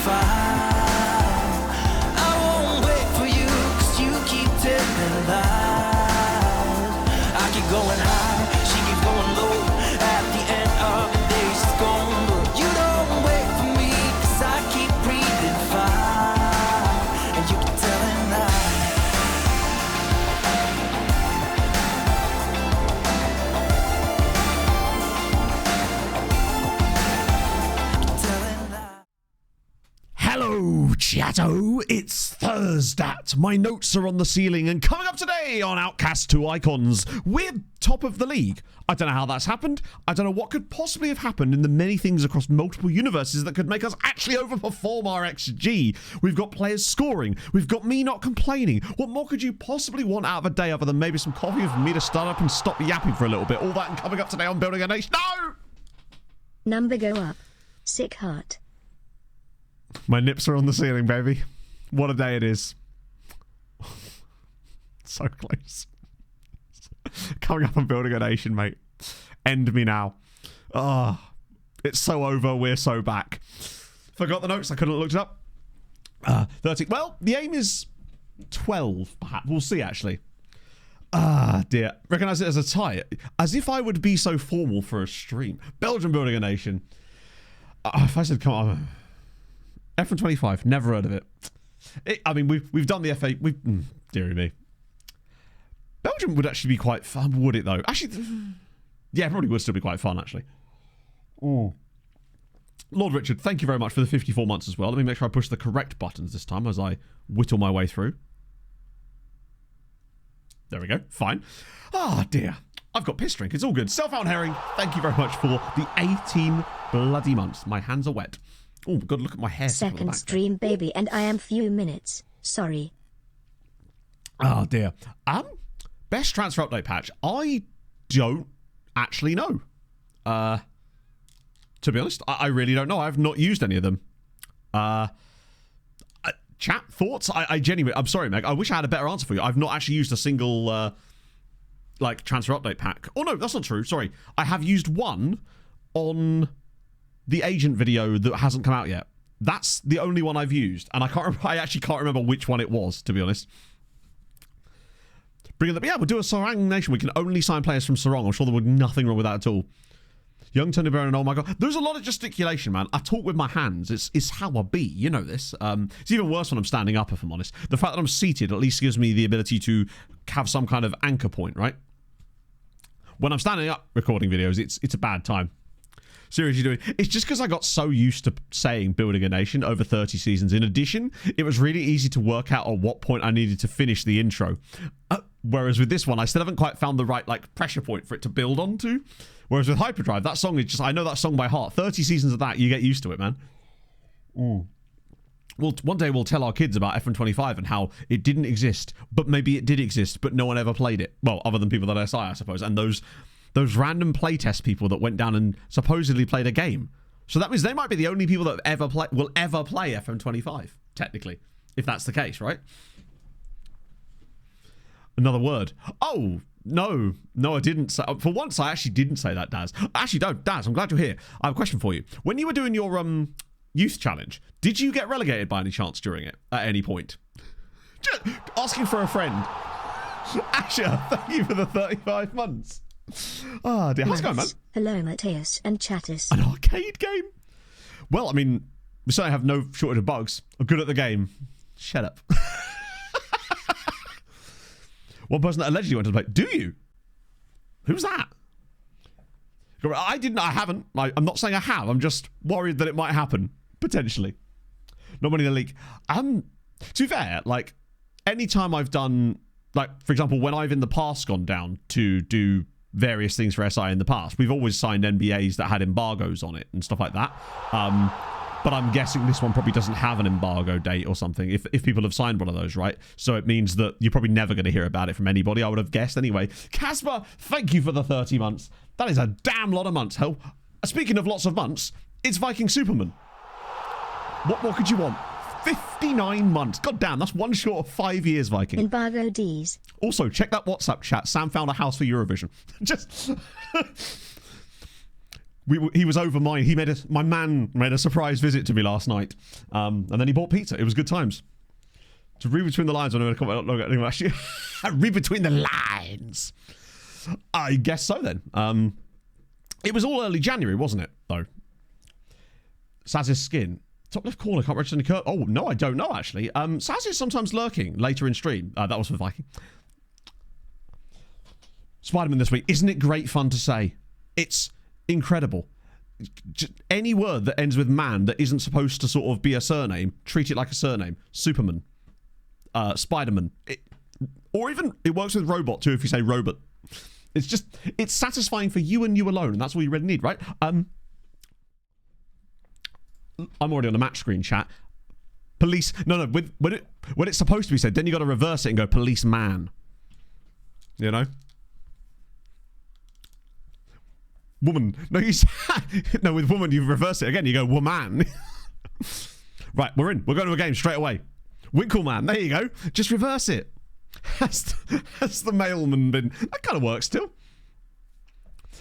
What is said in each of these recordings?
file. I won't wait for you, 'cause you keep telling lies. I keep going high, she keeps going low. At the end of the day, she's gone. But you don't wait for me, 'cause I keep breathing fire. And you keep telling lies. Hello, chatto. It's Thursday. My notes are on the ceiling, and coming up today on Outcasts 2 Icons, we're top of the league. I don't know how that's happened. I don't know what could possibly have happened in the many things across multiple universes that could make us actually overperform our XG. We've got players scoring. We've got me not complaining. What more could you possibly want out of a day other than maybe some coffee for me to start up and stop yapping for a little bit? All that and coming up today on Building a Nation. No! Number go up. Sick heart. My nips are on the ceiling, baby. What a day it is. So close. Coming up on Building a Nation, mate. End me now. Oh, it's so over. We're so back. Forgot the notes. I couldn't have looked it up. 13. Well, the aim is 12, perhaps. We'll see, actually. Ah, dear. Recognise it as a tie. As if I would be so formal for a stream. Belgium Building a Nation. If I said, come on... F125, never heard of it. I mean, we've done the FA. Dearie me. Belgium would actually be quite fun, would it though? Actually, yeah, probably would still be quite fun actually. Oh, Lord Richard, thank you very much for the 54 months as well. Let me make sure I push the correct buttons this time as I whittle my way through. There we go. Fine. Ah, dear. I've got piss drink. It's all good. Self-found herring. Thank you very much for the 18 bloody months. My hands are wet. Oh, God, look at my hair. Second stream, baby, and I am few minutes. Sorry. Oh, dear. Best transfer update patch. I don't actually know. To be honest, I really don't know. I've not used any of them. Chat, thoughts? I genuinely... I'm sorry, Meg. I wish I had a better answer for you. I've not actually used a single, transfer update pack. Oh, no, that's not true. Sorry. I have used one on... the agent video that hasn't come out yet. That's the only one I've used, and I actually can't remember which one it was, to be honest. Yeah, we'll do a Seraing Nation. We can only sign players from Seraing. I'm sure there would be nothing wrong with that at all. Young Tony Baron, oh my god. There's a lot of gesticulation, man. I talk with my hands. It's how I be. You know this. It's even worse when I'm standing up, if I'm honest. The fact that I'm seated at least gives me the ability to have some kind of anchor point, right? When I'm standing up recording videos, it's a bad time. Seriously doing. It's just because I got so used to saying Building a Nation over 30 seasons. In addition, it was really easy to work out at what point I needed to finish the intro. Whereas with this one, I still haven't quite found the right pressure point for it to build onto. Whereas with Hyperdrive, that song is just, I know that song by heart. 30 seasons of that, you get used to it, man. Well, one day we'll tell our kids about F125 and how it didn't exist, but maybe it did exist, but no one ever played it. Well, other than people at SI, I suppose. And those random playtest people that went down and supposedly played a game. So that means they might be the only people that will ever play FM25, technically, if that's the case, right? Another word. Oh, no, I didn't say. For once, I actually didn't say that, Daz. Actually, no, Daz, I'm glad you're here. I have a question for you. When you were doing your youth challenge, did you get relegated by any chance during it at any point? Just asking for a friend. Asher, thank you for the 35 months. Oh dear, how's it going, man? Hello, Matthias and Chattis. An arcade game? Well, I mean, we certainly have no shortage of bugs. I'm good at the game. Shut up. One person that allegedly went to play. Do you? Who's that? I didn't. I haven't. I'm not saying I have. I'm just worried that it might happen potentially. Not money in the league. To be fair, anytime I've done, for example, when I've in the past gone down to do various things for SI in the past, we've always signed NBAs that had embargoes on it and stuff like that. But I'm guessing this one probably doesn't have an embargo date or something, if people have signed one of those, right? So it means that you're probably never going to hear about it from anybody, I would have guessed anyway. Casper, thank you for the 30 months. That is a damn lot of months, hell. Speaking of lots of months, it's Viking Superman. What more could you want? 59 months. God damn, that's one short of 5 years, Viking. Embargo D's. Also, check that WhatsApp chat. Sam found a house for Eurovision. Just... He was over mine. My man made a surprise visit to me last night, and then he bought pizza. It was good times. To read between the lines, I'm going to comment. Actually, read between the lines. I guess so then. It was all early January, wasn't it? Though. Saz's skin. Top left corner, can't register any curve. Oh, no, I don't know, actually. Saz is sometimes lurking later in stream. That was for Viking. Spider-Man this week. Isn't it great fun to say? It's incredible. Just any word that ends with man that isn't supposed to sort of be a surname, treat it like a surname. Superman. Spider-Man. Or even, it works with robot too if you say robot. It's satisfying for you and you alone, and that's all you really need, right? I'm already on the match screen, chat. Police. No. When it's supposed to be said, then you got to reverse it and go policeman. You know. Woman. No, no. With woman, you reverse it again. You go woman. Right, we're in. We're going to a game straight away. Winkleman. There you go. Just reverse it. Has the mailman been? That kind of works still.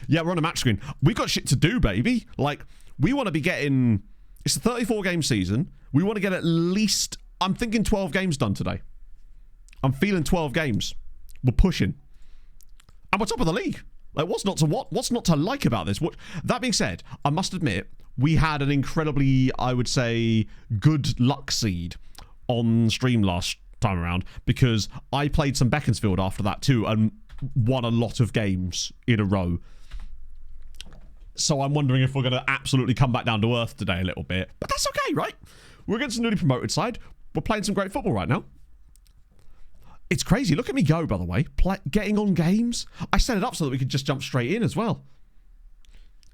Yeah, we're on a match screen. We got shit to do, baby. Like, we want to be getting. It's a 34 game season. We want to get at least. I'm thinking 12 games done today. I'm feeling 12 games. We're pushing, and we're top of the league. Like, what's not to like about this? That being said, I must admit we had an incredibly, I would say, good luck seed on stream last time around, because I played some Beaconsfield after that too and won a lot of games in a row. So I'm wondering if we're going to absolutely come back down to earth today a little bit. But that's okay, right? We're against the newly promoted side. We're playing some great football right now. It's crazy. Look at me go, by the way. Getting on games. I set it up so that we could just jump straight in as well.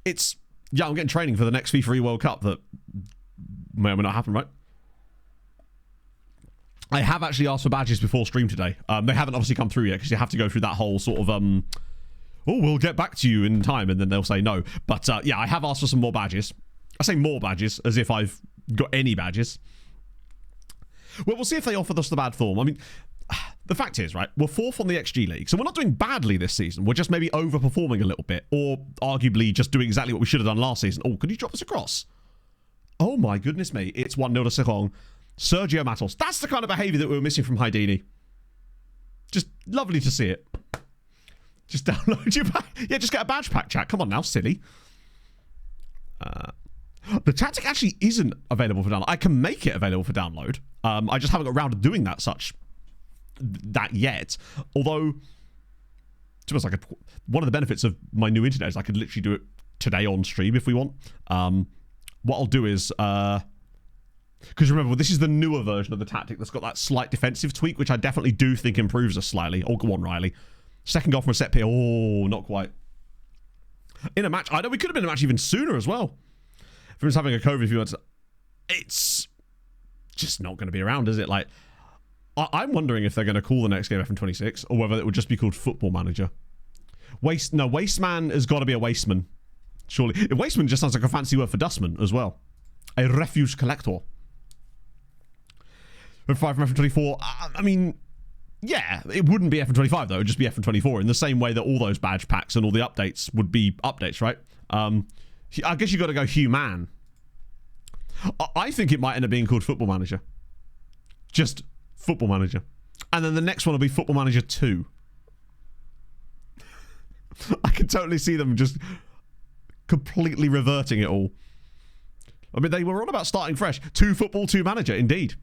I'm getting training for the next FIFA World Cup that may or may not happen, right? I have actually asked for badges before stream today. They haven't obviously come through yet because you have to go through that whole sort of, we'll get back to you in time, and then they'll say no. But yeah, I have asked for some more badges. I say more badges as if I've got any badges. Well, we'll see if they offer us the bad form. I mean, the fact is, right, we're 4th on the XG League, so we're not doing badly this season. We're just maybe overperforming a little bit, or arguably just doing exactly what we should have done last season. Oh, could you drop us across? Oh my goodness me, it's 1-0 to Seraing. Sergio Matos. That's the kind of behaviour that we were missing from Haidini. Just lovely to see it. Just download your pack. Yeah, just get a badge pack, chat. Come on now, silly. The tactic actually isn't available for download. I can make it available for download. I just haven't got around to doing that yet. Although, to be honest, one of the benefits of my new internet is I could literally do it today on stream if we want. What I'll do is... because remember, this is the newer version of the tactic that's got that slight defensive tweak, which I definitely do think improves us slightly. Oh, go on, Riley. Second goal from a set piece. Oh, not quite. In a match, I know we could have been in a match even sooner as well. If he was having a COVID, if you want to, it's just not going to be around, is it? Like, I'm wondering if they're going to call the next game FM26 or whether it would just be called Football Manager. Wasteman has got to be a wasteman. Surely. Wasteman just sounds like a fancy word for dustman as well. A refuse collector. 5 from FM24. I mean, yeah, it wouldn't be FM25 though. It would just be FM24 in the same way that all those badge packs and all the updates would be updates, right? I guess you got to go human. I think it might end up being called Football Manager. Just Football Manager. And then the next one will be Football Manager 2. I can totally see them just completely reverting it all. I mean, they were on about starting fresh. 2 football, 2 manager, indeed.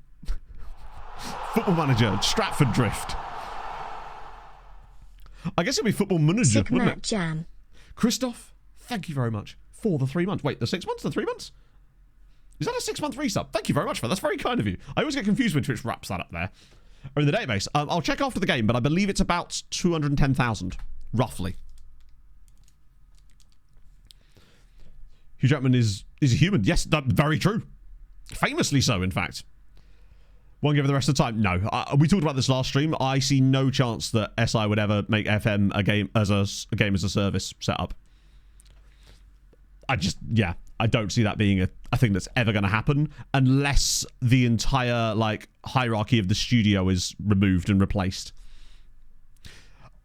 Football Manager, Stratford Drift. I guess it'll be Football Manager, wouldn't it? Jam. Christoph, thank you very much for the 3 months. Wait, the 6 months? The 3 months? Is that a 6-month resub? Thank you very much for that. That's very kind of you. I always get confused when Twitch wraps that up there. Or in the database. I'll check after the game, but I believe it's about 210,000, roughly. Hugh Jackman is a human. Yes, very true. Famously so, in fact. Won't give it the rest of the time. No. We talked about this last stream. I see no chance that SI would ever make FM a game as a service setup. I don't see that being a thing that's ever going to happen unless the entire hierarchy of the studio is removed and replaced.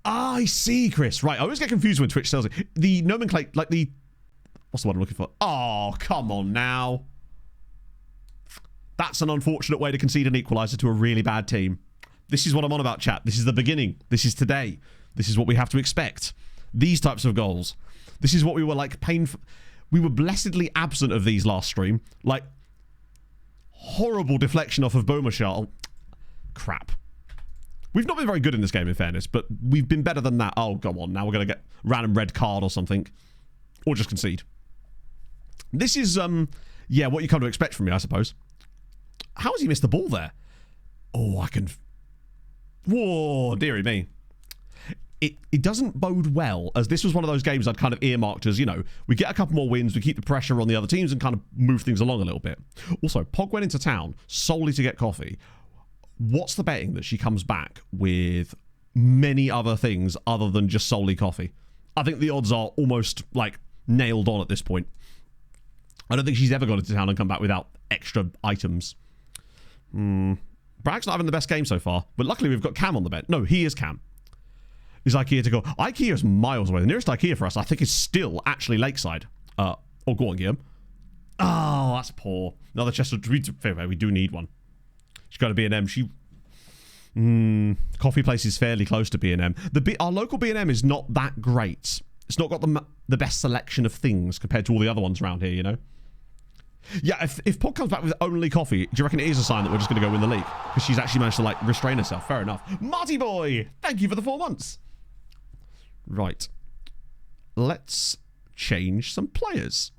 I see, Chris. Right, I always get confused when Twitch tells it. The nomenclature, What's the word I'm looking for? Oh, come on now. That's an unfortunate way to concede an equaliser to a really bad team. This is what I'm on about, chat. This is the beginning. This is today. This is what we have to expect. These types of goals. This is what we were like painful. We were blessedly absent of these last stream. Like, horrible deflection off of Beaumarchal. Crap. We've not been very good in this game, in fairness, but we've been better than that. Oh, go on. Now we're going to get random red card or something. Or just concede. This is, yeah, what you come to expect from me, I suppose. How has he missed the ball there? Oh, I can... Whoa, dearie me. It doesn't bode well, as this was one of those games I'd kind of earmarked as, you know, we get a couple more wins, we keep the pressure on the other teams and kind of move things along a little bit. Also, Pog went into town solely to get coffee. What's the betting that she comes back with many other things other than just solely coffee? I think the odds are almost, like, nailed on at this point. I don't think she's ever gone into town and come back without extra items. Bragg's not having the best game so far, but luckily we've got Cam on the bench. No, he is Cam. Is IKEA to go? IKEA is miles away. The nearest IKEA for us, I think, is still actually Lakeside. Oh, go on, Guillaume. Oh, that's poor. Another chest of... We do need one. She's got a B&M. Coffee place is fairly close to B&M. Our local B&M is not that great. It's not got the best selection of things compared to all the other ones around here, you know? Yeah, if Pog comes back with only coffee, do you reckon it is a sign that we're just going to go win the league? Because she's actually managed to, like, restrain herself. Fair enough. Marty boy, thank you for the 4 months. Right. Let's change some players.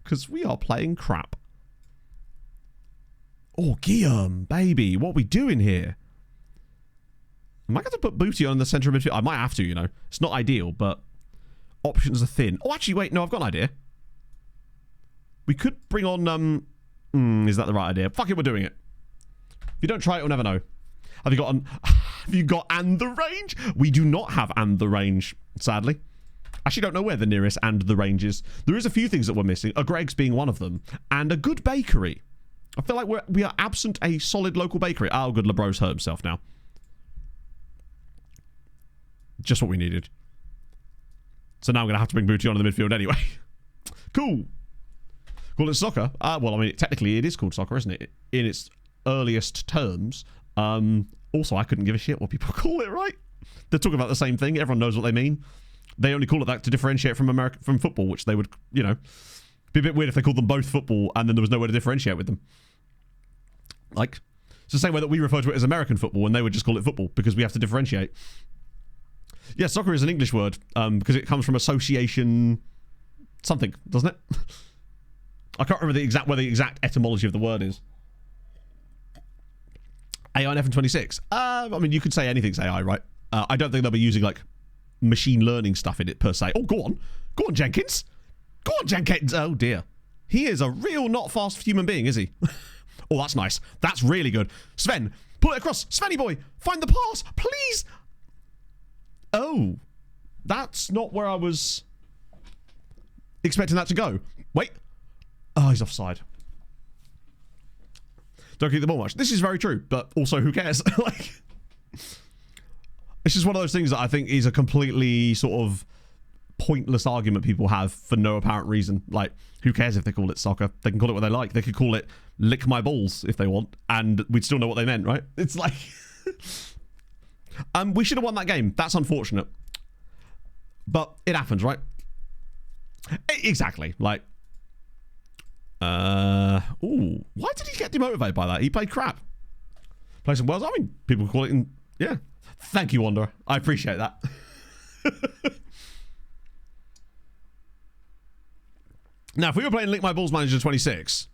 Because we are playing crap. Oh, Guillaume, baby, what are we doing here? Am I going to put Booty on in the centre of midfield? I might have to, you know. It's not ideal, but options are thin. Oh, actually, wait, no, I've got an idea. We could bring on, is that the right idea? Fuck it, we're doing it. If you don't try it, you'll never know. Have you got and the range? We do not have and the range, sadly. Actually, don't know where the nearest and the range is. There is a few things that we're missing. A Greg's being one of them. And a good bakery. I feel like we are absent a solid local bakery. Oh, good, LeBro's hurt himself now. Just what we needed. So now I'm going to have to bring Booty on in the midfield anyway. Cool. Call it soccer? Well, I mean, technically it is called soccer, isn't it? In its earliest terms. Also, I couldn't give a shit what people call it, right? They're talking about the same thing. Everyone knows what they mean. They only call it that to differentiate from football, which they would, you know, be a bit weird if they called them both football and then there was no way to differentiate with them. Like, it's the same way that we refer to it as American football and they would just call it football because we have to differentiate. Yeah, soccer is an English word because it comes from association something, doesn't it? I can't remember where the exact etymology of the word is. AI and F26. I mean, you could say anything's AI, right? I don't think they'll be using, like, machine learning stuff in it, per se. Oh, go on. Go on, Jenkins. Go on, Jenkins. Oh, dear. He is a real not fast human being, is he? Oh, that's nice. That's really good. Sven, pull it across. Svenny boy, find the pass, please. Oh, that's not where I was expecting that to go. Wait. Oh, he's offside. Don't keep the ball much. This is very true, but also who cares? Like, it's just one of those things that I think is a completely sort of pointless argument people have for no apparent reason. Like, who cares if they call it soccer? They can call it what they like. They could call it lick my balls if they want, and we'd still know what they meant, right? It's like... we should have won that game. That's unfortunate. But it happens, right? Exactly. Like... Ooh, why did he get demotivated by that? He played crap. Play some Wells. I mean, people call it in... Yeah. Thank you, Wanderer. I appreciate that. Now, if we were playing Lick My Balls Manager 26,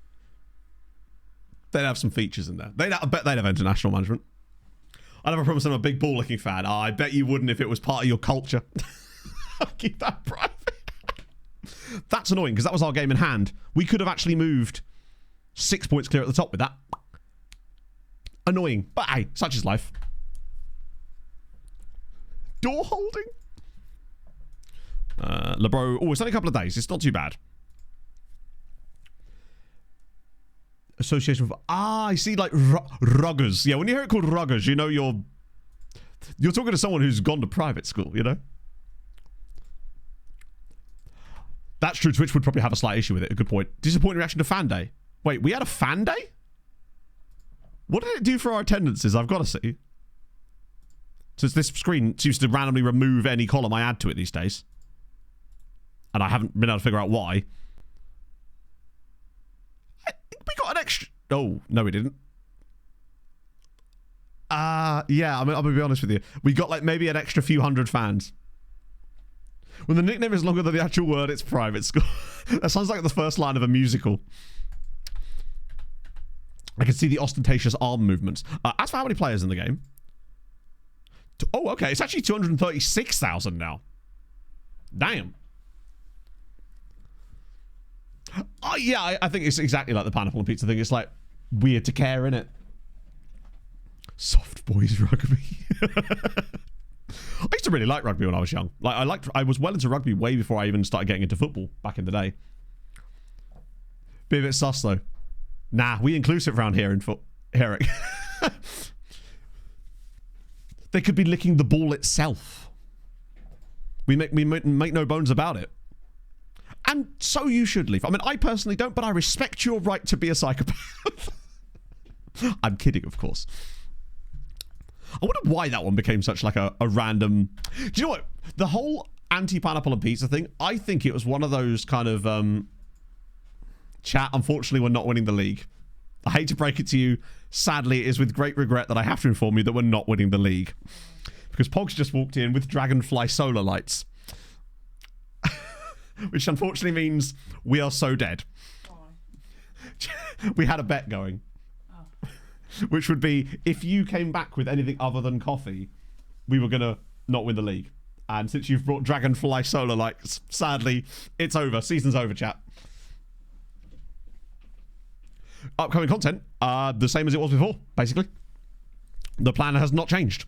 they'd have some features in there. I bet they'd have international management. I never promised I'm a big ball-licking fan. Oh, I bet you wouldn't if it was part of your culture. I'll keep that private. That's annoying, because that was our game in hand. We could have actually moved 6 points clear at the top with that. Annoying. But hey, such is life. Door holding? LeBro. Oh, it's only a couple of days. It's not too bad. Association with... I see, like, ruggers. Yeah, when you hear it called ruggers, you know you're talking to someone who's gone to private school, you know? That's true. Twitch would probably have a slight issue with it. A good point. Disappointing reaction to fan day. Wait, we had a fan day? What did it do for our attendances? I've got to see. Since this screen seems to randomly remove any column I add to it these days. And I haven't been able to figure out why. We got an extra... Oh, no we didn't. Yeah, I'm gonna be honest with you. We got like maybe an extra few hundred fans. When the nickname is longer than the actual word, it's private school. That sounds like the first line of a musical. I can see the ostentatious arm movements. As for how many players in the game? Oh, okay. It's actually 236,000 now. Damn. Oh, yeah, I think it's exactly like the pineapple and pizza thing. It's like weird to care, innit? Soft boys rugby. I used to really like rugby when I was young. Like I was well into rugby way before I even started getting into football back in the day. Be a bit sus though. Nah, we inclusive around here in Eric. They could be licking the ball itself. We make no bones about it. And so you should leave. I mean, I personally don't, but I respect your right to be a psychopath. I'm kidding, of course. I wonder why that one became such like a random... Do you know what? The whole anti-pineapple and pizza thing, I think it was one of those kind of... Chat, unfortunately, we're not winning the league. I hate to break it to you. Sadly, it is with great regret that I have to inform you that we're not winning the league. Because Pogs just walked in with Dragonfly solar lights. Which unfortunately means we are so dead. We had a bet going. Which would be, if you came back with anything other than coffee, we were going to not win the league. And since you've brought Dragonfly solar lights, sadly, it's over. Season's over, chat. Upcoming content, the same as it was before, basically. The plan has not changed.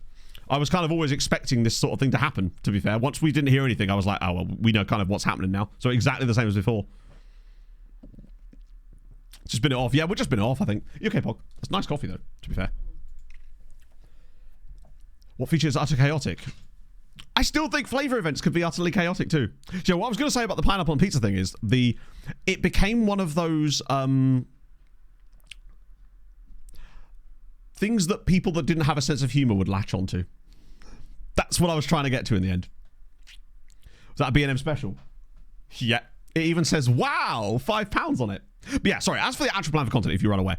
I was kind of always expecting this sort of thing to happen, to be fair. Once we didn't hear anything, I was like, oh, well, we know kind of what's happening now. So exactly the same as before. Just been it off. Yeah, we've just been it off, I think. You okay, Pog? It's nice coffee, though, to be fair. What features are utter chaotic? I still think flavor events could be utterly chaotic, too. So what I was going to say about the pineapple and pizza thing is it became one of those... things that people that didn't have a sense of humor would latch onto. That's what I was trying to get to in the end. Was that a B&M special? Yeah. It even says, wow, £5 on it. But yeah, sorry, as for the actual plan for content, if you're unaware,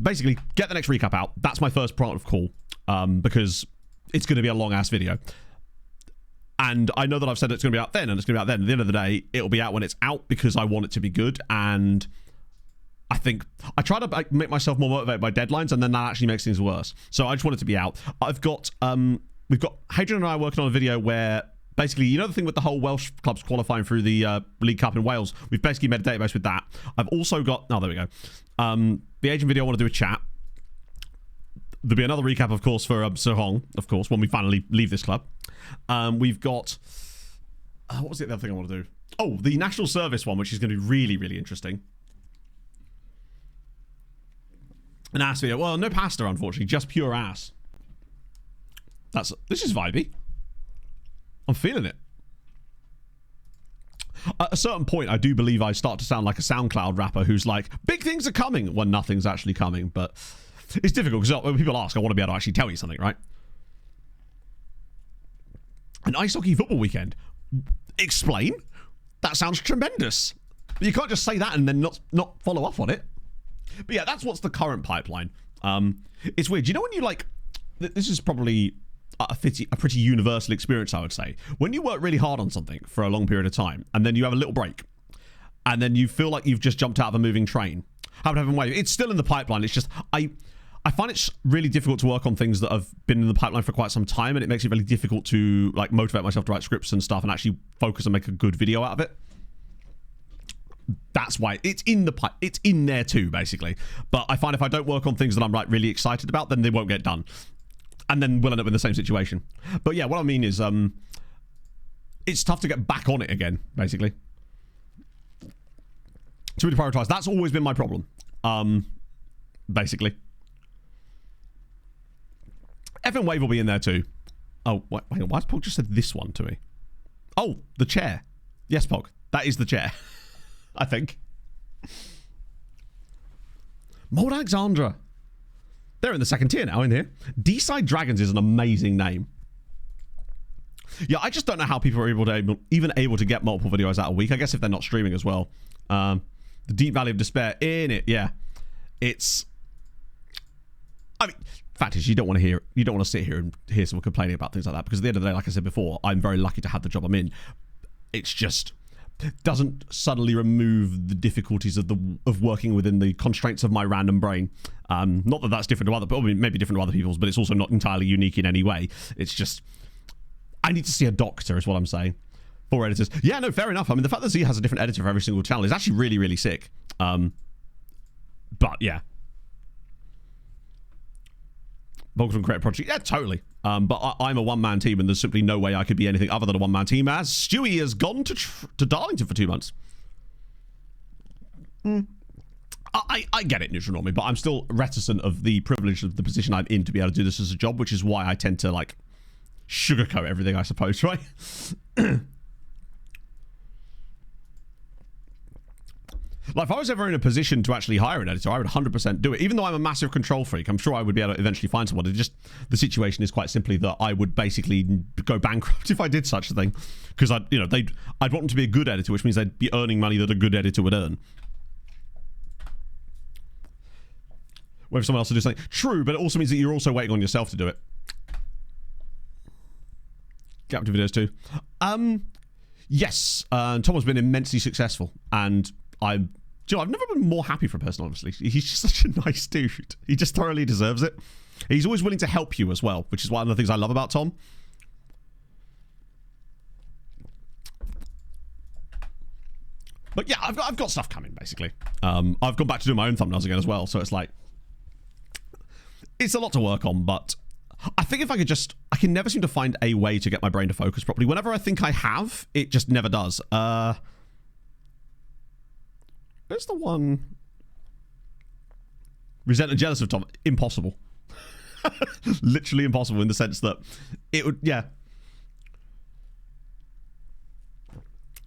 basically, get the next recap out. That's my first part of call, because it's going to be a long-ass video. And I know that I've said it's going to be out then, and it's going to be out then. At the end of the day, it'll be out when it's out, because I want it to be good, and... I think I try to make myself more motivated by deadlines, and then that actually makes things worse. So I just want it to be out. I've got we've got Hadrian and I working on a video where basically, you know, the thing with the whole Welsh clubs qualifying through the League Cup in Wales, we've basically made a database with that. I've also got there we go, the agent video. I want to do a chat. There'll be another recap, of course, for Seraing, of course, when we finally leave this club. We've got what was the other thing I want to do? Oh, the national service one, which is going to be really, really interesting. An ass video. Well, no pasta, unfortunately. Just pure ass. This is vibey. I'm feeling it. At a certain point, I do believe I start to sound like a SoundCloud rapper who's like, big things are coming, when nothing's actually coming. But it's difficult, because when people ask, I want to be able to actually tell you something, right? An ice hockey football weekend. Explain? That sounds tremendous. But you can't just say that and then not follow up on it. But yeah, that's what's the current pipeline. It's weird. You know when you like... This is probably a pretty universal experience, I would say. When you work really hard on something for a long period of time, and then you have a little break, and then you feel like you've just jumped out of a moving train. It's still in the pipeline. It's just... I find it's really difficult to work on things that have been in the pipeline for quite some time, and it makes it really difficult to like motivate myself to write scripts and stuff and actually focus and make a good video out of it. That's why it's in there too, basically. But I find if I don't work on things that I'm like really excited about, then they won't get done, and then we'll end up in the same situation. But yeah, what I mean is, it's tough to get back on it again, basically. To really prioritize. That's always been my problem, basically. FN Wave will be in there too. Oh, wait, hang on. Why has Paul just said this one to me? Oh, the chair. Yes, Pog. That is the chair. I think. Mold Alexandra. They're in the second tier now in here. D-Side Dragons is an amazing name. Yeah, I just don't know how people are even able to get multiple videos out a week. I guess if they're not streaming as well. The Deep Valley of Despair in it, yeah. It's... I mean, fact is, you don't want to sit here and hear someone complaining about things like that, because at the end of the day, like I said before, I'm very lucky to have the job I'm in. It's just doesn't suddenly remove the difficulties of working within the constraints of my random brain. Not that that's different to other, but maybe different to other people's, but it's also not entirely unique in any way. It's just I need to see a doctor, is what I'm saying. 4 editors. Yeah, no, fair enough. I mean, the fact that Z has a different editor for every single channel is actually really, really sick. But yeah. Volkswagen Creative Project. Yeah, totally. But I'm a one-man team, and there's simply no way I could be anything other than a one-man team, as Stewie has gone to Darlington for 2 months. I get it, Neutral Normie, but I'm still reticent of the privilege of the position I'm in to be able to do this as a job, which is why I tend to, like, sugarcoat everything, I suppose, right? Like, if I was ever in a position to actually hire an editor, I would 100% do it. Even though I'm a massive control freak, I'm sure I would be able to eventually find someone. It just, the situation is quite simply that I would basically go bankrupt if I did such a thing, because I'd want them to be a good editor, which means they'd be earning money that a good editor would earn. Whether someone else will do something, true, but it also means that you're also waiting on yourself to do it. Get up to videos too. Yes, Tom has been immensely successful, and I've never been more happy for a person, honestly. He's just such a nice dude. He just thoroughly deserves it. He's always willing to help you as well, which is one of the things I love about Tom. But yeah, I've got stuff coming, basically. I've gone back to do my own thumbnails again as well, so it's like, it's a lot to work on, but I think if I can never seem to find a way to get my brain to focus properly. Whenever I think I have, it just never does. Where's the one? Resent and jealous of Tom. Impossible. Literally impossible in the sense that it would, yeah.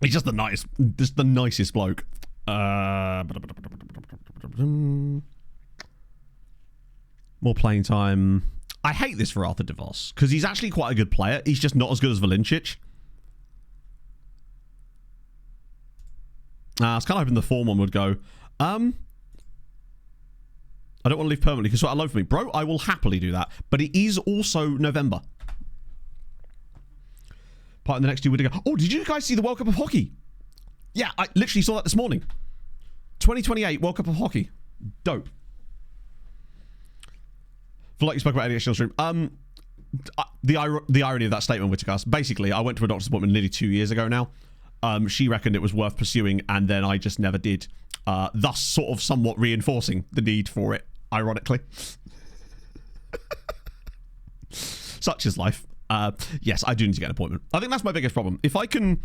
He's just the nicest bloke. More playing time. I hate this for Arthur DeVos, because he's actually quite a good player. He's just not as good as Valincic. I was kind of hoping the form one would go. I don't want to leave permanently because it's alone for me. Bro, I will happily do that. But it is also November. Part of the next 2 weeks ago. Oh, did you guys see the World Cup of Hockey? Yeah, I literally saw that this morning. 2028 World Cup of Hockey. Dope. Feel like you spoke about ADHD on stream. The irony of that statement, Whittaker. Basically, I went to a doctor's appointment nearly 2 years ago now. She reckoned it was worth pursuing, and then I just never did. Thus, sort of somewhat reinforcing the need for it, ironically. Such is life. Yes, I do need to get an appointment. I think that's my biggest problem. If I can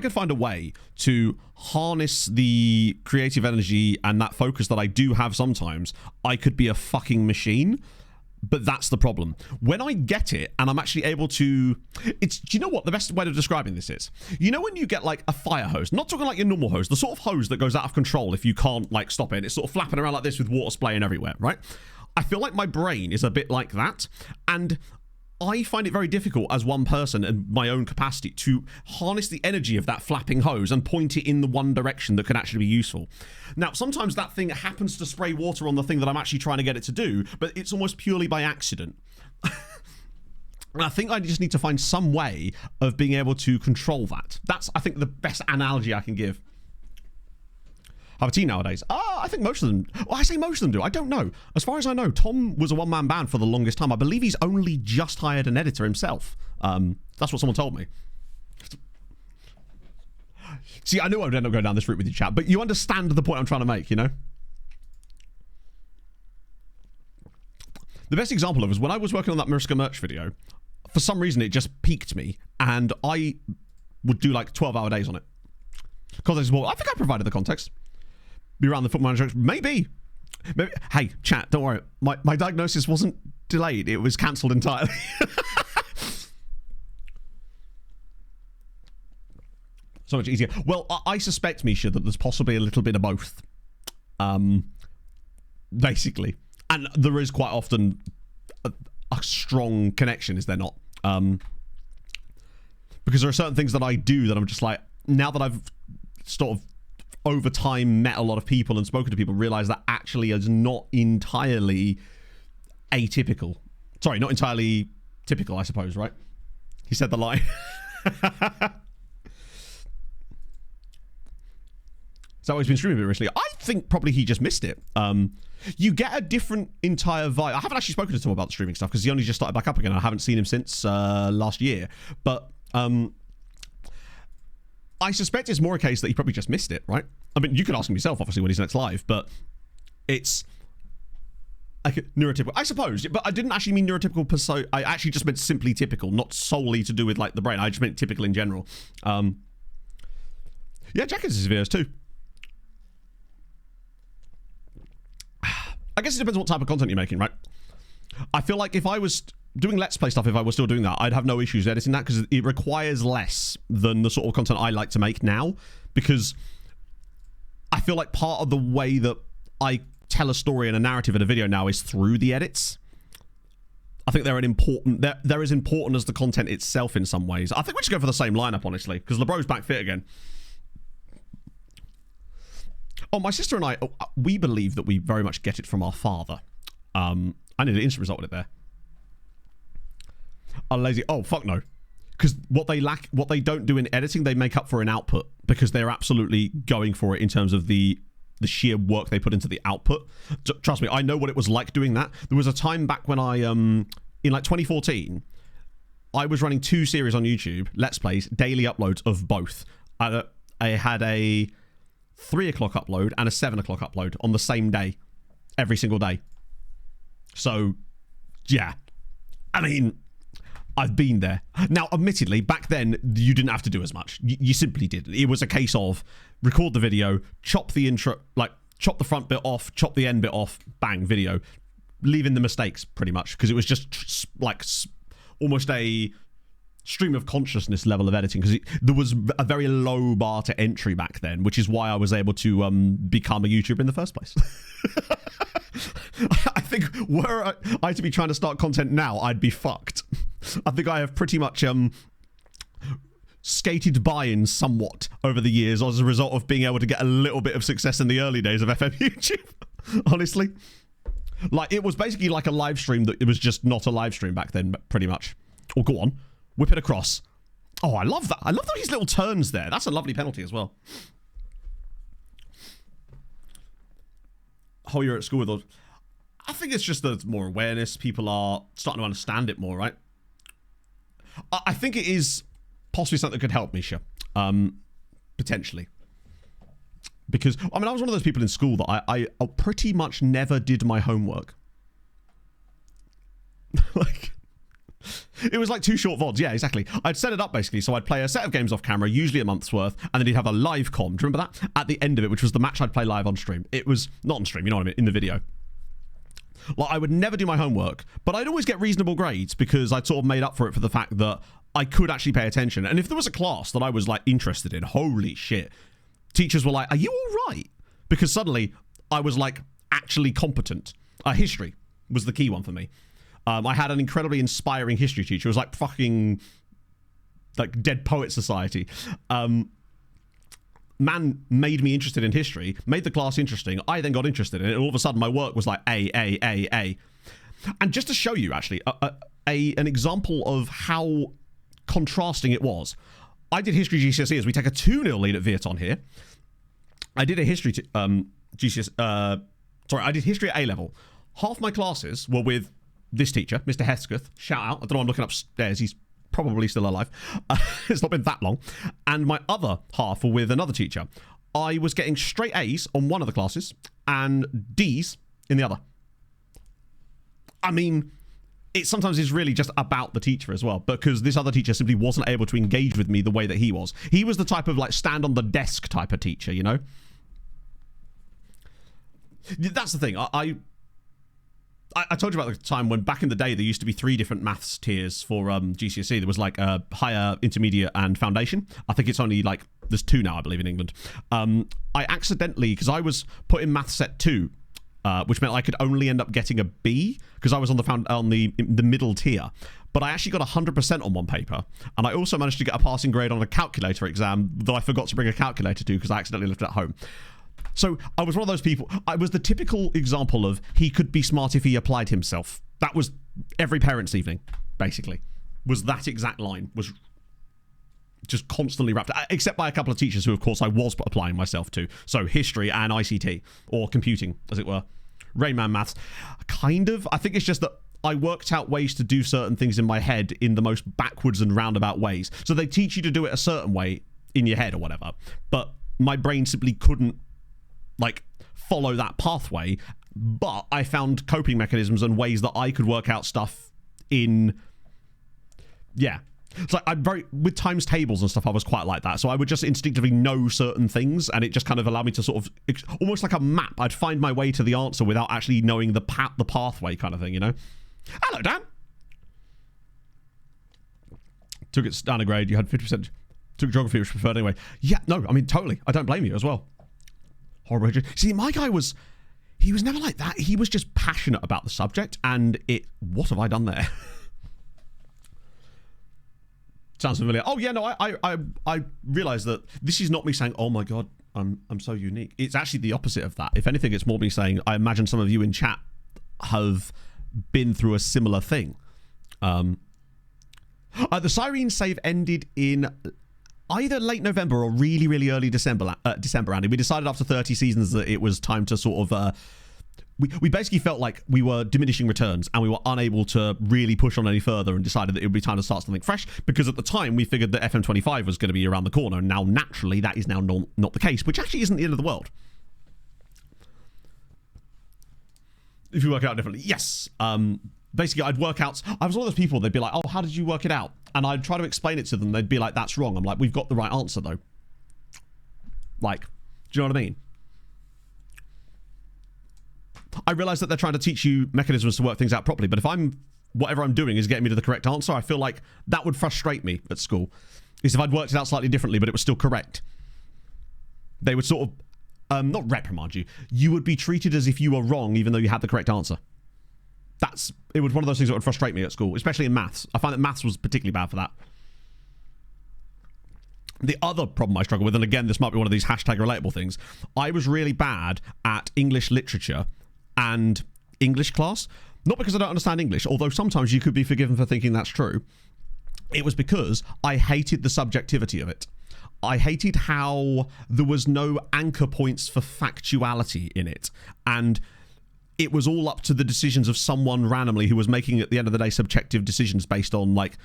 find a way to harness the creative energy and that focus that I do have sometimes, I could be a fucking machine. But that's the problem. When I get it and I'm actually able to... Do you know what the best way of describing this is? You know when you get like a fire hose, not talking like your normal hose, the sort of hose that goes out of control if you can't like stop it, and it's sort of flapping around like this with water spraying everywhere, right? I feel like my brain is a bit like that, and I find it very difficult as one person in my own capacity to harness the energy of that flapping hose and point it in the one direction that could actually be useful. Now, sometimes that thing happens to spray water on the thing that I'm actually trying to get it to do, but it's almost purely by accident. And I think I just need to find some way of being able to control that. That's, I think, the best analogy I can give. Have a team nowadays? I think most of them... Well, I say most of them do. I don't know. As far as I know, Tom was a one-man band for the longest time. I believe he's only just hired an editor himself. That's what someone told me. See, I knew I would end up going down this route with you, chat, but you understand the point I'm trying to make, you know? The best example of it was when I was working on that Mariska merch video, for some reason it just piqued me, and I would do like 12-hour days on it. Context is more... I think I provided the context. Be around the football manager. Maybe. Hey, chat, don't worry. My diagnosis wasn't delayed. It was cancelled entirely. So much easier. Well, I suspect, Misha, that there's possibly a little bit of both. Basically. And there is quite often a strong connection, is there not? Because there are certain things that I do that I'm just like, now that I've sort of over time met a lot of people and spoken to people, realize that actually is not entirely atypical. Sorry, not entirely typical, I suppose, right? He said the line. So he's been streaming a bit recently. I think probably he just missed it. You get a different entire vibe. I haven't actually spoken to him about the streaming stuff because he only just started back up again. I haven't seen him since last year. But I suspect it's more a case that he probably just missed it, right? I mean, you could ask him yourself, obviously, when he's next live, but it's like neurotypical, I suppose. But I didn't actually mean neurotypical per se. I actually just meant simply typical, not solely to do with like the brain. I just meant typical in general. Yeah, Jack has his videos too. I guess it depends what type of content you're making, right? I feel like if I was doing Let's Play stuff, if I was still doing that, I'd have no issues editing that because it requires less than the sort of content I like to make now, because I feel like part of the way that I tell a story and a narrative in a video now is through the edits. I think they're an important, they're as important as the content itself in some ways. I think we should go for the same lineup, honestly, because LeBro's back fit again. Oh, my sister and I, we believe that we very much get it from our father. I need an instant result with it there. A lazy, oh, fuck no. Because what they lack, what they don't do in editing, they make up for in output, because they're absolutely going for it in terms of the sheer work they put into the output. Trust me, I know what it was like doing that. There was a time back when I, in like 2014, I was running 2 series on YouTube, Let's Plays, daily uploads of both. I had a 3 o'clock upload and a 7 o'clock upload on the same day, every single day. So, yeah. I mean, I've been there. Now, admittedly, back then, you didn't have to do as much. You simply didn't. It was a case of record the video, chop the intro, like, chop the front bit off, chop the end bit off, bang, video. Leaving the mistakes, pretty much, because it was just, like, almost a stream of consciousness level of editing, because there was a very low bar to entry back then, which is why I was able to become a YouTuber in the first place. I think were I to be trying to start content now, I'd be fucked. I think I have pretty much skated by in somewhat over the years as a result of being able to get a little bit of success in the early days of FM YouTube. Honestly, like, it was basically like a live stream that it was just not a live stream back then, pretty much. Oh, go on. Whip it across. Oh, I love that. I love these little turns there. That's a lovely penalty as well. Oh, you're at school with us. I think it's just that more awareness. People are starting to understand it more, right? I think it is possibly something that could help, Misha. Potentially. Because, I mean, I was one of those people in school that I pretty much never did my homework. Like, it was like 2 short VODs. Yeah, exactly. I'd set it up basically, so I'd play a set of games off camera, usually a month's worth, and then he'd have a live com. Do you remember that? At the end of it, which was the match I'd play live on stream. It was not on stream, you know what I mean, in the video. Like, I would never do my homework, but I'd always get reasonable grades because I'd sort of made up for it for the fact that I could actually pay attention. And if there was a class that I was like interested in, holy shit, teachers were like, "Are you all right?" Because suddenly I was like actually competent. History was the key one for me. I had an incredibly inspiring history teacher. It was like fucking like Dead Poet Society. Man made me interested in history, made the class interesting. I then got interested in it, and all of a sudden my work was like A. And just to show you actually an example of how contrasting it was, I did history GCSE as we take a 2-0 lead at Veton here. I did a history I did history at A level. Half my classes were with this teacher, Mr. Hesketh. Shout out. I don't know, I'm looking upstairs. He's probably still alive. It's not been that long. And my other half were with another teacher. I was getting straight A's on one of the classes and D's in the other. I mean, it sometimes is really just about the teacher as well, because this other teacher simply wasn't able to engage with me the way that he was. He was the type of like stand on the desk type of teacher, you know? That's the thing. I told you about the time when back in the day there used to be 3 different maths tiers for GCSE. There was like higher, intermediate, and foundation. I think it's only like there's 2 now, I believe, in England. I accidentally, because I was put in maths set 2, which meant I could only end up getting a B because I was on the middle tier. But I actually got 100% on one paper, and I also managed to get a passing grade on a calculator exam that I forgot to bring a calculator to because I accidentally left it at home. So I was one of those people. I was the typical example of he could be smart if he applied himself. That was every parents' evening, basically. Was that exact line. Was just constantly wrapped, except by a couple of teachers who, of course, I was applying myself to. So history and ICT, or computing, as it were. Rain Man maths. Kind of. I think it's just that I worked out ways to do certain things in my head in the most backwards and roundabout ways. So they teach you to do it a certain way in your head or whatever. But my brain simply couldn't like follow that pathway, but I found coping mechanisms and ways that I could work out stuff in. It's like I'm very with times tables and stuff. I was quite like that, so I would just instinctively know certain things, and it just kind of allowed me to sort of almost like a map. I'd find my way to the answer without actually knowing the pathway, kind of thing, you know. Hello, Dan. Took it down a grade. You had 50%. Took geography, which preferred anyway. Yeah, no, I mean totally. I don't blame you as well. Horrible. See, my guy he was never like that. He was just passionate about the subject, and what have I done there? Sounds familiar. Oh yeah, no, I realize that this is not me saying, oh my god, I'm so unique. It's actually the opposite of that. If anything, it's more me saying, I imagine some of you in chat have been through a similar thing. The Seraing save ended in either late November or really, really early December, Andy. We decided after 30 seasons that it was time to sort of... we basically felt like we were diminishing returns and we were unable to really push on any further, and decided that it would be time to start something fresh, because at the time we figured that FM25 was going to be around the corner, and now naturally that is now not the case, which actually isn't the end of the world. If you work it out differently. Yes. Basically, I'd work out... I was one of those people, they'd be like, oh, how did you work it out? And I'd try to explain it to them. They'd be like, that's wrong. I'm like, we've got the right answer, though. Like, do you know what I mean? I realise that they're trying to teach you mechanisms to work things out properly, but if whatever I'm doing is getting me to the correct answer, I feel like that would frustrate me at school. Is if I'd worked it out slightly differently, but it was still correct. They would sort of, not reprimand you. You would be treated as if you were wrong, even though you had the correct answer. It was one of those things that would frustrate me at school, especially in maths. I find that maths was particularly bad for that. The other problem I struggle with, and again, this might be one of these hashtag relatable things, I was really bad at English literature and English class. Not because I don't understand English, although sometimes you could be forgiven for thinking that's true. It was because I hated the subjectivity of it. I hated how there was no anchor points for factuality in it. And it was all up to the decisions of someone randomly who was making, at the end of the day, subjective decisions based on like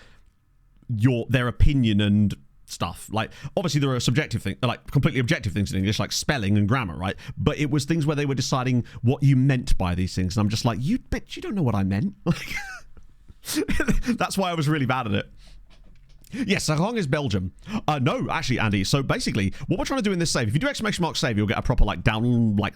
their opinion and stuff. Like, obviously there are subjective things, like completely objective things in English, like spelling and grammar, right? But it was things where they were deciding what you meant by these things, and I'm just like, you bitch, you don't know what I meant. Like, that's why I was really bad at it. Yes, Seraing is Belgium. No, actually, Andy. So basically, what we're trying to do in this save, if you do exclamation mark save, you'll get a proper like down, like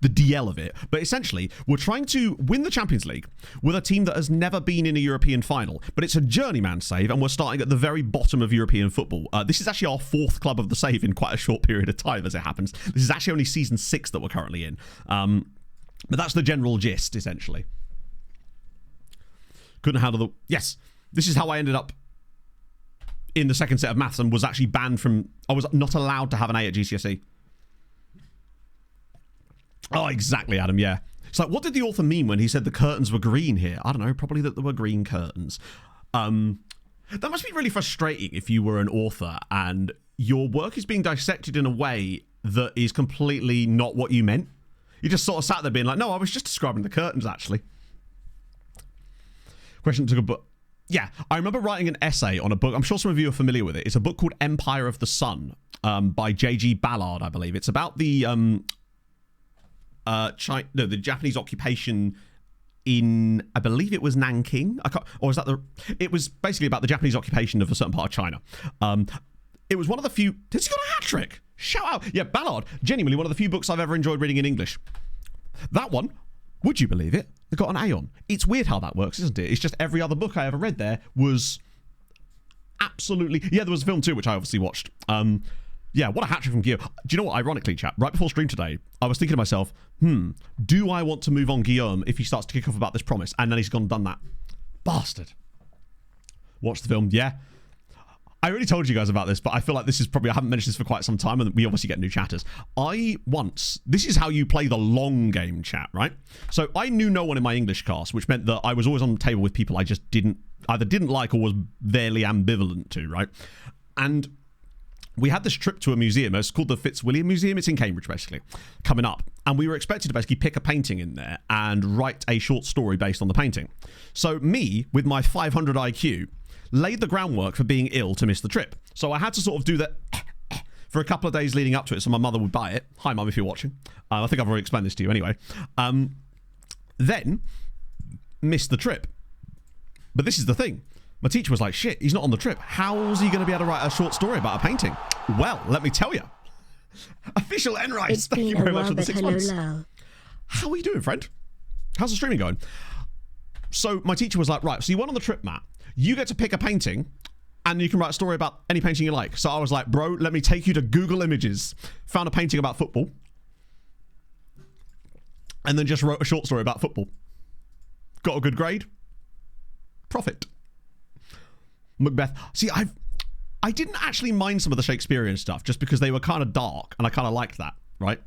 the DL of it. But essentially, we're trying to win the Champions League with a team that has never been in a European final. But it's a journeyman save, and we're starting at the very bottom of European football. This is actually our 4th club of the save in quite a short period of time, as it happens. This is actually only season 6 that we're currently in. But that's the general gist, essentially. Couldn't handle the... Yes, this is how I ended up in the second set of maths and was actually banned from... I was not allowed to have an A at GCSE. Oh, exactly, Adam, yeah. It's like, what did the author mean when he said the curtains were green here? I don't know, probably that there were green curtains. That must be really frustrating if you were an author and your work is being dissected in a way that is completely not what you meant. You just sort of sat there being like, no, I was just describing the curtains, actually. Question took a book. Yeah, I remember writing an essay on a book. I'm sure some of you are familiar with it. It's a book called Empire of the Sun by J.G. Ballard, I believe. It's about the the Japanese occupation in, I believe it was Nanking. It was basically about the Japanese occupation of a certain part of China. It was one of the few... Did he got a hat trick? Shout out. Yeah, Ballard, genuinely one of the few books I've ever enjoyed reading in English. That one, would you believe it? that got an A on. It's weird how that works, isn't it? It's just every other book I ever read there was absolutely... Yeah, there was a film too, which I obviously watched. Yeah, what a hat trick from Guillaume. Do you know what? Ironically, chat, right before stream today, I was thinking to myself, do I want to move on Guillaume if he starts to kick off about this promise? And then he's gone and done that. Bastard. Watch the film. Yeah. I already told you guys about this, but I feel like this is probably... I haven't mentioned this for quite some time, and we obviously get new chatters. This is how you play the long game, chat, right? So I knew no one in my English class, which meant that I was always on the table with people I just either didn't like or was barely ambivalent to, right? And we had this trip to a museum. It's called the Fitzwilliam Museum. It's in Cambridge, basically, coming up. And we were expected to basically pick a painting in there and write a short story based on the painting. So me, with my 500 IQ... laid the groundwork for being ill to miss the trip. So I had to sort of do that for a couple of days leading up to it so my mother would buy it. Hi, Mum, if you're watching. I think I've already explained this to you anyway. Then missed the trip. But this is the thing. My teacher was like, shit, he's not on the trip. How's he going to be able to write a short story about a painting? Well, let me tell you. Official Enrice, thank you very much for the 6 months. How are you doing, friend? How's the streaming going? So my teacher was like, right, so you went on the trip, Matt. You get to pick a painting and you can write a story about any painting you like. So I was like, bro, let me take you to Google Images. Found a painting about football. And then just wrote a short story about football. Got a good grade. Profit. Macbeth. See, I didn't actually mind some of the Shakespearean stuff just because they were kind of dark and I kind of liked that, right?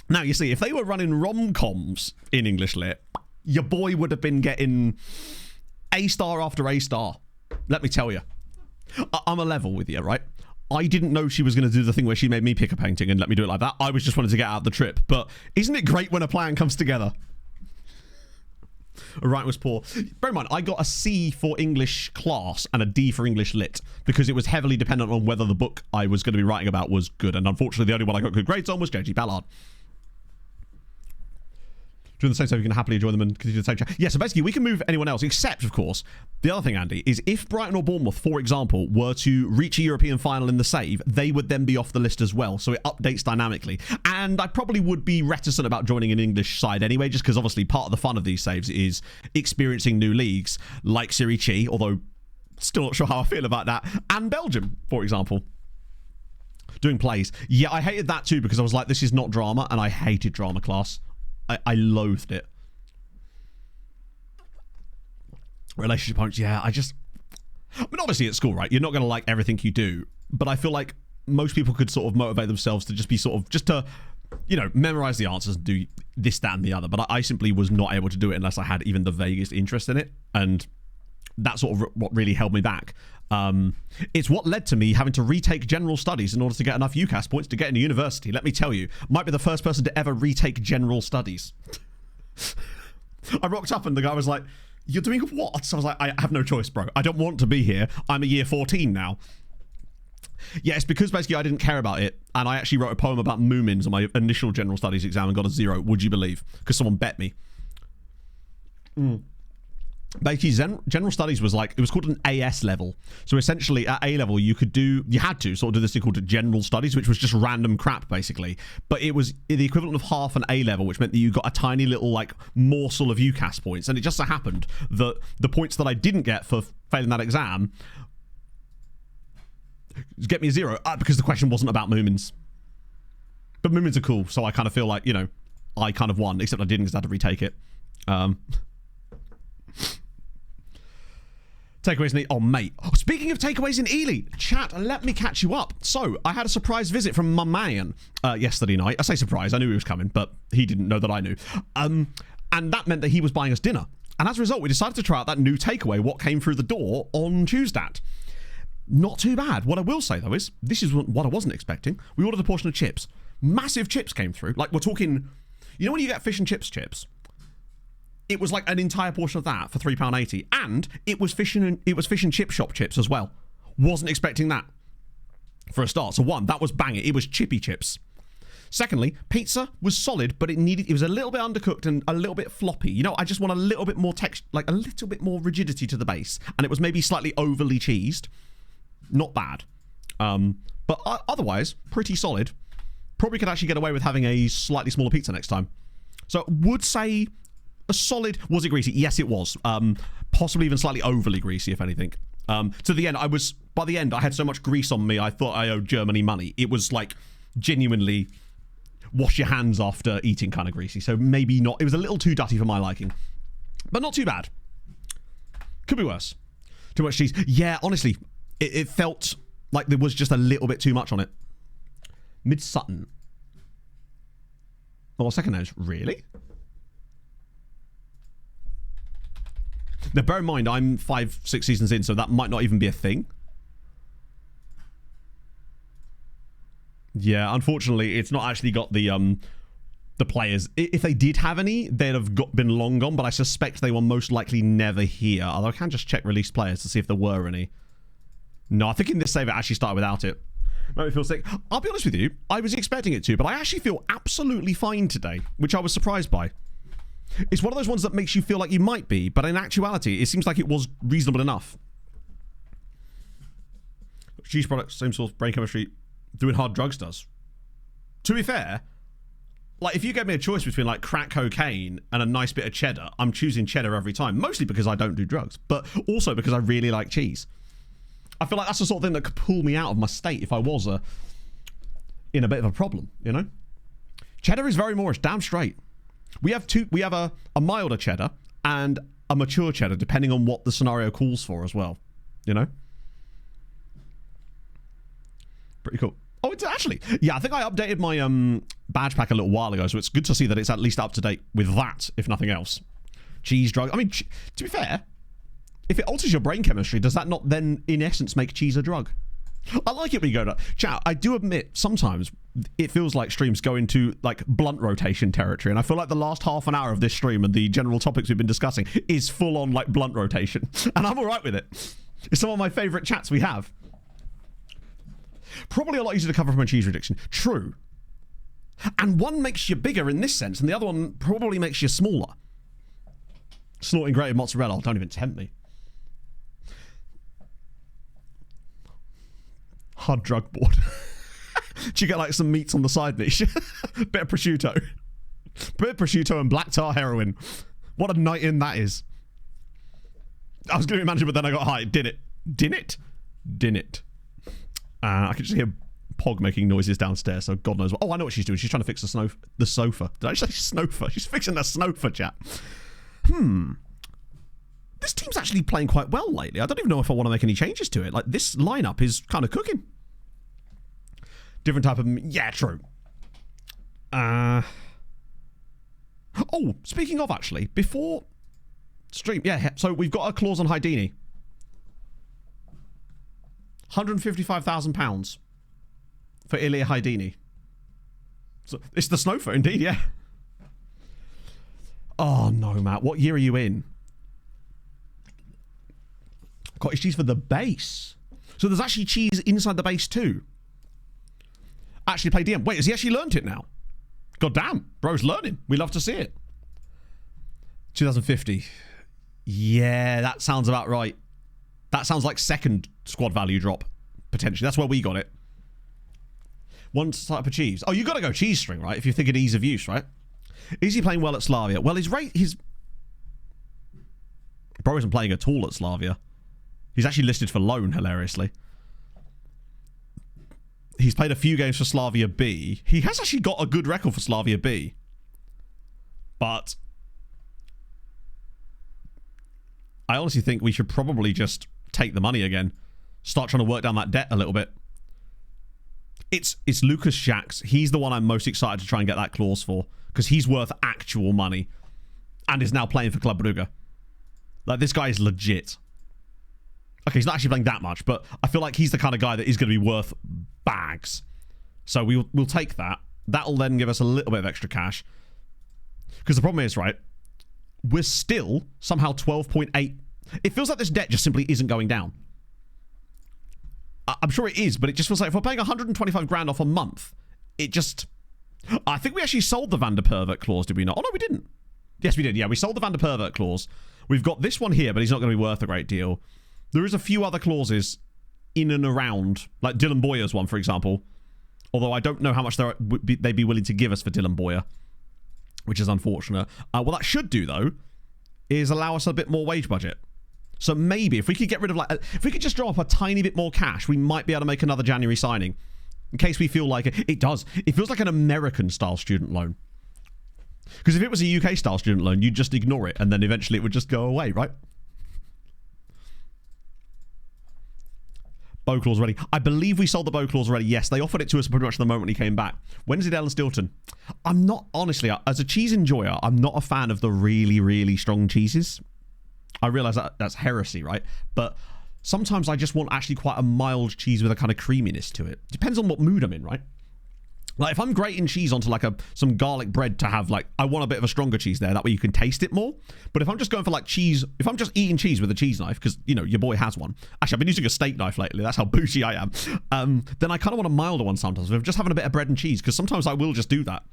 Now, you see, if they were running rom-coms in English Lit, your boy would have been getting A star after A star. Let me tell you. I'm a level with you, right? I didn't know she was going to do the thing where she made me pick a painting and let me do it like that. I was just wanted to get out of the trip. But isn't it great when a plan comes together? Writing was poor. Bear in mind, I got a C for English class and a D for English Lit because it was heavily dependent on whether the book I was going to be writing about was good. And unfortunately, the only one I got good grades on was J.G. Ballard. During the same time, you can happily join them and continue the same chat. Yeah, so basically, we can move anyone else, except, of course, the other thing, Andy, is if Brighton or Bournemouth, for example, were to reach a European final in the save, they would then be off the list as well, so it updates dynamically. And I probably would be reticent about joining an English side anyway, just because obviously part of the fun of these saves is experiencing new leagues, like Serie C, although still not sure how I feel about that, and Belgium, for example. Doing plays. Yeah, I hated that too, because I was like, this is not drama, and I hated drama class. I loathed it. Relationship points, yeah, I mean, obviously at school, right, you're not going to like everything you do, but I feel like most people could sort of motivate themselves to just be sort of, just to, you know, memorize the answers and do this, that, and the other, but I simply was not able to do it unless I had even the vaguest interest in it, and that's sort of what really held me back. It's what led to me having to retake general studies in order to get enough UCAS points to get into university. Let me tell you, might be the first person to ever retake general studies. I rocked up and the guy was like, you're doing what? So I was like, I have no choice, bro. I don't want to be here. I'm a year 14 now. Yeah, it's because basically I didn't care about it, and I actually wrote a poem about Moomins on my initial general studies exam and got a 0, would you believe? Because someone bet me. Basically, general studies was like, it was called an AS level. So essentially at A level you had to sort of do this thing called general studies, which was just random crap basically, but it was the equivalent of half an A level, which meant that you got a tiny little like morsel of UCAS points. And it just so happened that the points that I didn't get for failing that exam get me a 0 because the question wasn't about Moomins. But Moomins are cool, so I kind of feel like, you know, I kind of won, except I didn't because I had to retake it. Takeaways in Ely. Oh, mate. Oh, speaking of takeaways in Ely, chat, let me catch you up. So, I had a surprise visit from my man yesterday night. I say surprise, I knew he was coming, but he didn't know that I knew. And that meant that he was buying us dinner. And as a result, we decided to try out that new takeaway, what came through the door on Tuesday. Not too bad. What I will say, though, is this is what I wasn't expecting. We ordered a portion of chips. Massive chips came through. Like, we're talking... You know when you get fish and chips? It was like an entire portion of that for £3.80, and it was fish and chip shop chips as well. Wasn't expecting that for a start. So one, that was banging. It was chippy chips. Secondly, pizza was solid, but it was a little bit undercooked and a little bit floppy. You know, I just want a little bit more texture, like a little bit more rigidity to the base, and it was maybe slightly overly cheesed. Not bad, but otherwise pretty solid. Probably could actually get away with having a slightly smaller pizza next time. So would say a solid. Was it greasy? Yes, it was. Possibly even slightly overly greasy, if anything. To the end, by the end, I had so much grease on me, I thought I owed Germany money. It was like genuinely wash your hands after eating kind of greasy. So maybe not. It was a little too dirty for my liking, but not too bad. Could be worse. Too much cheese. Yeah, honestly, it felt like there was just a little bit too much on it. Mid Sutton. Oh, second nose. Really? Now, bear in mind, I'm 5-6 seasons in, so that might not even be a thing. Yeah, unfortunately, it's not actually got the players. If they did have any, they'd have been long gone, but I suspect they were most likely never here. Although I can just check released players to see if there were any. No, I think in this save it actually started without it. Made me feel sick. I'll be honest with you, I was expecting it to, but I actually feel absolutely fine today, which I was surprised by. It's one of those ones that makes you feel like you might be, but in actuality, it seems like it was reasonable enough. Cheese products, same source, brain chemistry, doing hard drugs does. To be fair, like if you gave me a choice between like crack cocaine and a nice bit of cheddar, I'm choosing cheddar every time, mostly because I don't do drugs, but also because I really like cheese. I feel like that's the sort of thing that could pull me out of my state if I was in a bit of a problem, you know? Cheddar is very Moorish, damn straight. We have a milder cheddar and a mature cheddar, depending on what the scenario calls for as well, you know? Pretty cool. Oh, it's actually, yeah, I think I updated my badge pack a little while ago, so it's good to see that it's at least up to date with that, if nothing else. Cheese drug. I mean, to be fair, if it alters your brain chemistry, does that not then, in essence, make cheese a drug? I like it when you go to chat. I do admit sometimes it feels like streams go into like blunt rotation territory, and I feel like the last half an hour of this stream and the general topics we've been discussing is full on like blunt rotation, and I'm all right with it. It's some of my favorite chats we have. Probably a lot easier to cover from a cheese addiction. True. And one makes you bigger in this sense, and the other one probably makes you smaller. Snorting grated mozzarella. Don't even tempt me. Hard drug board. Do you get like some meats on the side dish? Bit of prosciutto. Bit of prosciutto and black tar heroin. What a night in that is. I was going to be manager, but then I got high. Did it. I can just hear Pog making noises downstairs, so God knows what. Oh, I know what she's doing. She's trying to fix the sofa. Did I say snofa? She's fixing the snofa, chat. This team's actually playing quite well lately. I don't even know if I want to make any changes to it. Like, this lineup is kind of cooking. Different type of... Yeah, true. Oh, speaking of, actually, before stream... Yeah, so we've got a clause on Houdini. £155,000 for Ilya Houdini. So it's the Snofa, indeed, yeah. Oh, no, Matt. What year are you in? Cottage cheese for the base. So there's actually cheese inside the base too. Actually play DM. Wait, has he actually learnt it now? God damn. Bro's learning. We love to see it. 2050. Yeah, that sounds about right. That sounds like second squad value drop, potentially. That's where we got it. One type of cheese. Oh, you got to go cheese string, right? If you're thinking ease of use, right? Is he playing well at Slavia? Well, his Bro isn't playing at all at Slavia. He's actually listed for loan, hilariously. He's played a few games for Slavia B. He has actually got a good record for Slavia B. But I honestly think we should probably just take the money again. Start trying to work down that debt a little bit. It's Lucas Jacks. He's the one I'm most excited to try and get that clause for, because he's worth actual money and is now playing for Club Brugge. Like, this guy is legit. Okay, he's not actually playing that much, but I feel like he's the kind of guy that is going to be worth bags. So we'll take that. That'll then give us a little bit of extra cash. Because the problem is, right, we're still somehow 12.8. It feels like this debt just simply isn't going down. I'm sure it is, but it just feels like if we're paying 125 grand off a month, it just... I think we actually sold the Van der Pervert clause, did we not? Oh, no, we didn't. Yes, we did. Yeah, we sold the Van der Pervert clause. We've got this one here, but he's not going to be worth a great deal. There is a few other clauses in and around, like Dylan Boyer's one, for example. Although I don't know how much they'd be willing to give us for Dylan Boyer. which is unfortunate. What that should do, though, is allow us a bit more wage budget. So maybe if we could get rid of, like, if we could just drop a tiny bit more cash, we might be able to make another January signing. In case we feel like it does. It feels like an American-style student loan. Because if it was a UK-style student loan, you'd just ignore it, and then eventually it would just go away, right? Bow clause ready. I believe we sold the bow clause already. Yes, they offered it to us pretty much the moment he came back. When is it Ellen Stilton? I'm not, honestly, as a cheese enjoyer, I'm not a fan of the really, really strong cheeses. I realise that's heresy, right? But sometimes I just want actually quite a mild cheese with a kind of creaminess to it. Depends on what mood I'm in, right? Like, if I'm grating cheese onto like some garlic bread to have, like, I want a bit of a stronger cheese there. That way you can taste it more. But if I'm just going for like cheese, if I'm just eating cheese with a cheese knife, because, you know, your boy has one. Actually, I've been using a steak knife lately. That's how bougie I am. Then I kind of want a milder one sometimes. If just having a bit of bread and cheese, because sometimes I will just do that.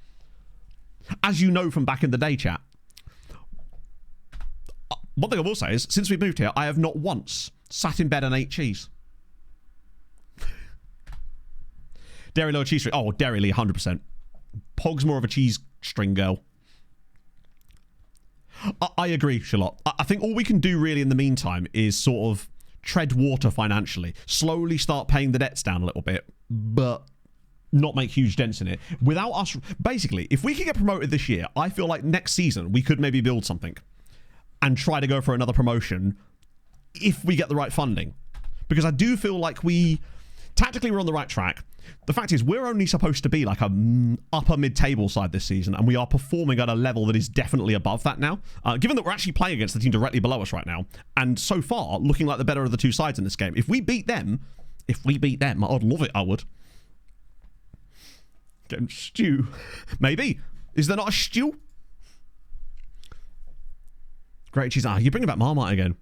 As you know from back in the day, chat. One thing I will say is, since we've moved here, I have not once sat in bed and ate cheese. Dairy low cheese string. Oh, Dairy Lee, 100%. Pog's more of a cheese string girl. I agree, Charlotte. I think all we can do really in the meantime is sort of tread water financially. Slowly start paying the debts down a little bit, but not make huge dents in it. Without us... Basically, if we can get promoted this year, I feel like next season we could maybe build something and try to go for another promotion if we get the right funding. Because I do feel like tactically we're on the right track. The fact is, we're only supposed to be like a upper mid-table side this season, and we are performing at a level that is definitely above that now. Given that we're actually playing against the team directly below us right now, and so far, looking like the better of the two sides in this game. If we beat them, I'd love it, I would. Getting stew. Maybe. Is there not a stew? Great cheese. You're bringing back Marmite again.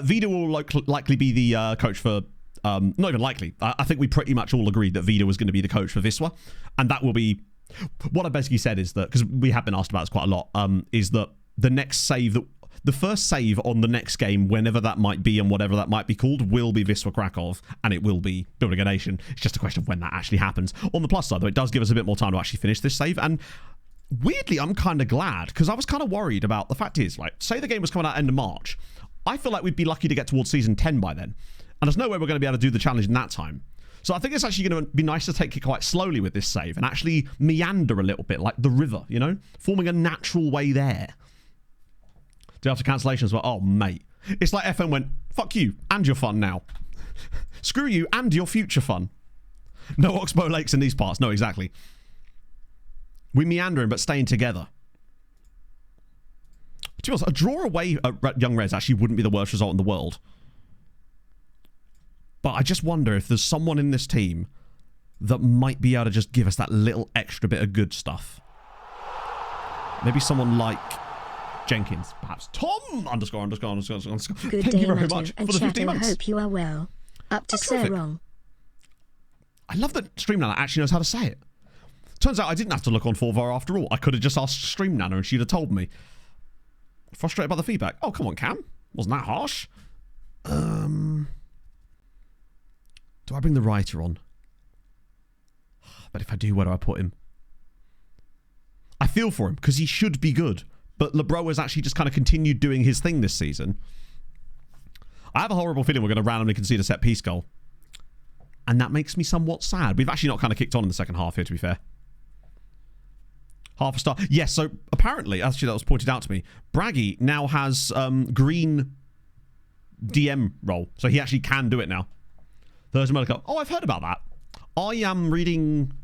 Vida will likely be the coach for... not even likely. I think we pretty much all agreed that Vida was going to be the coach for Wisła. And that will be... What I basically said is that... Because we have been asked about this quite a lot. Is that the next save... The first save on the next game, whenever that might be and whatever that might be called, will be Wisła Krakow. And it will be Building a Nation. It's just a question of when that actually happens. On the plus side, though, it does give us a bit more time to actually finish this save. And... Weirdly, I'm kind of glad, because I was kind of worried about... The fact is, like, say the game was coming out end of March. I feel like we'd be lucky to get towards Season 10 by then. And there's no way we're going to be able to do the challenge in that time. So I think it's actually going to be nice to take it quite slowly with this save and actually meander a little bit, like the river, you know? Forming a natural way there. Day after cancellations were, oh, mate. It's like FM went, fuck you, and your fun now. Screw you, and your future fun. No Oxbow Lakes in these parts. No, exactly. We're meandering, but staying together. To be honest, a draw away at Young Reds actually wouldn't be the worst result in the world. But I just wonder if there's someone in this team that might be able to just give us that little extra bit of good stuff. Maybe someone like Jenkins, perhaps. Tom ______. Good Thank day, you very Matthew, much and for the 15 chat, I months. hope you are well. Up to Seraing. I love that Stream Nana actually knows how to say it. Turns out I didn't have to look on Forvar after all. I could have just asked Stream Nana and she'd have told me. Frustrated by the feedback. Oh, come on, Cam. Wasn't that harsh? Do I bring the writer on? But if I do, where do I put him? I feel for him because he should be good. But LeBro has actually just kind of continued doing his thing this season. I have a horrible feeling we're going to randomly concede a set piece goal. And that makes me somewhat sad. We've actually not kind of kicked on in the second half here, to be fair. Half a star. Yes, so apparently, actually that was pointed out to me, Braggy now has green DM role. So he actually can do it now. There's a Cup. Oh, I've heard about that. I am reading...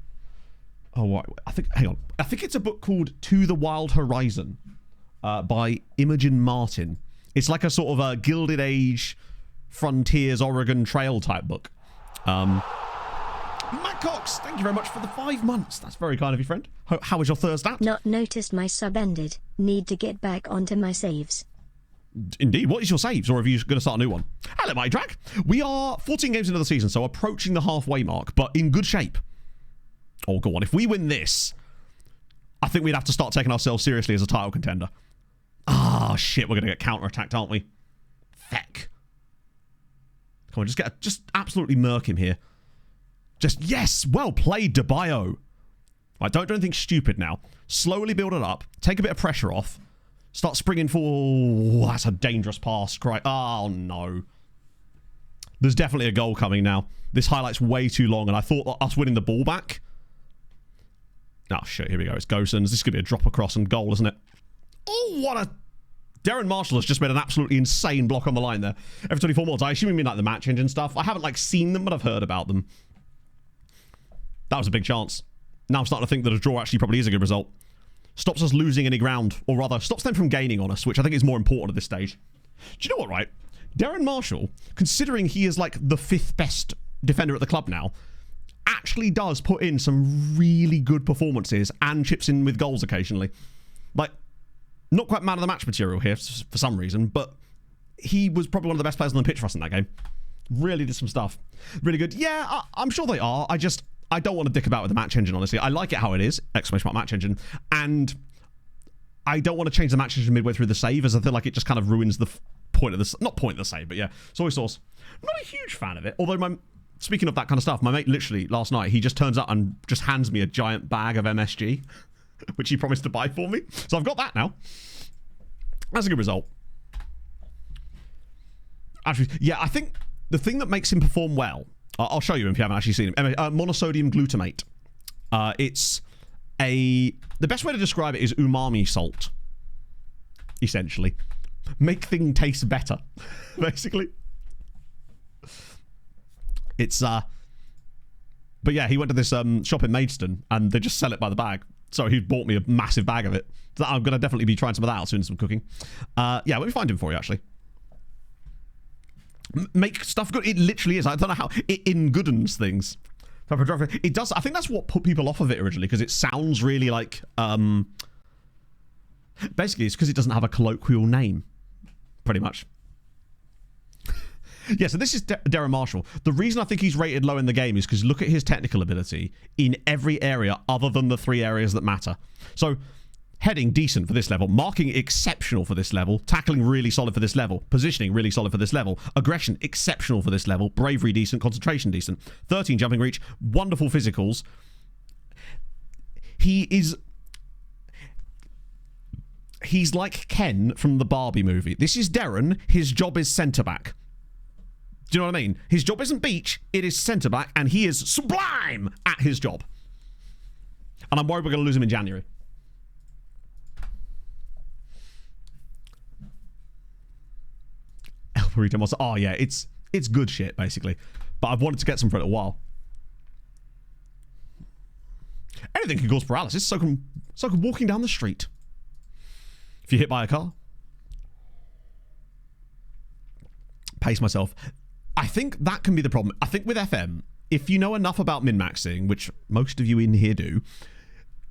Oh, what? Hang on. I think it's a book called To the Wild Horizon by Imogen Martin. It's like a sort of a Gilded Age Frontiers Oregon Trail type book. Matt Cox, thank you very much for the 5 months. That's very kind of you, friend. How was your Thursday? Not noticed my sub ended. Need to get back onto my saves. Indeed. What is your saves, or are you going to start a new one? Hello, my drag. We are 14 games into the season, so approaching the halfway mark, but in good shape. Oh, go on. If we win this, I think we'd have to start taking ourselves seriously as a title contender. Ah, shit. We're going to get counter-attacked, aren't we? Feck. Come on, just absolutely murk him here. Just, yes, well played, DeBio. Right, don't do anything stupid now. Slowly build it up. Take a bit of pressure off. Start springing for... that's a dangerous pass. Right. Oh, no. There's definitely a goal coming now. This highlight's way too long, and I thought us winning the ball back... oh, shit. Here we go. It's Gosens. This is going to be a drop across and goal, isn't it? Oh, what a... Darren Marshall has just made an absolutely insane block on the line there. Every 24 mods. I assume you mean like the match engine stuff. I haven't like seen them, but I've heard about them. That was a big chance. Now I'm starting to think that a draw actually probably is a good result. Stops us losing any ground, or rather, stops them from gaining on us, which I think is more important at this stage. Do you know what, right? Darren Marshall, considering he is like the 5th best defender at the club now, actually does put in some really good performances and chips in with goals occasionally. Like, not quite man of the match material here for some reason, but he was probably one of the best players on the pitch for us in that game. Really did some stuff. Really good. Yeah, I'm sure they are. I don't want to dick about with the match engine, honestly. I like it how it is, exclamation mark match engine, and I don't want to change the match engine midway through the save, as I feel like it just kind of ruins the point of the... not point of the save, but yeah. Soy sauce. I'm not a huge fan of it, although speaking of that kind of stuff, my mate literally last night, he just turns up and just hands me a giant bag of MSG, which he promised to buy for me. So I've got that now. That's a good result. Actually, yeah, I think the thing that makes him perform well, I'll show you if you haven't actually seen him. Monosodium glutamate. It's the best way to describe it is umami salt, essentially. Make things taste better, basically. It's but yeah, he went to this shop in Maidstone and they just sell it by the bag. So he bought me a massive bag of it. So I'm going to definitely be trying some of that out soon, some cooking. Yeah, let me find him for you, actually. Make stuff good. It literally is. I don't know how. It ingoodens things. It does. I think that's what put people off of it originally, because it sounds really like... basically, it's because it doesn't have a colloquial name, pretty much. Yeah, so this is Darren Marshall. The reason I think he's rated low in the game is because look at his technical ability in every area other than the 3 areas that matter. So, heading, decent for this level. Marking, exceptional for this level. Tackling, really solid for this level. Positioning, really solid for this level. Aggression, exceptional for this level. Bravery, decent. Concentration, decent. 13, jumping reach. Wonderful physicals. He's like Ken from the Barbie movie. This is Darren. His job is centre-back. Do you know what I mean? His job isn't beach, it is centre-back, and he is sublime at his job. And I'm worried we're going to lose him in January. El Burrito Monster. Oh, yeah, it's good shit, basically. But I've wanted to get some for a little while. Anything can cause paralysis, so can walking down the street. If you're hit by a car. Pace myself. I think that can be the problem. I think with FM, if you know enough about min-maxing, which most of you in here do,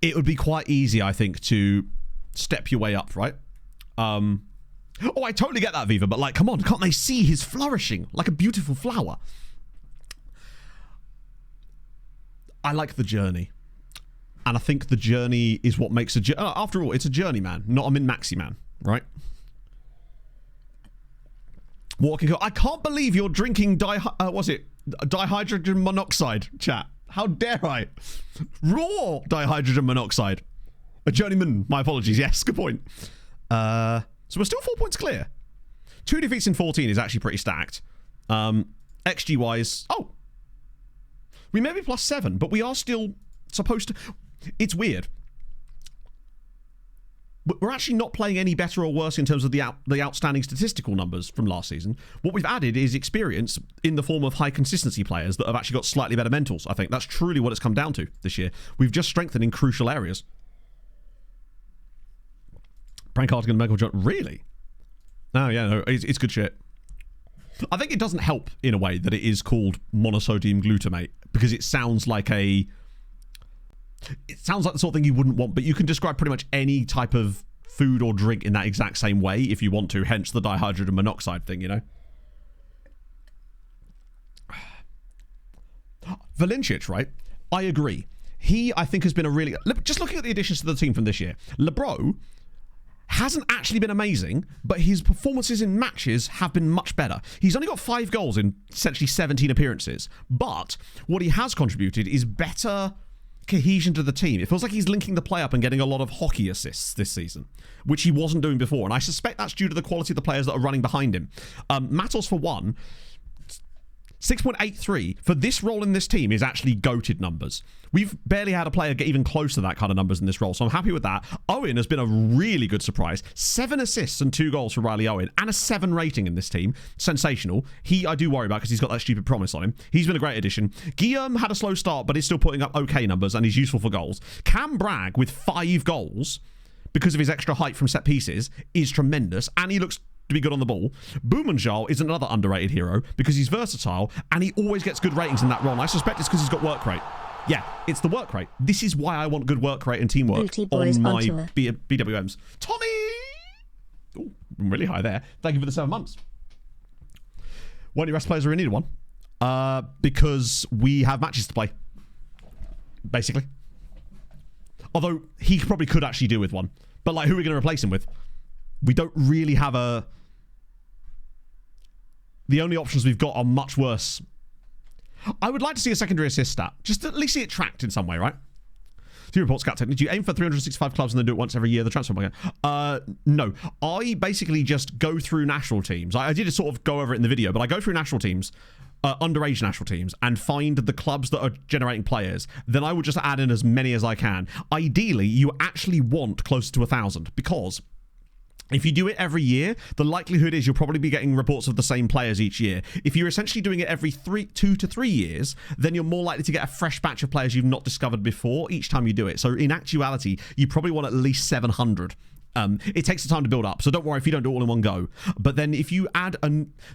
it would be quite easy, I think, to step your way up, right? Oh, I totally get that, Viva, but like, come on, can't they see his flourishing like a beautiful flower? I like the journey. And I think the journey is what makes after all, it's a journeyman, not a min-maxy man, right? Walking. I can't believe you're drinking dihydrogen monoxide, chat. How dare I? Raw dihydrogen monoxide. A journeyman. My apologies. Yes, good point. So we're still 4 points clear. 2 defeats in 14 is actually pretty stacked. XG wise, we may be +7, but we are still supposed to. It's weird. We're actually not playing any better or worse in terms of the outstanding statistical numbers from last season. What we've added is experience in the form of high consistency players that have actually got slightly better mentals, I think. That's truly what it's come down to this year. We've just strengthened in crucial areas. Prank Cardigan and Michael John. Really? Oh, yeah, no, it's good shit. I think it doesn't help, in a way, that it is called monosodium glutamate, because it sounds like it sounds like the sort of thing you wouldn't want, but you can describe pretty much any type of food or drink in that exact same way if you want to, hence the dihydrogen monoxide thing, you know? Valencic, right? I agree. He, I think, has been a really... Just looking at the additions to the team from this year, Lebro hasn't actually been amazing, but his performances in matches have been much better. He's only got 5 goals in essentially 17 appearances, but what he has contributed is better cohesion to the team. It feels like he's linking the play up and getting a lot of hockey assists this season, which he wasn't doing before. And I suspect that's due to the quality of the players that are running behind him. Matos, for one, 6.83 for this role in this team is actually goated numbers. We've barely had a player get even close to that kind of numbers in this role, so I'm happy with that. Owen has been a really good surprise. 7 assists and 2 goals for Riley Owen, and a 7 rating in this team. Sensational. I do worry about because he's got that stupid promise on him. He's been a great addition. Guillaume had a slow start, but he's still putting up okay numbers, and he's useful for goals. Cam Bragg with 5 goals because of his extra height from set pieces is tremendous, and he looks to be good on the ball. Boumanjal is another underrated hero because he's versatile and he always gets good ratings in that role. And I suspect it's because he's got work rate. Yeah, it's the work rate. This is why I want good work rate and teamwork on my BWMs. Tommy! Ooh, really high there. Thank you for the 7 months. Weren't you rest players or needed one? Because we have matches to play. Basically. Although he probably could actually do with one. But like, who are we going to replace him with? We don't really have a... The only options we've got are much worse. I would like to see a secondary assist stat. Just to at least see it tracked in some way, right? Team report scout technique. Do you aim for 365 clubs and then do it once every year, the transfer market? No. I basically just go through national teams. I did sort of go over it in the video, but I go through national teams, underage national teams, and find the clubs that are generating players. Then I will just add in as many as I can. Ideally, you actually want closer to 1,000 because... if you do it every year, the likelihood is you'll probably be getting reports of the same players each year. If you're essentially doing it every 2 to 3 years, then you're more likely to get a fresh batch of players you've not discovered before each time you do it. So in actuality, you probably want at least 700. It takes the time to build up, so don't worry if you don't do it all in one go. But then if you add...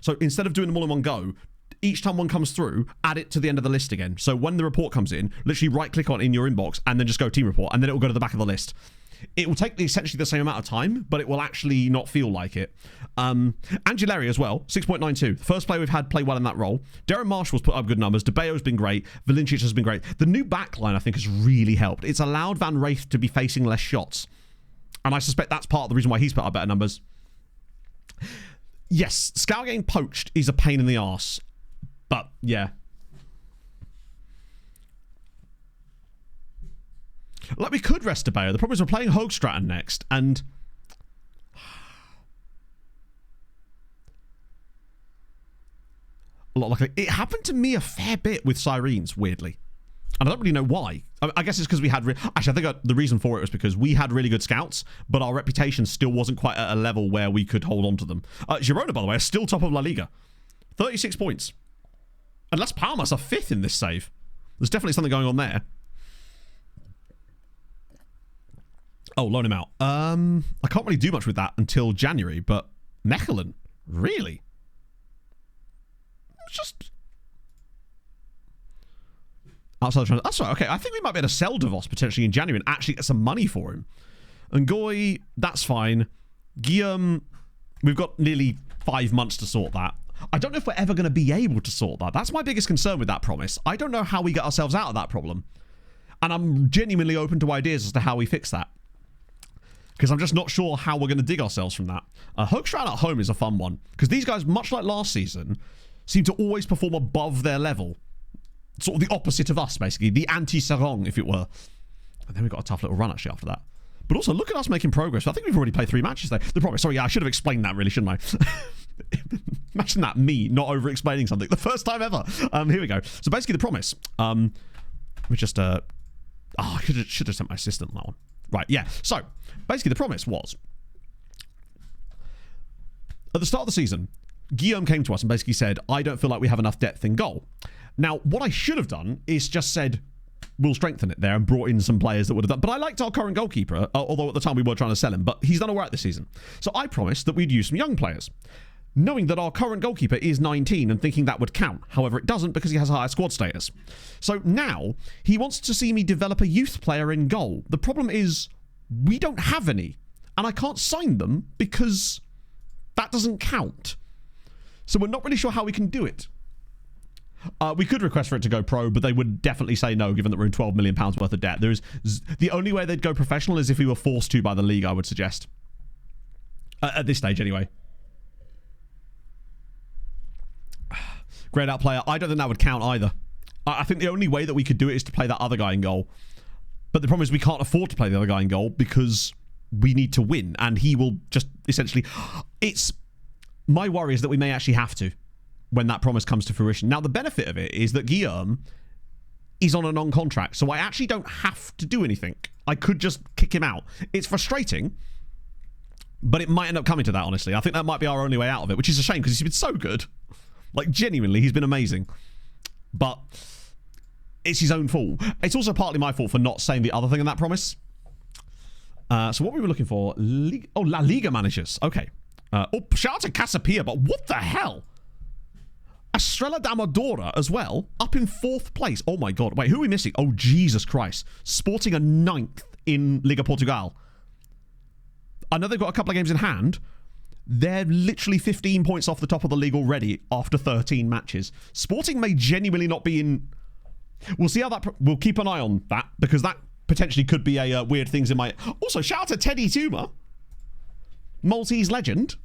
so instead of doing them all in one go, each time one comes through, add it to the end of the list again. So when the report comes in, literally right-click on it in your inbox and then just go team report, and then it will go to the back of the list. It will take essentially the same amount of time, but it will actually not feel like it. Angeleri as well, 6.92. The first player we've had play well in that role. Darren Marshall's put up good numbers. DeBayo's been great. Valencic has been great. The new backline, I think, has really helped. It's allowed Van Wraith to be facing less shots. And I suspect that's part of the reason why he's put up better numbers. Yes, Scout getting poached is a pain in the arse. But, yeah. Like, we could rest DeBayo. The problem is we're playing Hoogstraten next, and... a lot like it happened to me a fair bit with Sirens, weirdly. And I don't really know why. I guess it's because we had... actually, I think the reason for it was because we had really good scouts, but our reputation still wasn't quite at a level where we could hold on to them. Girona, by the way, is still top of La Liga. 36 points. And Las Palmas are 5th in this save. There's definitely something going on there. Oh, loan him out. I can't really do much with that until January, but Mechelen, really? Just outside the that's right. Okay, I think we might be able to sell DeVos potentially in January and actually get some money for him. And Goy, that's fine. Guillaume, we've got nearly 5 months to sort that. I don't know if we're ever going to be able to sort that. That's my biggest concern with that promise. I don't know how we get ourselves out of that problem. And I'm genuinely open to ideas as to how we fix that. Because I'm just not sure how we're going to dig ourselves from that. Hoogstraten at home is a fun one. Because these guys, much like last season, seem to always perform above their level. Sort of the opposite of us, basically. The anti-Seraing, if it were. And then we've got a tough little run, actually, after that. But also, look at us making progress. I think we've already played 3 matches there. The problem, sorry, yeah, I should have explained that, really, shouldn't I? Imagine that, me not over-explaining something. The first time ever. Here we go. So basically, the promise. We just... I should have sent my assistant on that one. Right, yeah. So, basically, the promise was... at the start of the season, Guillaume came to us and basically said, I don't feel like we have enough depth in goal. Now, what I should have done is just said, we'll strengthen it there and brought in some players that would have done... But I liked our current goalkeeper, although at the time we were trying to sell him. But he's done all right this season. So I promised that we'd use some young players. Knowing that our current goalkeeper is 19 and thinking that would count. However, it doesn't because he has a higher squad status. So now, he wants to see me develop a youth player in goal. The problem is, we don't have any. And I can't sign them because that doesn't count. So we're not really sure how we can do it. We could request for it to go pro, but they would definitely say no, given that we're in £12 million worth of debt. The only way they'd go professional is if we were forced to by the league, I would suggest. At this stage, anyway. Grayed out player. I don't think that would count either. I think the only way that we could do it is to play that other guy in goal. But the problem is we can't afford to play the other guy in goal because we need to win, and he will just essentially... It's... My worry is that we may actually have to when that promise comes to fruition. Now, the benefit of it is that Guillaume is on a non-contract, so I actually don't have to do anything. I could just kick him out. It's frustrating, but it might end up coming to that, honestly. I think that might be our only way out of it, which is a shame because he's been so good. Like, genuinely, he's been amazing. But it's his own fault. It's also partly my fault for not saying the other thing in that promise. So what we were looking for... La Liga managers. Okay. Shout out to Casapia, but what the hell? Estrela da Amadora as well, up in 4th place. Oh my god. Wait, who are we missing? Oh, Jesus Christ. Sporting a 9th in Liga Portugal. I know they've got a couple of games in hand. They're literally 15 points off the top of the league already after 13 matches. Sporting may genuinely not be in... We'll see how that... We'll keep an eye on that, because that potentially could be a weird things in my... Also, shout out to Teddy Tuma. Maltese legend.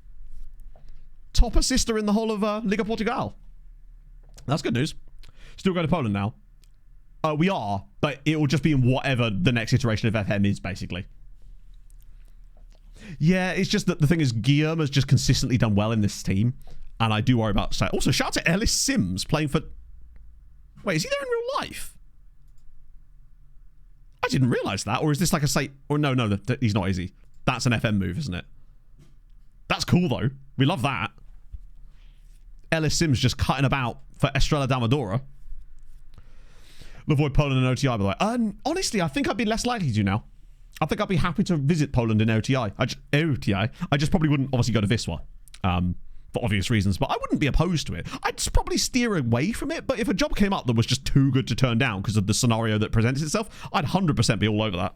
Top assister in the whole of Liga Portugal. That's good news. Still going to Poland now. We are, but it will just be in whatever the next iteration of FM is, basically. Yeah, it's just that the thing is, Guillaume has just consistently done well in this team, and I do worry about... Also, shout out to Ellis Sims playing for... Wait, is he there in real life? I didn't realise that, or is this like a say... Or no, he's not, is he? That's an FM move, isn't it? That's cool, though. We love that. Ellis Sims just cutting about for Estrela da Amadora. Avoid Poland in OTI, by the way. Honestly, I think I'd be less likely to now. I think I'd be happy to visit Poland in OTI. I just probably wouldn't obviously go to Wisła. For obvious reasons, but I wouldn't be opposed to it. I'd probably steer away from it, but if a job came up that was just too good to turn down because of the scenario that presents itself, I'd 100% be all over that.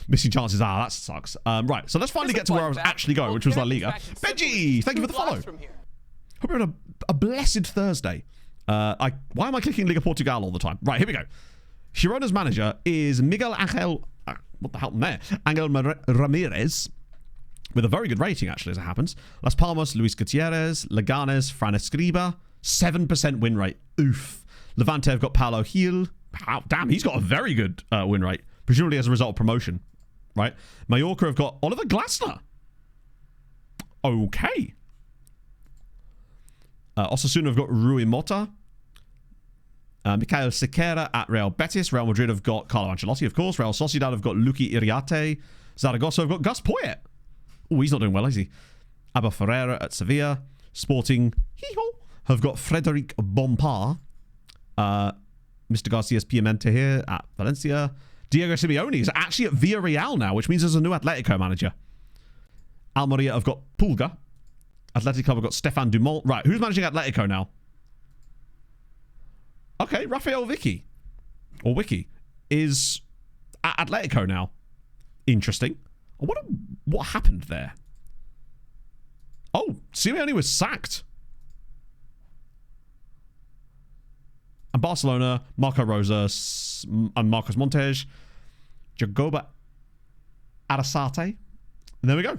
Missing chances, that sucks. Right, so let's finally get to where I was actually going, which was La Liga. Benji, thank you for the follow. Hope you're on a blessed Thursday. Why am I clicking Liga Portugal all the time? Right, here we go. Girona's manager is Miguel Angel... what the hell there? Angel Ramirez, with a very good rating, actually, as it happens. Las Palmas, Luis Gutierrez, Leganes, Fran Escriba, 7% win rate. Oof. Levante have got Paulo Gil. Damn, he's got a very good win rate, presumably as a result of promotion, right? Mallorca have got Oliver Glasner. Okay. Osasuna have got Rui Mota. Mikhail Sequeira at Real Betis. Real Madrid have got Carlo Ancelotti, of course. Real Sociedad have got Luki Iriarte. Zaragoza have got Gus Poyet. Oh, he's not doing well, is he? Abba Ferreira at Sevilla. Sporting have got Frederic Bompard. Mr. Garcia's Piemonte here at Valencia. Diego Simeone is actually at Villarreal now, which means there's a new Atletico manager. Almeria have got Pulga. Athletic Club have got Stefan Dumont. Right, who's managing Atletico now? Okay, Rafael Vicky, or Wiki, is at Atletico now. Interesting. I wonder what happened there. Oh, Simeone was sacked. And Barcelona, Marco Rosa and Marcos Montes, Jagoba Arasate. And there we go.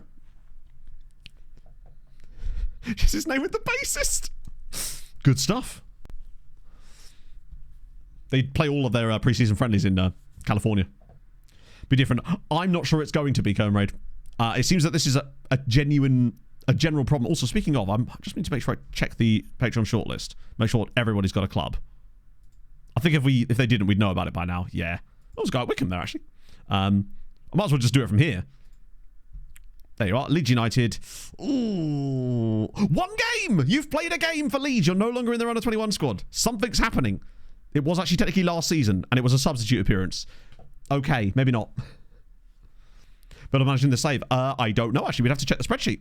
Just his name with the bassist. Good stuff. They play all of their preseason friendlies in California. Be different. I'm not sure it's going to be, Comrade. It seems that this is a general problem. Also, speaking of, I just need to make sure I check the Patreon shortlist. Make sure everybody's got a club. I think if they didn't, we'd know about it by now. Yeah. There's a guy at Wickham there, actually. I might as well just do it from here. There you are. Leeds United. Ooh. 1 game! You've played a game for Leeds. You're no longer in their under-21 squad. Something's happening. It was actually technically last season, and it was a substitute appearance. Okay, maybe not. But I'm managing the save. I don't know, actually. We'd have to check the spreadsheet.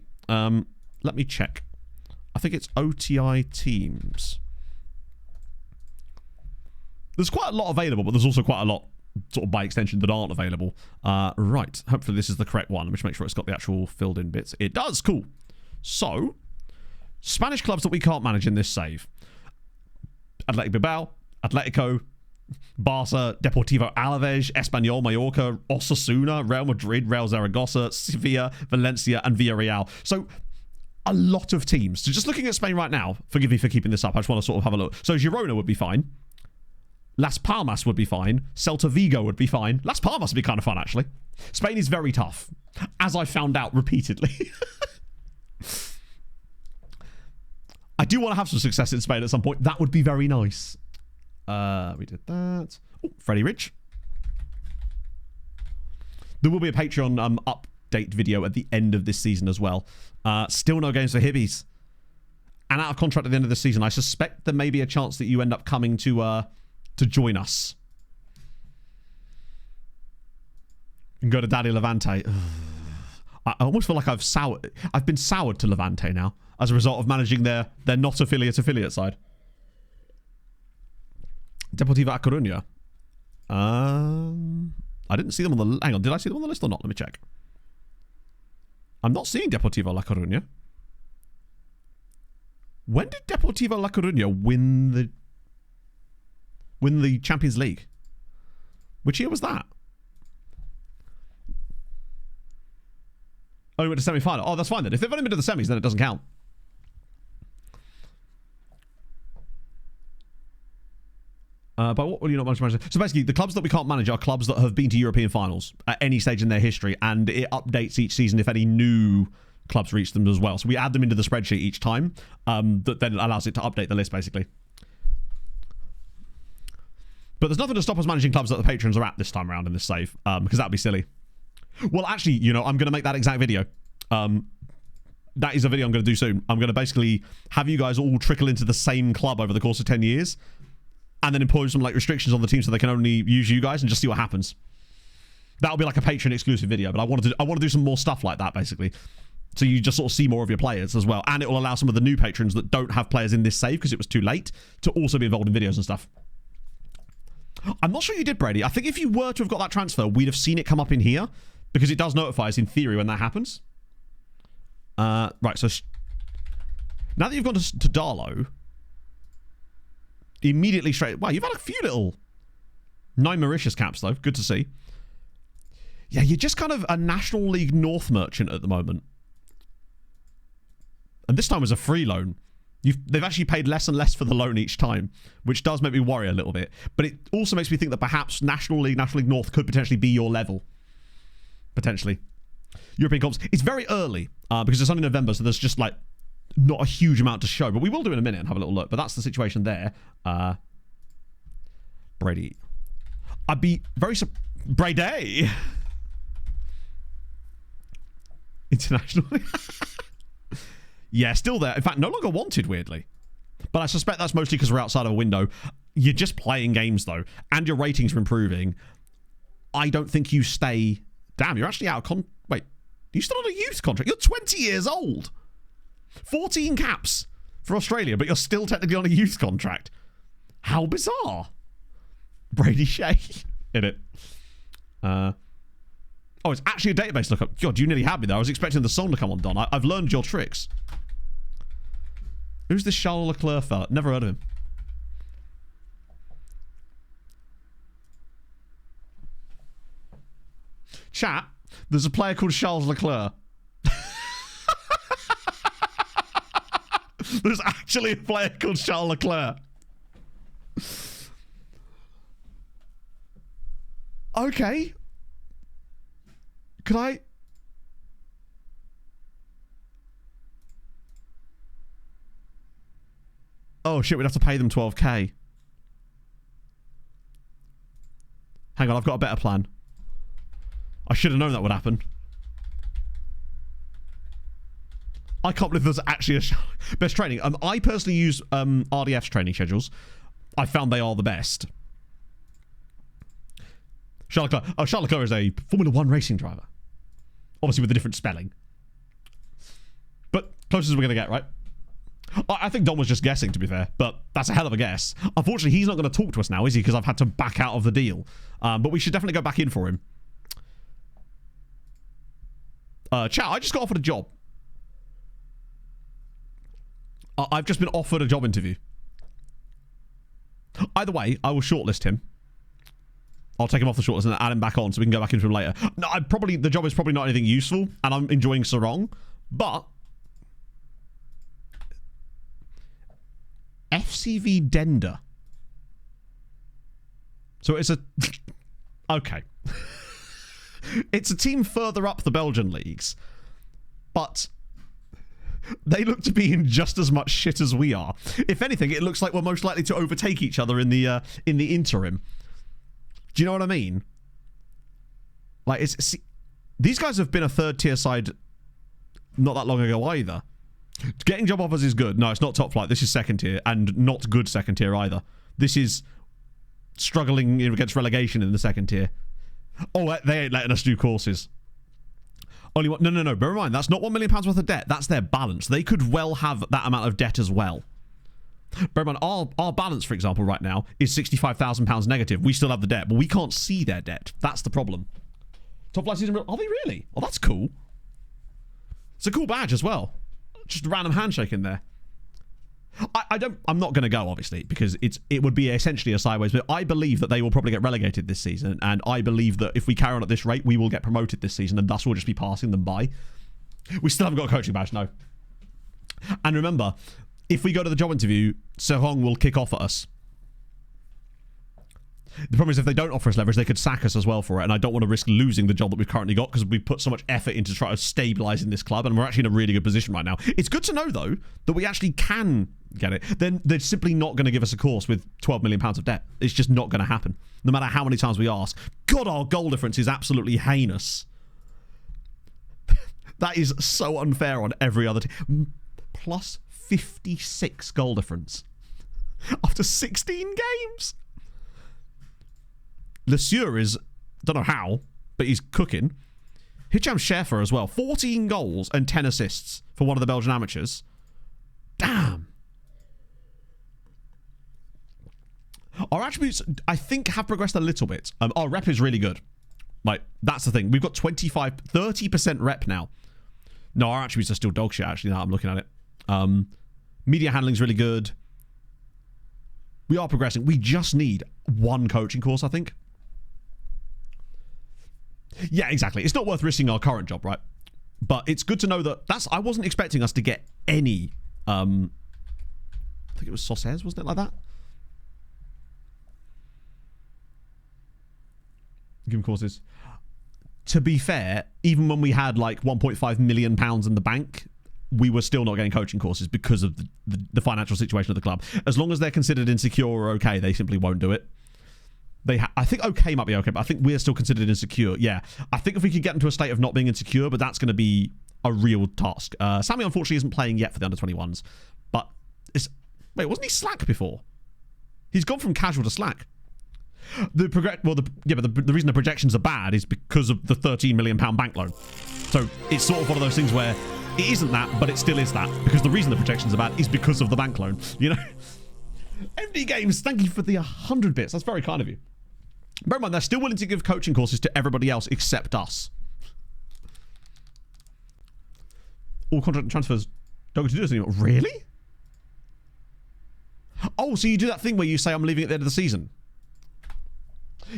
Let me check. I think it's OTI teams. There's quite a lot available, but there's also quite a lot, sort of by extension, that aren't available. Right. Hopefully this is the correct one. Let me just make sure it's got the actual filled in bits. It does. Cool. So, Spanish clubs that we can't manage in this save. Athletic Bilbao, Atletico, Barca, Deportivo Alaves, Espanyol, Mallorca, Osasuna, Real Madrid, Real Zaragoza, Sevilla, Valencia, and Villarreal. So, a lot of teams. So, just looking at Spain right now, forgive me for keeping this up, I just want to sort of have a look. So, Girona would be fine. Las Palmas would be fine. Celta Vigo would be fine. Las Palmas would be kind of fun, actually. Spain is very tough, as I found out repeatedly. I do want to have some success in Spain at some point. That would be very nice. We did that. Oh, Freddie Ridge. There will be a Patreon update video at the end of this season as well. Still no games for Hibbies. And out of contract at the end of the season. I suspect there may be a chance that you end up coming to join us. And go to Daddy Levante. I almost feel like I've been soured to Levante now as a result of managing their not affiliate side. Deportivo A Coruña. I didn't see them on the... Hang on, did I see them on the list or not? Let me check. I'm not seeing Deportivo La Coruña. When did Deportivo La Coruña win the Champions League? Which year was that? Oh, we went to semi-final. Oh, that's fine then. If they've only been to the semis, then it doesn't count. But what will you not manage? So basically, the clubs that we can't manage are clubs that have been to European finals at any stage in their history, and it updates each season if any new clubs reach them as well. So we add them into the spreadsheet each time. That then allows it to update the list, basically. But there's nothing to stop us managing clubs that the patrons are at this time around in this save, because that'd be silly. Well, actually, you know, I'm going to make that exact video. That is a video I'm going to do soon. I'm going to basically have you guys all trickle into the same club over the course of 10 years. And then impose some like restrictions on the team so they can only use you guys and just see what happens. That'll be like a Patreon exclusive video, but I want to do some more stuff like that basically. So you just sort of see more of your players as well. And it will allow some of the new patrons that don't have players in this save because it was too late to also be involved in videos and stuff. I'm not sure you did, Brady. I think if you were to have got that transfer, we'd have seen it come up in here because it does notify us in theory when that happens. Right, so now that you've gone to Darlow, immediately straight... Wow, you've had a few little 9 Mauritius caps, though. Good to see. Yeah, you're just kind of a National League North merchant at the moment. And this time was a free loan. They've actually paid less and less for the loan each time, which does make me worry a little bit. But it also makes me think that perhaps National League North could potentially be your level. Potentially. European comps. It's very early, because it's only November, so there's just, like, not a huge amount to show, but we will do in a minute and have a little look. But that's the situation there. Brady. I'd be very Brady. Internationally. Yeah, still there. In fact, no longer wanted, weirdly. But I suspect that's mostly because we're outside of a window. You're just playing games, though. And your ratings are improving. I don't think you stay... Damn, you're actually out of Wait, you're still on a youth contract. You're 20 years old. 14 caps for Australia, but you're still technically on a youth contract. How bizarre. Brady Shea in it. Oh, it's actually a database lookup. God, you nearly had me there. I was expecting the song to come on, Don. I've learned your tricks. Who's this Charles Leclerc fella? Never heard of him. Chat, there's a player called Charles Leclerc. There's actually a player called Charles Leclerc. Okay. Could I... Oh shit, we'd have to pay them 12k. Hang on, I've got a better plan. I should have known that would happen. I can't believe there's actually a best training. I personally use RDF's training schedules. I found they are the best. Charles Leclerc. Oh, Charles Leclerc is a Formula 1 racing driver. Obviously with a different spelling. But closest we're going to get, right? I think Don was just guessing, to be fair. But that's a hell of a guess. Unfortunately, he's not going to talk to us now, is he? Because I've had to back out of the deal. But we should definitely go back in for him. Chat, I just got offered a job. I've just been offered a job interview. Either way, I will shortlist him. I'll take him off the shortlist and add him back on so we can go back into him later. No, the job is probably not anything useful, and I'm enjoying Seraing, but FCV Dender. So it's a... Okay. It's a team further up the Belgian leagues, but they look to be in just as much shit as we are. If anything, it looks like we're most likely to overtake each other in the interim. Do you know what I mean? Like, these guys have been a third-tier side not that long ago either. Getting job offers is good. No, it's not top flight. This is second tier, and not good second tier either. This is struggling against relegation in the second tier. Oh, they ain't letting us do courses. Only one. No. Bear in mind, that's not £1 million worth of debt. That's their balance. They could well have that amount of debt as well. Bear in mind, our balance, for example, right now is £65,000 negative. We still have the debt, but we can't see their debt. That's the problem. Top flight season. Are they really? Oh, that's cool. It's a cool badge as well. Just a random handshake in there. I'm not going to go, obviously, because it would be essentially a sideways, but I believe that they will probably get relegated this season, and I believe that if we carry on at this rate, we will get promoted this season, and thus we'll just be passing them by. We still haven't got a coaching badge, no. And remember, if we go to the job interview, Seraing will kick off at us. The problem is if they don't offer us leverage, they could sack us as well for it, and I don't want to risk losing the job that we've currently got because we've put so much effort into trying to stabilise in this club, and we're actually in a really good position right now. It's good to know, though, that we actually can get it. Then they're simply not going to give us a course with £12 million of debt. It's just not going to happen, no matter how many times we ask. God, our goal difference is absolutely heinous. That is so unfair on every other team. Plus 56 goal difference after 16 games. Le Sueur is, don't know how, but he's cooking. Hicham Schaefer as well. 14 goals and 10 assists for one of the Belgian amateurs. Damn. Our attributes, I think, have progressed a little bit. Our rep is really good. Like, that's the thing. We've got 30% rep now. No, our attributes are still dog shit, actually, now I'm looking at it. Media handling's really good. We are progressing. We just need one coaching course, I think. Yeah, exactly. It's not worth risking our current job, right? But it's good to know that I wasn't expecting us to get any, I think it was sauces, wasn't it, like that? Give them courses. To be fair, even when we had like £1.5 million in the bank, we were still not getting coaching courses because of the financial situation of the club. As long as they're considered insecure or okay, they simply won't do it. I think okay might be okay, but I think we're still considered insecure. Yeah, I think if we could get into a state of not being insecure, but that's going to be a real task. Sammy unfortunately isn't playing yet for the under-21s, but wait, wasn't he slack before? He's gone from casual to slack. The reason the projections are bad is because of the £13 million bank loan. So it's sort of one of those things where it isn't that, but it still is that, because the reason the projections are bad is because of the bank loan. You know. MD Games, thank you for the 100 bits. That's very kind of you. Bear in mind, they're still willing to give coaching courses to everybody else except us. All contract transfers don't get to do this anymore. Really? Oh, so you do that thing where you say, I'm leaving at the end of the season.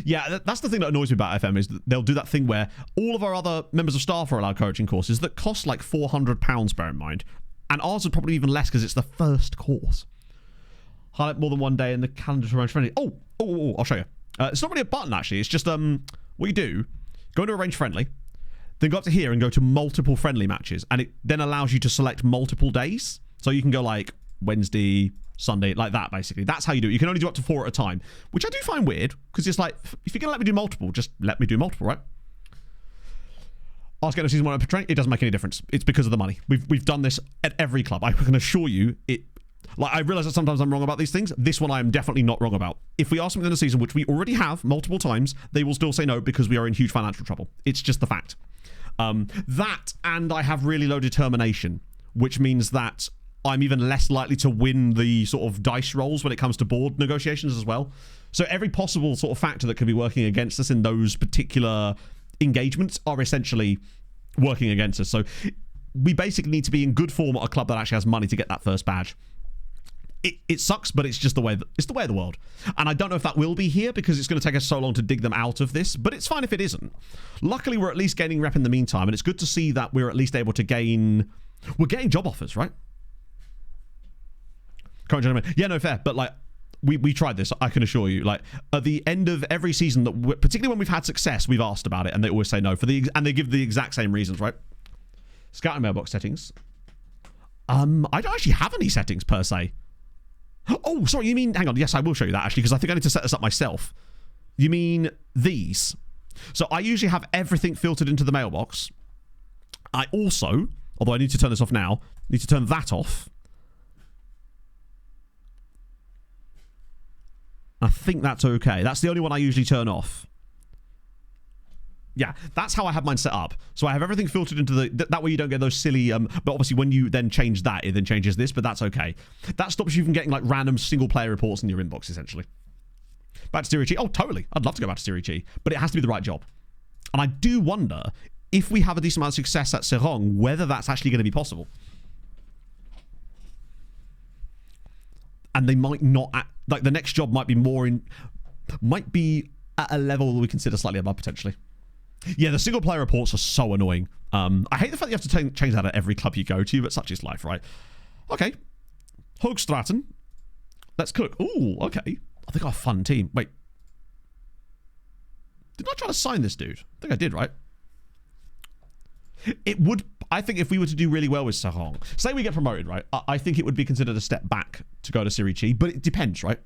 Yeah, that's the thing that annoys me about FM, is that they'll do that thing where all of our other members of staff are allowed coaching courses that cost like £400, bear in mind. And ours are probably even less because it's the first course. Highlight more than one day in the calendar to arrange friendly. Oh, I'll show you. It's not really a button, actually. It's just what you do, go into arrange friendly, then go up to here and go to multiple friendly matches, and it then allows you to select multiple days. So you can go like Wednesday, Sunday, like that, basically. That's how you do it. You can only do up to 4 at a time, which I do find weird, because it's like, if you're going to let me do multiple, just let me do multiple, right? Ask season 1 training, it doesn't make any difference. It's because of the money. We've done this at every club. I can assure you, I realise that sometimes I'm wrong about these things. This one I am definitely not wrong about. If we ask something in the season, which we already have multiple times, they will still say no because we are in huge financial trouble. It's just the fact. That, and I have really low determination, which means that I'm even less likely to win the sort of dice rolls when it comes to board negotiations as well. So every possible sort of factor that could be working against us in those particular engagements are essentially working against us. So we basically need to be in good form at a club that actually has money to get that first badge. It sucks, but it's just the way of the world. And I don't know if that will be here because it's going to take us so long to dig them out of this, but it's fine if it isn't. Luckily, we're at least gaining rep in the meantime, and it's good to see that we're at least able to gain... We're getting job offers, right? Current Journeyman. Yeah, no, fair. But, like, we tried this, I can assure you. Like, at the end of every season, particularly when we've had success, we've asked about it, and they always say no. And they give the exact same reasons, right? Scouting mailbox settings. I don't actually have any settings, per se. Oh, sorry, you mean... Hang on, yes, I will show you that, actually, because I think I need to set this up myself. You mean these? So I usually have everything filtered into the mailbox. I also, although I need to turn this off now, need to turn that off. I think that's okay. That's the only one I usually turn off. Yeah, that's how I have mine set up. So I have everything filtered into the... That way you don't get those silly... but obviously when you then change that, it then changes this, but that's okay. That stops you from getting like random single-player reports in your inbox, essentially. Back to Serie G. Oh, totally. I'd love to go back to Serie G, but it has to be the right job. And I do wonder if we have a decent amount of success at Seraing, whether that's actually going to be possible. And they might not... Like, the next job might be more in... Might be at a level that we consider slightly above, potentially. Yeah, the single-player reports are so annoying. I hate the fact that you have to change that at every club you go to, but such is life, right? Okay. Hoogstraten. Let's cook. Ooh, okay. I think I got a fun team. Wait. Didn't I try to sign this dude? I think I did, right? It would... I think if we were to do really well with Seraing, say we get promoted, right? I think it would be considered a step back to go to Serie G, but it depends, right?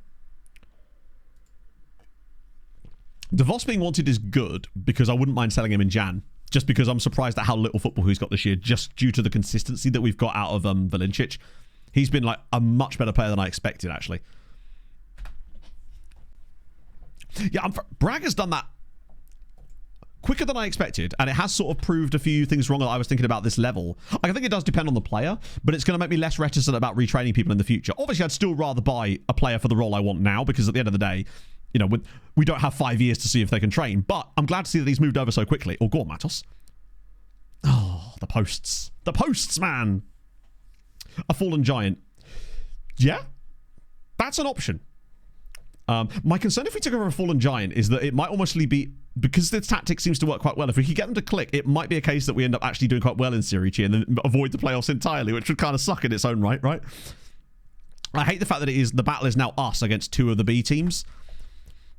De Vos being wanted is good because I wouldn't mind selling him in Jan, just because I'm surprised at how little football he's got this year, just due to the consistency that we've got out of Valencic. He's been like a much better player than I expected, actually. Yeah, Bragger's done that quicker than I expected, and it has sort of proved a few things wrong that I was thinking about this level. I think it does depend on the player, but it's going to make me less reticent about retraining people in the future. Obviously, I'd still rather buy a player for the role I want now, because at the end of the day, you know, we don't have 5 years to see if they can train, but I'm glad to see that he's moved over so quickly. Oh, go on, Matos. Oh, the posts. The posts, man. A fallen giant. Yeah, that's an option. My concern if we took over a fallen giant is that it might almost be, because this tactic seems to work quite well, if we could get them to click, it might be a case that we end up actually doing quite well in Serie G and then avoid the playoffs entirely, which would kind of suck in its own right? I hate the fact that the battle is now us against 2 of the B teams,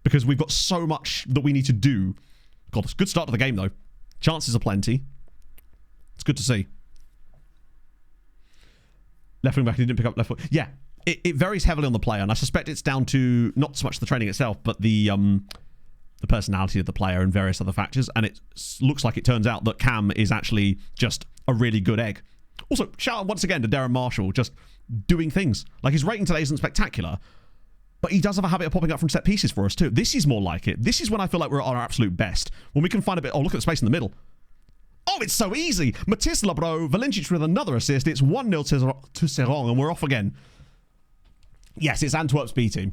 because we've got so much that we need to do. God, it's a good start to the game, though. Chances are plenty. It's good to see. Left wing back, he didn't pick up left foot. Yeah, it varies heavily on the player, and I suspect it's down to not so much the training itself, but the personality of the player and various other factors. And it looks like it turns out that Cam is actually just a really good egg. Also, shout out once again to Darren Marshall, just doing things. Like, his rating today isn't spectacular, but he does have a habit of popping up from set pieces for us too. This is more like it. This is when I feel like we're at our absolute best. When we can find a bit... Oh, look at the space in the middle. Oh, it's so easy. Matisse Labro, Valencic with another assist. It's 1-0 to Seraing, and we're off again. Yes, it's Antwerp's B team.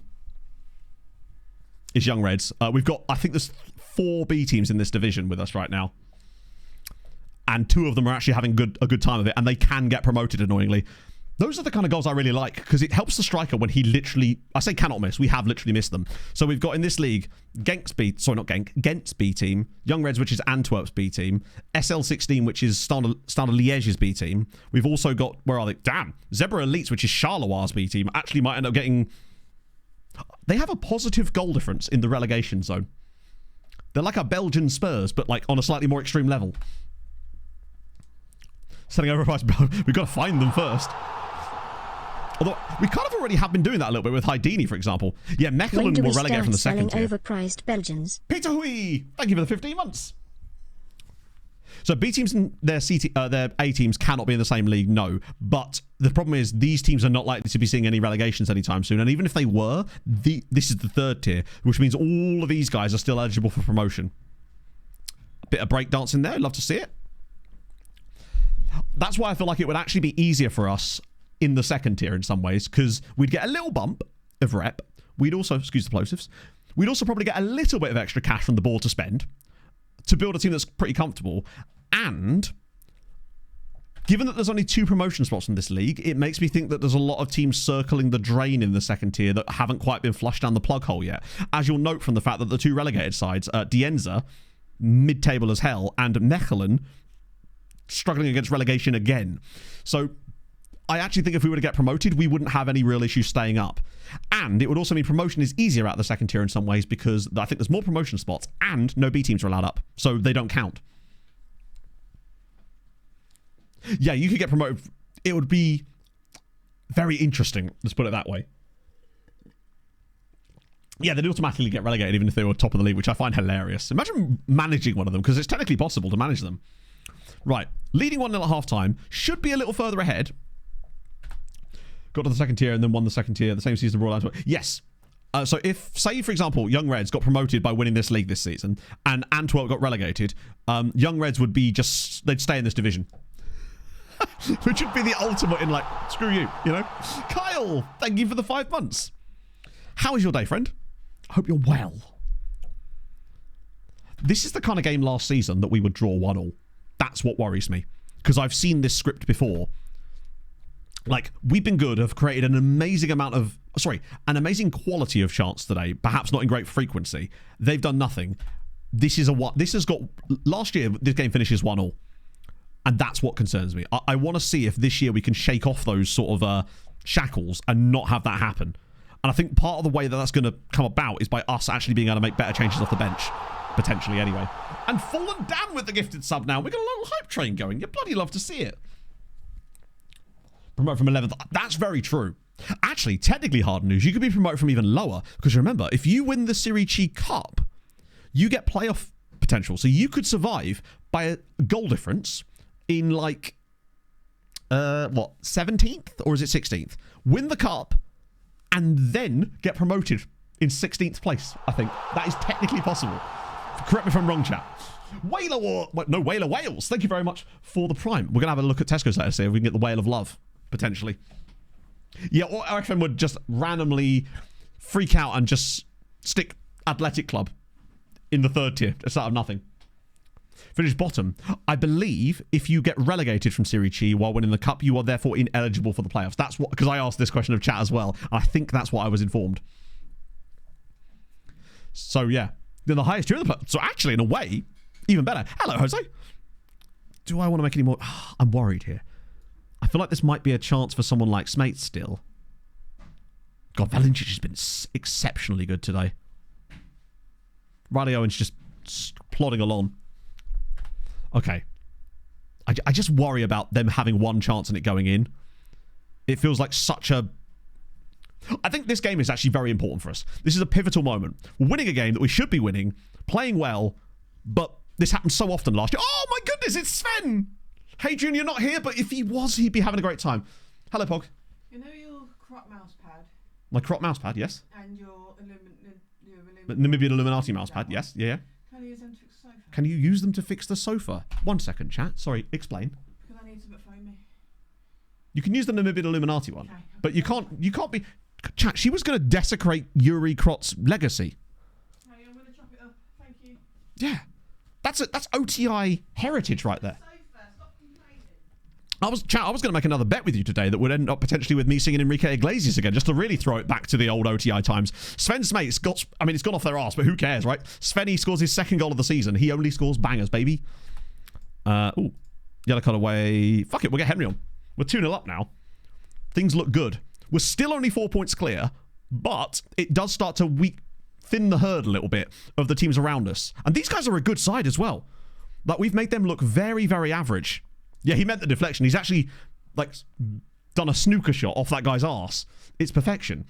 It's Young Reds. We've got, I think there's 4 B teams in this division with us right now. And 2 of them are actually having a good time of it, and they can get promoted, annoyingly. Those are the kind of goals I really like, because it helps the striker when he literally... I say cannot miss. We have literally missed them. So we've got in this league, Gent's B team, Young Reds, which is Antwerp's B team, SL16, which is Standard Liège's B team. We've also got... Where are they? Damn. Zebra Elites, which is Charleroi B team, actually might end up getting... They have a positive goal difference in the relegation zone. They're like a Belgian Spurs, but like on a slightly more extreme level. Setting overpriced... We've got to find them first. Although, we kind of already have been doing that a little bit with Haidini, for example. Yeah, Mechelen were relegated from the second tier. Overpriced Belgians. Peter Hui! Thank you for the 15 months. So B teams and their A teams cannot be in the same league, no. But the problem is these teams are not likely to be seeing any relegations anytime soon. And even if they were, this is the 3rd tier, which means all of these guys are still eligible for promotion. A bit of breakdance in there. Love to see it. That's why I feel like it would actually be easier for us in the 2nd tier in some ways, because we'd get a little bump of rep. We'd also, excuse the plosives, we'd also probably get a little bit of extra cash from the board to spend to build a team that's pretty comfortable. And given that there's only 2 promotion spots in this league, it makes me think that there's a lot of teams circling the drain in the 2nd tier that haven't quite been flushed down the plug hole yet. As you'll note from the fact that the 2 relegated sides, Dienza, mid-table as hell, and Mechelen, struggling against relegation again. So I actually think if we were to get promoted, we wouldn't have any real issues staying up. And it would also mean promotion is easier out of the second tier in some ways because I think there's more promotion spots and no B teams are allowed up. So they don't count. Yeah, you could get promoted. It would be very interesting. Let's put it that way. Yeah, they'd automatically get relegated even if they were top of the league, which I find hilarious. Imagine managing one of them because it's technically possible to manage them. Right, leading 1-0 at half-time. Should be a little further ahead. Got to the second tier and then won the second tier. The same season brought Antwerp. Yes. So if, say, for example, Young Reds got promoted by winning this league this season and Antwerp got relegated, Young Reds would be just... They'd stay in this division. Which would be the ultimate in like, screw you, you know? Kyle, thank you for the 5 months. How is your day, friend? I hope you're well. This is the kind of game last season that we would draw 1-1. That's what worries me. Because I've seen this script before. Like, we've been good, have created an amazing amount of... Sorry, an amazing quality of chance today. Perhaps not in great frequency. They've done nothing. This is a what? This has got... Last year, this game finishes 1-1. And that's what concerns me. I want to see if this year we can shake off those sort of shackles and not have that happen. And I think part of the way that that's going to come about is by us actually being able to make better changes off the bench. Potentially, anyway. And Fallen Dan with the gifted sub now. We got a little hype train going. You bloody love to see it. Promote from 11th. That's very true. Actually, technically hard news. You could be promoted from even lower. Because remember, if you win the Serie C Cup, you get playoff potential. So you could survive by a goal difference in like, 17th? Or is it 16th? Win the cup and then get promoted in 16th place, I think. That is technically possible. Correct me if I'm wrong, chat. Whaler Wales. Thank you very much for the prime. We're going to have a look at Tesco's later, see if we can get the Whale of Love, potentially. Yeah, or RFM would just randomly freak out and just stick Athletic Club in the 3rd tier. It's out of nothing. Finish bottom. I believe if you get relegated from Serie C while winning the cup, you are therefore ineligible for the playoffs. That's what, because I asked this question of chat as well. I think that's what I was informed. So yeah, they're the highest tier of the playoffs. So actually, in a way, even better. Hello, Jose. Do I want to make any more? I'm worried here. I feel like this might be a chance for someone like Smate still. God, Valencic has been exceptionally good today. Riley Owens just plodding along. Okay. I just worry about them having one chance and it going in. It feels like such a... I think this game is actually very important for us. This is a pivotal moment. We're winning a game that we should be winning, playing well, but this happened so often last year. Oh my goodness, it's Sven! Hey June, you're not here, but if he was, he'd be having a great time. Hello, Pog. You know your crop mouse pad? My crop mouse pad, yes. And your Namibian Illuminati mouse pad, yes. Yeah. Can you use them to fix the sofa? Can you use them to fix the sofa? 1 second, chat. Sorry, explain. Because I need some at foamy. You can use the Namibian Illuminati one, Okay. but you can't be... Chat, she was going to desecrate Yuri Krot's legacy. Hey, I'm going to chop it up. Thank you. Yeah. That's OTI heritage right there. Sofa, stop complaining. I was going to make another bet with you today that would end up potentially with me singing Enrique Iglesias again, just to really throw it back to the old OTI times. Sven's mate's got... I mean, it's gone off their arse, but who cares, right? Svenny scores his 2nd goal of the season. He only scores bangers, baby. Ooh. Yellow card away. Fuck it, we'll get Henry on. We're 2-0 up now. Things look good. We're still only 4 points clear, but it does start to thin the herd a little bit of the teams around us. And these guys are a good side as well. Like, we've made them look very, very average. Yeah, he meant the deflection. He's actually, like, done a snooker shot off that guy's arse. It's perfection.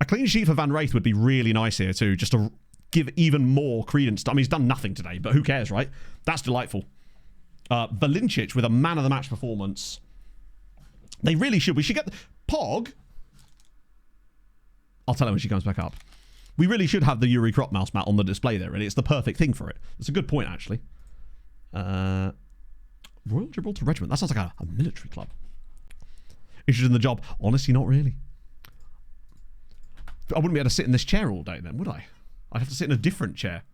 A clean sheet for Van Wraith would be really nice here, too, just to give even more credence to... I mean, he's done nothing today, but who cares, right? That's delightful. Valencic with a man-of-the-match performance. They really should. We should get... Pog? I'll tell her when she comes back up. We really should have the Yuri Crop mouse mat on the display there, really. It's the perfect thing for it. It's a good point, actually. Royal Gibraltar Regiment. That sounds like a military club. Interested in the job? Honestly, not really. I wouldn't be able to sit in this chair all day then, would I? I'd have to sit in a different chair.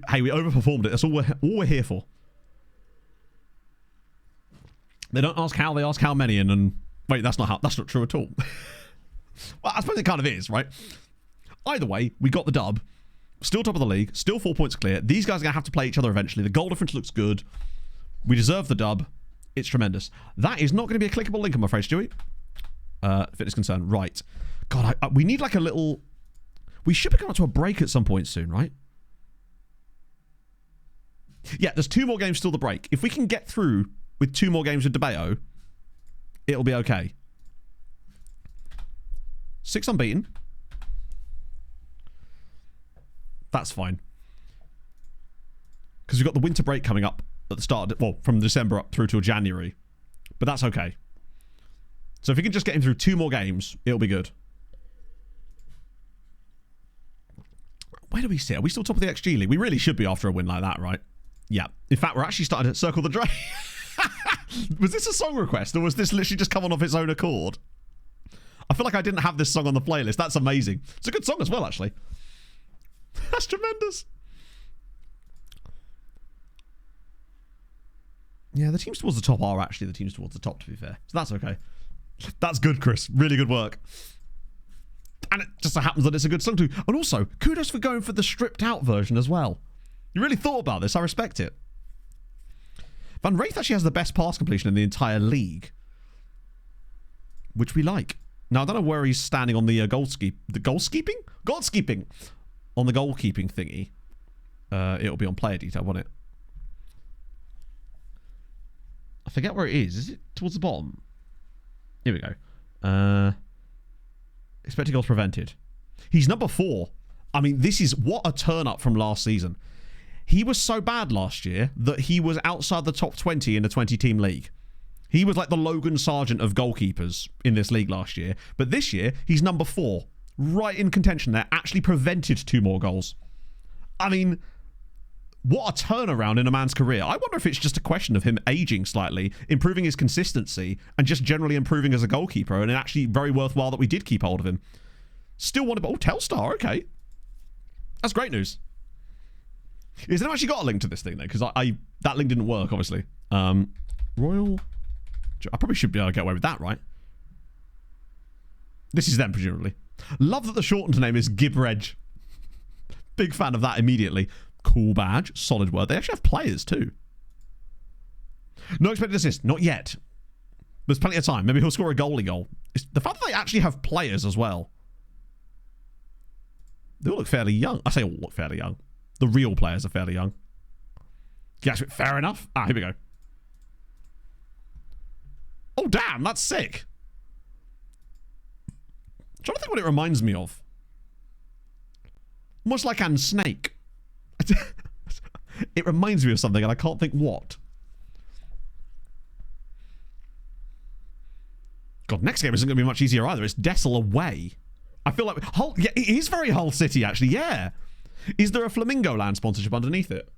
Hey, we overperformed it. That's all we're here for. They don't ask how, they ask how many, and then... Wait, that's not true at all. Well, I suppose it kind of is, right? Either way, we got the dub. Still top of the league. Still 4 points clear. These guys are going to have to play each other eventually. The goal difference looks good. We deserve the dub. It's tremendous. That is not going to be a clickable link, I'm afraid, Stewie. Fitness concern. Right. God, we need like a little... We should be going to a break at some point soon, right? Yeah, there's 2 more games still to break. If we can get through with 2 more games with DeBeo, it'll be okay. 6 unbeaten. That's fine. Because we've got the winter break coming up at the start, well, from December up through till January. But that's okay. So if we can just get him through 2 more games, it'll be good. Where do we sit? Are we still top of the XG League? We really should be after a win like that, right? Yeah. In fact, we're actually starting to circle the drain. Was this a song request, or was this literally just come on of its own accord? I feel like I didn't have this song on the playlist. That's amazing. It's a good song as well, actually. That's tremendous. Yeah, the teams towards the top are actually the teams towards the top, to be fair. So that's okay. That's good, Chris. Really good work. And it just so happens that it's a good song too. And also, kudos for going for the stripped out version as well. You really thought about this. I respect it. Van Wraith actually has the best pass completion in the entire league, which we like. Now, I don't know where he's standing on the goalkeeping on the goalkeeping thingy. It'll be on player detail, won't it? I forget where it is. Is it towards the bottom? Here we go. Expected goals prevented. He's number 4. I mean, this is what a turn up from last season. He was so bad last year that he was outside the top 20 in the 20-team league. He was like the Logan Sargent of goalkeepers in this league last year. But this year, he's number 4. Right in contention there. Actually prevented 2 more goals. I mean, what a turnaround in a man's career. I wonder if it's just a question of him aging slightly, improving his consistency, and just generally improving as a goalkeeper. And it's actually very worthwhile that we did keep hold of him. Still want to... Oh, Telstar, okay. That's great news. Is there actually got a link to this thing, though? Because that link didn't work, obviously. Royal... I probably should be able to get away with that, right? This is them, presumably. Love that the shortened name is Gibrej. Big fan of that immediately. Cool badge. Solid word. They actually have players, too. No expected assist. Not yet. There's plenty of time. Maybe he'll score a goalie goal. It's the fact that they actually have players as well. They all look fairly young. I say all look fairly young. The real players are fairly young. Yeah, fair enough. Ah, here we go. Oh, damn. That's sick. I'm trying to think what it reminds me of. Almost like Anne Snake. It reminds me of something and I can't think what. God, next game isn't going to be much easier either. It's Dessel away. I feel like... Hull, yeah, it is very Hull City, actually. Yeah. Is there a Flamingo Land sponsorship underneath it?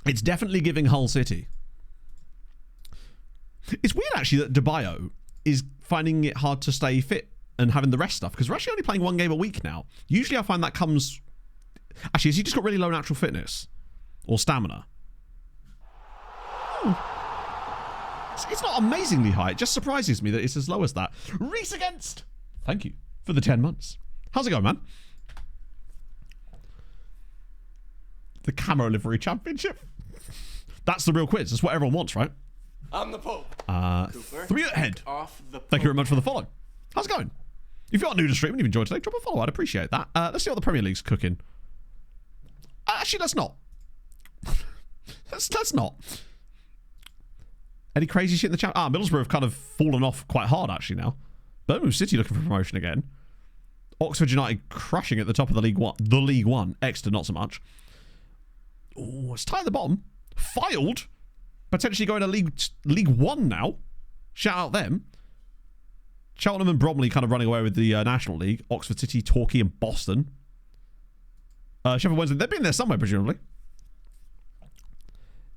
It's definitely giving Hull City. It's weird, actually, that DeBio is finding it hard to stay fit and having the rest stuff, because we're actually only playing 1 game a week now. Usually I find that comes... Actually, has he just got really low natural fitness? Or stamina? It's not amazingly high. It just surprises me that it's as low as that. Reese Against! Thank you for the 10 months. How's it going, man? The Camo Livery Championship? That's the real quiz. That's what everyone wants, right? I'm the Pope. 3 ahead. Off the Thank you very much for the follow. How's it going? If you're new to stream and you've enjoyed today, drop a follow. I'd appreciate that. Let's see what the Premier League's cooking. Actually, let's not. let's not. Any crazy shit in the chat? Middlesbrough have kind of fallen off quite hard, actually, now. Birmingham City looking for promotion again. Oxford United crushing at the top of the League One. The League One. Exeter, not so much. Oh, it's tied at the bottom. Filed. Potentially going to League One now. Shout out them. Cheltenham and Bromley kind of running away with the National League. Oxford City, Torquay and Boston. Sheffield Wednesday, they've been there somewhere, presumably.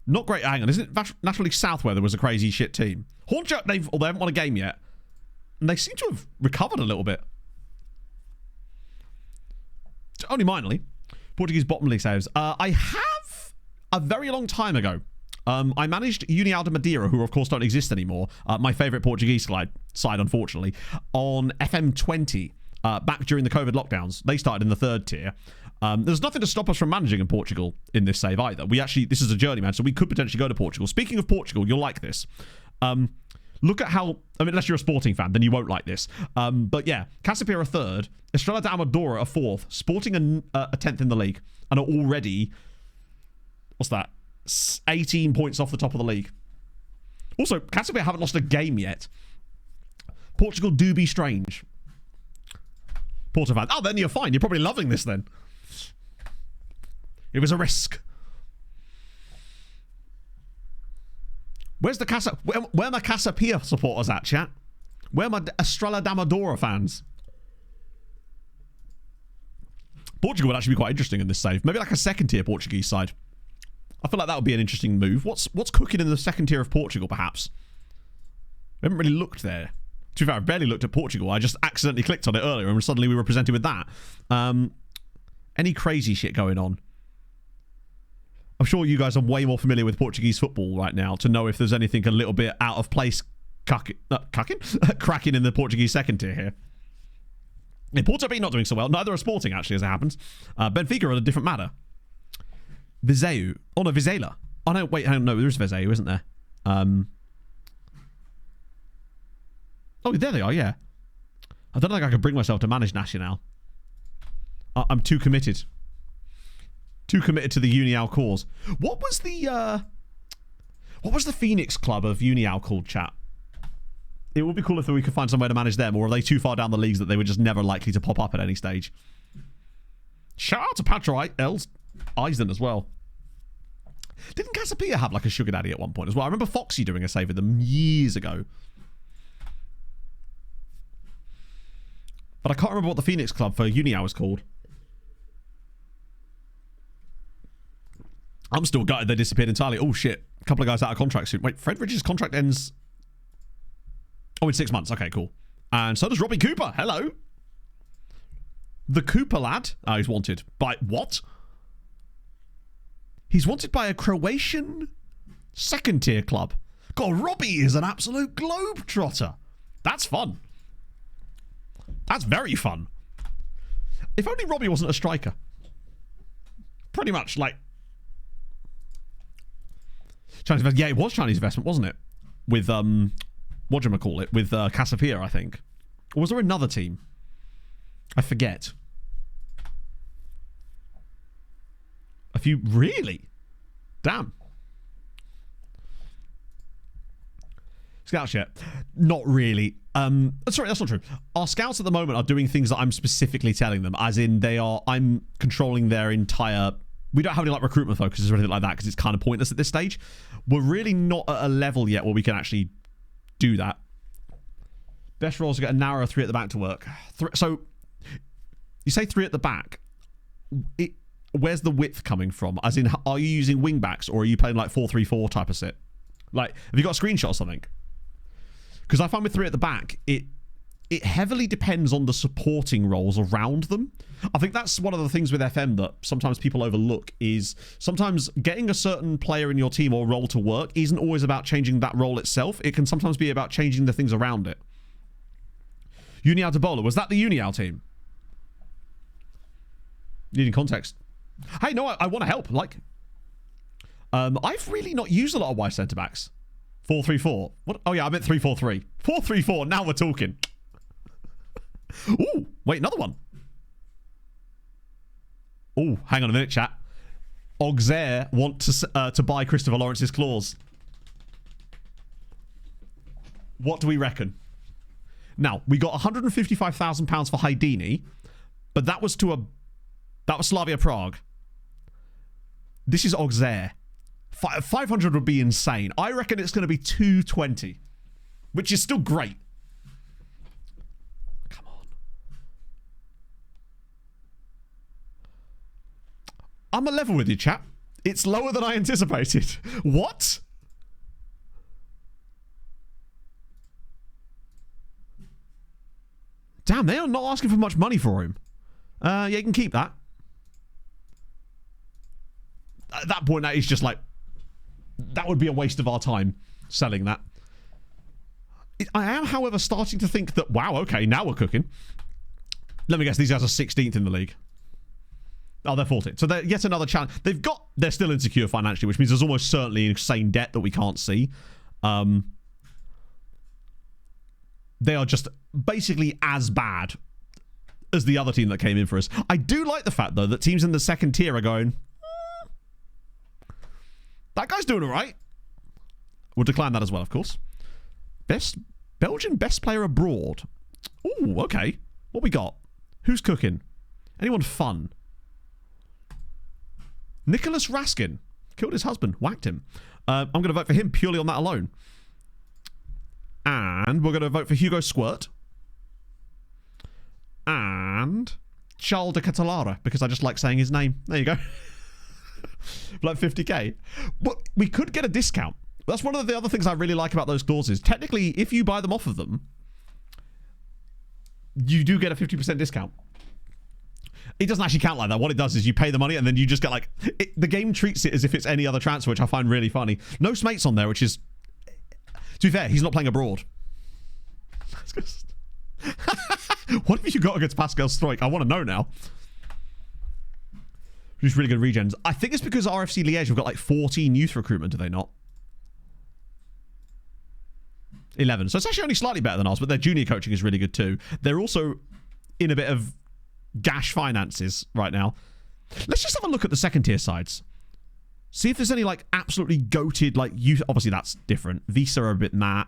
Not great. Hang on, isn't it National League South where there was a crazy shit team? Hornchurch, they haven't won a game yet. And they seem to have recovered a little bit. Only minorly. Portuguese bottom league saves. I have a very long time ago. I managed União de Madeira, who of course don't exist anymore. My favourite Portuguese side, unfortunately, on FM20 back during the COVID lockdowns. They started in the 3rd tier. There's nothing to stop us from managing in Portugal in this save either. This is a journeyman, so we could potentially go to Portugal. Speaking of Portugal, you'll like this. Look at how... I mean, unless you're a Sporting fan, then you won't like this. But yeah, Casapia are 3rd. Estrella de Amadora are 4th. Sporting a 10th in the league. And are already... What's that? 18 points off the top of the league. Also, Casapia haven't lost a game yet. Portugal do be strange. Porto fan. Oh, then you're fine. You're probably loving this then. It was a risk. Where's the Casa... Where are my Casapia supporters at, chat? Where are my Estrella Damadora fans? Portugal would actually be quite interesting in this save. Maybe like a 2nd tier Portuguese side. I feel like that would be an interesting move. What's cooking in the 2nd tier of Portugal, perhaps? I haven't really looked there. To be fair, I barely looked at Portugal. I just accidentally clicked on it earlier and suddenly we were presented with that. Any crazy shit going on? I'm sure you guys are way more familiar with Portuguese football right now to know if there's anything a little bit out of place cracking in the Portuguese 2nd tier here. Yeah, Porto B not doing so well. Neither are Sporting, actually, as it happens. Benfica are a different matter. Viseu. Oh, no, Vizela. Oh, no, wait, hang on. No, there is Viseu, isn't there? Oh, there they are, yeah. I don't think I can bring myself to manage Nacional. I'm too committed. Too committed to the Unial cause. What was the Phoenix club of Unial called, chat? It would be cool if we could find somewhere to manage them, or are they too far down the leagues that they were just never likely to pop up at any stage? Shout out to Patro Eisen as well. Didn't Casapia have like a sugar daddy at one point as well? I remember Foxy doing a save with them years ago. But I can't remember what the Phoenix club for Unial was called. I'm still gutted they disappeared entirely. Oh shit. A couple of guys out of contract soon. Wait, Fred Ridge's contract ends... Oh, in 6 months. Okay, cool. And so does Robbie Cooper. Hello. The Cooper lad. Oh, he's wanted. By what? He's wanted by a Croatian 2nd tier club. God, Robbie is an absolute globetrotter. That's fun. That's very fun. If only Robbie wasn't a striker. Pretty much, like... Chinese investment. Yeah, it was Chinese investment, wasn't it? With, whatchamacallit? With Casapia, I think. Or was there another team? I forget. A few... Really? Damn. Scouts yet? Not really. Sorry, that's not true. Our scouts at the moment are doing things that I'm specifically telling them, as in I'm controlling their entire... We don't have any like recruitment focuses or anything like that because it's kind of pointless at this stage. We're really not at a level yet where we can actually do that. Best roles get a narrow 3 at the back to work. So you say 3 at the back. Where's the width coming from? As in, are you using wing backs or are you playing like 4-3-4 type of sit? Like, have you got a screenshot or something? Because I find with 3 at the back, it heavily depends on the supporting roles around them. I think that's one of the things with FM that sometimes people overlook is sometimes getting a certain player in your team or role to work isn't always about changing that role itself. It can sometimes be about changing the things around it. Unial de Bola, was that the Unial team? Needing context. Hey, no, I want to help. Like, I've really not used a lot of wide centre backs. 4-3-4. What? Oh yeah, I meant 3-4-3. 4-3-4. Now we're talking. Ooh, wait, another one. Oh, hang on a minute, chat. Auxerre want to buy Christopher Lawrence's clause. What do we reckon? Now, we got £155,000 for Haidini, but that was Slavia Prague. This is Auxerre. 500 would be insane. I reckon it's going to be 220, which is still great. Come on. I'm a level with you, chap. It's lower than I anticipated. What? Damn, they are not asking for much money for him. Yeah, you can keep that. At that point, that is just like... That would be a waste of our time selling that. I am, however, starting to think that... Wow, okay, now we're cooking. Let me guess, these guys are 16th in the league. Oh, they're 14th. So they're yet another challenge. They're still insecure financially, which means there's almost certainly insane debt that we can't see. they are just basically as bad as the other team that came in for us. I do like the fact, though, that teams in the second tier are going, that guy's doing all right. We'll decline that as well, of course. Belgian best player abroad. Ooh, okay. What we got? Who's cooking? Anyone fun? Nicholas Raskin. Killed his husband. Whacked him. I'm going to vote for him purely on that alone. And we're going to vote for Hugo Squirt. And Charles de Catalara, because I just like saying his name. There you go. Like 50k. But we could get a discount. That's one of the other things I really like about those clauses. Technically, if you buy them off of them, you do get a 50% discount. It doesn't actually count like that. What it does is you pay the money and then you just get like... the game treats it as if it's any other transfer, which I find really funny. No Smates on there, which is... To be fair, he's not playing abroad. What have you got against Pascal Stroik? I want to know now. Who's really good regens? I think it's because RFC Liège have got like 14 youth recruitment, do they not? 11. So it's actually only slightly better than ours, but their junior coaching is really good too. They're also in a bit of gash finances right now. Let's just have a look at the second tier sides. See if there's any like absolutely goated like youth. Obviously that's different. Visa are a bit mad.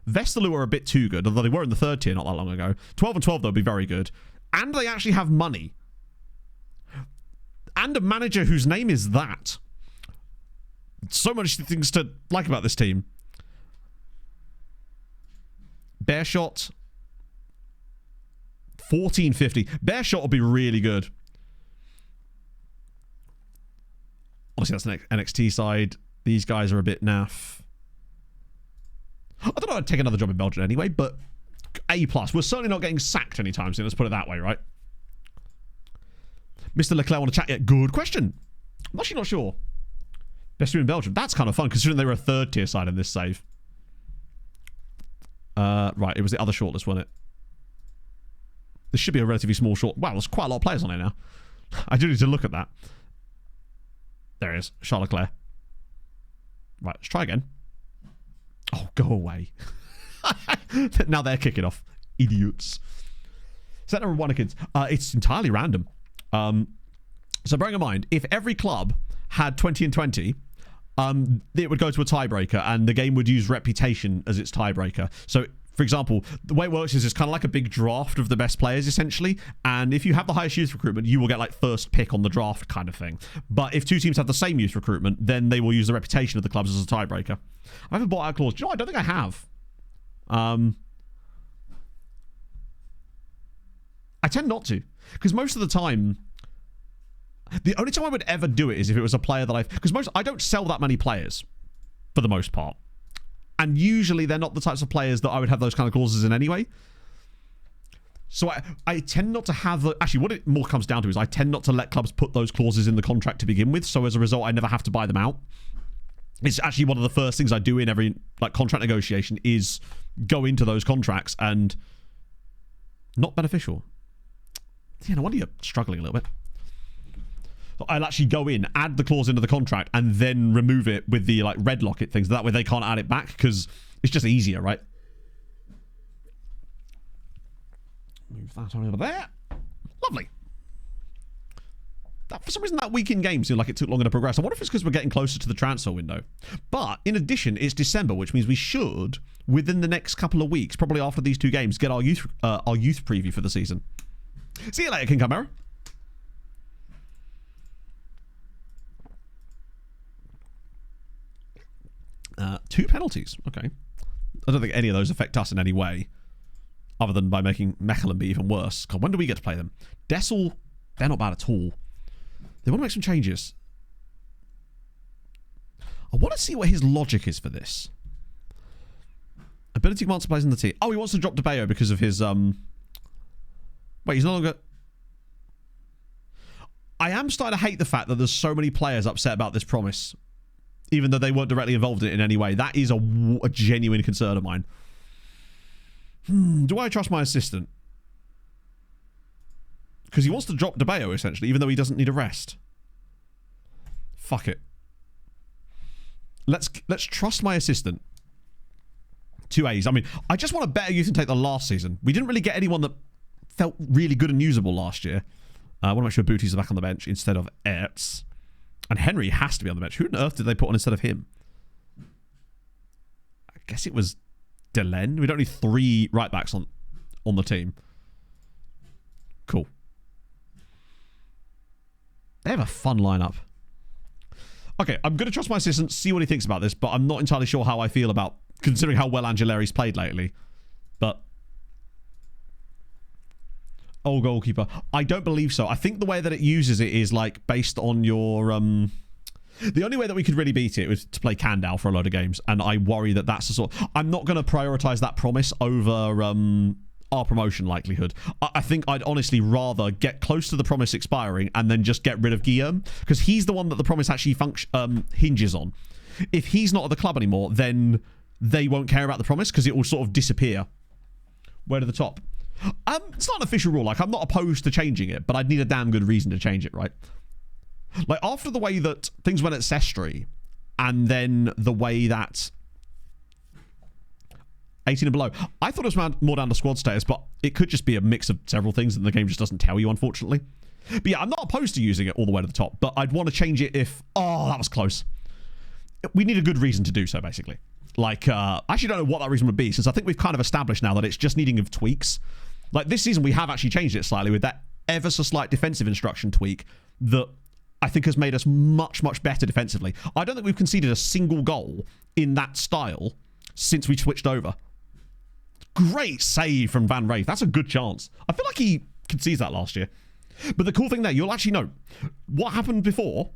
Vestaloo are a bit too good, although they were in the third tier not that long ago. 12 and 12 though would be very good. And they actually have money. And a manager whose name is that. So much things to like about this team. Bearshot. 1450. Bearshot will be really good. Obviously, that's an NXT side. These guys are a bit naff. I don't know, I'd take another job in Belgium anyway, but A+. We're certainly not getting sacked anytime soon. Let's put it that way, right? Mr. Leclerc want to chat yet? Good question. I'm actually not sure. Best team in Belgium. That's kind of fun, considering they were a third tier side in this save. Right, it was the other shortlist, wasn't it? This should be a relatively small short... Wow, there's quite a lot of players on here now. I do need to look at that. There it is. Charles Leclerc. Right, let's try again. Oh, go away. Now they're kicking off. Idiots. Set number 1 kids. It's entirely random. So bearing in mind, if every club had 20 and 20, it would go to a tiebreaker and the game would use reputation as its tiebreaker. So, for example, the way it works is it's kind of like a big draft of the best players, essentially. And if you have the highest youth recruitment, you will get like first pick on the draft kind of thing. But if two teams have the same youth recruitment, then they will use the reputation of the clubs as a tiebreaker. I haven't bought out a clause. Do you know what? I don't think I have. I tend not to. Because most of the time... The only time I would ever do it is if it was a player that because I don't sell that many players, for the most part. And usually they're not the types of players that I would have those kind of clauses in anyway. So I tend not to have... Actually, what it more comes down to is I tend not to let clubs put those clauses in the contract to begin with. So as a result, I never have to buy them out. It's actually one of the first things I do in every like contract negotiation is go into those contracts, and not beneficial. Yeah, no wonder you're struggling a little bit. I'll actually go in, add the clause into the contract, and then remove it with the like red locket things. That way they can't add it back because it's just easier, right? Move that on over there. Lovely. That, for some reason, that week in game seemed like it took longer to progress. I wonder if it's because we're getting closer to the transfer window. But in addition, it's December, which means we should, within the next couple of weeks, probably after these two games, get our youth preview for the season. See you later, King Chimera. 2 penalties. Okay. I don't think any of those affect us in any way, other than by making Mechelen be even worse. God, when do we get to play them? Dessel, they're not bad at all. They want to make some changes. I want to see what his logic is for this. Ability multiplies in the team. Oh, he wants to drop Dessel because of his... Wait, he's no longer... I am starting to hate the fact that there's so many players upset about this promise, even though they weren't directly involved in it in any way. That is a genuine concern of mine. Do I trust my assistant? Because he wants to drop Dessel, essentially, even though he doesn't need a rest. Fuck it. Let's trust my assistant two A's. I mean, I just want a better youth intake than last season. We didn't really get anyone that felt really good and usable last year. I want to make sure Booties are back on the bench instead of Ertz. And Henry has to be on the bench. Who on earth did they put on instead of him? I guess it was Delen. We don't need 3 right backs on the team. Cool. They have a fun lineup. Okay, I'm going to trust my assistant, see what he thinks about this, but I'm not entirely sure how I feel about considering how well Angeleri's played lately. But goalkeeper. I don't believe so. I think the way that it uses it is like based on your the only way that we could really beat it was to play Kandao for a load of games, and I worry that that's the sort. I'm not going to prioritize that promise over our promotion likelihood. I think I'd honestly rather get close to the promise expiring and then just get rid of Guillaume, because he's the one that the promise actually hinges on. If he's not at the club anymore, then they won't care about the promise because it will sort of disappear. Where to the top? It's not an official rule. Like, I'm not opposed to changing it, but I'd need a damn good reason to change it, right? Like, after the way that things went at Sestri, and then the way that 18 and below, I thought it was more down to squad status, but it could just be a mix of several things and the game just doesn't tell you, unfortunately. But yeah, I'm not opposed to using it all the way to the top, but I'd want to change it if... Oh, that was close. We need a good reason to do so, basically. Like, I actually don't know what that reason would be, since I think we've kind of established now that it's just needing of tweaks. Like, this season, we have actually changed it slightly with that ever so slight defensive instruction tweak that I think has made us much, much better defensively. I don't think we've conceded a single goal in that style since we switched over. Great save from Van Rafe. That's a good chance. I feel like he concedes that last year. But the cool thing there, you'll actually know, what happened before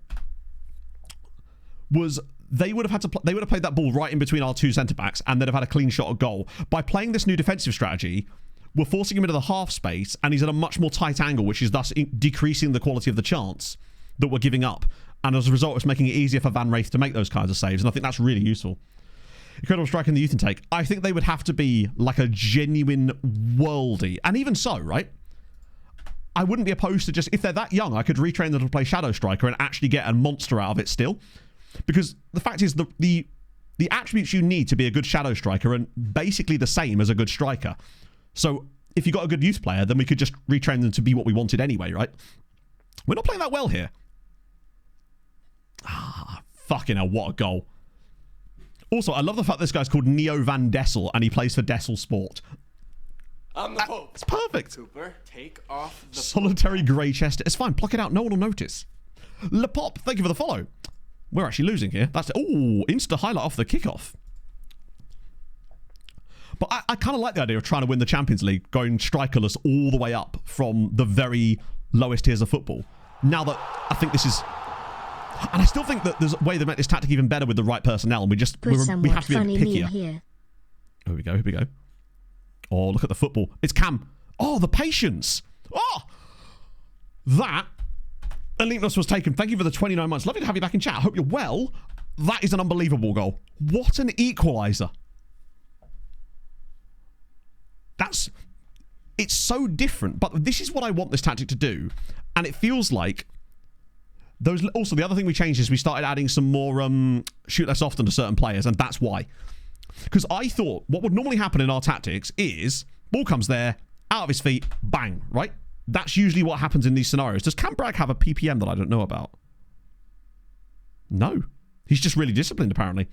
was they would have played that ball right in between our 2 centre-backs and they'd have had a clean shot at goal. By playing this new defensive strategy, we're forcing him into the half space and he's at a much more tight angle, which is thus decreasing the quality of the chance that we're giving up. And as a result, it's making it easier for Van Rafe to make those kinds of saves. And I think that's really useful. Incredible strike in the youth intake. I think they would have to be like a genuine worldie. And even so, right? I wouldn't be opposed to just, if they're that young, I could retrain them to play Shadow Striker and actually get a monster out of it still. Because the fact is, the attributes you need to be a good Shadow Striker are basically the same as a good striker. So if you got a good youth player, then we could just retrain them to be what we wanted anyway, right? We're not playing that well here. Ah, fucking hell, what a goal. Also, I love the fact this guy's called Neo Van Dessel and he plays for Dessel Sport. I'm the Pope. It's perfect. Cooper, take off the solitary grey chest. It's fine. Pluck it out. No one will notice. Le Pop, thank you for the follow. We're actually losing here. That's insta highlight off the kickoff. But I kind of like the idea of trying to win the Champions League, going strikerless all the way up from the very lowest tiers of football. Now that I think this is... And I still think that there's a way to make this tactic even better with the right personnel, and we have to be a bit pickier. Here we go, here we go. Oh, look at the football. It's Cam. Oh, the patience. Oh! That... Eliteness was taken. Thank you for the 29 months. Lovely to have you back in chat. I hope you're well. That is an unbelievable goal. What an equaliser. It's so different, but this is what I want this tactic to do. And it feels like also, the other thing we changed is we started adding some more shoot less often to certain players, and that's why. Because I thought what would normally happen in our tactics is ball comes there, out of his feet, bang, right? That's usually what happens in these scenarios. Does Cam Bragg have a PPM that I don't know about? No. He's just really disciplined, apparently.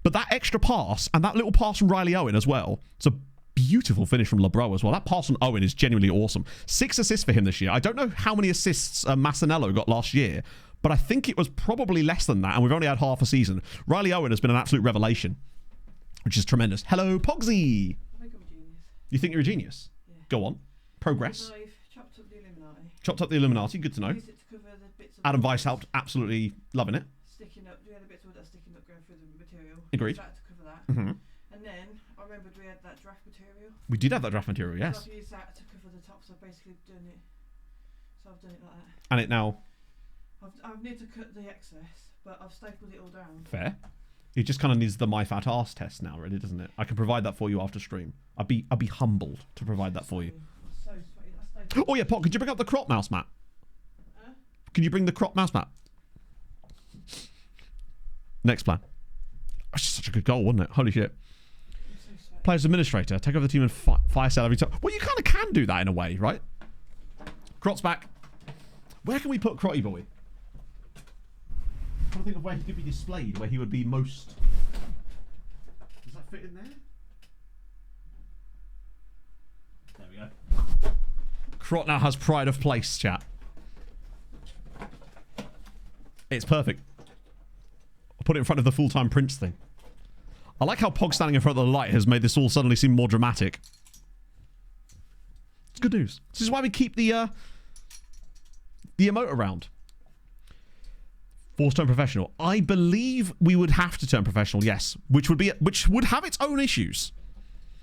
But that extra pass, and that little pass from Riley Owen as well, it's a beautiful finish from Lebro as well. That pass from Owen is genuinely awesome. 6 assists for him this year. I don't know how many assists Massanello got last year, but I think it was probably less than that, and we've only had half a season. Riley Owen has been an absolute revelation, which is tremendous. Hello, Pogsy. I think I'm a genius. You think you're a genius? Yeah. Go on. Progress. I've chopped up the Illuminati. Chopped up the Illuminati. Good to know. Used it to cover the bits of Adam Weiss helped. Absolutely loving it. Sticking up. We had a bit of that sticking up going through the material. Agreed. That to cover that. Mm-hmm. And then I remembered we had that draft material. We did have that draft material, So yes. I've used that to cover the top. So I've basically done it. So I've done it like that. And it now... I've need to cut the excess, but I've stapled it all down. Fair. It just kind of needs the my fat ass test now, really, doesn't it? I can provide that for you after stream. I'd be humbled to provide that for you. So sweaty. That's stapled. Oh yeah, Pot, could you bring up the crop mouse mat? Can you bring the crop mouse mat? Next plan. That's just such a good goal, wasn't it? Holy shit. I'm Players administrator. Take over the team and fire sale every time. Well, you kind of can do that in a way, right? Crot's back. Where can we put Crotty Boy? I'm trying to think of where he could be displayed, where he would be most... Does that fit in there? There we go. Crot now has pride of place, chat. It's perfect. I'll put it in front of the full-time Prince thing. I like how Pog standing in front of the light has made this all suddenly seem more dramatic. It's good news. This is why we keep the emote around. Forced turn professional. I believe we would have to turn professional, yes. Which would have its own issues.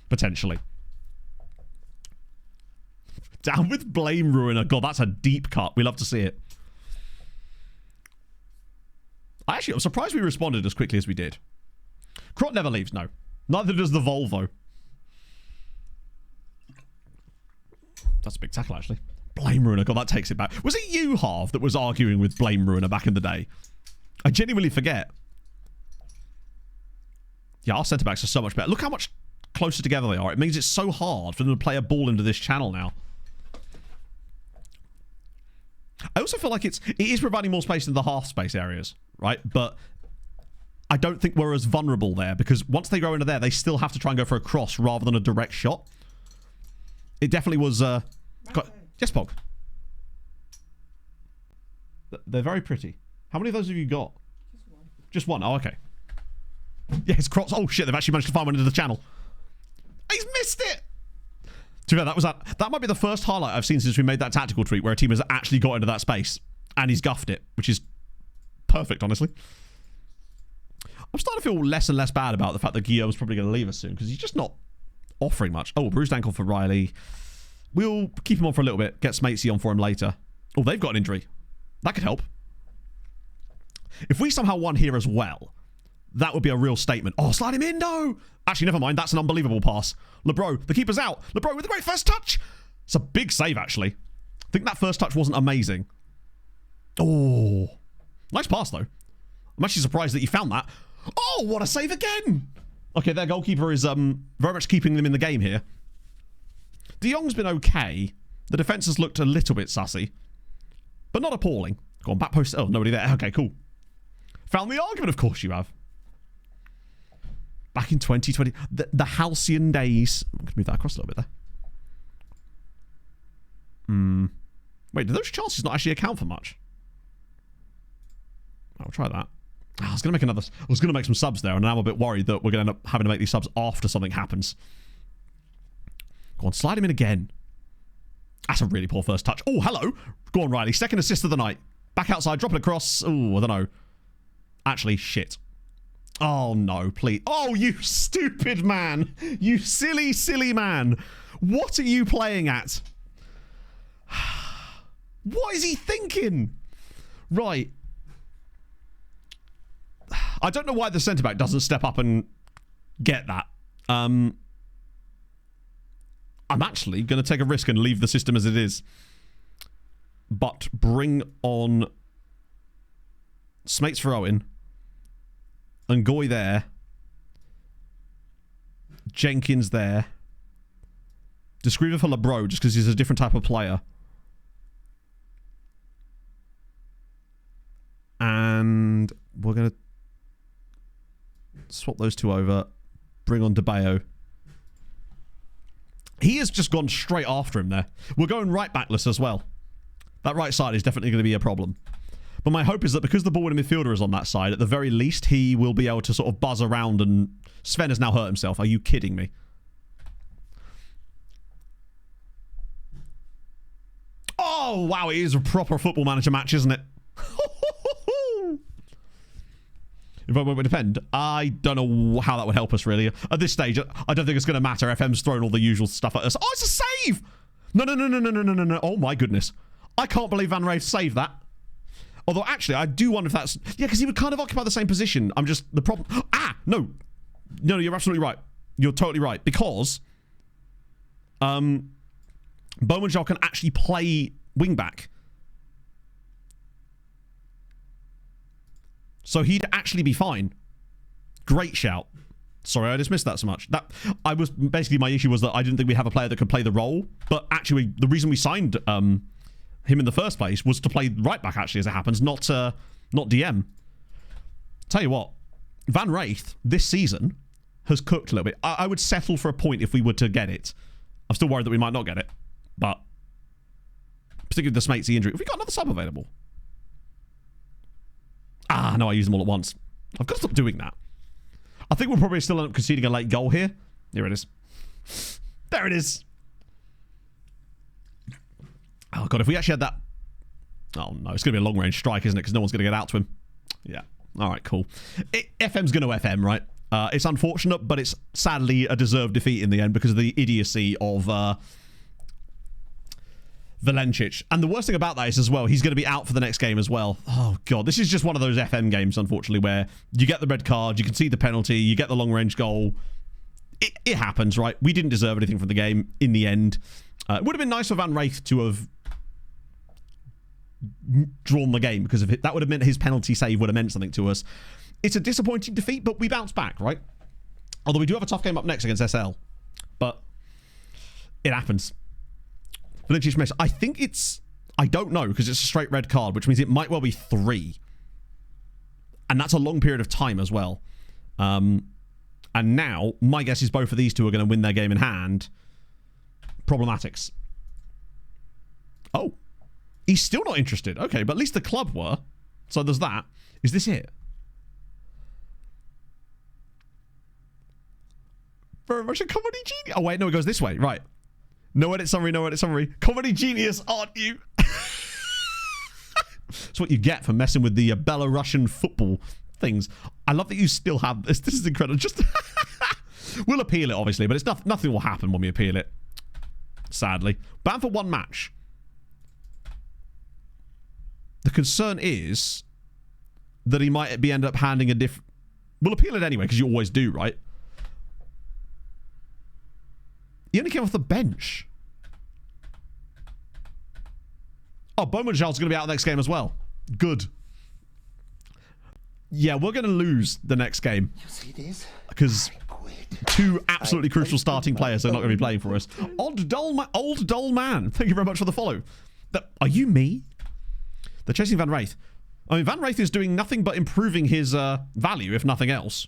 Potentially. Down with Blame Ruiner. God, that's a deep cut. We love to see it. I'm surprised we responded as quickly as we did. Crot never leaves, no. Neither does the Volvo. That's a big tackle, actually. Blame Ruiner. God, that takes it back. Was it you, Harv, that was arguing with Blame Ruiner back in the day? I genuinely forget. Yeah, our centre-backs are so much better. Look how much closer together they are. It means it's so hard for them to play a ball into this channel now. I also feel like it is providing more space in the half-space areas, right? But I don't think we're as vulnerable there, because once they go into there, they still have to try and go for a cross rather than a direct shot. It definitely was... Yes, Pog. They're very pretty. How many of those have you got? Just one. Just one? Oh, okay. Yeah, it's Crocs. Oh, shit, they've actually managed to find one into the channel. He's missed it! To be fair, that might be the first highlight I've seen since we made that tactical tweet where a team has actually got into that space. And he's guffed it, which is perfect, honestly. I'm starting to feel less and less bad about the fact that Guillaume's probably going to leave us soon, because he's just not offering much. Oh, bruised ankle for Riley. We'll keep him on for a little bit. Get Smatesy on for him later. Oh, they've got an injury. That could help. If we somehow won here as well, that would be a real statement. Oh, slide him in, no! Actually, never mind. That's an unbelievable pass. LeBro, the keeper's out. LeBro with a great first touch. It's a big save, actually. I think that first touch wasn't amazing. Oh. Nice pass, though. I'm actually surprised that you found that. Oh, what a save again! Okay, their goalkeeper is very much keeping them in the game here. De Jong's been okay. The defence has looked a little bit sussy. But not appalling. Go on, back post. Oh, nobody there. Okay, cool. Found the argument, of course you have. Back in 2020. The halcyon days. I'm going to move that across a little bit there. Wait, do those chances not actually account for much? I'll try that. I was going to make some subs there, and now I'm a bit worried that we're going to end up having to make these subs after something happens. Go on, slide him in again. That's a really poor first touch. Oh, hello. Go on, Riley. Second assist of the night. Back outside, drop it across. Oh, I don't know. Actually, shit. Oh, no, please. Oh, you stupid man. You silly, silly man. What are you playing at? What is he thinking? Right. I don't know why the centre-back doesn't step up and get that. I'm actually going to take a risk and leave the system as it is. But bring on Smates for Owen. And Goy there. Jenkins there. Descriver for LeBro, just because he's a different type of player. And we're going to swap those two over. Bring on DeBayo. He has just gone straight after him there. We're going right backless as well. That right side is definitely going to be a problem. But my hope is that because the ball-winning midfielder is on that side, at the very least, he will be able to sort of buzz around and... Sven has now hurt himself. Are you kidding me? Oh, wow. It is a proper Football Manager match, isn't it? If I won't defend, I don't know how that would help us, really. At this stage, I don't think it's going to matter. FM's thrown all the usual stuff at us. Oh, it's a save! No. Oh, my goodness. I can't believe Van Rave saved that. Although, actually, I do wonder if that's... Yeah, because he would kind of occupy the same position. I'm just... The problem... No. No, you're absolutely right. You're totally right. Because... Bowman Shaw can actually play wing-back. So he'd actually be fine. Great shout. Sorry, I dismissed that so much. Basically my issue was that I didn't think we have a player that could play the role. But actually, the reason we signed him in the first place was to play right back. Actually, as it happens, not DM. Tell you what, Van Wraith this season has cooked a little bit. I would settle for a point if we were to get it. I'm still worried that we might not get it, but particularly the Smatesy injury. Have we got another sub available? Ah, no, I used them all at once. I've got to stop doing that. I think we'll probably still end up conceding a late goal here. Here it is. There it is. Oh, God, if we actually had that... Oh, no, it's going to be a long-range strike, isn't it? Because no one's going to get out to him. Yeah. All right, cool. FM's going to FM, right? It's unfortunate, but it's sadly a deserved defeat in the end because of the idiocy of Valencic. And the worst thing about that is as well, he's going to be out for the next game as well. Oh, God. This is just one of those FM games, unfortunately, where you get the red card, you can see the penalty, you get the long-range goal. It happens, right? We didn't deserve anything from the game in the end. It would have been nice for Van Wraith to have drawn the game because of it. That would have meant his penalty save would have meant something to us. It's a disappointing defeat, but we bounce back, right? Although we do have a tough game up next against SL. But it happens. Valencia's miss. I think it's... I don't know, because it's a straight red card, which means it might well be 3. And that's a long period of time as well. And now, my guess is both of these two are going to win their game in hand. Problematics. Oh. He's still not interested. Okay, but at least the club were. So there's that. Is this it? Very much a comedy genius. Oh, wait, no, it goes this way. Right. No edit summary, no edit summary. Comedy genius, aren't you? That's what you get for messing with the Belarusian football things. I love that you still have this. This is incredible. Just we'll appeal it, obviously, but it's nothing will happen when we appeal it. Sadly. Banned for 1 match. The concern is that he might end up handing a different... We'll appeal it anyway, because you always do, right? He only came off the bench. Oh, Bowman Charles is going to be out next game as well. Good. Yeah, we're going to lose the next game. You see this? Because 2 absolutely crucial starting players are not going to be playing for us. Old dull man. Thank you very much for the follow. Are you me? They're chasing Van Wraith. I mean, Van Wraith is doing nothing but improving his value, if nothing else.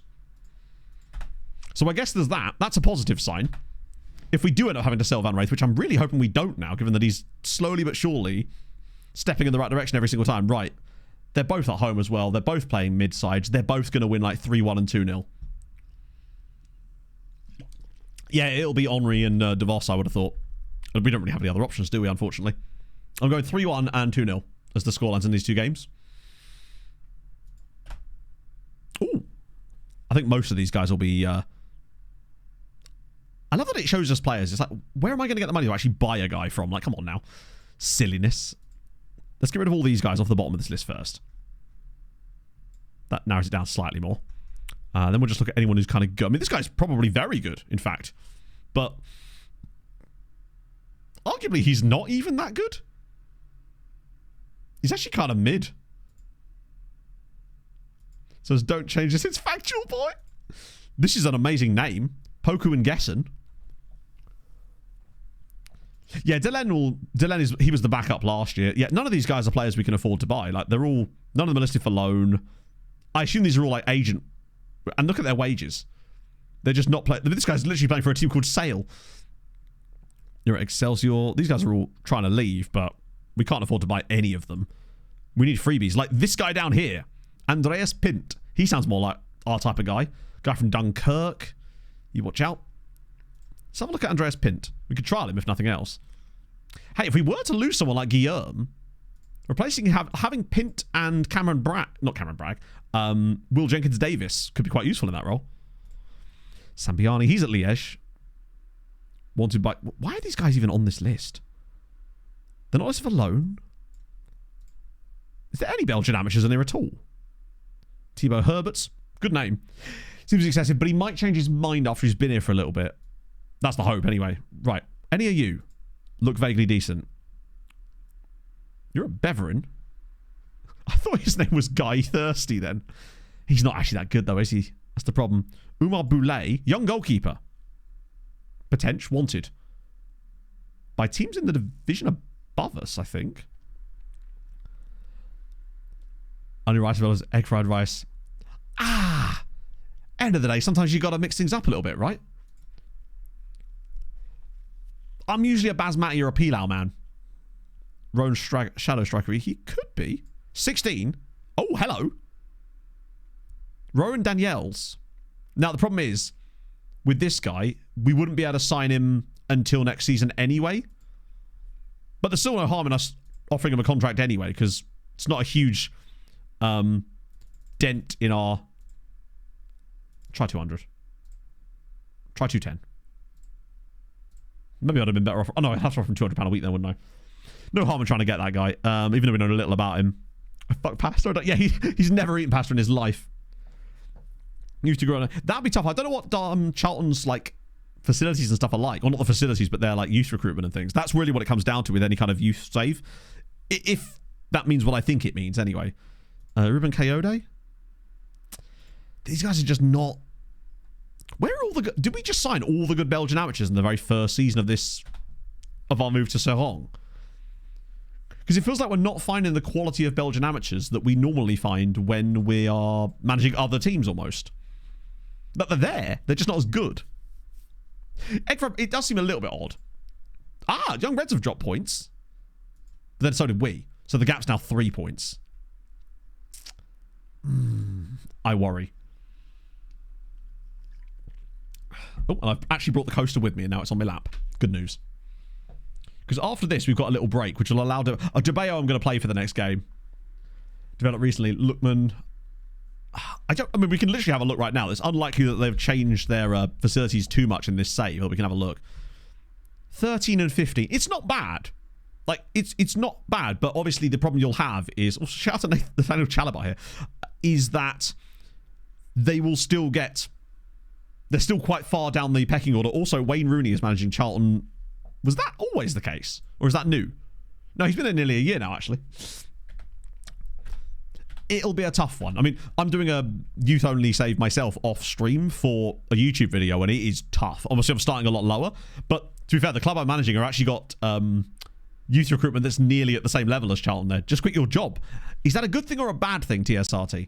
So I guess there's that. That's a positive sign. If we do end up having to sell Van Wraith, which I'm really hoping we don't now, given that he's slowly but surely stepping in the right direction every single time. Right. They're both at home as well. They're both playing mid-sides. They're both going to win like 3-1 and 2-0. Yeah, it'll be Henry and DeVos, I would have thought. We don't really have any other options, do we, unfortunately? I'm going 3-1 and 2-0 as the scorelines in these 2 games. Ooh. I think most of these guys will be... I love that it shows us players. It's like, where am I going to get the money to actually buy a guy from? Like, come on now. Silliness. Let's get rid of all these guys off the bottom of this list first. That narrows it down slightly more. Then we'll just look at anyone who's kind of good. I mean, this guy's probably very good, in fact. But arguably, he's not even that good. He's actually kind of mid. Says, don't change this. It's factual, boy. This is an amazing name. Poku and Gessen. Yeah, he was the backup last year. Yeah, none of these guys are players we can afford to buy. Like, none of them are listed for loan. I assume these are all like agent. And look at their wages. They're just not playing. This guy's literally playing for a team called Sale. You're at Excelsior. These guys are all trying to leave, but we can't afford to buy any of them. We need freebies. Like this guy down here, Andreas Pint. He sounds more like our type of guy. Guy from Dunkirk. You watch out. Let's have a look at Andreas Pint. We could trial him if nothing else. Hey, if we were to lose someone like Guillaume, replacing having Pint and Will Jenkins Davis could be quite useful in that role. Sambiani, he's at Liège. Wanted by... Why are these guys even on this list? They're not listed for loan. Is there any Belgian amateurs in there at all? Thibaut Herberts. Good name. Seems excessive, but he might change his mind after he's been here for a little bit. That's the hope, anyway. Right. Any of you look vaguely decent? You're a Beverin. I thought his name was Guy Thirsty then. He's not actually that good, though, is he? That's the problem. Umar Boulay, young goalkeeper. Potential, wanted. By teams in the division above us, I think. Onion rice as well as egg fried rice. Ah! End of the day, sometimes you got to mix things up a little bit, right? I'm usually a Basmati or a Pilau man. Roan Shadow Striker, he could be. 16. Oh, hello. Rowan Daniels. Now, the problem is, with this guy, we wouldn't be able to sign him until next season anyway. But there's still no harm in us offering him a contract anyway, because it's not a huge dent in our... Try 200. Try 210. Maybe I'd have been better off... Oh, no, I'd have to offer him £200 a week then, wouldn't I? No harm in trying to get that guy, even though we know a little about him. Fuck pasta. Yeah, he's never eaten pasta in his life. Used to grow on. That'd be tough. I don't know what Charlton's like facilities and stuff are like, or not the facilities, but they're like youth recruitment and things. That's really what it comes down to with any kind of youth save, if that means what I think it means. Anyway, Ruben Kayode. These guys are just not. Where are all the? Did we just sign all the good Belgian amateurs in the very first season of our move to Seraing? Because it feels like we're not finding the quality of Belgian amateurs that we normally find when we are managing other teams almost. But they're there. They're just not as good. It does seem a little bit odd. Ah, Young Reds have dropped points. But then so did we. So the gap's now 3 points. I worry. Oh, and I've actually brought the coaster with me and now it's on my lap. Good news. Because after this, we've got a little break, which will allow... DeBeo I'm going to play for the next game. Developed recently. Lookman. I mean, we can literally have a look right now. It's unlikely that they've changed their facilities too much in this save, but we can have a look. 13 and 15. It's not bad. Like, it's not bad, but obviously the problem you'll have is... Oh, shout out to Nathaniel Chalobah here. Is that they will still get... They're still quite far down the pecking order. Also, Wayne Rooney is managing Charlton... Was that always the case? Or is that new? No, he's been there nearly a year now, actually. It'll be a tough one. I mean, I'm doing a youth-only save myself off-stream for a YouTube video, and it is tough. Obviously, I'm starting a lot lower. But to be fair, the club I'm managing have actually got youth recruitment that's nearly at the same level as Charlton there. Just quit your job. Is that a good thing or a bad thing, TSRT?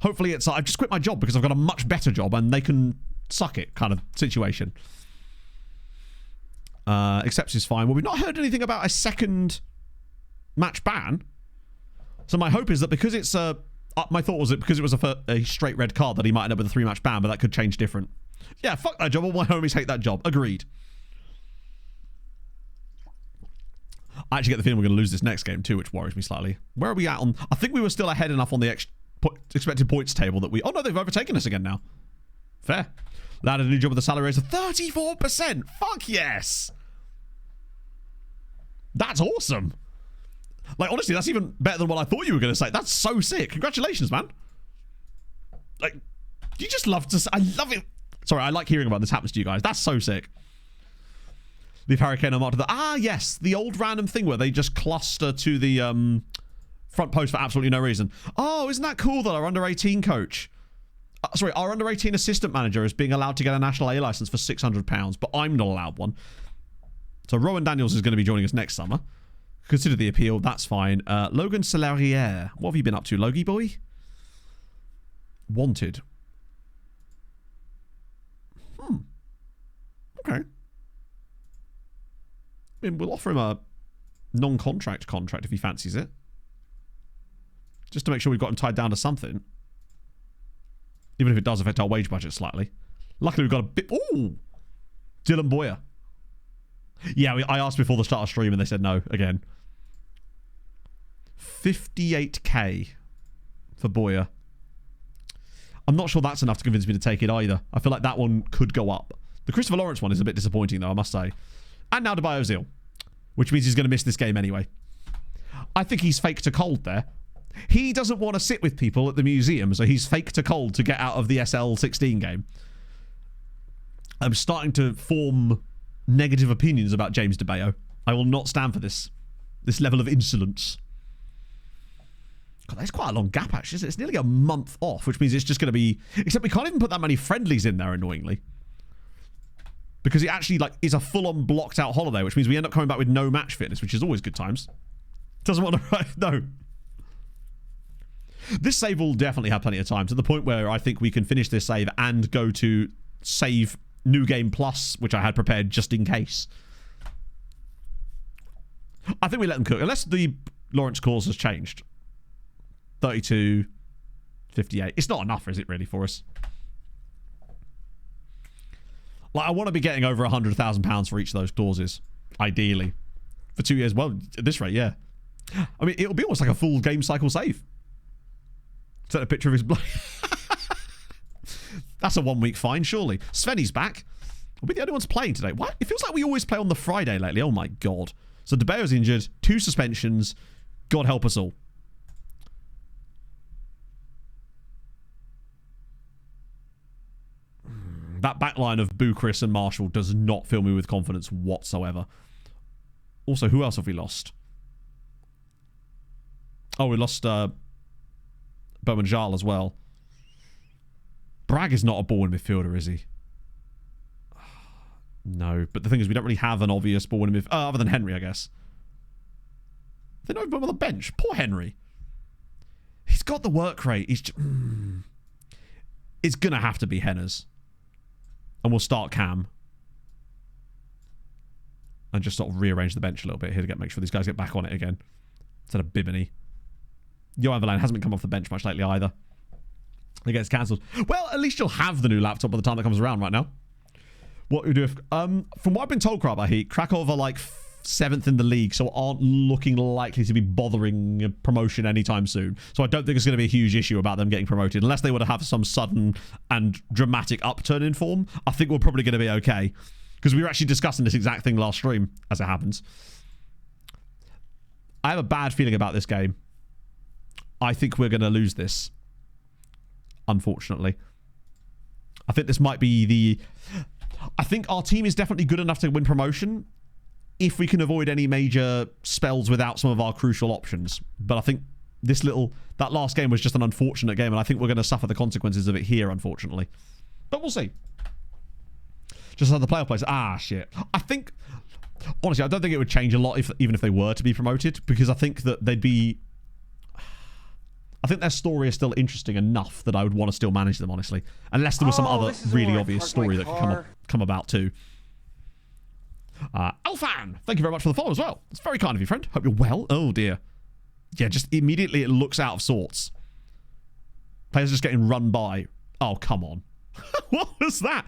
Hopefully it's I've just quit my job because I've got a much better job and they can suck it kind of situation. Accepts is fine. Well, we've not heard anything about a second match ban. So my hope is that because it's my thought was that because it was a straight red card that he might end up with a 3-match ban, but that could change different. Yeah, fuck that job. All my homies hate that job. Agreed. I actually get the feeling we're going to lose this next game too, which worries me slightly. Where are we at on... I think we were still ahead enough on the expected points table that we... Oh no, they've overtaken us again now. Fair. Landed a new job with a salary raise of 34%. Fuck yes. That's awesome. Like, honestly, that's even better than what I thought you were going to say. That's so sick. Congratulations, man. Like, you just love to... I love it. Sorry, I like hearing about this happens to you guys. That's so sick. Leave Hurricane on mark to the... Ah, yes. The old random thing where they just cluster to the front post for absolutely no reason. Oh, isn't that cool that our under-18 coach... sorry, our under-18 assistant manager is being allowed to get a national A license for £600, but I'm not allowed one. So Rowan Daniels is going to be joining us next summer. Consider the appeal. That's fine. Logan Salariere. What have you been up to, Logie boy? Wanted. Okay. I mean, we'll offer him a non-contract contract if he fancies it. Just to make sure we've got him tied down to something. Even if it does affect our wage budget slightly. Luckily, we've got a bit... Ooh! Dylan Boyer. Yeah, I asked before the start of stream and they said no again. 58k for Boyer. I'm not sure that's enough to convince me to take it either. I feel like that one could go up. The Christopher Lawrence one is a bit disappointing though, I must say. And now Dessel Ozil, which means he's going to miss this game anyway. I think he's fake to cold there. He doesn't want to sit with people at the museum, so he's fake to cold to get out of the SL16 game. I'm starting to form negative opinions about James DeBeo. I will not stand for this level of insolence. God, that's quite a long gap, actually. Isn't it? It's nearly a month off, which means it's just going to be... Except we can't even put that many friendlies in there, annoyingly. Because it actually is a full-on blocked-out holiday, which means we end up coming back with no match fitness, which is always good times. Doesn't want to... No. This save will definitely have plenty of time, to the point where I think we can finish this save and go to save New Game Plus, which I had prepared just in case. I think we let them cook, unless the Lawrence cause has changed. 32, 58. It's not enough, is it, really, for us? Like, I want to be getting over £100,000 for each of those clauses, ideally. For 2 years. Well, at this rate, yeah. I mean, it'll be almost like a full game cycle save. Take a picture of his blood. That's a 1 week fine, surely. Sveni's back. Are we the only ones playing today? What? It feels like we always play on the Friday lately. Oh, my God. So, De Beo's injured. 2 suspensions. God help us all. That backline of Bucharest and Marshall does not fill me with confidence whatsoever. Also, who else have we lost? Oh, we lost Bowman Jarl as well. Bragg is not a ball-in midfielder, is he? No, but the thing is, we don't really have an obvious ball-in midfielder, other than Henry, I guess. They don't even put him on the bench. Poor Henry. He's got the work rate. He's it's going to have to be Henners. And we'll start Cam. And just sort of rearrange the bench a little bit here to make sure these guys get back on it again. Instead of Bibini. Johan Verlaine hasn't been coming off the bench much lately either. It gets cancelled. Well, at least you'll have the new laptop by the time that comes around right now. What we do if... from what I've been told, Krakow are like 7th in the league, so aren't looking likely to be bothering promotion anytime soon. So I don't think it's going to be a huge issue about them getting promoted. Unless they were to have some sudden and dramatic upturn in form, I think we're probably going to be okay. Because we were actually discussing this exact thing last stream, as it happens. I have a bad feeling about this game. I think we're going to lose this. Unfortunately. I think this might be the... I think our team is definitely good enough to win promotion if we can avoid any major spells without some of our crucial options. But I think that last game was just an unfortunate game, and I think we're going to suffer the consequences of it here, unfortunately. But we'll see. Just how the playoff plays. Ah, shit. I think... Honestly, I don't think it would change a lot even if they were to be promoted, because I think that they'd be... I think their story is still interesting enough that I would want to still manage them, honestly. Unless there was some other really obvious story that could come about too. Alfan, thank you very much for the follow as well. It's very kind of you, friend. Hope you're well. Oh, dear. Yeah, just immediately it looks out of sorts. Players just getting run by. Oh, come on. What was that?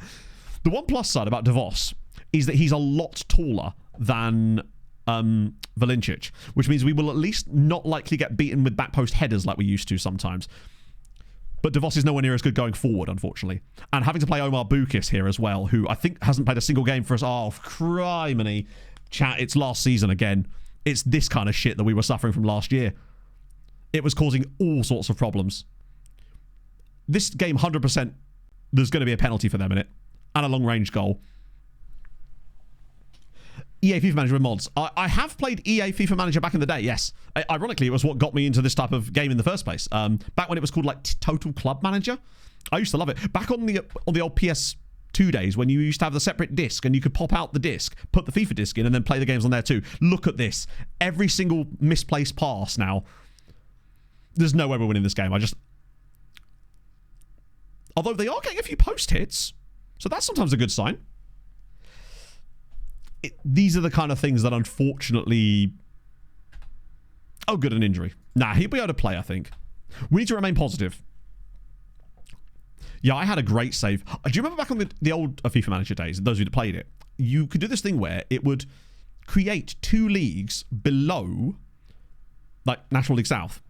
The one plus side about DeVos is that he's a lot taller than Valincic, which means we will at least not likely get beaten with back post headers like we used to sometimes. But DeVos is nowhere near as good going forward, unfortunately. And having to play Omar Bukis here as well, who I think hasn't played a single game for us. Oh, criminy. Chat, it's last season again. It's this kind of shit that we were suffering from last year. It was causing all sorts of problems. This game, 100%, there's going to be a penalty for them in it. And a long-range goal. EA FIFA Manager with mods. I have played EA FIFA Manager back in the day, yes. Ironically, it was what got me into this type of game in the first place. Back when it was called like Total Club Manager. I used to love it. Back on the old PS2 days when you used to have the separate disc and you could pop out the disc, put the FIFA disc in and then play the games on there too. Look at this. Every single misplaced pass now. There's no way we're winning this game. Although they are getting a few post hits. So that's sometimes a good sign. These are the kind of things that unfortunately... Oh, good, an injury. Nah, he'll be able to play, I think. We need to remain positive. Yeah, I had a great save. Do you remember back on the old FIFA Manager days, those who played it, you could do this thing where it would create 2 leagues below, like, National League South.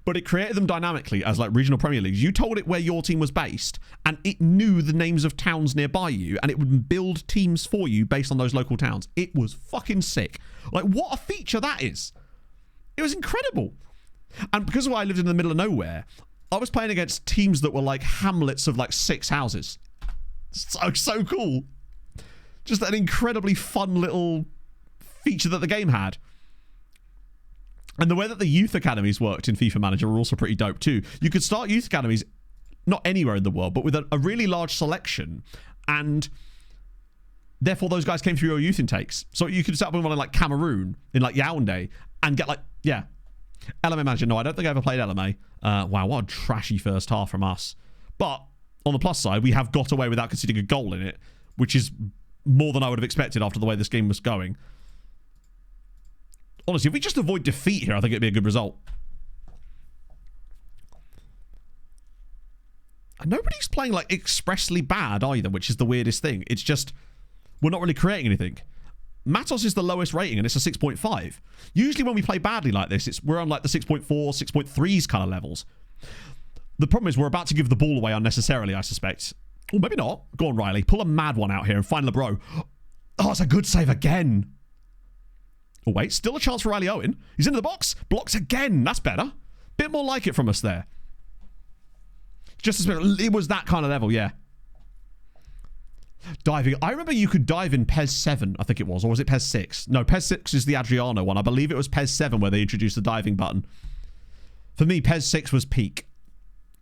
But it created them dynamically as like regional Premier Leagues. You told it where your team was based, and it knew the names of towns nearby you, and it would build teams for you based on those local towns. It was fucking sick. Like, what a feature that is. It was incredible. And because I lived in the middle of nowhere, I was playing against teams that were like hamlets of like 6 houses. So cool. Just an incredibly fun little feature that the game had. And the way that the youth academies worked in FIFA Manager were also pretty dope too. You could start youth academies not anywhere in the world, but with a really large selection, and therefore those guys came through your youth intakes. So you could set up one in like Cameroon, in like Yaoundé, and get like, yeah. LMA Manager, no, I don't think I ever played LMA. Wow, what a trashy first half from us. But on the plus side, we have got away without conceding a goal in it, which is more than I would have expected after the way this game was going. Honestly, if we just avoid defeat here, I think it'd be a good result. And nobody's playing like expressly bad either, which is the weirdest thing. It's just, we're not really creating anything. Matos is the lowest rating and it's a 6.5. Usually when we play badly like this, we're on like the 6.4, 6.3s kind of levels. The problem is we're about to give the ball away unnecessarily, I suspect. Or maybe not. Go on, Riley. Pull a mad one out here and find LeBro. Oh, it's a good save again. Oh, wait. Still a chance for Riley Owen. He's into the box. Blocks again. That's better. Bit more like it from us there. Just as it was that kind of level, yeah. Diving. I remember you could dive in PES 7, I think it was. Or was it PES 6? No, PES 6 is the Adriano one. I believe it was PES 7 where they introduced the diving button. For me, PES 6 was peak.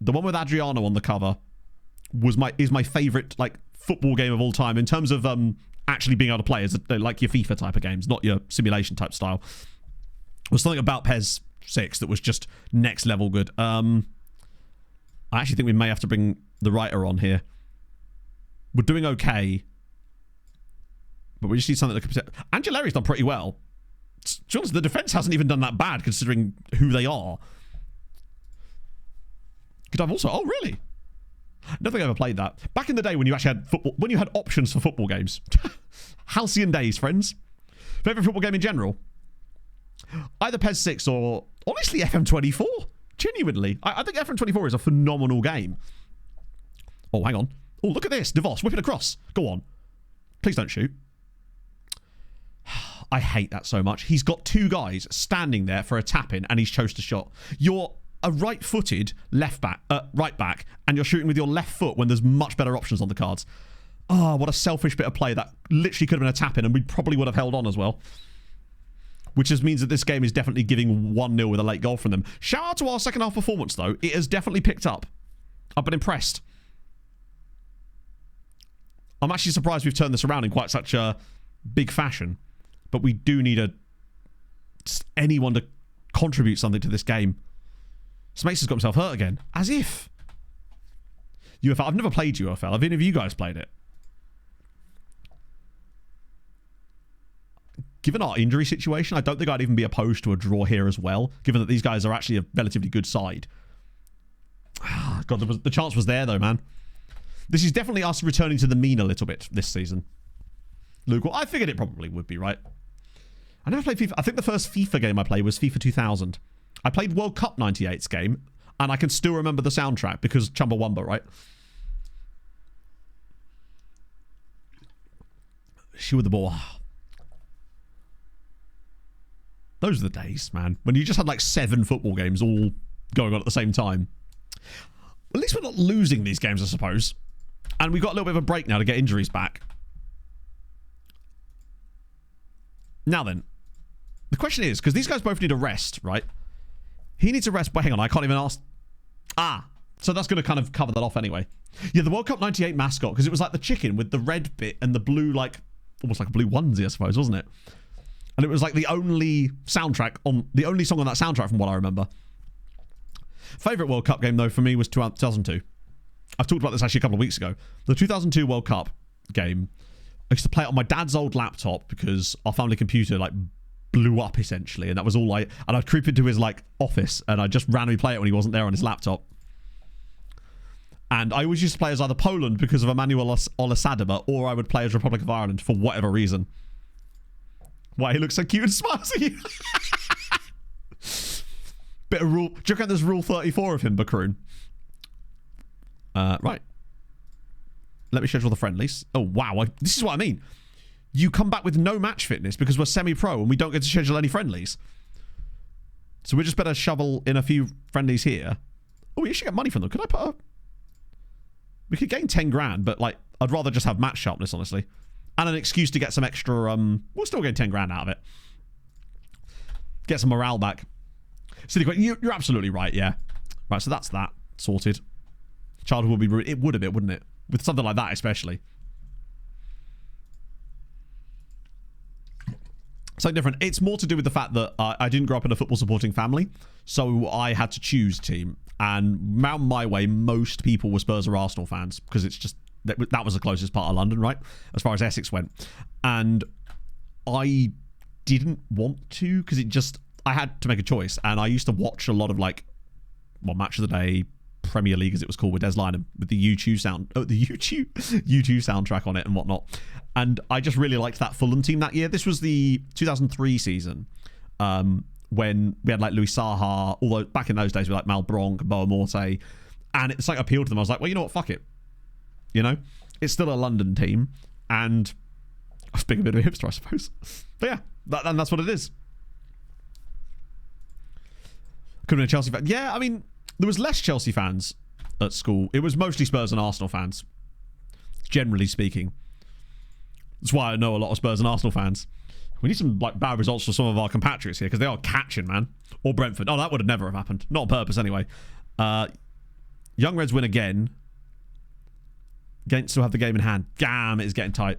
The one with Adriano on the cover is my favourite like football game of all time in terms of actually being able to play as like your FIFA type of games, not your simulation type style. There was something about PES 6 that was just next level good. I actually think we may have to bring the writer on here. We're doing okay, but we just need something that could... Angeleri's done pretty well. To be honest, the defense hasn't even done that bad considering who they are. Could I've also... Oh, really? I don't think I ever played that. Back in the day when you actually had football... When you had options for football games. Halcyon days, friends. Favorite football game in general? Either PES 6 or... Honestly, FM24. Genuinely. I think FM24 is a phenomenal game. Oh, hang on. Oh, look at this. DeVos, whip it across. Go on. Please don't shoot. I hate that so much. He's got two guys standing there for a tap-in and he's chose to shot. You're a right-footed right back and you're shooting with your left foot when there's much better options on the cards. Oh, what a selfish bit of play. That literally could have been a tap-in and we probably would have held on as well. Which just means that this game is definitely giving 1-0 with a late goal from them. Shout out to our second half performance, though. It has definitely picked up. I've been impressed. I'm actually surprised we've turned this around in quite such a big fashion. But we do need anyone to contribute something to this game. Smace has got himself hurt again. As if. UFL. I've never played UFL. Have any of you guys played it? Given our injury situation, I don't think I'd even be opposed to a draw here as well, given that these guys are actually a relatively good side. God, the chance was there, though, man. This is definitely us returning to the mean a little bit this season. Luke, well, I figured it probably would be, right? I never played FIFA. I think the first FIFA game I played was FIFA 2000. I played World Cup 98's game, and I can still remember the soundtrack because Chumbawamba, right? She with the ball. Those are the days, man. When you just had like 7 football games all going on at the same time. At least we're not losing these games, I suppose. And we've got a little bit of a break now to get injuries back. Now then. The question is, because these guys both need a rest, right? He needs a rest, but hang on, I can't even ask. So that's going to kind of cover that off anyway. Yeah, the World Cup 98 mascot, because it was like the chicken with the red bit and the blue, like, almost like a blue onesie, I suppose, wasn't it? And it was like the only song on that soundtrack from what I remember. Favourite World Cup game, though, for me was 2002. I've talked about this actually a couple of weeks ago. The 2002 World Cup game, I used to play it on my dad's old laptop because our family computer, like, blew up, essentially. And that was all and I'd creep into his, like, office and I'd just randomly play it when he wasn't there on his laptop. And I always used to play as either Poland because of Emmanuel Olasadaba, or I would play as Republic of Ireland for whatever reason. Why, he looks so cute and smiles at you. Bit of rule. Do you reckon there's rule 34 of him, Bakroon? Right. Let me schedule the friendlies. Oh, wow. This is what I mean. You come back with no match fitness because we're semi-pro and we don't get to schedule any friendlies. So we just better shovel in a few friendlies here. Oh, we should get money from them. Could I put a... We could gain 10 grand, but, like, I'd rather just have match sharpness, honestly. And an excuse to get some extra, we'll still get 10 grand out of it. Get some morale back. Silly question. You're absolutely right, yeah. Right, so that's that. Sorted. Childhood would be ruined. It would a bit, wouldn't it? With something like that, especially. Something different. It's more to do with the fact that I didn't grow up in a football supporting family, so I had to choose team. And round my way, most people were Spurs or Arsenal fans because it's just that was the closest part of London, right? As far as Essex went. And I didn't want to because I had to make a choice. And I used to watch a lot of Match of the Day, Premier League as it was called, with Des Lynam, with the U2 soundtrack on it and whatnot. And I just really liked that Fulham team that year. This was the 2003 season when we had Louis Saha, although back in those days we had Malbronk, Boa Morte, and it's appealed to them. I was like, well, you know what, fuck it. You know, it's still a London team, and I was being a bit of a hipster, I suppose. But yeah, that's what it is. Could have been a Chelsea fan. Yeah, I mean, there was less Chelsea fans at school. It was mostly Spurs and Arsenal fans, generally speaking. That's why I know a lot of Spurs and Arsenal fans. We need some bad results for some of our compatriots here because they are catching, man. Or Brentford. Oh, that would have never have happened. Not on purpose, anyway. Young Reds win again. Gent still have the game in hand. Damn, it is getting tight.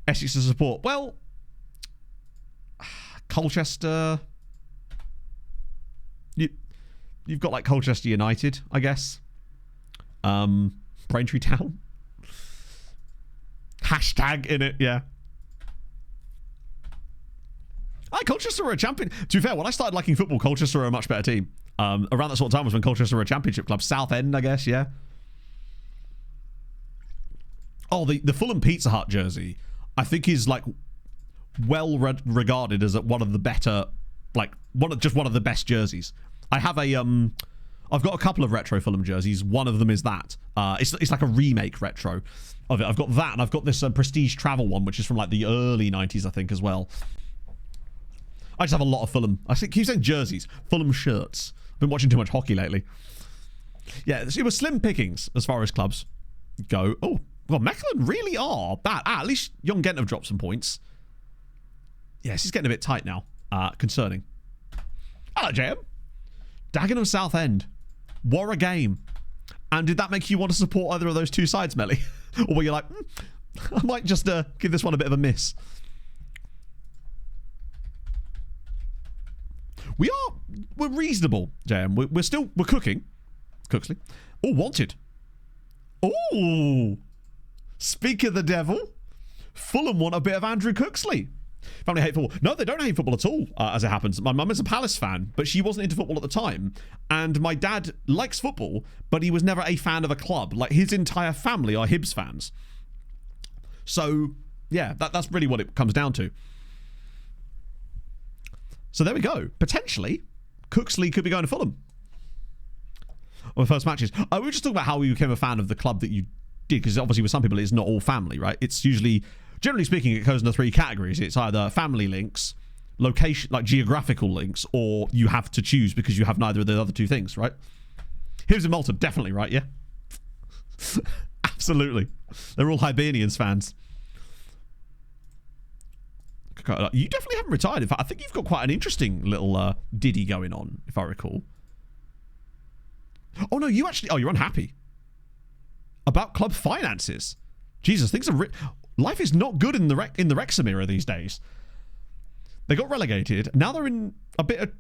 Essex to support. Well, Colchester. You've got Colchester United, I guess. Braintree Town. Hashtag in it, yeah. Colchester are a champion. To be fair, when I started liking football, Colchester are a much better team. Around that sort of time was when Colchester were a championship club. Southend, I guess, yeah. Oh, the Fulham Pizza Hut jersey, I think is well regarded as one of the better, one of the best jerseys. I have I've got a couple of retro Fulham jerseys. One of them is that. It's like a remake retro of it. I've got that, and I've got this Prestige Travel one, which is from the early 90s, I think, as well. I just have a lot of Fulham. I keep saying jerseys. Fulham shirts. I've been watching too much hockey lately. Yeah, it was slim pickings as far as clubs go. Oh, well, Mechelen really are bad. At least Young Gent have dropped some points. Yeah, this is getting a bit tight now. Concerning. Hello, JM. Dagenham Southend. What a game. And did that make you want to support either of those two sides, Melly? Or were you like, I might just give this one a bit of a miss? We're reasonable, JM. We're cooking. Cooksley. Oh, wanted. Oh. Speak of the devil. Fulham want a bit of Andrew Cooksley. Family hate football. No, they don't hate football at all, as it happens. My mum is a Palace fan, but she wasn't into football at the time. And my dad likes football, but he was never a fan of a club. His entire family are Hibs fans. So, yeah, that's really what it comes down to. So there we go. Potentially, Cooksley could be going to Fulham. On the first matches. We were just talking about how you became a fan of the club that you did, because obviously with some people it's not all family, right? It's usually, generally speaking, it goes into 3 categories. It's either family links, location, geographical links, or you have to choose because you have neither of the other two things, right? Hibs and Malta, definitely, right? Yeah. Absolutely. They're all Hibernians fans. You definitely haven't retired. In fact, I think you've got quite an interesting little ditty going on, if I recall. Oh, no, you actually... Oh, you're unhappy. About club finances. Jesus, things are... Life is not good in the Wrexham era these days. They got relegated. Now they're in a bit of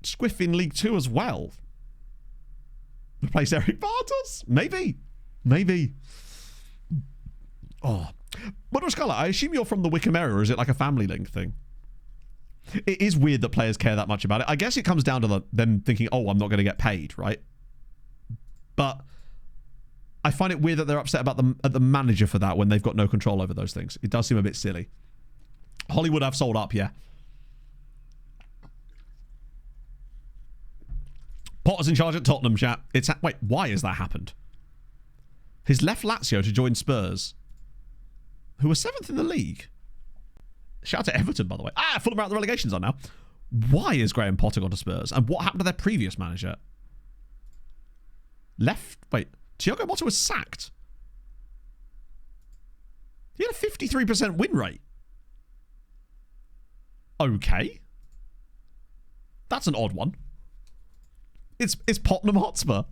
squiff in League 2 as well. Replace Eric Bartos? Maybe. Oh. But Scarlet, I assume you're from the Wickham area, or is it like a family link thing? It is weird that players care that much about it. I guess it comes down to them thinking, oh, I'm not going to get paid, right? But I find it weird that they're upset about the manager for that when they've got no control over those things. It does seem a bit silly. Hollywood have sold up, yeah. Potter's in charge at Tottenham, chat. Wait, why has that happened? He's left Lazio to join Spurs, who were 7th in the league. Shout out to Everton, by the way. Fulham are out the relegation zone now. Why has Graham Potter gone to Spurs? And what happened to their previous manager? Wait, Thiago Motta was sacked. He had a 53% win rate. Okay. That's an odd one. It's Tottenham Hotspur.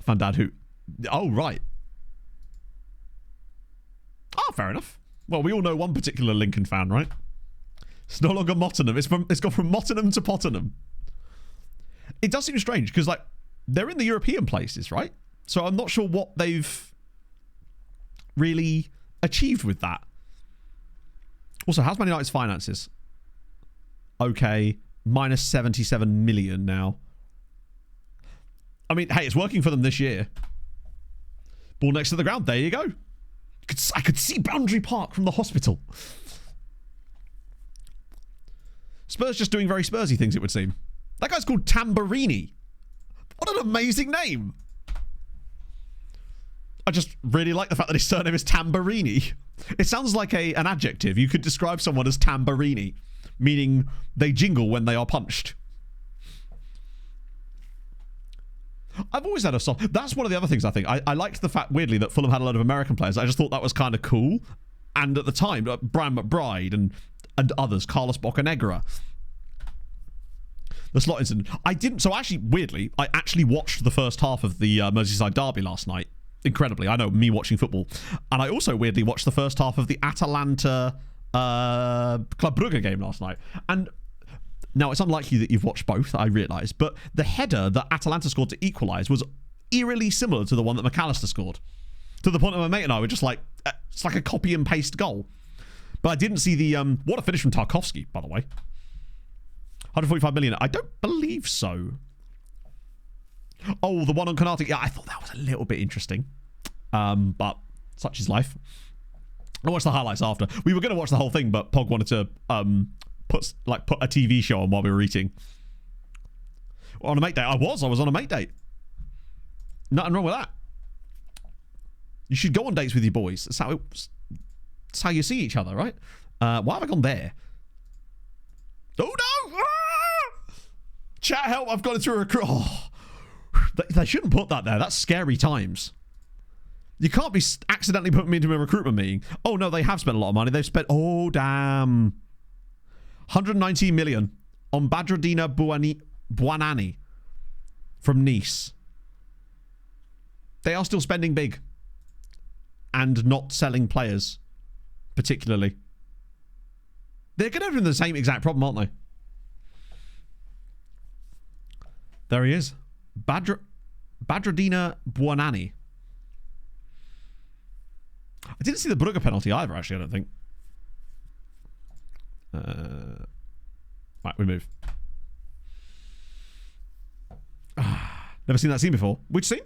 Van Dad who... Oh, right. Ah, fair enough. Well, we all know one particular Lincoln fan, right? It's no longer Mottenham. It's gone from Mottenham to Pottenham. It does seem strange because, like, they're in the European places, right? So I'm not sure what they've really achieved with that. Also, how's Man United's finances? Okay, minus 77 million now. I mean, hey, it's working for them this year. Ball next to the ground. There you go. I could see Boundary Park from the hospital. Spurs just doing very Spursy things, it would seem. That guy's called Tamburini. What an amazing name. I just really like the fact that his surname is Tamburini. It sounds like an adjective. You could describe someone as Tamburini, meaning they jingle when they are punched. I've always had a soft... That's one of the other things I think. I liked the fact, weirdly, that Fulham had a lot of American players. I just thought that was kind of cool. And at the time, Brian McBride and others, Carlos Bocanegra. The slot incident. I didn't... So actually, weirdly, I actually watched the first half of the Merseyside derby last night. Incredibly. I know, me watching football. And I also weirdly watched the first half of the Atalanta Club Brugge game last night. And... Now, it's unlikely that you've watched both, I realise, but the header that Atalanta scored to equalise was eerily similar to the one that McAllister scored. To the point that my mate and I were just like, it's like a copy and paste goal. But I didn't see the, what a finish from Tarkovsky, by the way. 145 million. I don't believe so. Oh, the one on Konate. Yeah, I thought that was a little bit interesting. But such is life. I watched the highlights after. We were going to watch the whole thing, but Pog wanted to, put a TV show on while we were eating. On a mate date. I was on a mate date. Nothing wrong with that. You should go on dates with your boys. That's how you see each other, right? Why have I gone there? Oh no! Ah! Chat help, I've got into a recruit. Oh. They shouldn't put that there. That's scary times. You can't be accidentally putting me into a recruitment meeting. Oh no, they have spent a lot of money. They've spent... Oh damn. 119 million on Badradina Buanani from Nice. They are still spending big and not selling players, particularly. They're going to have the same exact problem, aren't they? There he is. Badradina Buanani. I didn't see the Brugge penalty either, actually, I don't think. Right, we move. Never seen that scene before. Which scene?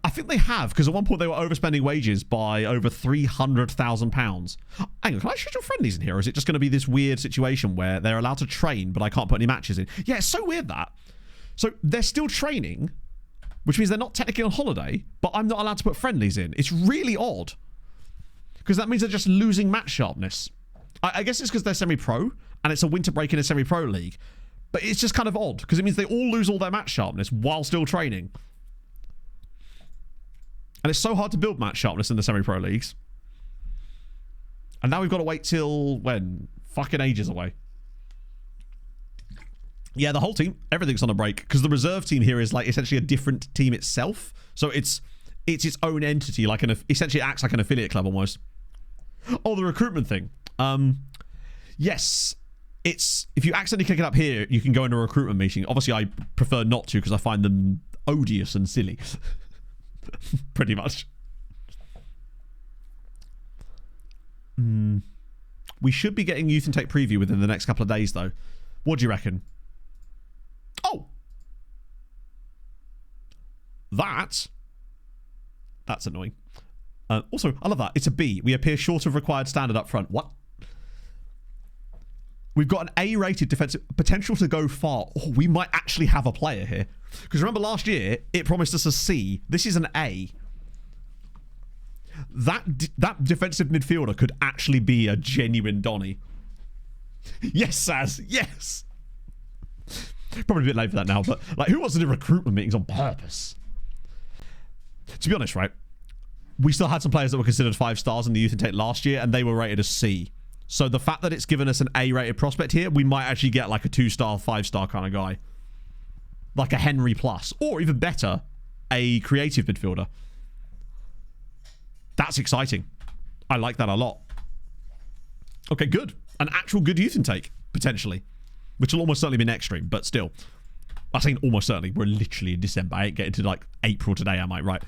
I think they have, because at one point they were overspending wages by over £300,000. Hang on, can I schedule friendlies in here, or is it just going to be this weird situation where they're allowed to train, but I can't put any matches in? Yeah, it's so weird that. So they're still training, which means they're not technically on holiday, but I'm not allowed to put friendlies in. It's really odd. Because that means they're just losing match sharpness. I guess it's because they're semi-pro, and it's a winter break in a semi-pro league. But it's just kind of odd, because it means they all lose all their match sharpness while still training. And it's so hard to build match sharpness in the semi-pro leagues. And now we've got to wait till, when? Fucking ages away. Yeah, the whole team, everything's on a break, because the reserve team here is like essentially a different team itself. So it's its own entity, like essentially it acts like an affiliate club almost. Oh, the recruitment thing. Yes, it's if you accidentally click it up here, you can go into a recruitment meeting. Obviously, I prefer not to because I find them odious and silly. Pretty much. We should be getting Youth Intake preview within the next couple of days, though. What do you reckon? Oh! That's annoying. Also, I love that. It's a B. We appear short of required standard up front. What? We've got an A-rated defensive potential to go far. Oh, we might actually have a player here. Because remember last year, it promised us a C. This is an A. That defensive midfielder could actually be a genuine Donny. Yes, Saz. Yes. Probably a bit late for that now, but like, who wants to do recruitment meetings on purpose? To be honest, right? We still had some players that were considered 5 stars in the Youth Intake last year, and they were rated as C. So the fact that it's given us an A-rated prospect here, we might actually get like a 2-star, 5-star kind of guy. Like a Henry plus. Or even better, a creative midfielder. That's exciting. I like that a lot. Okay, good. An actual good youth intake, potentially. Which will almost certainly be next stream, but still. I'm saying almost certainly. We're literally in December. I ain't getting to like April today, am I? Right.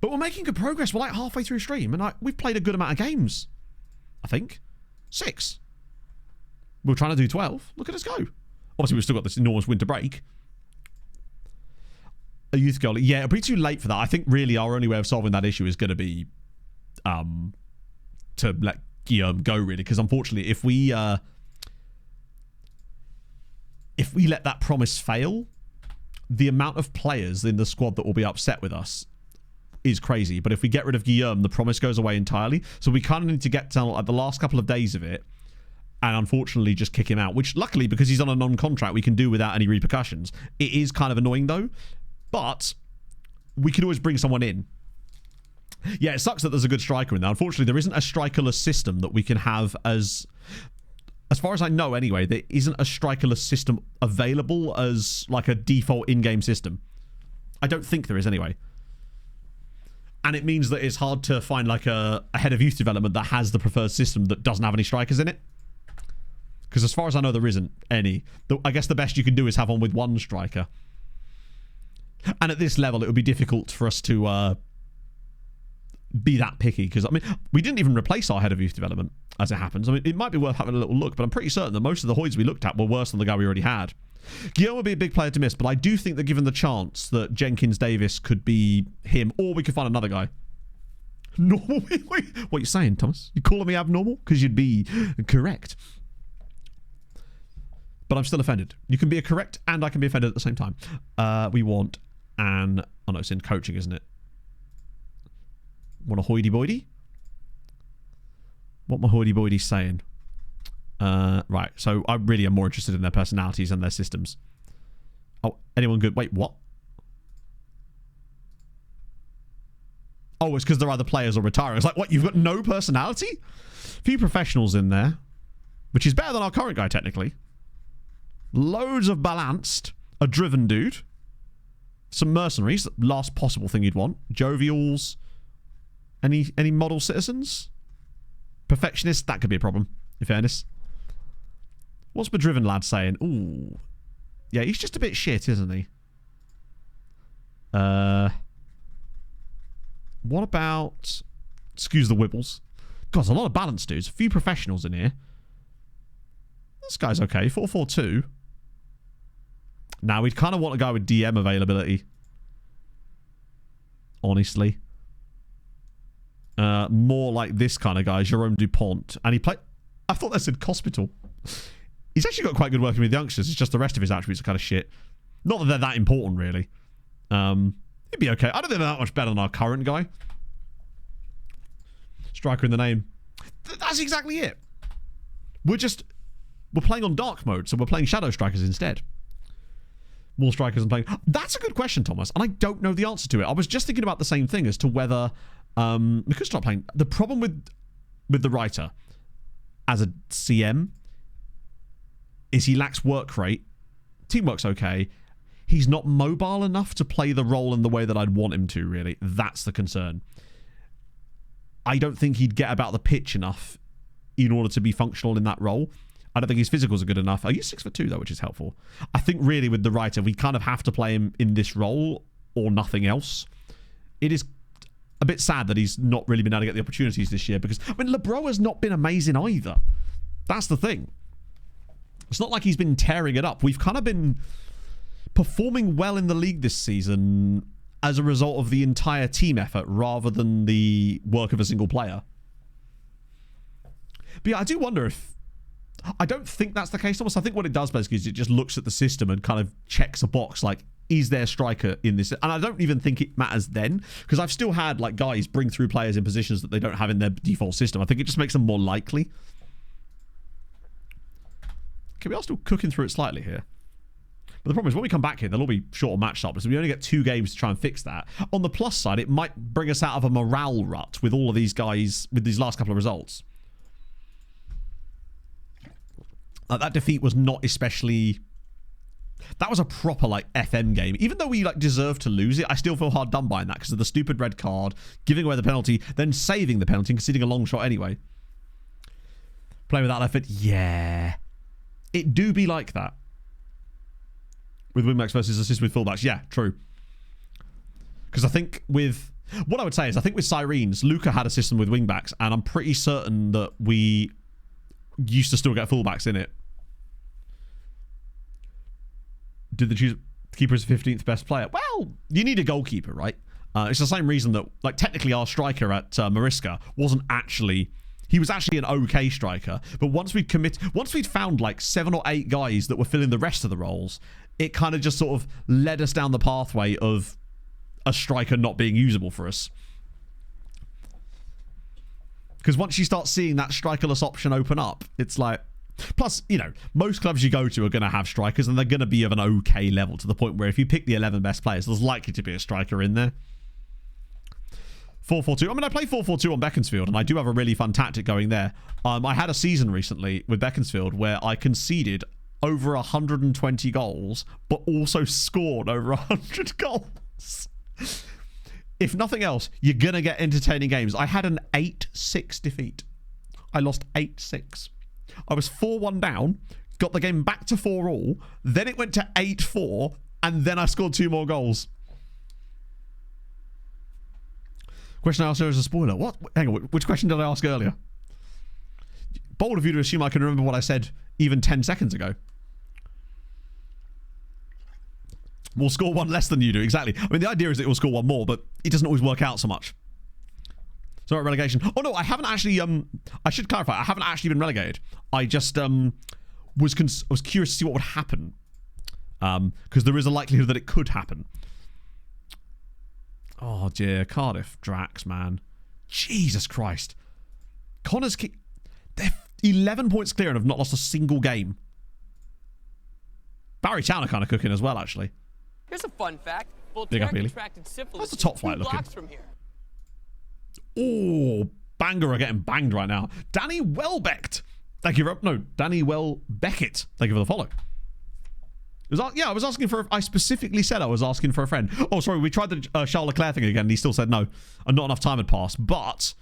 But we're making good progress. We're like halfway through stream, and we've played a good amount of games. I think. 6. We're trying to do 12. Look at us go. Obviously, we've still got this enormous winter break. A youth goalie. Yeah, it'll be too late for that. I think really our only way of solving that issue is going to be to let Guillaume go, really. Because unfortunately, if we let that promise fail, the amount of players in the squad that will be upset with us is crazy. But if we get rid of Guillaume, the promise goes away entirely. So we kind of need to get to like the last couple of days of it and unfortunately just kick him out, which luckily, because he's on a non-contract, we can do without any repercussions. It is kind of annoying though, but we can always bring someone in. Yeah, it sucks that there's a good striker in there. Unfortunately, there isn't a strikerless system that we can have as far as I know anyway, there isn't a strikerless system available as like a default in-game system. I don't think there is anyway. And it means that it's hard to find like a head of youth development that has the preferred system that doesn't have any strikers in it. Because as far as I know, there isn't any. I guess the best you can do is have one with one striker. And at this level, it would be difficult for us to be that picky. Because, I mean, we didn't even replace our head of youth development, as it happens. I mean, it might be worth having a little look, but I'm pretty certain that most of the Hoyds we looked at were worse than the guy we already had. Guillaume would be a big player to miss, but I do think that given the chance that Jenkins Davis could be him, or we could find another guy. Normal? Wait, what are you saying, Thomas? You calling me abnormal? Because you'd be correct. But I'm still offended. You can be a correct and I can be offended at the same time. We want an... Oh no, it's in coaching, isn't it? Want a hoity-boity? What my hoity-boity saying? Right, so I really am more interested in their personalities and their systems. Oh, anyone good? Wait, what? Oh, it's because they're either players or retiring. It's like, what, you've got no personality? Few professionals in there, which is better than our current guy, technically. Loads of balanced. A driven dude. Some mercenaries, the last possible thing you'd want. Jovials. Any model citizens? Perfectionists, that could be a problem, in fairness. What's the driven lad saying? Ooh. Yeah, he's just a bit shit, isn't he? What about... Excuse the wibbles. God, there's a lot of balanced dudes. A few professionals in here. This guy's okay. 442. Now, we'd kind of want a guy with DM availability. Honestly. More like this kind of guy, Jerome Dupont. And he played... I thought that said Cospital. He's actually got quite good working with youngsters. It's just the rest of his attributes are kind of shit. Not that they're that important, really. He'd be okay. I don't think they're that much better than our current guy. Striker in the name. That's exactly it. We're playing on dark mode, so we're playing Shadow Strikers instead. More strikers and playing... That's a good question, Thomas, and I don't know the answer to it. I was just thinking about the same thing as to whether... we could start playing... The problem with the writer as a CM is he lacks work rate. Teamwork's okay. He's not mobile enough to play the role in the way that I'd want him to, really. That's the concern. I don't think he'd get about the pitch enough in order to be functional in that role. I don't think his physicals are good enough. He's 6'2", though, which is helpful. I think really with the writer, we kind of have to play him in this role or nothing else. It is a bit sad that he's not really been able to get the opportunities this year because, I mean, Lebro has not been amazing either. That's the thing. It's not like he's been tearing it up. We've kind of been performing well in the league this season as a result of the entire team effort rather than the work of a single player. But yeah, I do wonder if... I don't think that's the case, Thomas. I think what it does basically is it just looks at the system and kind of checks a box like, is there a striker in this? And I don't even think it matters then because I've still had like guys bring through players in positions that they don't have in their default system. I think it just makes them more likely. Okay, we are still cooking through it slightly here. But the problem is when we come back here, they'll all be short on match start, so we only get 2 games to try and fix that. On the plus side, it might bring us out of a morale rut with all of these guys, with these last couple of results. That defeat was not especially... That was a proper, like, FM game. Even though we, like, deserved to lose it, I still feel hard done by in that because of the stupid red card, giving away the penalty, then saving the penalty and conceding a long shot anyway. Playing without effort, yeah. It do be like that. With wingbacks versus assists with fullbacks, yeah, true. Because I think with... What I would say is, I think with Syreens, Luca had a system with wingbacks, and I'm pretty certain that we used to still get fullbacks in it. Did the choose keeper as 15th best player? Well, you need a goalkeeper, right? It's the same reason that, like, technically our striker at Mariska wasn't actually... He was actually an okay striker, but once we'd found like 7 or 8 guys that were filling the rest of the roles, it kind of just sort of led us down the pathway of a striker not being usable for us. Because once you start seeing that strikerless option open up, it's like... Plus, you know, most clubs you go to are going to have strikers, and they're going to be of an okay level to the point where if you pick the 11 best players, there's likely to be a striker in there. 4-4-2. I mean, I play 4-4-2 on Beaconsfield, and I do have a really fun tactic going there. I had a season recently with Beaconsfield where I conceded over 120 goals, but also scored over 100 goals. If nothing else, you're going to get entertaining games. I had an 8-6 defeat. I lost 8-6. I was 4-1 down, got the game back to 4-all, then it went to 8-4, and then I scored 2 more goals. Question I asked earlier is a spoiler. What? Hang on, which question did I ask earlier? Bold of you to assume I can remember what I said even 10 seconds ago. We'll score 1 less than you do, exactly. I mean, the idea is that it will score 1 more, but it doesn't always work out so much. So at relegation. Oh no, I haven't actually. I should clarify. I haven't actually been relegated. I just was curious to see what would happen, because there is a likelihood that it could happen. Oh dear, Cardiff Drax, man, Jesus Christ. Connor's they're 11 points clear and have not lost a single game. Barry Town are kind of cooking as well, actually. Here's a fun fact. Big up, Ely. How's the top flight looking? From here. Oh, Bangor are getting banged right now. Danny Welbeck. Thank you. No, Danny Welbeckett. Thank you for the follow. I was asking for... I specifically said I was asking for a friend. Oh, sorry. We tried the Charles Leclerc thing again. And he still said no. And not enough time had passed. But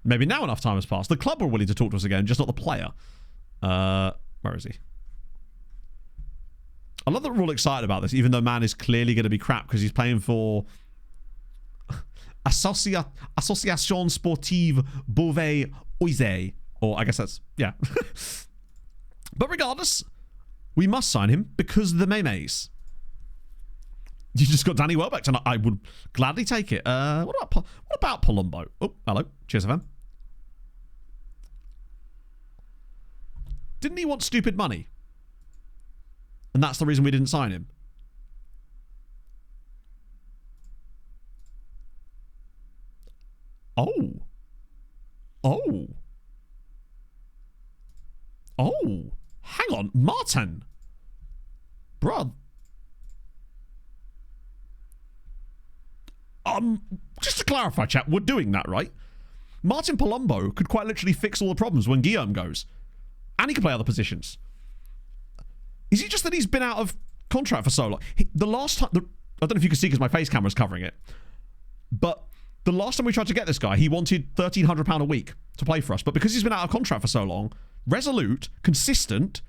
maybe now enough time has passed. The club were willing to talk to us again, just not the player. Where is he? I love that we're all excited about this, even though man is clearly going to be crap because he's playing for... Association Sportive Beauvais Oisey. Or I guess that's... Yeah. But regardless, we must sign him because of the Memes. You just got Danny Welbeck, and I would gladly take it. What about Palumbo? Oh, hello. Cheers, FM. Didn't he want stupid money? And that's the reason we didn't sign him. Oh. Oh. Oh. Hang on. Martin. Bruh. Just to clarify, chat, we're doing that, right? Martin Palumbo could quite literally fix all the problems when Guillaume goes. And he can play other positions. Is it just that he's been out of contract for so long? The last time... I don't know if you can see because my face camera's covering it. But... the last time we tried to get this guy, he wanted £1,300 a week to play for us. But because he's been out of contract for so long, resolute, consistent...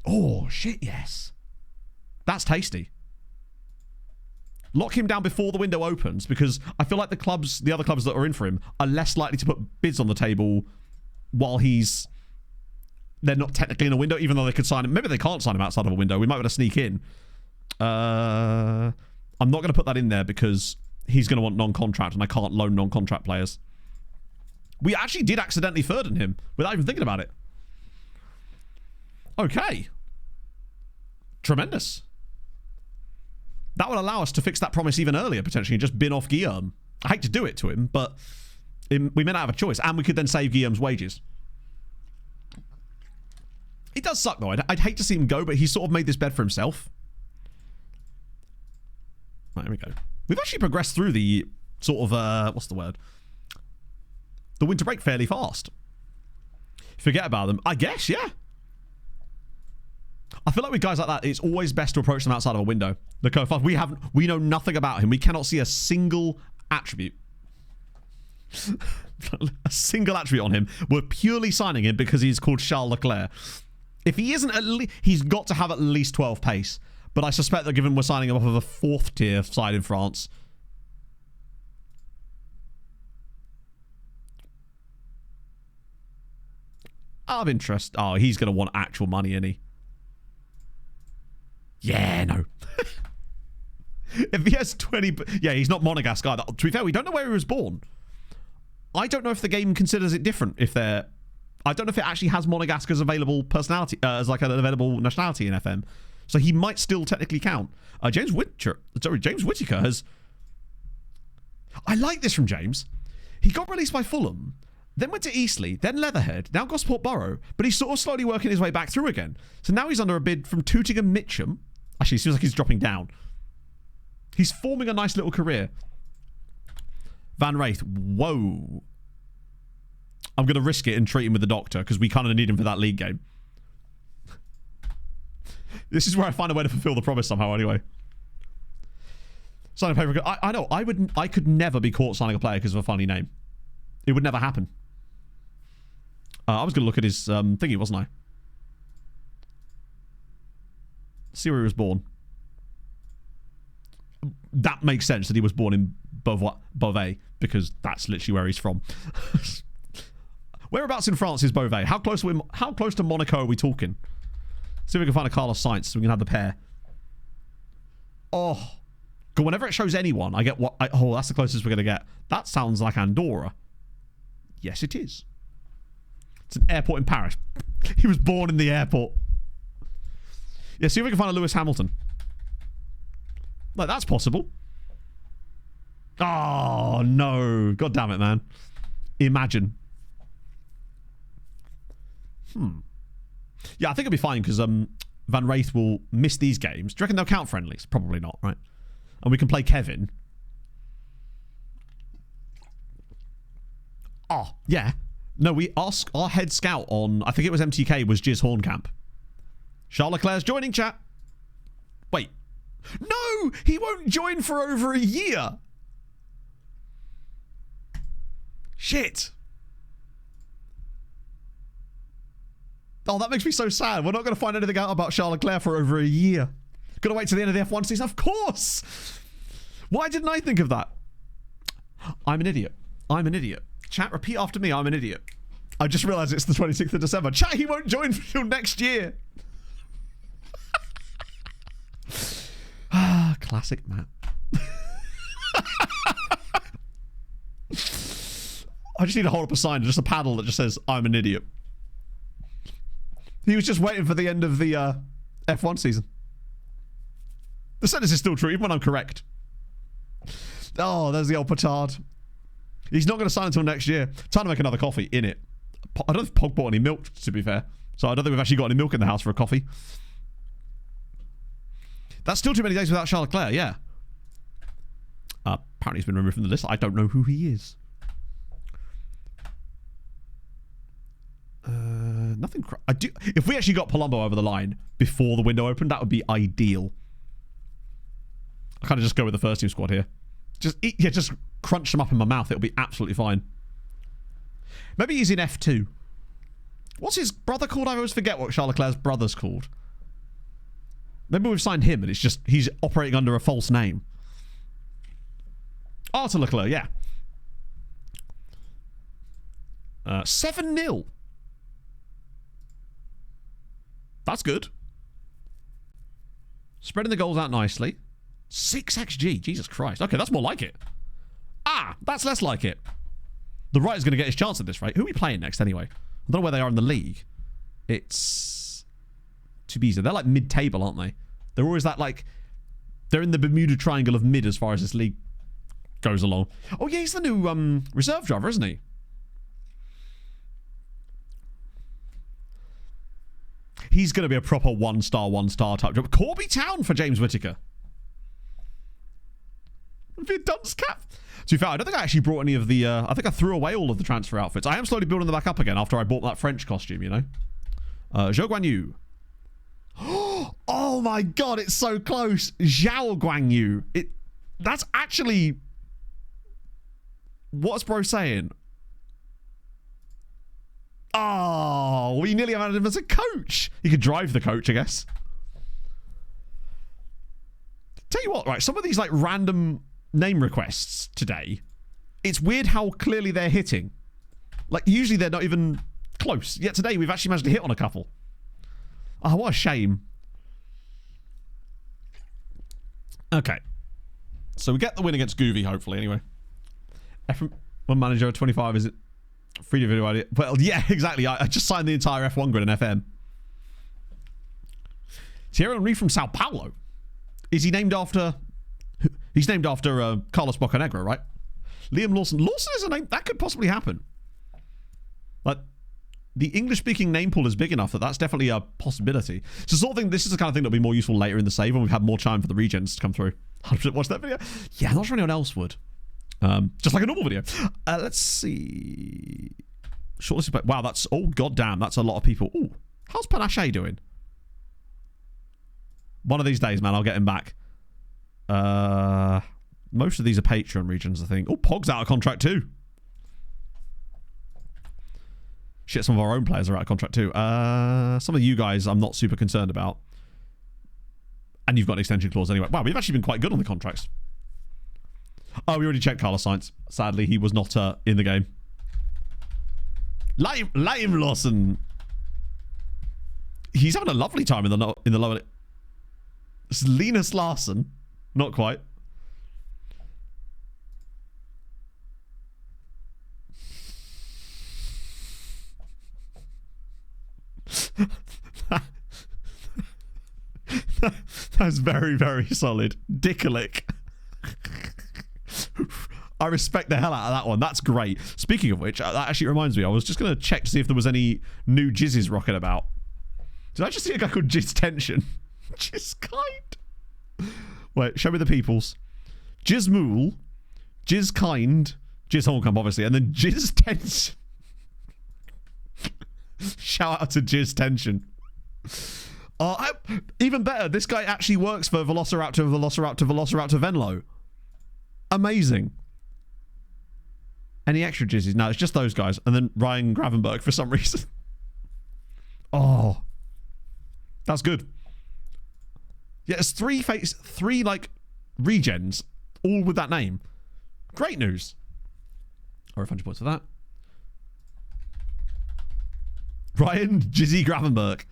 Oh, shit, yes. That's tasty. Lock him down before the window opens because I feel like the other clubs that are in for him are less likely to put bids on the table while they're not technically in a window, even though they could sign him. Maybe they can't sign him outside of a window. We might be able to sneak in. I'm not going to put that in there because... he's going to want non-contract, and I can't loan non-contract players. We actually did accidentally third-in him without even thinking about it. Okay. Tremendous. That would allow us to fix that promise even earlier, potentially, and just bin off Guillaume. I hate to do it to him, but we may not have a choice, and we could then save Guillaume's wages. It does suck, though. I'd hate to see him go, but he's sort of made this bed for himself. Right, here we go. We've actually progressed through the sort of, what's the word? The winter break fairly fast. Forget about them. I guess, yeah. I feel like with guys like that, it's always best to approach them outside of a window. Look, we know nothing about him. We cannot see a single attribute. A single attribute on him. We're purely signing him because he's called Charles Leclerc. If he isn't, he's got to have at least 12 pace. But I suspect that given we're signing him off of a 4th tier side in France. Of interest. Oh, he's going to want actual money, isn't he? Yeah, no. If he has 20... Yeah, he's not Monegasque either. To be fair, we don't know where he was born. I don't know if the game considers it different if they're... I don't know if it actually has Monegasque as available personality, as like an available nationality in FM. So he might still technically count. James Whittaker has... I like this from James. He got released by Fulham, then went to Eastleigh, then Leatherhead, now Gosport Borough, but he's sort of slowly working his way back through again. So now he's under a bid from Tooting and Mitcham. Actually, it seems like he's dropping down. He's forming a nice little career. Van Wraith, whoa. I'm going to risk it and treat him with the doctor because we kind of need him for that league game. This is where I find a way to fulfill the promise somehow anyway. Signing a paper. I know. I could never be caught signing a player because of a funny name. It would never happen. I was going to look at his thingy, wasn't I? See where he was born. That makes sense that he was born in Beauvais because that's literally where he's from. Whereabouts in France is Beauvais? How close to Monaco are we talking? See if we can find a Carlos Sainz so we can have the pair. Oh. God, whenever it shows anyone, I get what... oh, that's the closest we're going to get. That sounds like Andorra. Yes, it is. It's an airport in Paris. He was born in the airport. Yeah, see if we can find a Lewis Hamilton. Like, that's possible. Oh, no. God damn it, man. Imagine. Yeah, I think it'll be fine because Van Wraith will miss these games. Do you reckon they'll count friendlies? Probably not, right? And we can play Kevin. Oh, yeah. No, we asked our head scout on, I think it was MTK, was Jizz Horncamp. Charles Leclerc's joining, chat. Wait. No! He won't join for over a year. Shit. Oh, that makes me so sad. We're not going to find anything out about Charles Leclerc for over a year. Got to wait till the end of the F1 season. Of course! Why didn't I think of that? I'm an idiot. I'm an idiot. Chat, repeat after me. I'm an idiot. I just realised it's the 26th of December. Chat, he won't join until next year. Ah, classic Matt. I just need to hold up a sign, just a paddle that just says, I'm an idiot. He was just waiting for the end of the F1 season. The sentence is still true, even when I'm correct. Oh, there's the old petard. He's not going to sign until next year. Time to make another coffee, in it. I don't think Pog bought any milk, to be fair. So I don't think we've actually got any milk in the house for a coffee. That's still too many days without Charles Leclerc, yeah. Apparently he's been removed from the list. I don't know who he is. Nothing. If we actually got Palumbo over the line before the window opened, that would be ideal. I kind of just go with the first team squad here. Just crunch them up in my mouth. It'll be absolutely fine. Maybe he's in F2. What's his brother called? I always forget what Charles Leclerc's brother's called. Maybe we've signed him and it's just he's operating under a false name. Arthur Leclerc, yeah. 7-0. That's good. Spreading the goals out nicely. 6xG. Jesus Christ. Okay, that's more like it. Ah, that's less like it. The right is going to get his chance at this, right? Who are we playing next anyway? I don't know where they are in the league. It's Tubiza. They're like mid-table, aren't they? They're always that like... They're in the Bermuda Triangle of mid as far as this league goes along. Oh yeah, he's the new reserve driver, isn't he? He's going to be a proper one-star type job. Corby Town for James Whittaker. Veton's cap. To be fair, I don't think I actually brought any of the... I think I threw away all of the transfer outfits. I am slowly building them back up again after I bought that French costume, you know. Zhou Guanyu. Oh my god, it's so close. Zhao Guangyu. That's actually... What's bro saying? Oh, we nearly had him as a coach. He could drive the coach, I guess. Tell you what, right, some of these like random name requests today, it's weird how clearly they're hitting. Like, usually they're not even close. Yet today we've actually managed to hit on a couple. Oh, what a shame. Okay. So we get the win against Goovy, hopefully, anyway. F1 Manager 25, is it? 3D video idea. Well, yeah, exactly. I just signed the entire F1 grid in FM. Thierry Henry from Sao Paulo. Is he named after... He's named after Carlos Bocanegra, right? Liam Lawson. Lawson is a name... That could possibly happen. Like, the English-speaking name pool is big enough that that's definitely a possibility. So sort of thing, this is the kind of thing that'll be more useful later in the save when we've had more time for the regens to come through. 100% watch that video? Yeah, I'm not sure anyone else would. Just like a normal video. Let's see. Shortlisted. Wow, that's... Oh, goddamn. That's a lot of people. Ooh. How's Panache doing? One of these days, man, I'll get him back. Most of these are Patreon regions, I think. Oh, Pog's out of contract too. Shit, some of our own players are out of contract too. Some of you guys I'm not super concerned about. And you've got an extension clause anyway. Wow, we've actually been quite good on the contracts. Oh, we already checked Carlos Sainz. Sadly, he was not in the game. Liam Lawson. He's having a lovely time in the lower... It's Linus Larsson. Not quite. That's very, very solid. Dickolick. I respect the hell out of that one. That's great. Speaking of which, that actually reminds me, I was just going to check to see if there was any new jizzes rocking about. Did I just see a guy called Jizz Tension? Jizz Kind? Wait, show me the peoples. Jizz Mool, Jizz Kind, Jizz Horncamp, obviously, and then Jizz Tension. Shout out to Jizz Tension. Even better, this guy actually works for Velociraptor Venlo. Amazing. Any extra jizzes? No, it's just those guys. And then Ryan Gravenberg for some reason. Oh. That's good. Yeah, it's three like regens, all with that name. Great news. Or 100 points for that. Ryan Jizzy Gravenberg.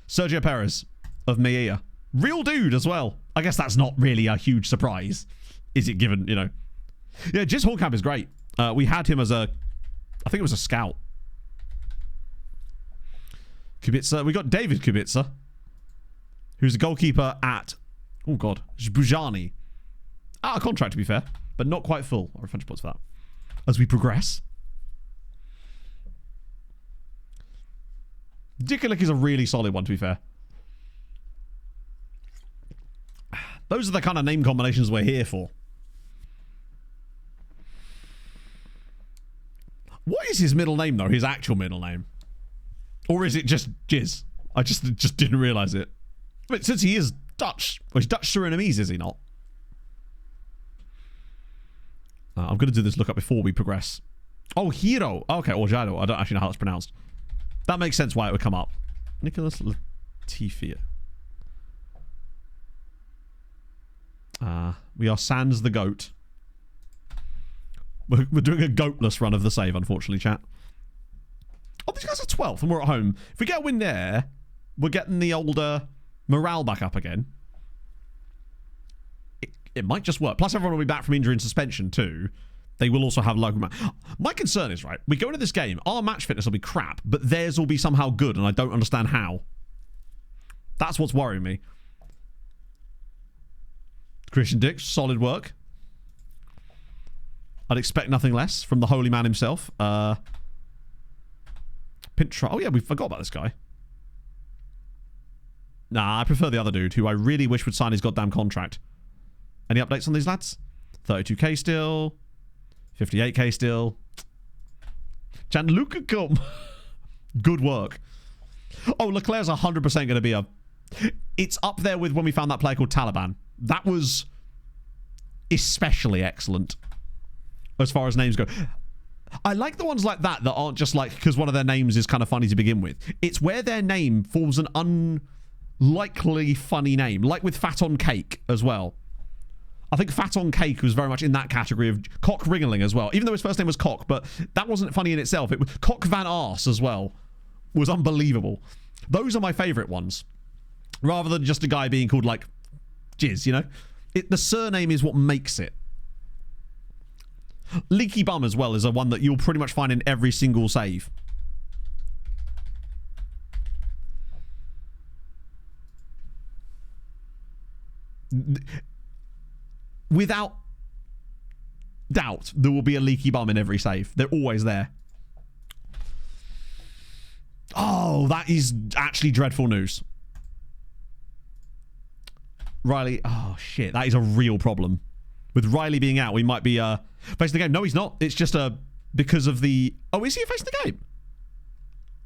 Sergio Perez of Meia. Real dude as well. I guess that's not really a huge surprise. Is it given, you know? Yeah, Jizz Horncamp is great. We had him as a... I think it was a scout. Kubica. We got David Kubica, who's a goalkeeper at... Oh, God. Zbuzani. Out of contract, to be fair. But not quite full. Or 100 points for that. As we progress. Dickolick is a really solid one, to be fair. Those are the kind of name combinations we're here for. What is his middle name, though? His actual middle name? Or is it just Jizz? I just didn't realise it. But since he is Dutch... Well, he's Dutch Surinamese, is he not? I'm going to do this lookup before we progress. Oh, Hiro. Okay, or Jado. I don't actually know how it's pronounced. That makes sense why it would come up. Nicholas Latifia. We are Sans the Goat. We're doing a goatless run of the save, unfortunately, chat. Oh, these guys are 12th and we're at home. If we get a win there, we're getting the older morale back up again. It might just work. Plus, everyone will be back from injury and suspension too. They will also have local... My concern is, right, we go into this game, our match fitness will be crap, but theirs will be somehow good, and I don't understand how. That's what's worrying me. Christian Dix, solid work. I'd expect nothing less from the holy man himself. Pintra. Oh, yeah, we forgot about this guy. Nah, I prefer the other dude, who I really wish would sign his goddamn contract. Any updates on these lads? 32k still. 58k still. Gianluca Cum. Good work. Oh, Leclerc's 100% going to be a It's up there with when we found that player called Taliban. That was especially excellent as far as names go. I like the ones like that aren't just like because one of their names is kind of funny to begin with. It's where their name forms an unlikely funny name, like with Fat on Cake as well. I think Fat on Cake was very much in that category of Cock Ringling as well, even though his first name was Cock, but that wasn't funny in itself. It was Cock Van Arse as well. Was unbelievable. Those are my favourite ones. Rather than just a guy being called like Jizz, you know? The surname is what makes it. Leaky Bum as well is a one that you'll pretty much find in every single save. Without doubt, there will be a Leaky Bum in every save. They're always there. Oh, that is actually dreadful news. Riley, oh shit, that is a real problem. With Riley being out, we might be facing the game. No, he's not. It's just because of the... Oh, is he facing the game?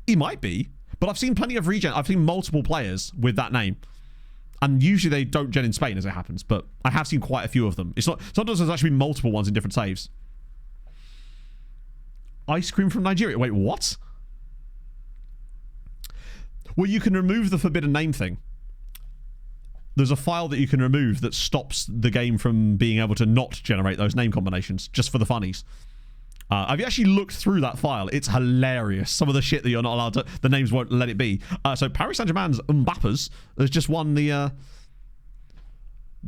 He might be. But I've seen plenty of regen. I've seen multiple players with that name. And usually they don't gen in Spain as it happens. But I have seen quite a few of them. It's not... Sometimes there's actually multiple ones in different saves. Ice cream from Nigeria. Wait, what? Well, you can remove the forbidden name thing. There's a file that you can remove that stops the game from being able to not generate those name combinations, just for the funnies. Have you actually looked through that file? It's hilarious. Some of the shit that you're not allowed to... The names won't let it be. So Paris Saint-Germain's Mbappé's has just won the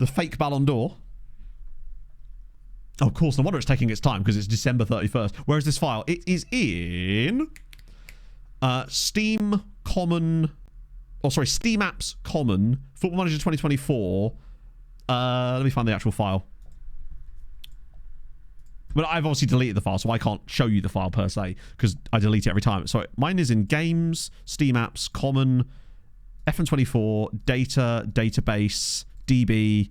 fake Ballon d'Or. Oh, of course, no wonder it's taking its time, because it's December 31st. Where is this file? It is in... Steam Common... Oh, sorry, Steam Apps Common, Football Manager 2024. Let me find the actual file. But I've obviously deleted the file, so I can't show you the file per se, because I delete it every time. So mine is in Games, Steam Apps, Common, FM24, Data, Database, DB,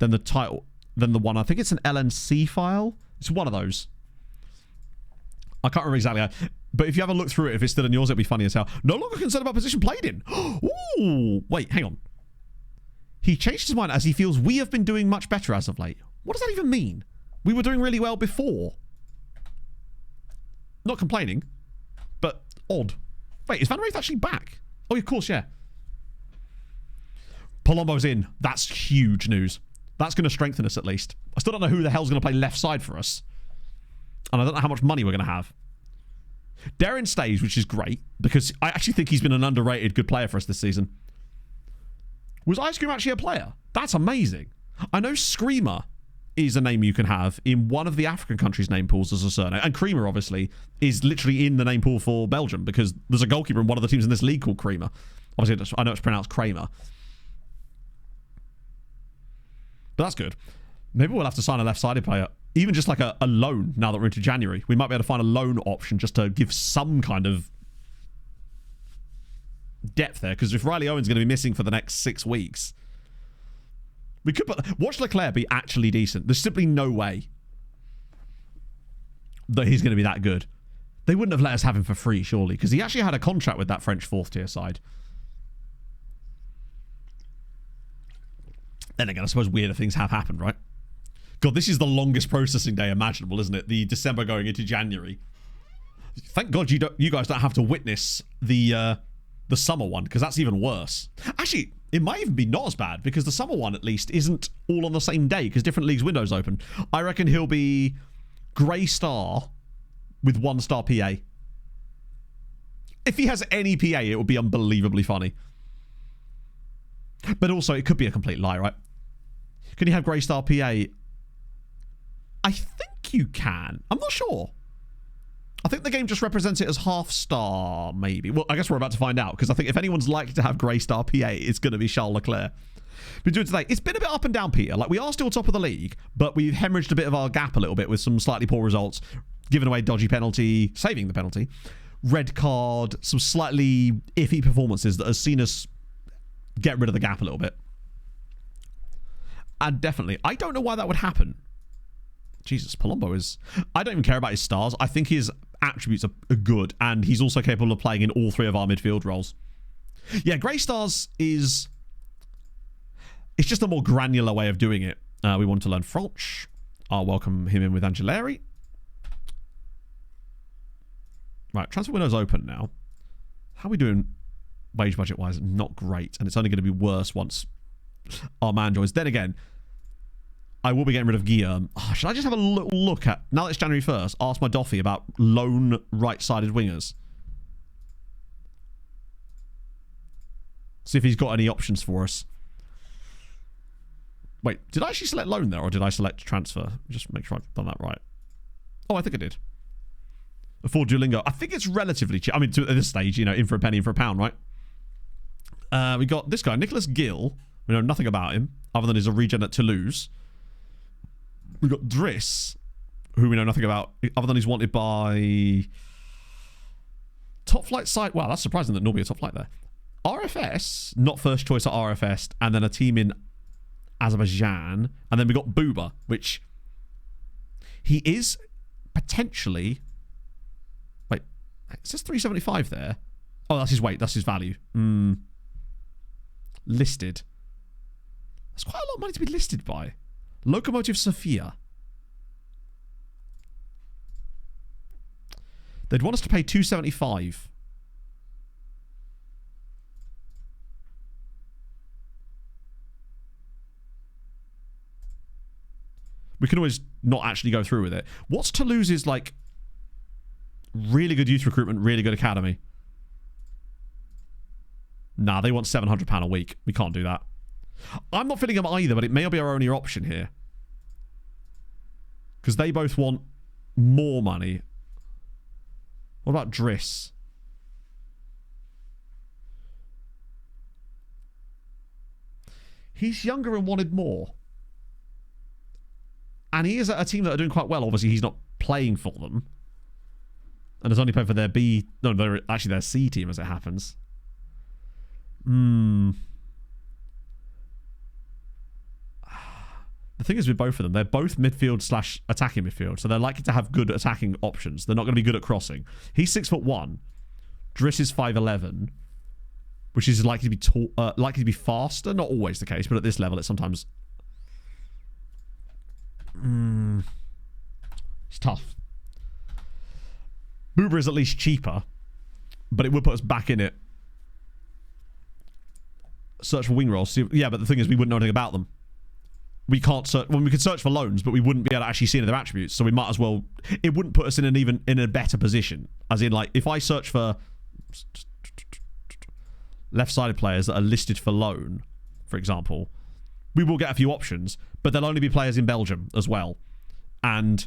then the title, then the one, I think it's an LNC file. It's one of those. I can't remember exactly how... But if you have a look through it, if it's still in yours, it'll be funny as hell. No longer concerned about position played in. Ooh, wait, hang on. He changed his mind as he feels we have been doing much better as of late. What does that even mean? We were doing really well before. Not complaining, but odd. Wait, is Van Wraith actually back? Oh, of course, yeah. Palombo's in. That's huge news. That's going to strengthen us at least. I still don't know who the hell's going to play left side for us. And I don't know how much money we're going to have. Darren stays, which is great, because I actually think he's been an underrated good player for us this season. Was Ice Cream actually a player? That's amazing. I know Screamer is a name you can have in one of the African countries' name pools as a surname. And Creamer, obviously, is literally in the name pool for Belgium, because there's a goalkeeper in one of the teams in this league called Creamer. Obviously, I know it's pronounced Kramer. But that's good. Maybe we'll have to sign a left-sided player. Even just like a loan now that we're into January. We might be able to find a loan option just to give some kind of depth there. Because if Riley Owen's going to be missing for the next 6 weeks, we could watch Leclerc be actually decent. There's simply no way that he's going to be that good. They wouldn't have let us have him for free, surely, because he actually had a contract with that French fourth-tier side. Then again, I suppose weirder things have happened, right? God, this is the longest processing day imaginable, isn't it? The December going into January. Thank God you guys don't have to witness the summer one, because that's even worse. Actually, it might even be not as bad, because the summer one, at least, isn't all on the same day, because different leagues' windows open. I reckon he'll be Grey Star with 1-star PA. If he has any PA, it would be unbelievably funny. But also, it could be a complete lie, right? Can you have Grey Star PA? I think you can. I'm not sure. I think the game just represents it as half-star, maybe. Well, I guess we're about to find out, because I think if anyone's likely to have Grey Star PA, it's going to be Charles Leclerc. But doing today, it's been a bit up and down, Peter. Like, we are still top of the league, but we've hemorrhaged a bit of our gap a little bit with some slightly poor results, giving away dodgy penalty, saving the penalty, red card, some slightly iffy performances that has seen us get rid of the gap a little bit. And definitely, I don't know why that would happen. Jesus, Palombo is... I don't even care about his stars. I think his attributes are good, and he's also capable of playing in all 3 of our midfield roles. Yeah, Grey Stars is... It's just a more granular way of doing it. We want to learn French. I'll welcome him in with Angeleri. Right, transfer window's open now. How are we doing wage budget-wise? Not great. And it's only going to be worse once our man joins. Then again, I will be getting rid of Guillaume. Oh, should I just have a little look at... Now that it's January 1st, ask my Doffy about lone right-sided wingers. See if he's got any options for us. Wait, did I actually select loan there, or did I select transfer? Just make sure I've done that right. Oh, I think I did. Afford Duolingo. I think it's relatively cheap. I mean, at this stage, you know, in for a penny, in for a pound, right? We got this guy, Nicholas Gill. We know nothing about him, other than he's a regen at Toulouse. We got Driss, who we know nothing about, other than he's wanted by... Top flight site. Wow, that's surprising that Norby a top flight there. RFS, not first choice at RFS, and then a team in Azerbaijan, and then we got Booba, which he is potentially... Wait, it says 375 there. Oh, that's his weight, that's his value. Listed. That's quite a lot of money to be listed by. Locomotive Sofia. They'd want us to pay 275. We can always not actually go through with it. What's Toulouse's, like, really good youth recruitment, really good academy? Nah, they want £700 a week. We can't do that. I'm not filling them either, but it may be our only option here. Because they both want more money. What about Driss? He's younger and wanted more. And he is at a team that are doing quite well. Obviously, he's not playing for them. And has only played for their B... No, they're actually their C team, as it happens. The thing is with both of them, they're both midfield / attacking midfield. So they're likely to have good attacking options. They're not going to be good at crossing. He's 6'1". Driss is 5'11", which is likely to be faster. Not always the case, but at this level, it's sometimes... It's tough. Booba is at least cheaper, but it would put us back in it. Search for wing rolls. Yeah, but the thing is, we wouldn't know anything about them. We can't search. Well, we could search for loans, but we wouldn't be able to actually see any of their attributes. So we might as well. It wouldn't put us in in a better position. As in, like, if I search for left-sided players that are listed for loan, for example, we will get a few options, but there'll only be players in Belgium as well. And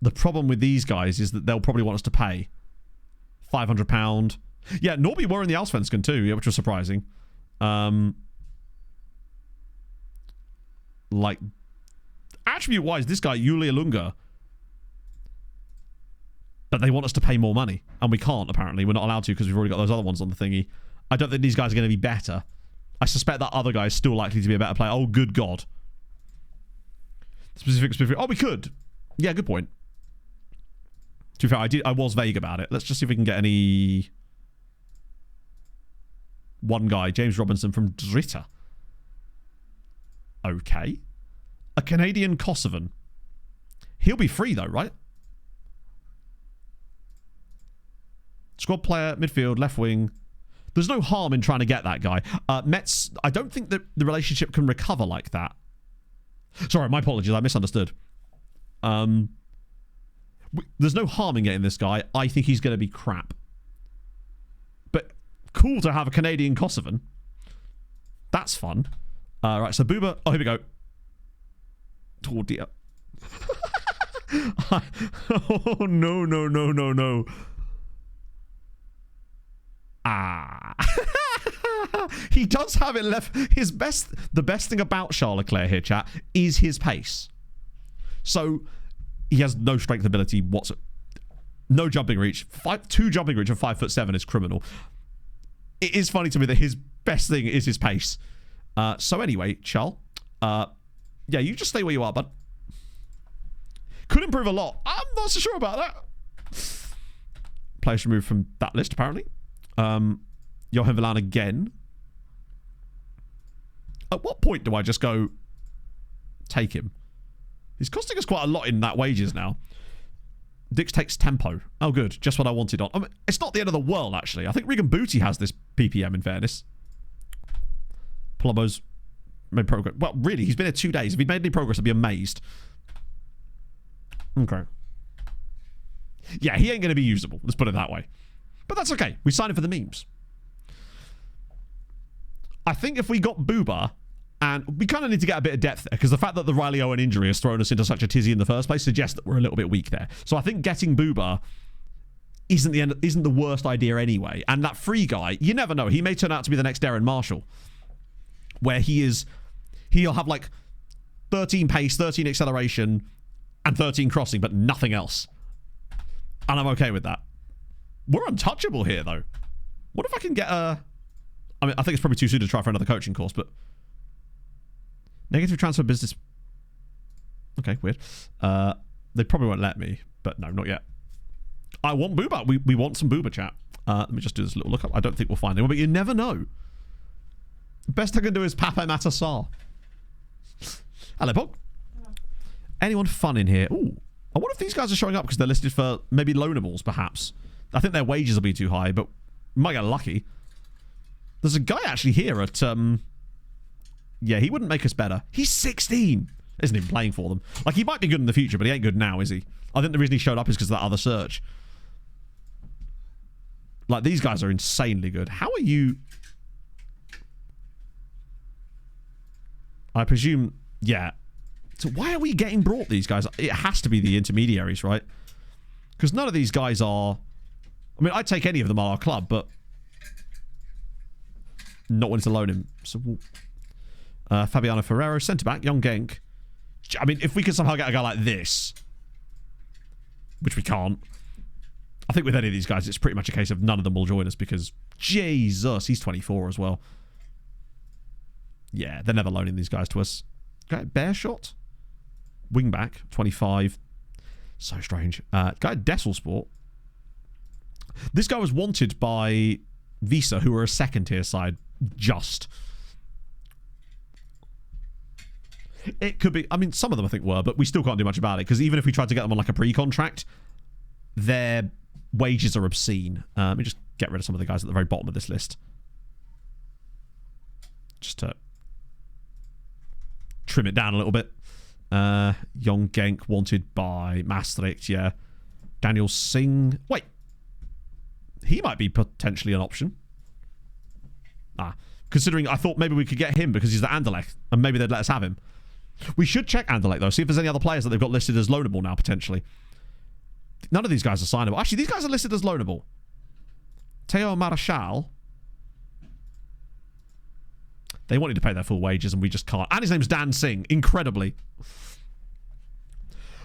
the problem with these guys is that they'll probably want us to pay £500. Yeah, Norby were in the Allsvenskan too, yeah, which was surprising. Like, attribute-wise, this guy, Yulia Lunga, but they want us to pay more money, and we can't, apparently. We're not allowed to because we've already got those other ones on the thingy. I don't think these guys are going to be better. I suspect that other guy is still likely to be a better player. Oh, good God. Specific. Oh, we could. Yeah, good point. To be fair, I was vague about it. Let's just see if we can get any... One guy, James Robinson from Dritta. Okay. A Canadian Kosovan. He'll be free, though, right? Squad player, midfield, left wing. There's no harm in trying to get that guy. Mets, I don't think that the relationship can recover like that. Sorry, my apologies. I misunderstood. There's no harm in getting this guy. I think he's going to be crap. But cool to have a Canadian Kosovan. That's fun. Right, so Booba... Oh, here we go. Oh, dear. Oh, no. Ah. He does have it left. The best thing about Charles Leclerc here, chat, is his pace. So he has no strength ability whatsoever. No jumping reach. 2 jumping reach of 5'7" is criminal. It is funny to me that his best thing is his pace. So anyway, Charles, yeah, you just stay where you are, bud. Could improve a lot. I'm not so sure about that. players removed from that list, apparently. Johan Villan again. At what point do I just go take him? He's costing us quite a lot in that wages now. Dix takes tempo. Oh, good. Just what I wanted on. I mean, it's not the end of the world, actually. I think Regan Booty has this PPM, in fairness. Palumbo's made progress. Well, really, he's been here 2 days. If he'd made any progress, I'd be amazed. Okay. Yeah, he ain't going to be usable. Let's put it that way. But that's okay. We signed him for the memes. I think if we got Booba, and we kind of need to get a bit of depth there, because the fact that the Riley Owen injury has thrown us into such a tizzy in the first place suggests that we're a little bit weak there. So I think getting Booba isn't the worst idea anyway. And that free guy, you never know. He may turn out to be the next Darren Marshall, where he'll have like 13 pace, 13 acceleration, and 13 crossing, but nothing else. And I'm okay with that. We're untouchable here, though. What if I can get a... I mean, I think it's probably too soon to try for another coaching course, but... Negative transfer business... Okay, weird. They probably won't let me, but no, not yet. I want Booba. We want some Booba chat. Let me just do this little lookup. I don't think we'll find anyone, but you never know. Best I can do is Pape Matassar. Hello, Pog. Anyone fun in here? Ooh. I wonder if these guys are showing up because they're listed for maybe loanables, perhaps. I think their wages will be too high, but we might get lucky. There's a guy actually here at... Yeah, he wouldn't make us better. He's 16. Isn't even playing for them. Like, he might be good in the future, but he ain't good now, is he? I think the reason he showed up is because of that other search. Like, these guys are insanely good. How are you... I presume... Yeah. So why are we getting brought these guys? It has to be the intermediaries, right? Because none of these guys are... I mean, I'd take any of them at our club, but... Not wanting to loan him. So... Fabiano Ferrero, centre-back, young Genk. I mean, if we could somehow get a guy like this, which we can't, I think with any of these guys, it's pretty much a case of none of them will join us because, Jesus, he's 24 as well. Yeah, they're never loaning these guys to us. Okay, Bear Shot, wing-back, 25. So strange. Guy at Dessel Sport. This guy was wanted by Visa, who were a second-tier side, just... It could be... I mean, some of them I think were, but we still can't do much about it, because even if we tried to get them on like a pre-contract, their wages are obscene. Let me just get rid of some of the guys at the very bottom of this list. Just to trim it down a little bit. Young Genk wanted by Maastricht, yeah. Daniel Singh... Wait. He might be potentially an option. Considering I thought maybe we could get him because he's the Anderlecht, and maybe they'd let us have him. We should check Anderlecht, though. See if there's any other players that they've got listed as loanable now, potentially. None of these guys are signable. Actually, these guys are listed as loanable. Theo Marachal. They wanted to pay their full wages, and we just can't. And his name's Dan Singh, incredibly.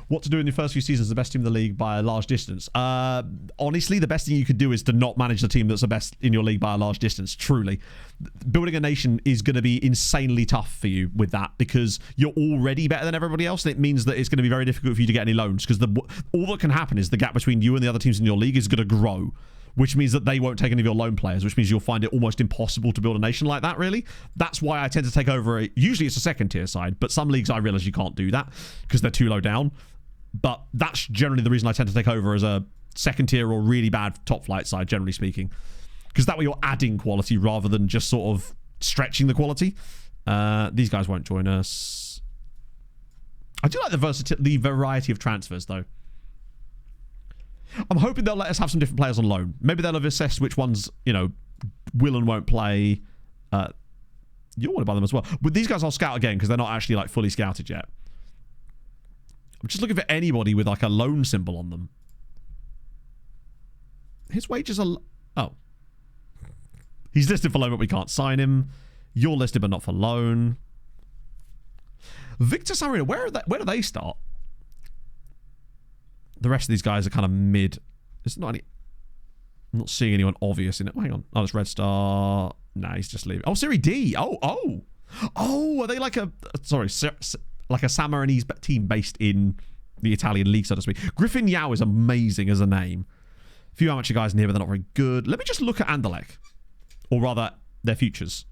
What to do in your first few seasons, the best team in the league by a large distance. Honestly, the best thing you could do is to not manage the team that's the best in your league by a large distance, truly. Building a nation is going to be insanely tough for you with that because you're already better than everybody else, and it means that it's going to be very difficult for you to get any loans because all that can happen is the gap between you and the other teams in your league is going to grow, which means that they won't take any of your loan players, which means you'll find it almost impossible to build a nation like that, really. That's why I tend to take over usually it's a second-tier side, but some leagues I realise you can't do that because they're too low down. But that's generally the reason I tend to take over as a second-tier or really bad top-flight side, generally speaking. Because that way you're adding quality rather than just sort of stretching the quality. These guys won't join us. I do like the variety of transfers, though. I'm hoping they'll let us have some different players on loan. Maybe they'll have assessed which ones, you know, will and won't play. You'll want to buy them as well. With these guys, I'll scout again because they're not actually like fully scouted yet. I'm just looking for anybody with like a loan symbol on them. His wages are... Oh. He's listed for loan, but we can't sign him. You're listed, but not for loan. Victor Samarino, where do they start? The rest of these guys are kind of mid. There's not any... I'm not seeing anyone obvious in it. Hang on. Oh, it's Red Star. Nah, he's just leaving. Oh, Serie D. Oh, are they like a... Sorry, like a Sammarinese team based in the Italian league, so to speak. Griffin Yao is amazing as a name. A few amateur guys in here, but they're not very good. Let me just look at Anderlecht. Or rather, their futures.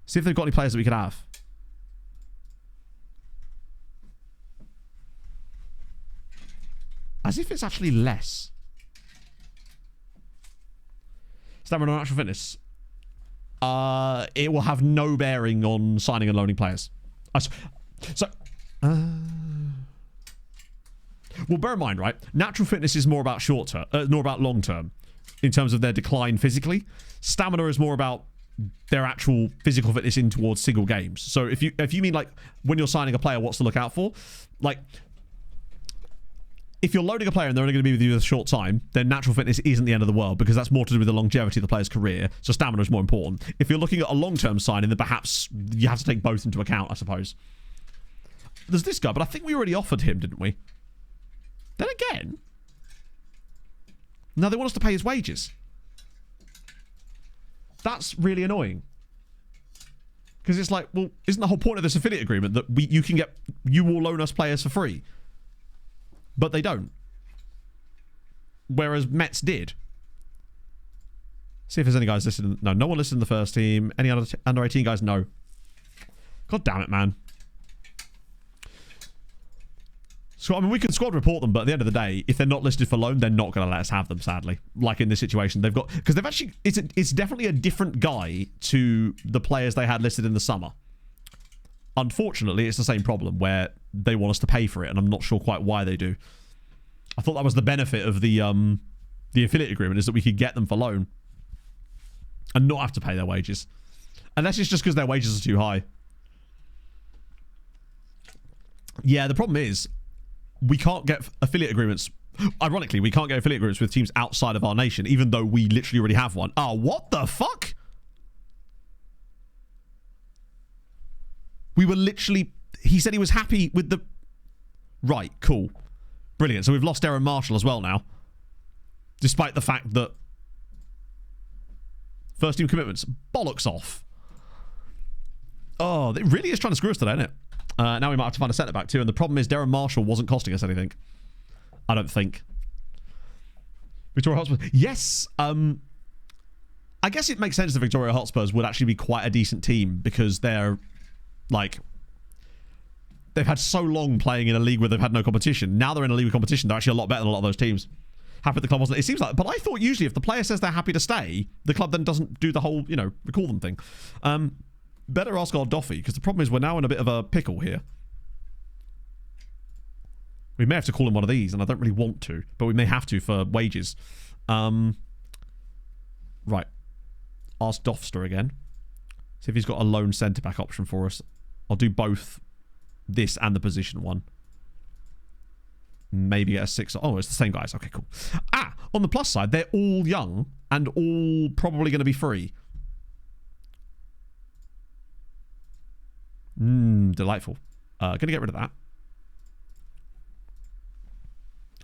See if they've got any players that we could have. As if it's actually less. Stamina and natural fitness. It will have no bearing on signing and loaning players. Well, bear in mind, right? Natural fitness is more about short term, more about long term, in terms of their decline physically. Stamina is more about their actual physical fitness in towards single games. So if you mean like when you're signing a player, what's to look out for? Like, if you're loading a player and they're only going to be with you for a short time, then natural fitness isn't the end of the world because that's more to do with the longevity of the player's career. So stamina is more important. If you're looking at a long-term signing, then perhaps you have to take both into account, I suppose. There's this guy, but I think we already offered him, didn't we? Then again, now they want us to pay his wages. That's really annoying. Because it's like, well, isn't the whole point of this affiliate agreement that you will loan us players for free? But they don't. Whereas Mets did. See if there's any guys listed. No, no one listed in the first team. Any other under 18 guys? No. God damn it, man. So, I mean, we can squad report them, but at the end of the day, if they're not listed for loan, they're not going to let us have them, sadly. Like in this situation, they've got... Because they've actually... It's definitely a different guy to the players they had listed in the summer. Unfortunately, it's the same problem where they want us to pay for it, and I'm not sure quite why they do. I thought that was the benefit of the affiliate agreement, is that we could get them for loan and not have to pay their wages. Unless it's just because their wages are too high. Yeah, the problem is we can't get affiliate agreements. Ironically, we can't get affiliate agreements with teams outside of our nation, even though we literally already have one. Oh, what the fuck? We were literally... He said he was happy with the... Right, cool. Brilliant. So we've lost Aaron Marshall as well now. Despite the fact that... First team commitments. Bollocks off. Oh, it really is trying to screw us today, isn't it? Now we might have to find a centre back too. And the problem is Darren Marshall wasn't costing us anything. I don't think. Victoria Hotspurs. Yes. I guess it makes sense that Victoria Hotspurs would actually be quite a decent team because they're... Like, they've had so long playing in a league where they've had no competition. Now they're in a league with competition. They're actually a lot better than a lot of those teams. Happy the club wasn't. It seems like, but I thought usually if the player says they're happy to stay, the club then doesn't do the whole, recall them thing. Better ask our Doffy, because the problem is we're now in a bit of a pickle here. We may have to call him one of these, and I don't really want to, but we may have to for wages. Right. Ask Doffster again. See if he's got a lone centre-back option for us. I'll do both this and the position one. Maybe get a 6. Oh, it's the same guys. Okay, cool. On the plus side, they're all young and all probably going to be free. Delightful. Going to get rid of that.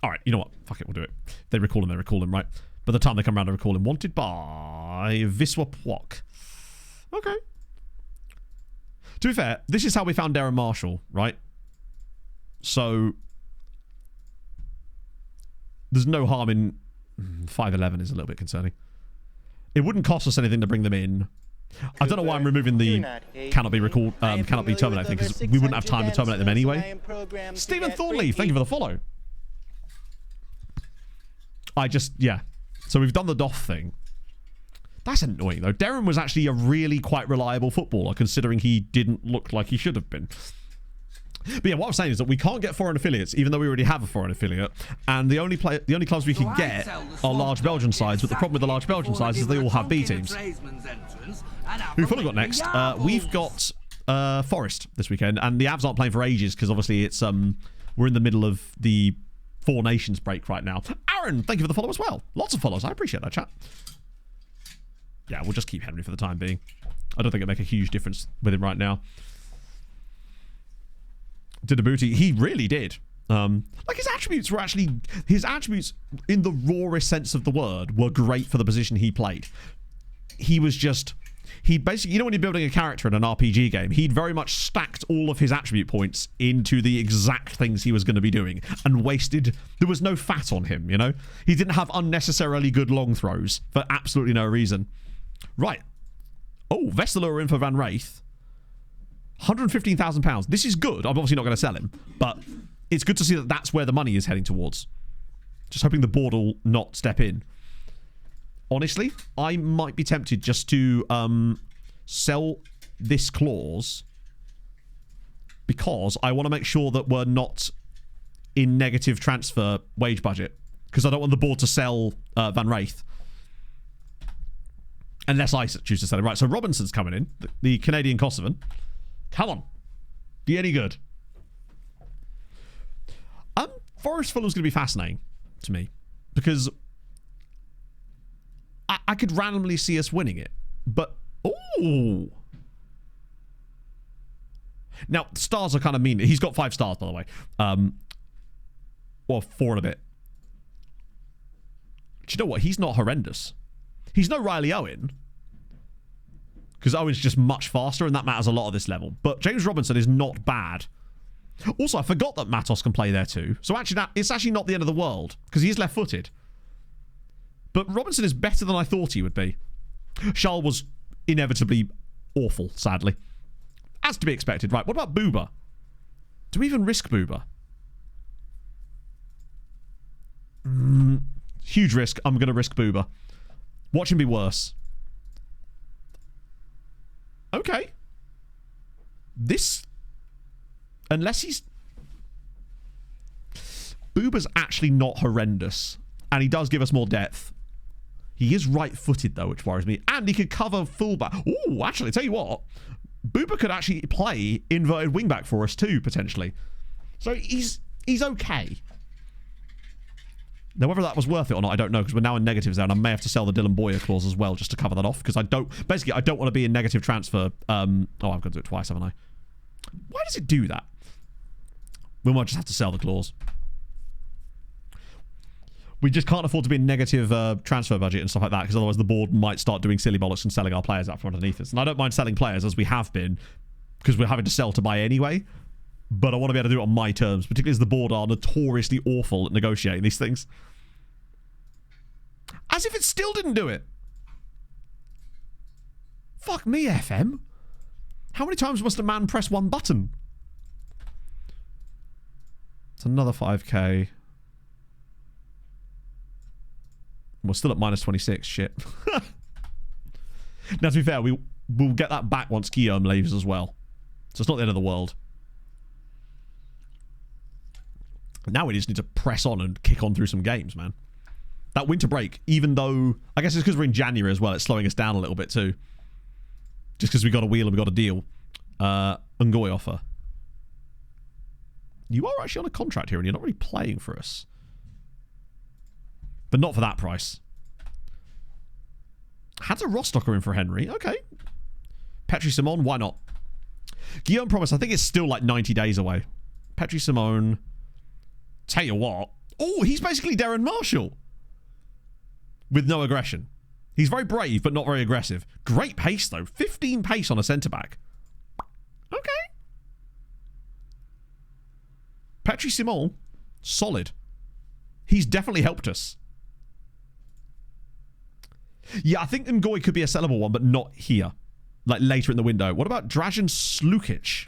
All right, you know what? Fuck it, we'll do it. They recall him, right? By the time they come around to recall him. Wanted by Viswa Pwok. Okay. To be fair, this is how we found Darren Marshall, right? So, there's no harm in... 5'11 is a little bit concerning. It wouldn't cost us anything to bring them in. I don't know why I'm removing the cannot be recalled, cannot be terminated thing, because we wouldn't have time to terminate them anyway. Stephen Thornley, thank you for the follow. Yeah. So we've done the Doff thing. That's annoying, though. Darren was actually a really quite reliable footballer, considering he didn't look like he should have been. But yeah, what I'm saying is that we can't get foreign affiliates, even though we already have a foreign affiliate. And the only clubs we can get are large Belgian sides. But the problem with the large Belgian sides is they all have B teams. Who we've got next? We've got Forest this weekend, and the Avs aren't playing for ages because obviously it's we're in the middle of the Four Nations break right now. Aaron, thank you for the follow as well. Lots of follows. I appreciate that, chat. Yeah, we'll just keep Henry for the time being. I don't think it'll make a huge difference with him right now. Did a booty. He really did. Like his attributes in the rawest sense of the word were great for the position he played. He was just, He'd basically, you know when you're building a character in an RPG game, he'd very much stacked all of his attribute points into the exact things he was going to be doing and wasted, there was no fat on him, you know? He didn't have unnecessarily good long throws for absolutely no reason. Right. Oh, Dessel are in for Van Wraith. £115,000. This is good. I'm obviously not going to sell him, but it's good to see that that's where the money is heading towards. Just hoping the board will not step in. Honestly, I might be tempted just to sell this clause because I want to make sure that we're not in negative transfer wage budget because I don't want the board to sell Van Wraith. Unless I choose to sell it. Right, so Robinson's coming in. The Canadian Kosovan. Come on. Be any good. Forest Fulham's going to be fascinating to me because I could randomly see us winning it. But, ooh. Now, stars are kind of mean. He's got 5 stars, by the way. Or 4 and a bit. Do you know what? He's not horrendous. He's no Riley Owen. Because Owen's just much faster, and that matters a lot at this level. But James Robinson is not bad. Also, I forgot that Matos can play there too. So actually, it's actually not the end of the world. Because he's left-footed. But Robinson is better than I thought he would be. Charles was inevitably awful, sadly. As to be expected. Right, what about Booba? Do we even risk Booba? Huge risk. I'm going to risk Booba. Watch him be worse. Okay. This... Unless he's... Booba's actually not horrendous. And he does give us more depth. He is right-footed, though, which worries me. And he could cover fullback. Ooh, actually, tell you what. Booba could actually play inverted wingback for us, too, potentially. So he's okay. Now, whether that was worth it or not, I don't know, because we're now in negatives there, and I may have to sell the Dylan Boyer clause as well, just to cover that off, because I don't... Basically, I don't want to be in negative transfer. Oh, I've got to do it twice, haven't I? Why does it do that? We might just have to sell the clause. We just can't afford to be in negative transfer budget and stuff like that, because otherwise the board might start doing silly bollocks and selling our players out from underneath us. And I don't mind selling players, as we have been, because we're having to sell to buy anyway. But I want to be able to do it on my terms, particularly as the board are notoriously awful at negotiating these things. As if it still didn't do it. Fuck me, FM. How many times must a man press one button? It's another 5k. We're still at minus 26. Shit. Now, to be fair, we'll get that back once Guillaume leaves as well. So it's not the end of the world. Now we just need to press on and kick on through some games, man. That winter break, even though... I guess it's because we're in January as well. It's slowing us down a little bit too. Just because we got a wheel and we got a deal. Ngoy offer. You are actually on a contract here and you're not really playing for us. But not for that price. Had a Rostocker in for Henry. Okay. Petri Simon, why not? Guillaume Promise, I think it's still like 90 days away. Petri Simon. Tell you what. Oh, he's basically Darren Marshall. With no aggression. He's very brave, but not very aggressive. Great pace, though. 15 pace on a centre-back. Okay. Petri Simon. Solid. He's definitely helped us. Yeah, I think Ngoy could be a sellable one, but not here. Like, later in the window. What about Dražen Slukic?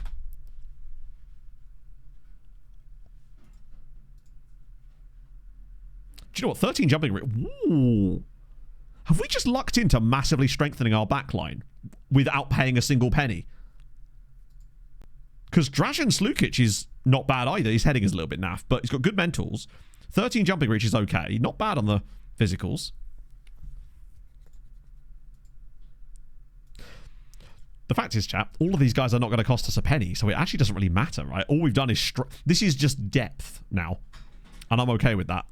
Do you know what? 13 jumping rate. Ooh. Have we just lucked into massively strengthening our backline without paying a single penny? Because Dražen Slukic is not bad either. His heading is a little bit naff, but he's got good mentals. 13 jumping reach is okay. Not bad on the physicals. The fact is, chap, all of these guys are not going to cost us a penny, so it actually doesn't really matter, right? All we've done is... This is just depth now. And I'm okay with that.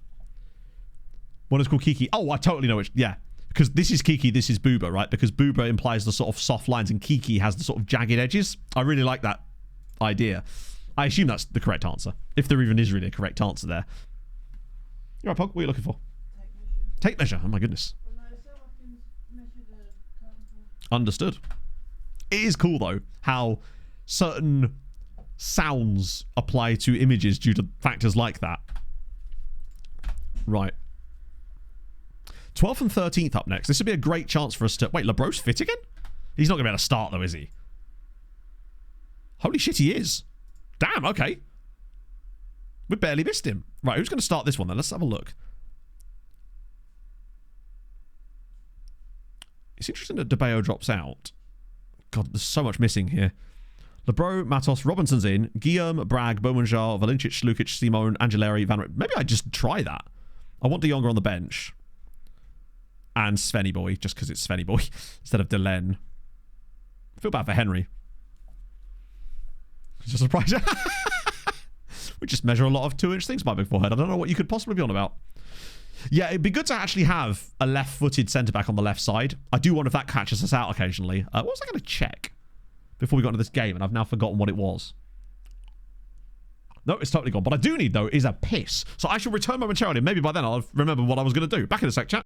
One is called Kiki. Oh, I totally know which... Yeah. Because this is Kiki, this is Booba, right? Because Booba implies the sort of soft lines and Kiki has the sort of jagged edges. I really like that idea. I assume that's the correct answer. If there even is really a correct answer there. You're right, Pog. What are you looking for? Take measure. Tape measure. Oh, my goodness. Well, no, so I can measure the curtain. Understood. It is cool, though, how certain sounds apply to images due to factors like that. Right. 12th and 13th up next. This would be a great chance for us to... Wait, LeBro's fit again? He's not going to be able to start, though, is he? Holy shit, he is. Damn, okay. We barely missed him. Right, who's going to start this one, then? Let's have a look. It's interesting that DeBeo drops out. God, there's so much missing here. LeBro, Matos, Robinson's in. Guillaume, Bragg, Beaumont-Jarre, Valencic, Lukic, Simone, Angeleri, Van... Maybe I just try that. I want De Jonge on the bench. And Svenny Boy, just because it's Svenny Boy, instead of Delen. I feel bad for Henry. Just surprised. We just measure a lot of 2-inch things by my big forehead. I don't know what you could possibly be on about. Yeah, it'd be good to actually have a left-footed centre-back on the left side. I do wonder if that catches us out occasionally. What was I going to check before we got into this game? And I've now forgotten what it was. No, it's totally gone. What I do need, though, is a piss. So I shall return momentarily. Maybe by then I'll remember what I was going to do. Back in a sec, chat.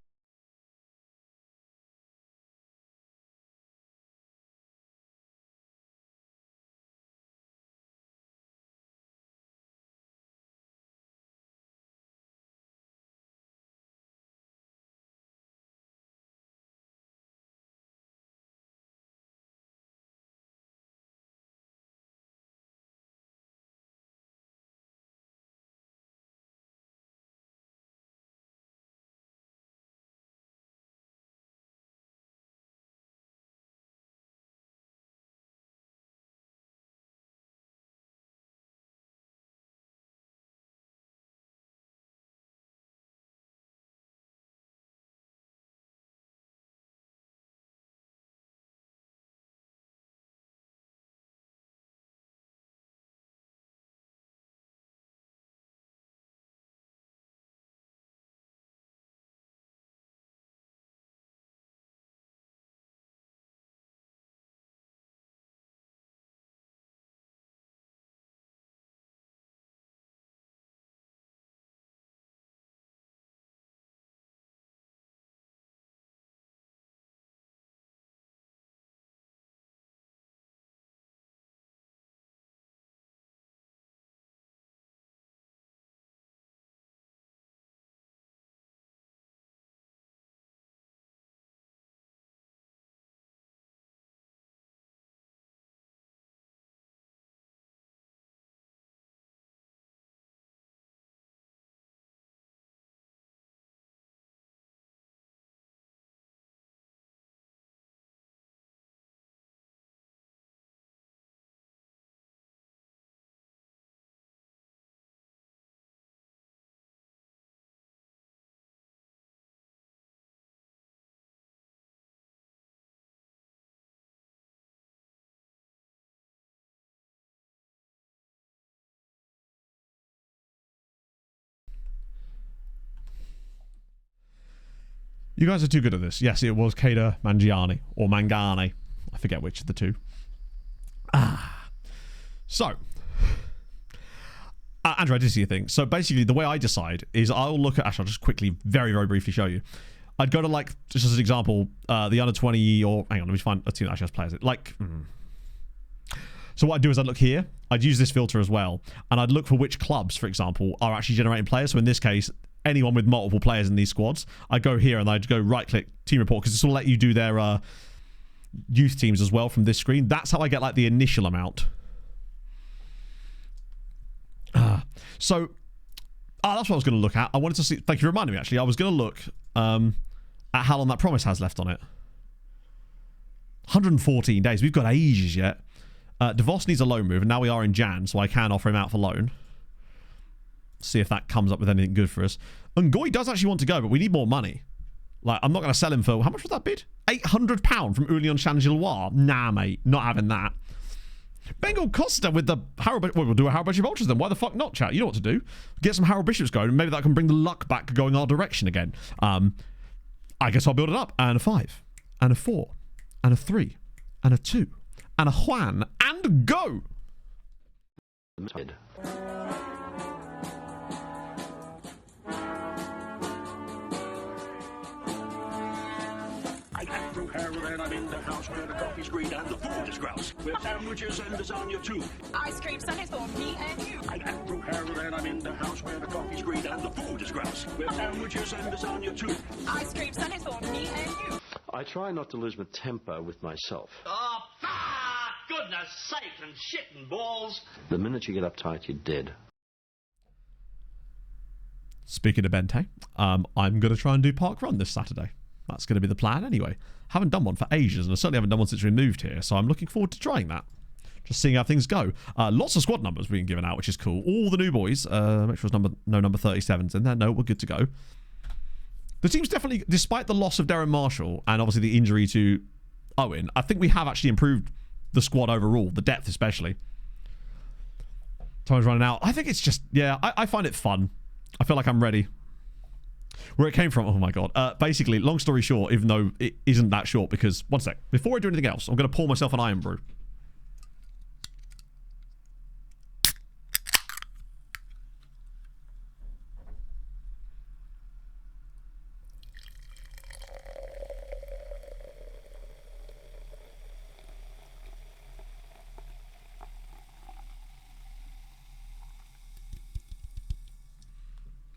You guys are too good at this. Yes, it was Keita Mangiani. Or Mangani. I forget which of the two. So. Andrew, I did see a thing. So basically, the way I decide is I'll look at... Actually, I'll just quickly, very, very briefly show you. I'd go to, like, just as an example, the under 20 or... Hang on, let me find a team that actually has players. Like... So what I'd do is I'd look here. I'd use this filter as well. And I'd look for which clubs, for example, are actually generating players. So in this case... anyone with multiple players in these squads, I'd go here and I'd go right-click Team Report because this will let you do their youth teams as well from this screen. That's how I get like the initial amount. So, that's what I was going to look at. I wanted to see... Thank you for reminding me, actually. I was going to look at how long that promise has left on it. 114 days. We've got ages yet. DeVos needs a loan move, and now we are in Jan, so I can offer him out for loan. See if that comes up with anything good for us. And Goy does actually want to go, but we need more money. Like, I'm not going to sell him for... How much was that bid? £800 from Ulian Changillois. Nah, mate. Not having that. Bengal Costa with the Harold... Well, we'll do a Harold Bishop Ultras then. Why the fuck not, chat? You know what to do. Get some Harold Bishops going, and maybe that can bring the luck back going our direction again. I guess I'll build it up. And a 5. And a 4. And a 3. And a 2. And a Juan. And go! I got through heroin, I'm in the house. house where the coffee's green and the food is grouse. With sandwiches and lasagna too. Ice cream sundaes for me and you. I'm Andrew Harold and I'm in the house where the coffee's green and the food is grouse. With sandwiches and lasagna too. Ice cream sundaes for me and you. I try not to lose my temper with myself. Oh, goodness sake and shit and balls. The minute you get uptight, you're dead. Speaking of Bente, I'm going to try and do Park Run this Saturday. That's going to be the plan anyway. Haven't done one for ages, and I certainly haven't done one since we moved here, so I'm looking forward to trying that. Just seeing how things go. Lots of squad numbers being given out, which is cool. All the new boys. Make sure it's number 37's in there. No, we're good to go. The team's definitely, despite the loss of Darren Marshall and obviously the injury to Owen, I think we have actually improved the squad overall, the depth especially. Time's running out. I think it's just, yeah, I find it fun. I feel like I'm ready. Where it came from, oh my god. Basically, long story short, even though it isn't that short, because, one sec, before I do anything else, I'm going to pour myself an iron brew.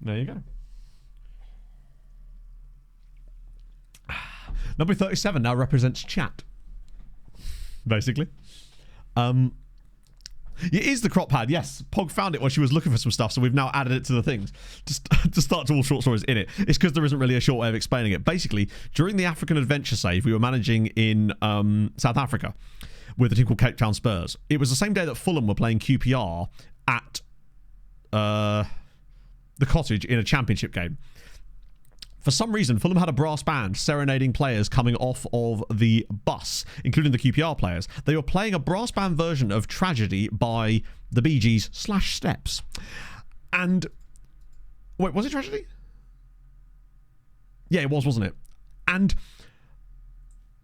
There you go. Number 37 now represents chat. Basically. It is the crop pad, yes. Pog found it while she was looking for some stuff, so we've now added it to the things. To start to all short stories in it. It's because there isn't really a short way of explaining it. Basically, during the African Adventure save, we were managing in South Africa with a team called Cape Town Spurs. It was the same day that Fulham were playing QPR at the Cottage in a championship game. For some reason, Fulham had a brass band serenading players coming off of the bus, including the QPR players. They were playing a brass band version of Tragedy by the Bee Gees / Steps. And... wait, was it Tragedy? Yeah, it was, wasn't it? And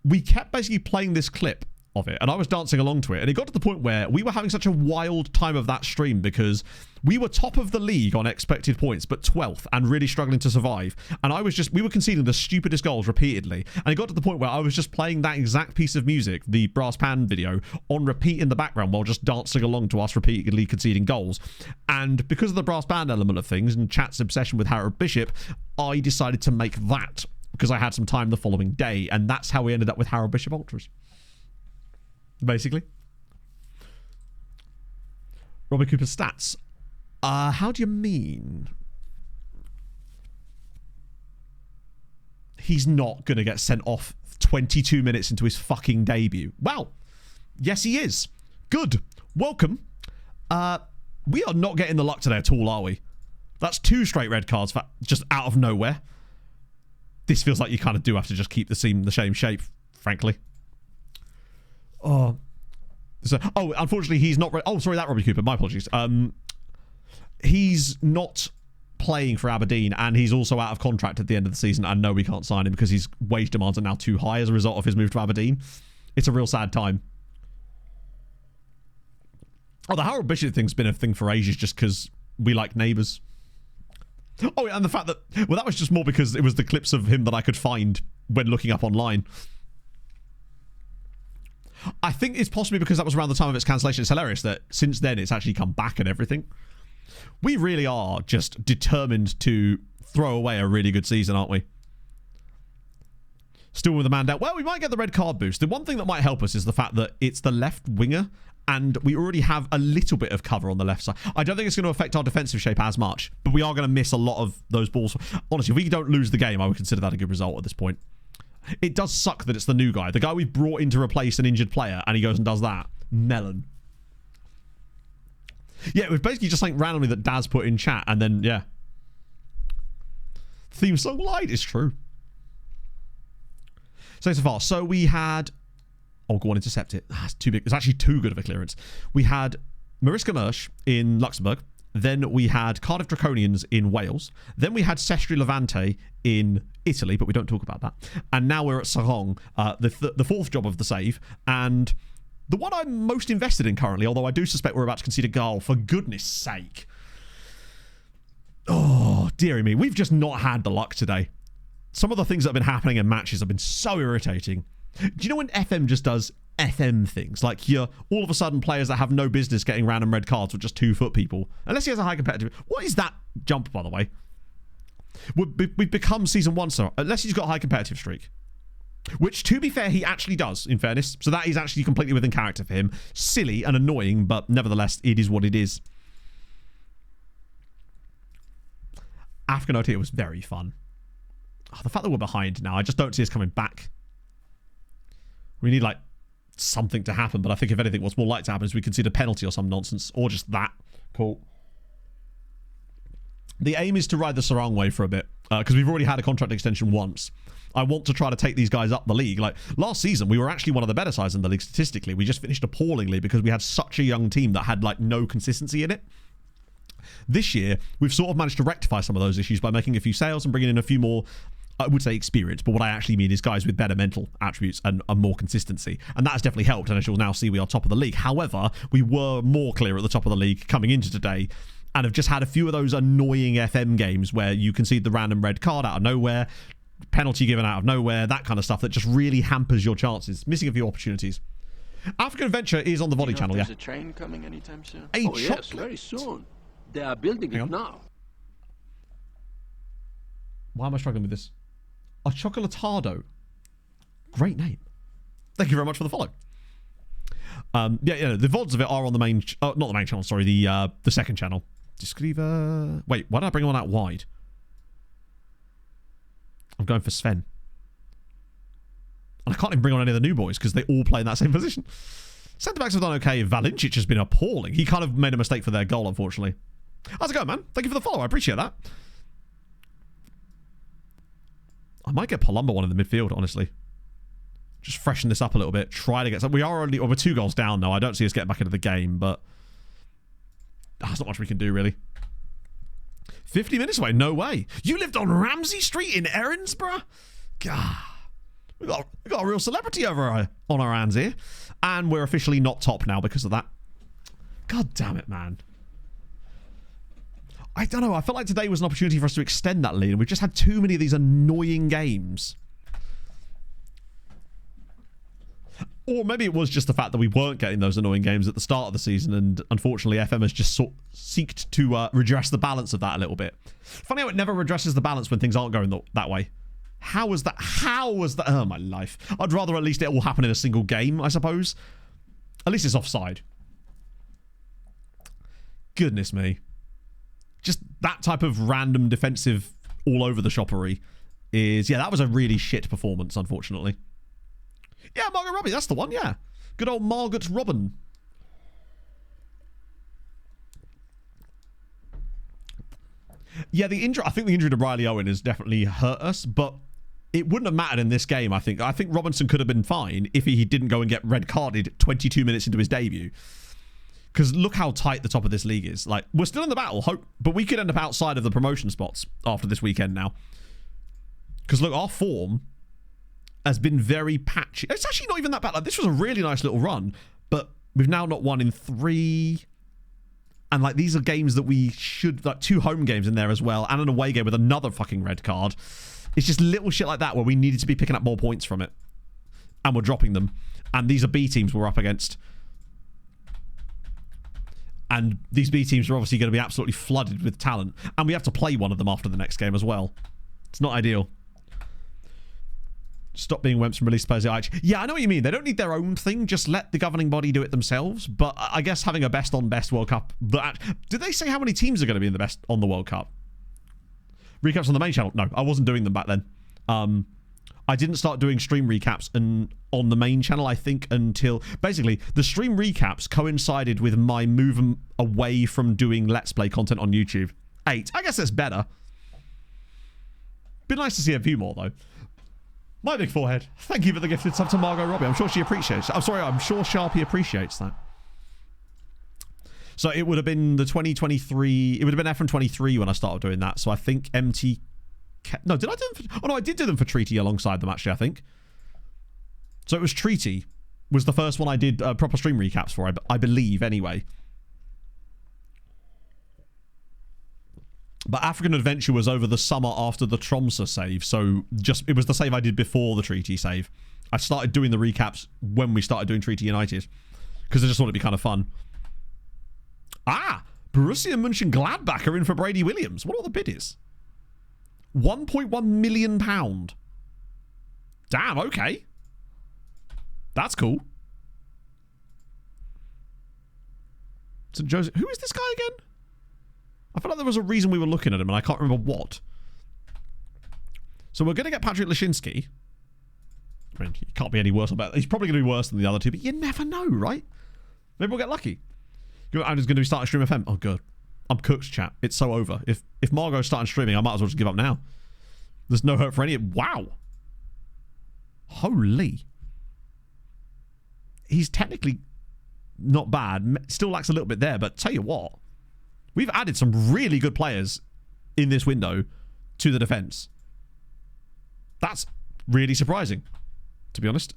we kept basically playing this clip of it, and I was dancing along to it, and it got to the point where we were having such a wild time of that stream because we were top of the league on expected points, but 12th and really struggling to survive. And we were conceding the stupidest goals repeatedly, and it got to the point where I was just playing that exact piece of music, the brass band video, on repeat in the background while just dancing along to us repeatedly conceding goals. And because of the brass band element of things and chat's obsession with Harold Bishop, I decided to make that because I had some time the following day, and that's how we ended up with Harold Bishop Ultras. Basically. Robbie Cooper's stats. How do you mean? He's not going to get sent off 22 minutes into his fucking debut. Well, yes he is. Good. Welcome. We are not getting the luck today at all, are we? That's 2 straight red cards for just out of nowhere. This feels like you kind of do have to just keep the same shape, frankly. Oh, unfortunately, he's not. Oh, sorry, that Robbie Cooper. My apologies. He's not playing for Aberdeen, and he's also out of contract at the end of the season. And no, we can't sign him because his wage demands are now too high as a result of his move to Aberdeen. It's a real sad time. Oh, the Harold Bishop thing's been a thing for ages, just because we like neighbours. Oh, and the fact that that was just more because it was the clips of him that I could find when looking up online. I think it's possibly because that was around the time of its cancellation. It's hilarious that since then it's actually come back and everything. We really are just determined to throw away a really good season, aren't we? Still with the man down. Well, we might get the red card boost. The one thing that might help us is the fact that it's the left winger and we already have a little bit of cover on the left side. I don't think it's going to affect our defensive shape as much, but we are going to miss a lot of those balls. Honestly, if we don't lose the game, I would consider that a good result at this point. It does suck that it's the new guy. The guy we brought in to replace an injured player, and he goes and does that. Melon. Yeah, it was basically just like randomly that Daz put in chat, and then, yeah. Theme song light is true. So far. So we had... oh, go on, intercept it. That's too big. It's actually too good of a clearance. We had Mariska Mersch in Luxembourg. Then we had Cardiff Draconians in Wales. Then we had Sestri Levante in Italy, but we don't talk about that. And now we're at Seraing, the fourth job of the save. And the one I'm most invested in currently, although I do suspect we're about to concede a goal, for goodness sake. Oh, dearie me. We've just not had the luck today. Some of the things that have been happening in matches have been so irritating. Do you know when FM just does FM things? Like you're all of a sudden players that have no business getting random red cards with just 2-foot people. Unless he has a high competitive. What is that jump, by the way? We've become season 1 star. Unless he's got a high competitive streak. Which, to be fair, he actually does, in fairness. So that is actually completely within character for him. Silly and annoying, but nevertheless, it is what it is. African OT was very fun. Oh, the fact that we're behind now, I just don't see us coming back. We need, like, something to happen, but I think if anything, what's more likely to happen is we concede a penalty or some nonsense, or just that. Cool. The aim is to ride the Seraing wave for a bit, because we've already had a contract extension once. I want to try to take these guys up the league. Like, last season, we were actually one of the better sides in the league statistically. We just finished appallingly because we had such a young team that had, like, no consistency in it. This year, we've sort of managed to rectify some of those issues by making a few sales and bringing in a few more, I would say experience, but what I actually mean is guys with better mental attributes and more consistency. And that has definitely helped, and as you'll now see, we are top of the league. However, we were more clear at the top of the league coming into today and have just had a few of those annoying FM games where you concede the random red card out of nowhere, penalty given out of nowhere, that kind of stuff that just really hampers your chances. Missing a few opportunities. African Adventure is on the Volley channel, yeah. There's a train coming anytime soon. Yes, very soon. They are building it now. Why am I struggling with this? A Chocolatado. Great name. Thank you very much for the follow. The VODs of it are on the main... not the main channel, sorry. The second channel. Discrever... Wait, why did I bring one out wide? I'm going for Sven. And I can't even bring on any of the new boys because they all play in that same position. Centre-backs have done okay. Valincic has been appalling. He kind of made a mistake for their goal, unfortunately. How's it going, man? Thank you for the follow. I appreciate that. I might get Palumba one in the midfield, honestly. Just freshen this up a little bit. Try to get some. We're 2 goals down now. I don't see us getting back into the game, but there's not much we can do, really. 50 minutes away? No way. You lived on Ramsey Street in Erinsborough? God. We got a real celebrity over on our hands here. And we're officially not top now because of that. God damn it, man. I don't know. I felt like today was an opportunity for us to extend that lead, and we've just had too many of these annoying games. Or maybe it was just the fact that we weren't getting those annoying games at the start of the season, and unfortunately FM has just seeked to redress the balance of that a little bit. Funny how it never redresses the balance when things aren't going that way. How was that? Oh, my life. I'd rather at least it all happen in a single game, I suppose. At least it's offside. Goodness me. Just that type of random defensive all over the shoppery is... Yeah, that was a really shit performance, unfortunately. Yeah, Margaret Robbie, that's the one, yeah. Good old Margaret Robin. Yeah, I think the injury to Riley Owen has definitely hurt us, but it wouldn't have mattered in this game, I think. I think Robinson could have been fine if he didn't go and get red carded 22 minutes into his debut. Because look how tight the top of this league is. Like, we're still in the battle, but we could end up outside of the promotion spots after this weekend now. Because look, our form has been very patchy. It's actually not even that bad. Like, this was a really nice little run, but we've now not won in 3. And like, these are games that we should, like 2 home games in there as well, and an away game with another fucking red card. It's just little shit like that where we needed to be picking up more points from it, and we're dropping them. And these are B teams we're up against. And these B teams are obviously going to be absolutely flooded with talent. And we have to play one of them after the next game as well. It's not ideal. Stop being wimps and release players. Yeah, I know what you mean. They don't need their own thing. Just let the governing body do it themselves. But I guess having a best on best World Cup... Did they say how many teams are going to be in the best on the World Cup? Recaps on the main channel? No, I wasn't doing them back then. I didn't start doing stream recaps on the main channel, I think, until... Basically, the stream recaps coincided with my move away from doing Let's Play content on YouTube. 8. I guess that's better. Been nice to see a few more, though. My big forehead. Thank you for the gifted sub to Margot Robbie. I'm sure she appreciates it. I'm sorry, I'm sure Sharpie appreciates that. So it would have been the 2023... It would have been F1 23 when I started doing that. So I think MT... No, did I do them for... Oh, no, I did do them for Treaty alongside them, actually, I think. So it was Treaty was the first one I did proper stream recaps for, I believe, anyway. But African Adventure was over the summer after the Tromsø save, so it was the save I did before the Treaty save. I started doing the recaps when we started doing Treaty United because I just thought it'd be kind of fun. Ah, Borussia Mönchengladbach are in for Brady Williams. What all the bid is? £1.1 million. Damn, okay. That's cool. St. Joseph. Who is this guy again? I feel like there was a reason we were looking at him and I can't remember what. So we're going to get Patrick Lashinsky. I mean, he can't be any worse about that. He's probably going to be worse than the other two, but you never know, right? Maybe we'll get lucky. I'm just going to be starting Stream FM. Oh, good. I'm cooked, chat. It's so over. If Margot's starting streaming, I might as well just give up now. There's no hope for any... Wow. Holy. He's technically not bad. Still lacks a little bit there, but tell you what. We've added some really good players in this window to the defence. That's really surprising, to be honest.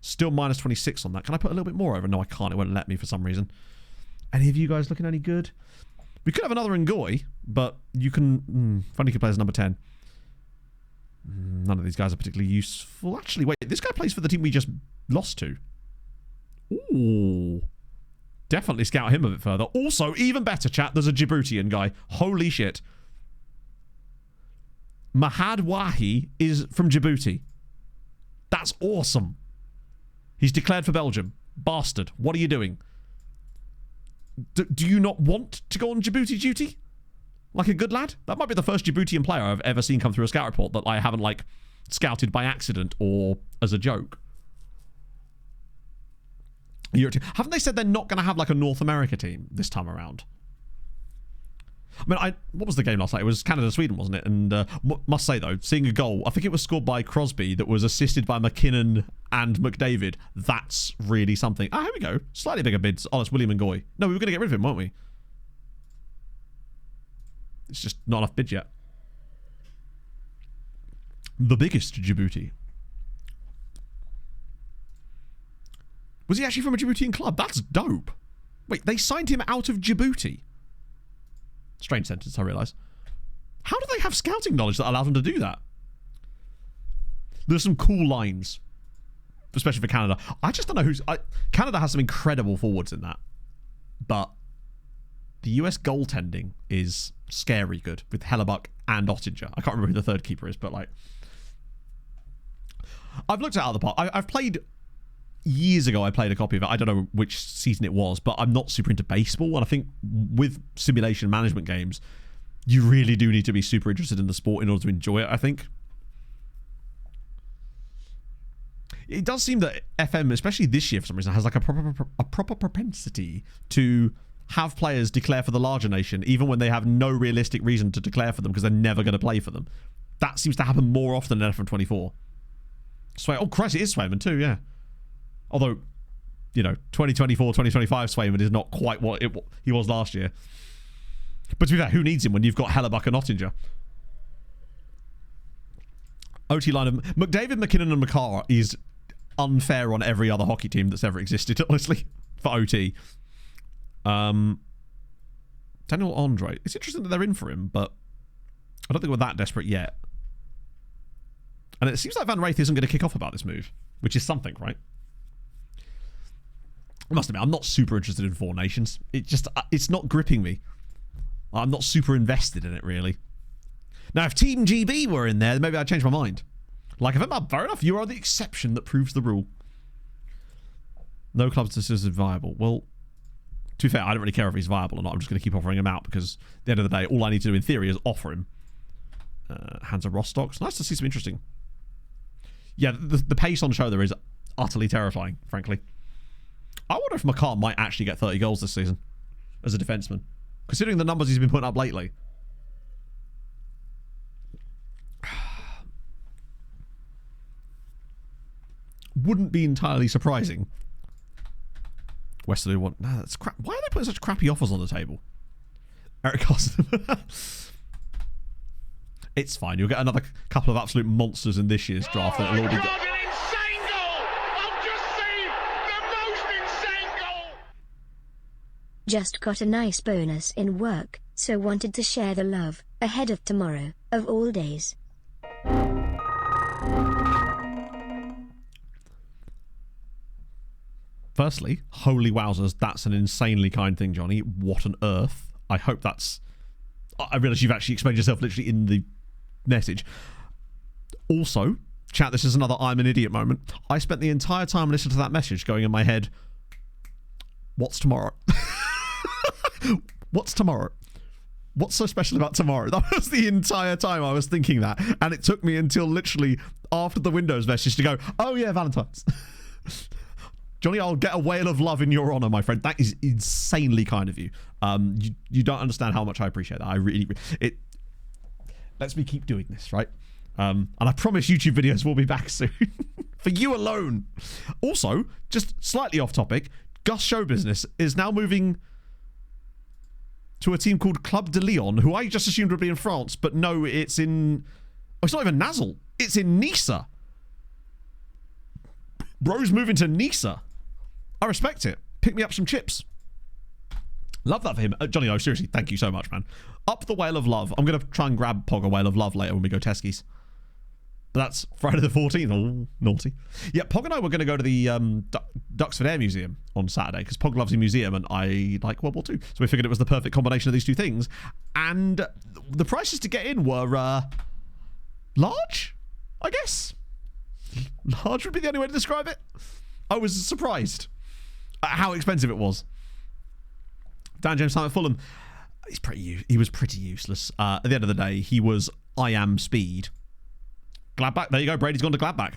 Still minus 26 on that. Can I put a little bit more over? No, I can't. It won't let me for some reason. Any of you guys looking any good? We could have another Ngoy, but you can... Funny could play as number 10. None of these guys are particularly useful. Actually, wait. This guy plays for the team we just lost to. Ooh. Definitely scout him a bit further. Also, even better, chat, there's a Djiboutian guy. Holy shit. Mahad Wahi is from Djibouti. That's awesome. He's declared for Belgium. Bastard. What are you doing? Do you not want to go on Djibouti duty? Like a good lad? That might be the first Djiboutian player I've ever seen come through a scout report that I haven't, like, scouted by accident or as a joke. Haven't they said they're not going to have, like, a North America team this time around? I mean, what was the game last night? It was Canada-Sweden, wasn't it? And must say, though, seeing a goal, I think it was scored by Crosby that was assisted by McKinnon and McDavid. That's really something. Ah, here we go. Slightly bigger bids. Oh, it's William Ngoy. No, we were going to get rid of him, weren't we? It's just not enough bids yet. The biggest Djibouti. Was he actually from a Djiboutian club? That's dope. Wait, they signed him out of Djibouti? Strange sentence, I realise. How do they have scouting knowledge that allows them to do that? There's some cool lines, especially for Canada. I just don't know who's... Canada has some incredible forwards in that. But the US goaltending is scary good with Hellebuck and Ottinger. I can't remember who the third keeper is, but like... I've looked at other parts. I've played... Years ago, I played a copy of it. I don't know which season it was, but I'm not super into baseball. And I think with simulation management games, you really do need to be super interested in the sport in order to enjoy it, I think. It does seem that FM, especially this year for some reason, has like a proper propensity to have players declare for the larger nation, even when they have no realistic reason to declare for them because they're never going to play for them. That seems to happen more often than FM24. Oh, Christ, it is Swayman too, yeah. Although, you know, 2024, 2025 Swayman is not quite what he was last year. But to be fair, who needs him when you've got Hellebuck and Ottinger? OT line of... McDavid, McKinnon and McCarr is unfair on every other hockey team that's ever existed, honestly, for OT. Daniel Andre. It's interesting that they're in for him, but I don't think we're that desperate yet. And it seems like Van Wraith isn't going to kick off about this move, which is something, right? I must admit, I'm not super interested in Four Nations. It's not gripping me. I'm not super invested in it, really. Now, if Team GB were in there, maybe I'd change my mind. Like, if I'm up, fair enough, you are the exception that proves the rule. No clubs is viable. Well, to be fair, I don't really care if he's viable or not. I'm just going to keep offering him out because at the end of the day, all I need to do in theory is offer him. Hansa Rostock. It's nice to see some interesting. Yeah, the pace on show there is utterly terrifying, frankly. I wonder if McCarr might actually get 30 goals this season as a defenseman, considering the numbers he's been putting up lately. Wouldn't be entirely surprising. Westerly want... Nah, that's crap. Why are they putting such crappy offers on the table? Eric Carson. It's fine. You'll get another couple of absolute monsters in this year's draft. That'll all be good. Just got a nice bonus in work, so wanted to share the love, ahead of tomorrow, of all days. Firstly, holy wowzers, that's an insanely kind thing, Johnny. What on earth? I hope that's... I realise you've actually explained yourself literally in the message. Also, chat, this is another I'm an idiot moment. I spent the entire time listening to that message going in my head, what's tomorrow? What's tomorrow? What's so special about tomorrow? That was the entire time I was thinking that. And it took me until literally after the Windows message to go, oh yeah, Valentine's. Johnny, I'll get a whale of love in your honor, my friend. That is insanely kind of you. You don't understand how much I appreciate that. I really... It lets me keep doing this, right? And I promise YouTube videos will be back soon. For you alone. Also, just slightly off topic, Gus Show Business is now moving to a team called Club de Lyon, who I just assumed would be in France, but no, it's in... Oh, it's not even Nazle. It's in Nisa. Bro's moving to Nisa. I respect it. Pick me up some chips. Love that for him. Johnny, oh, seriously, thank you so much, man. Up the whale of love. I'm going to try and grab Pog a whale of love later when we go Teskies. But that's Friday the 14th. Oh, naughty. Yeah, Pog and I were going to go to the Duxford Air Museum on Saturday because Pog loves a museum and I like World War II. So we figured it was the perfect combination of these two things. And the prices to get in were large, I guess. Large would be the only way to describe it. I was surprised at how expensive it was. Dan James time at Fulham. He was pretty useless. At the end of the day, he was I am speed. Gladbach. There you go. Brady's gone to Gladbach.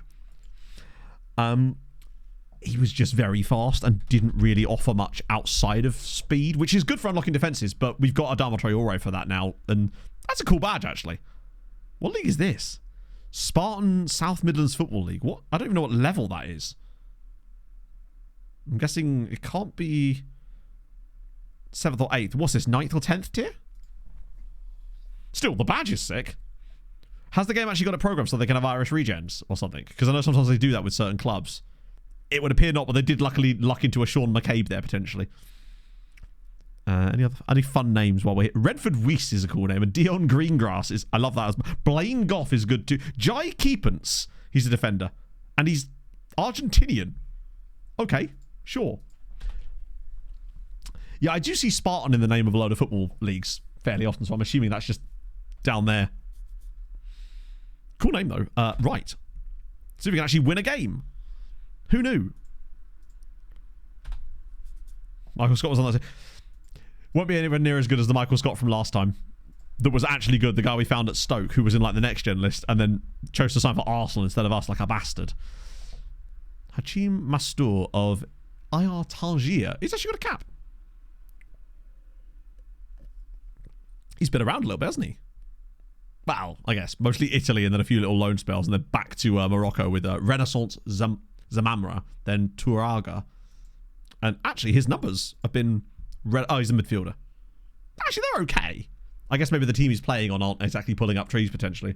He was just very fast and didn't really offer much outside of speed, which is good for unlocking defenses, but we've got Adama Traore for that now, and that's a cool badge, actually. What league is this? Spartan South Midlands Football League. What? I don't even know what level that is. I'm guessing it can't be 7th or 8th. What's this, 9th or 10th tier? Still, the badge is sick. Has the game actually got a program so they can have Irish regens or something? Because I know sometimes they do that with certain clubs. It would appear not, but they did luckily luck into a Sean McCabe there, potentially. Any fun names while we're here? Redford Weiss is a cool name, and Dion Greengrass is... I love that. Blaine Goff is good too. Jai Keepance, he's a defender. And he's Argentinian. Okay, sure. Yeah, I do see Spartan in the name of a load of football leagues fairly often, so I'm assuming that's just down there. Cool name, though. Right. See if we can actually win a game. Who knew? Michael Scott was on that. Won't be anywhere near as good as the Michael Scott from last time. That was actually good. The guy we found at Stoke, who was in like the next gen list, and then chose to sign for Arsenal instead of us, like a bastard. Hachim Mastour of IR Tangier. He's actually got a cap. He's been around a little bit, hasn't he? Well, I guess. Mostly Italy and then a few little loan spells and then back to Morocco with Renaissance Zamamra, then Touraga. And actually, his numbers have been... he's a midfielder. Actually, they're okay. I guess maybe the team he's playing on aren't exactly pulling up trees, potentially.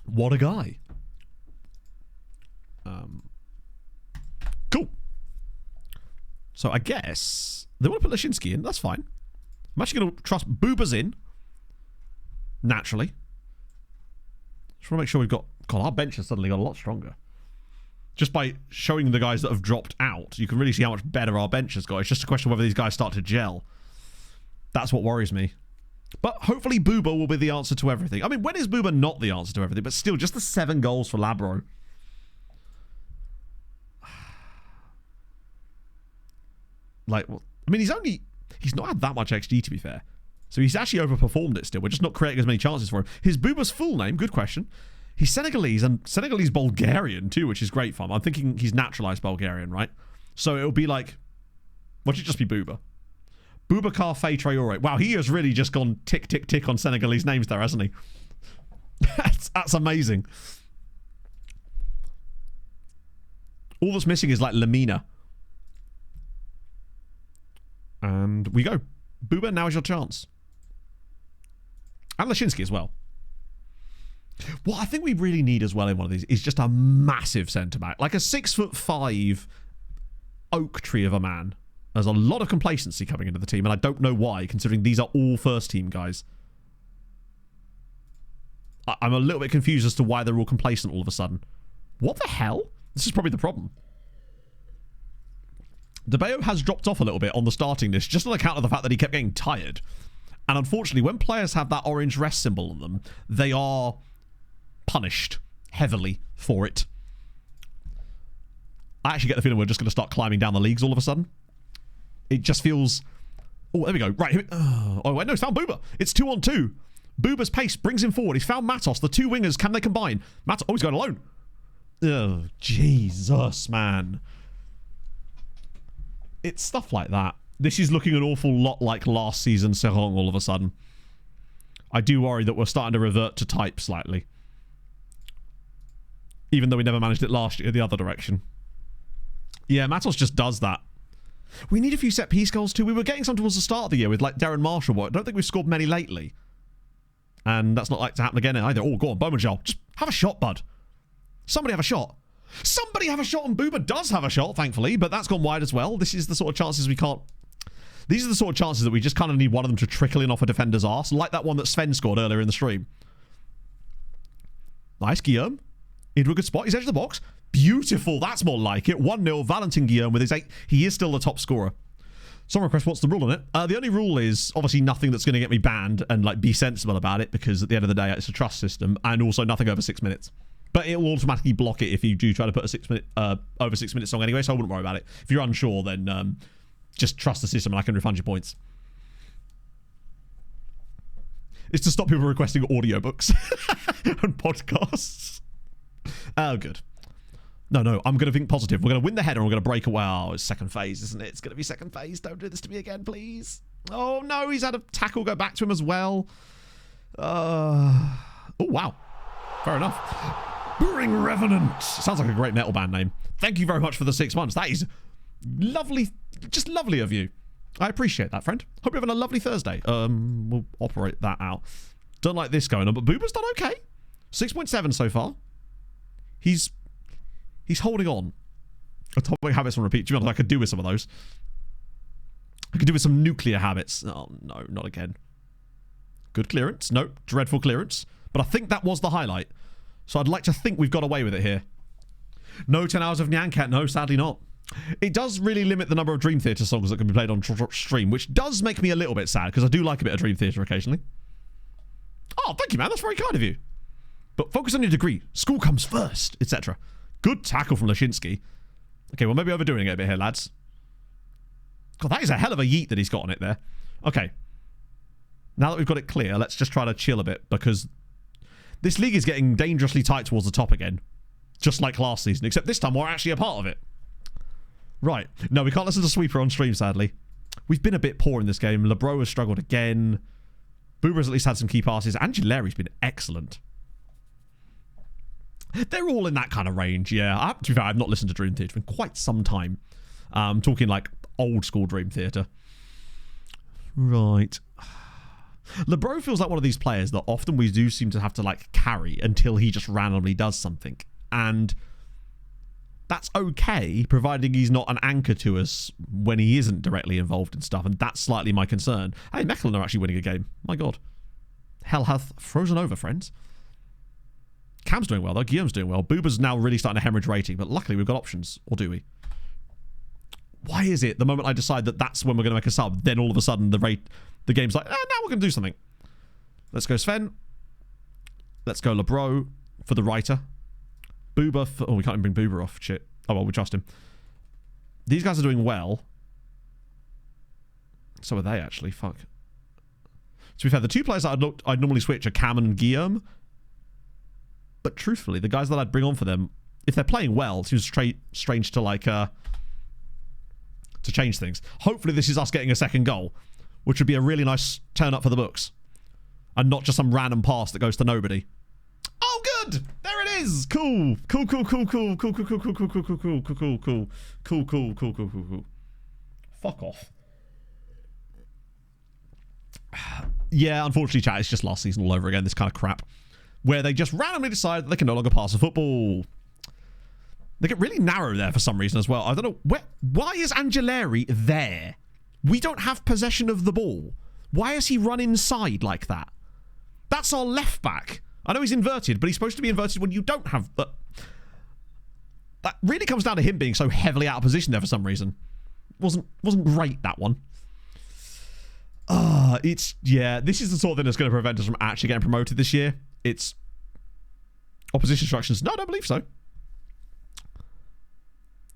What a guy. Cool. So I guess they want to put Lashinsky in. That's fine. I'm actually going to trust Boobers in. Naturally. Just want to make sure we've got... God, our bench has suddenly got a lot stronger. Just by showing the guys that have dropped out, you can really see how much better our bench has got. It's just a question of whether these guys start to gel. That's what worries me. But hopefully Booba will be the answer to everything. I mean, when is Booba not the answer to everything? But still, just the 7 goals for Labro. Like, well, I mean, he's not had that much XG, to be fair. So he's actually overperformed it still. We're just not creating as many chances for him. His Booba's full name, good question. He's Senegalese and Senegalese Bulgarian too, which is great fun. I'm thinking he's naturalized Bulgarian, right? So it'll be like, what should it just be Booba? Boubacar Faye Traore. Wow, he has really just gone tick, tick, tick on Senegalese names there, hasn't he? That's amazing. All that's missing is like Lamina. And we go. Booba, now is your chance. And Lashinsky as well. What I think we really need as well in one of these is just a massive centre-back. Like a 6'5" oak tree of a man. There's a lot of complacency coming into the team, and I don't know why, considering these are all first-team guys. I'm a little bit confused as to why they're all complacent all of a sudden. What the hell? This is probably the problem. DeBeo has dropped off a little bit on the starting list just on account of the fact that he kept getting tired. And unfortunately, when players have that orange rest symbol on them, they are punished heavily for it. I actually get the feeling we're just going to start climbing down the leagues all of a sudden. It just feels... Oh, there we go. Right. Oh, wait, no, he's found Booba. It's 2-on-2. Booba's pace brings him forward. He's found Matos. The two wingers, can they combine? Matos, oh, he's going alone. Oh, Jesus, man. It's stuff like that. This is looking an awful lot like last season Seraing all of a sudden. I do worry that we're starting to revert to type slightly. Even though we never managed it last year the other direction. Yeah, Matos just does that. We need a few set piece goals too. We were getting some towards the start of the year with like Darren Marshall, but I don't think we've scored many lately. And that's not like to happen again either. Oh, go on, Managerial. Just have a shot, bud. Somebody have a shot. Somebody have a shot, and Booba does have a shot, thankfully, but that's gone wide as well. This is the sort of chances we can't... These are the sort of chances that we just kind of need one of them to trickle in off a defender's arse, like that one that Sven scored earlier in the stream. Nice, Guillaume. Into a good spot. He's edge of the box. Beautiful. That's more like it. 1-0. Valentin Guillaume with his 8. He is still the top scorer. Someone request, what's the rule on it? The only rule is obviously nothing that's going to get me banned and like be sensible about it, because at the end of the day it's a trust system, and also nothing over 6 minutes. But it will automatically block it if you do try to put a 6 minute over 6 minute song anyway, so I wouldn't worry about it. If you're unsure, then just trust the system and I can refund your points. It's to stop people requesting audiobooks and podcasts. Oh, good. No, I'm going to think positive. We're going to win the header and we're going to break away. Oh, it's second phase, isn't it? It's going to be second phase. Don't do this to me again, please. Oh, no, he's had a tackle go back to him as well. Oh, wow. Fair enough. Bring Revenant. Sounds like a great metal band name. Thank you very much for the 6 months. That is lovely. Just lovely of you. I appreciate that, friend. Hope you're having a lovely Thursday. We'll operate that out. Don't like this going on, but Booba's done okay. 6.7 so far. He's holding on. Atomic habits on repeat. To be honest, I could do with some of those. I could do with some nuclear habits. Oh, no, not again. Good clearance. No, dreadful clearance. But I think that was the highlight. So I'd like to think we've got away with it here. No 10 hours of Nyancat. No, sadly not. It does really limit the number of Dream Theater songs that can be played on stream, which does make me a little bit sad, because I do like a bit of Dream Theater occasionally. Oh, thank you, man. That's very kind of you. But focus on your degree. School comes first, etc. Good tackle from Lashinsky. Okay, well, maybe overdoing it a bit here, lads. God, that is a hell of a yeet that he's got on it there. Okay. Now that we've got it clear, let's just try to chill a bit, because this league is getting dangerously tight towards the top again. Just like last season, except this time we're actually a part of it. Right. No, we can't listen to Sweeper on stream, sadly. We've been a bit poor in this game. Lebro has struggled again. Boomer's at least had some key passes. Angeleri's been excellent. They're all in that kind of range, yeah. To be fair, I've not listened to Dream Theater in quite some time. I'm talking like old school Dream Theater. Right. Lebro feels like one of these players that often we do seem to have to like carry until he just randomly does something. And that's okay, providing he's not an anchor to us when he isn't directly involved in stuff. And that's slightly my concern. Hey, Mechelin are actually winning a game. My God. Hell hath frozen over, friends. Cam's doing well, though. Guillaume's doing well. Booba's now really starting to hemorrhage rating, but luckily we've got options. Or do we? Why is it the moment I decide that that's when we're going to make a sub, then all of a sudden the game's like, now we're going to do something. Let's go Sven. Let's go Lebro for the writer. Booba for... Oh, we can't even bring Booba off. Shit. Oh, well, we trust him. These guys are doing well. So are they, actually. Fuck. To be fair, the two players that I'd normally switch are Cam and Guillaume. But truthfully, the guys that I'd bring on for them, if they're playing well, it seems strange to like to change things. Hopefully this is us getting a second goal, which would be a really nice turn up for the books. And not just some random pass that goes to nobody. Oh, good! There it is! Cool. Cool. Fuck off. Yeah, unfortunately, chat, it's just last season all over again, this kind of crap. Where they just randomly decide that they can no longer pass a football. They get really narrow there for some reason as well. I don't know. Why is Angeleri there? We don't have possession of the ball. Why has he run inside like that? That's our left back. I know he's inverted, but he's supposed to be inverted when you don't have... That really comes down to him being so heavily out of position there for some reason. Wasn't great, that one. This is the sort of thing that's going to prevent us from actually getting promoted this year. It's opposition instructions. No, I don't believe so.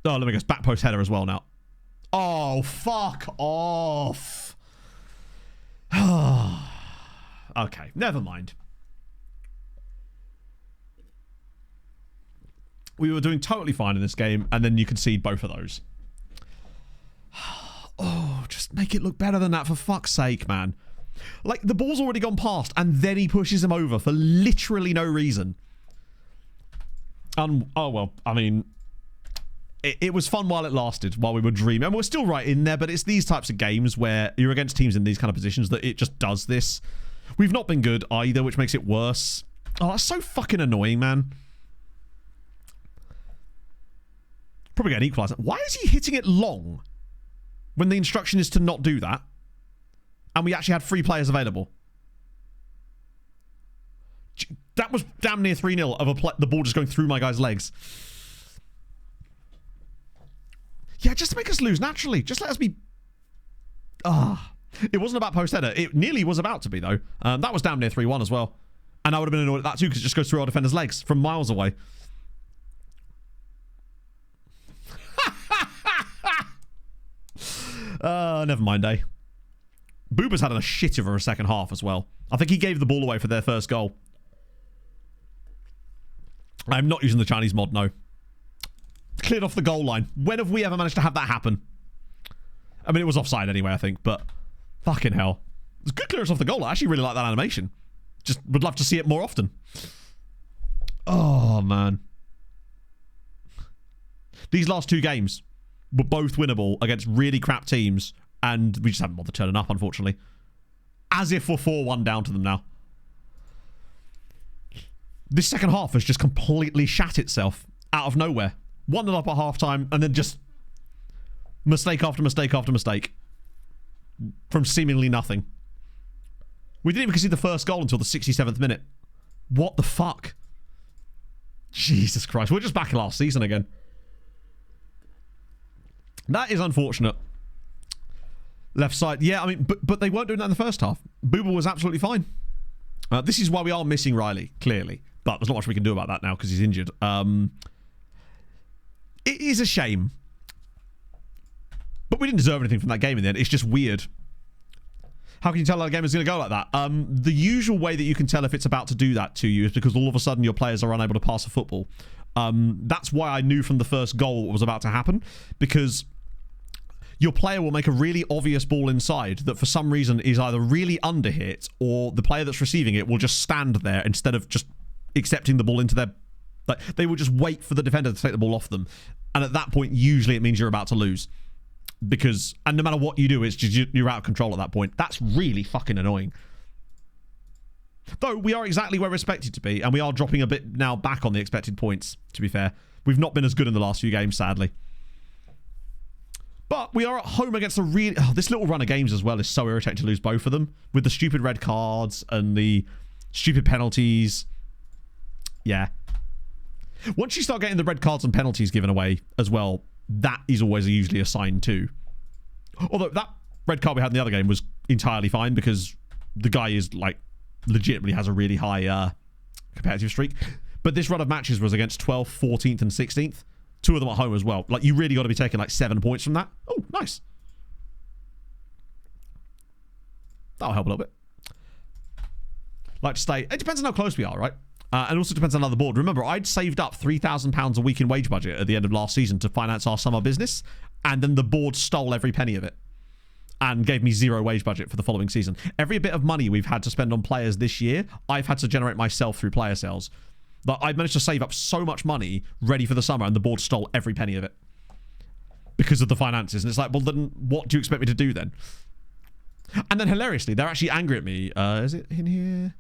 Oh, let me guess. Back post header as well now. Oh, fuck off. Okay, never mind. We were doing totally fine in this game, and then you concede both of those. Oh, just make it look better than that, for fuck's sake, man. Like, the ball's already gone past, and then he pushes him over for literally no reason. Oh, well, I mean, it was fun while it lasted, while we were dreaming. And we're still right in there, but it's these types of games where you're against teams in these kind of positions that it just does this. We've not been good either, which makes it worse. Oh, that's so fucking annoying, man. Probably get an equaliser. Why is he hitting it long when the instruction is to not do that? And we actually had 3 players available. That was damn near 3-0 of the ball just going through my guy's legs. Yeah, just to make us lose naturally. Just let us be... It wasn't about post header. It nearly was about to be, though. That was damn near 3-1 as well. And I would have been annoyed at that too, because it just goes through our defender's legs from miles away. Never mind, eh? Booba's had a shit of a second half as well. I think he gave the ball away for their first goal. I'm not using the Chinese mod, no. Cleared off the goal line. When have we ever managed to have that happen? I mean, it was offside anyway, I think, but fucking hell. It's good clearance off the goal. I actually really like that animation. Just would love to see it more often. Oh, man. These last 2 games were both winnable against really crap teams, and we just haven't bothered turning up, unfortunately. As if we're 4-1 down to them now. This second half has just completely shat itself out of nowhere. 1-0 up at half-time, and then just mistake after mistake after mistake. From seemingly nothing. We didn't even concede the first goal until the 67th minute. What the fuck? Jesus Christ. We're just back in last season again. That is unfortunate. Left side. Yeah, I mean, but they weren't doing that in the first half. Booba was absolutely fine. This is why we are missing Riley, clearly. But there's not much we can do about that now because he's injured. It is a shame. But we didn't deserve anything from that game in the end. It's just weird. How can you tell that a game is going to go like that? The usual way that you can tell if it's about to do that to you is because all of a sudden your players are unable to pass a football. That's why I knew from the first goal what was about to happen. Because your player will make a really obvious ball inside that for some reason is either really underhit, or the player that's receiving it will just stand there instead of just accepting the ball into their... Like, they will just wait for the defender to take the ball off them. And at that point, usually it means you're about to lose. Because, and no matter what you do, it's just you're out of control at that point. That's really fucking annoying. Though we are exactly where we're expected to be, and we are dropping a bit now back on the expected points, to be fair. We've not been as good in the last few games, sadly. But we are at home against a really... Oh, this little run of games as well is so irritating to lose both of them. With the stupid red cards and the stupid penalties. Yeah. Once you start getting the red cards and penalties given away as well, that is always usually a sign too. Although that red card we had in the other game was entirely fine because the guy is like legitimately has a really high competitive streak. But this run of matches was against 12th, 14th and 16th. 2 of them at home as well. Like, you really got to be taking like 7 points from that. Oh, nice. That'll help a little bit. Like to stay. It depends on how close we are, right? And also depends on another board. Remember, I'd saved up £3,000 a week in wage budget at the end of last season to finance our summer business, and then the board stole every penny of it and gave me 0 wage budget for the following season. Every bit of money we've had to spend on players this year, I've had to generate myself through player sales. But I managed to save up so much money ready for the summer, and the board stole every penny of it because of the finances. And it's like, well, then what do you expect me to do then? And then hilariously, they're actually angry at me. Is it in here?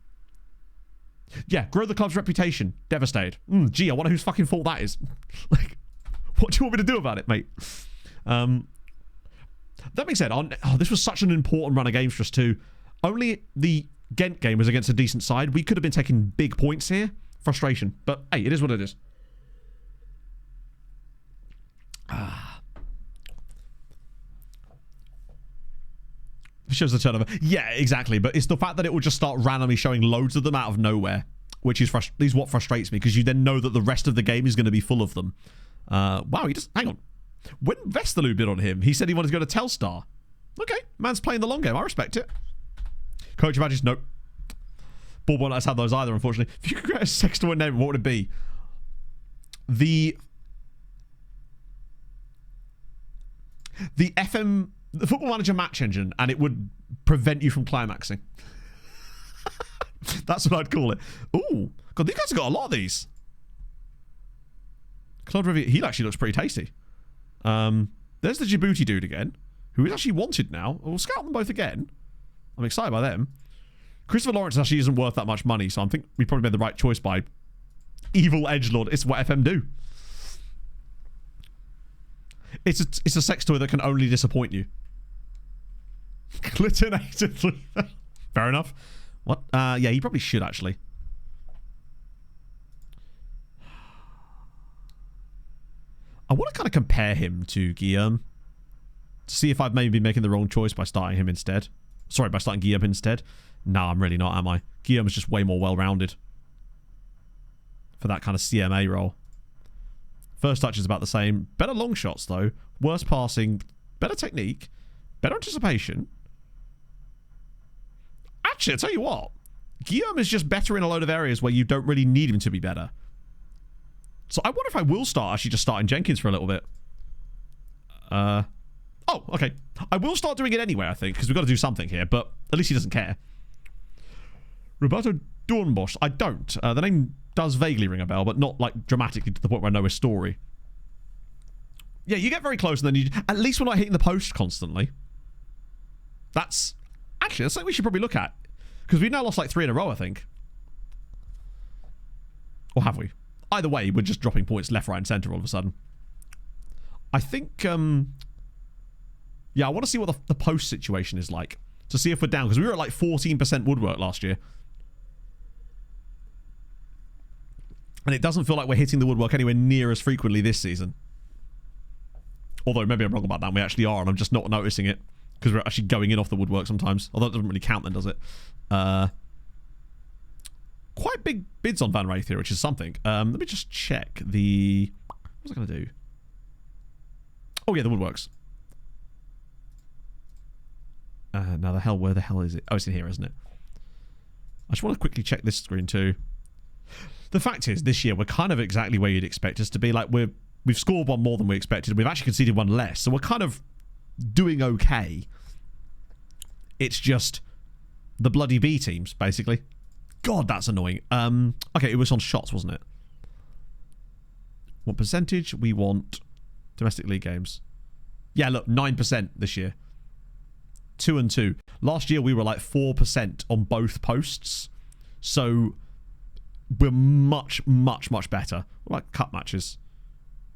Yeah, grow the club's reputation. Devastated. Gee, I wonder whose fucking fault that is. Like, what do you want me to do about it, mate? That being said, this was such an important run of games for us too. Only the Gent game was against a decent side. We could have been taking big points here. Frustration. But, hey, it is what it is. Shows the turnover. Yeah, exactly. But it's the fact that it will just start randomly showing loads of them out of nowhere, which is what frustrates me, because you then know that the rest of the game is going to be full of them. Wow, he just... Hang on. When Vesterloo bid on him, he said he wanted to go to Telstar. Okay, man's playing the long game. I respect it. Coach badges, nope. Ball won't let us have those either, unfortunately. If you could create a sex to a name, what would it be? The FM... The Football Manager match engine, and it would prevent you from climaxing. That's what I'd call it. Ooh. God, these guys have got a lot of these. Claude Riviere, he actually looks pretty tasty. There's the Djibouti dude again, who is actually wanted now. We'll scout them both again. I'm excited by them. Christopher Lawrence actually isn't worth that much money, so I think we probably made the right choice by Evil Edgelord. It's what FM do. It's a sex toy that can only disappoint you. Clitonated. Fair enough. What? Yeah, he probably should, actually. I want to kind of compare him to Guillaume to see if I've maybe been making the wrong choice by starting him instead. Sorry, by starting Guillaume instead. No, I'm really not, am I? Guillaume is just way more well-rounded for that kind of CMA role. First touch is about the same. Better long shots, though. Worse passing. Better technique. Better anticipation. Actually, I'll tell you what. Guillaume is just better in a load of areas where you don't really need him to be better. So I wonder if I will start actually just starting Jenkins for a little bit. Oh, okay. I will start doing it anyway, I think, because we've got to do something here, but at least he doesn't care. Roberto Dornbosch. I don't. The name does vaguely ring a bell, but not like dramatically to the point where I know his story. Yeah, you get very close and then you... At least we're not hitting the post constantly. That's... Actually, that's something we should probably look at. Because we've now lost like 3 in a row, I think. Or have we? Either way, we're just dropping points left, right, and centre all of a sudden. I think... Yeah, I want to see what the post situation is like. To see if we're down. Because we were at like 14% woodwork last year. And it doesn't feel like we're hitting the woodwork anywhere near as frequently this season. Although maybe I'm wrong about that. We actually are, and I'm just not noticing it. Because we're actually going in off the woodwork sometimes. Although it doesn't really count then, does it? Quite big bids on Van Wraith here, which is something. Let me just check the... What was I going to do? Oh, yeah, the woodworks. Now, where the hell is it? Oh, it's in here, isn't it? I just want to quickly check this screen too. The fact is, this year, we're kind of exactly where you'd expect us to be. Like, we've scored one more than we expected. We've actually conceded one less. So we're kind of doing okay. It's just the bloody B teams, basically. God, that's annoying. Okay, it was on shots, wasn't it? What percentage? We want domestic league games. Yeah, look, 9% this year. 2 and 2. Last year, we were like 4% on both posts. So we're much, much, much better. Like cup matches.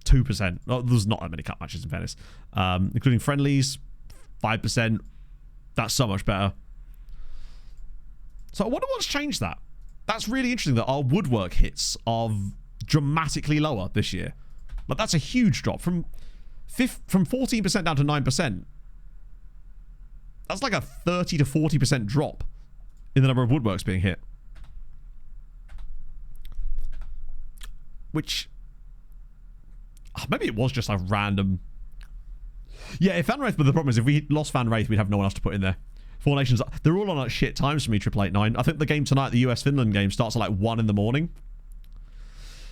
2%. Oh, there's not that many cup matches in fairness. Including friendlies, 5%. That's so much better. So I wonder what's changed that. That's really interesting that our woodwork hits are dramatically lower this year. Like, that's a huge drop. From 14% down to 9%. That's like a 30 to 40% drop in the number of woodworks being hit. Which... maybe it was just a random... Yeah, if Van Wraith... But the problem is, if we lost Van Wraith, we'd have no one else to put in there. Four Nations... They're all on like shit times for me, 888-9. I think the game tonight, the US-Finland game, starts at like 1 in the morning.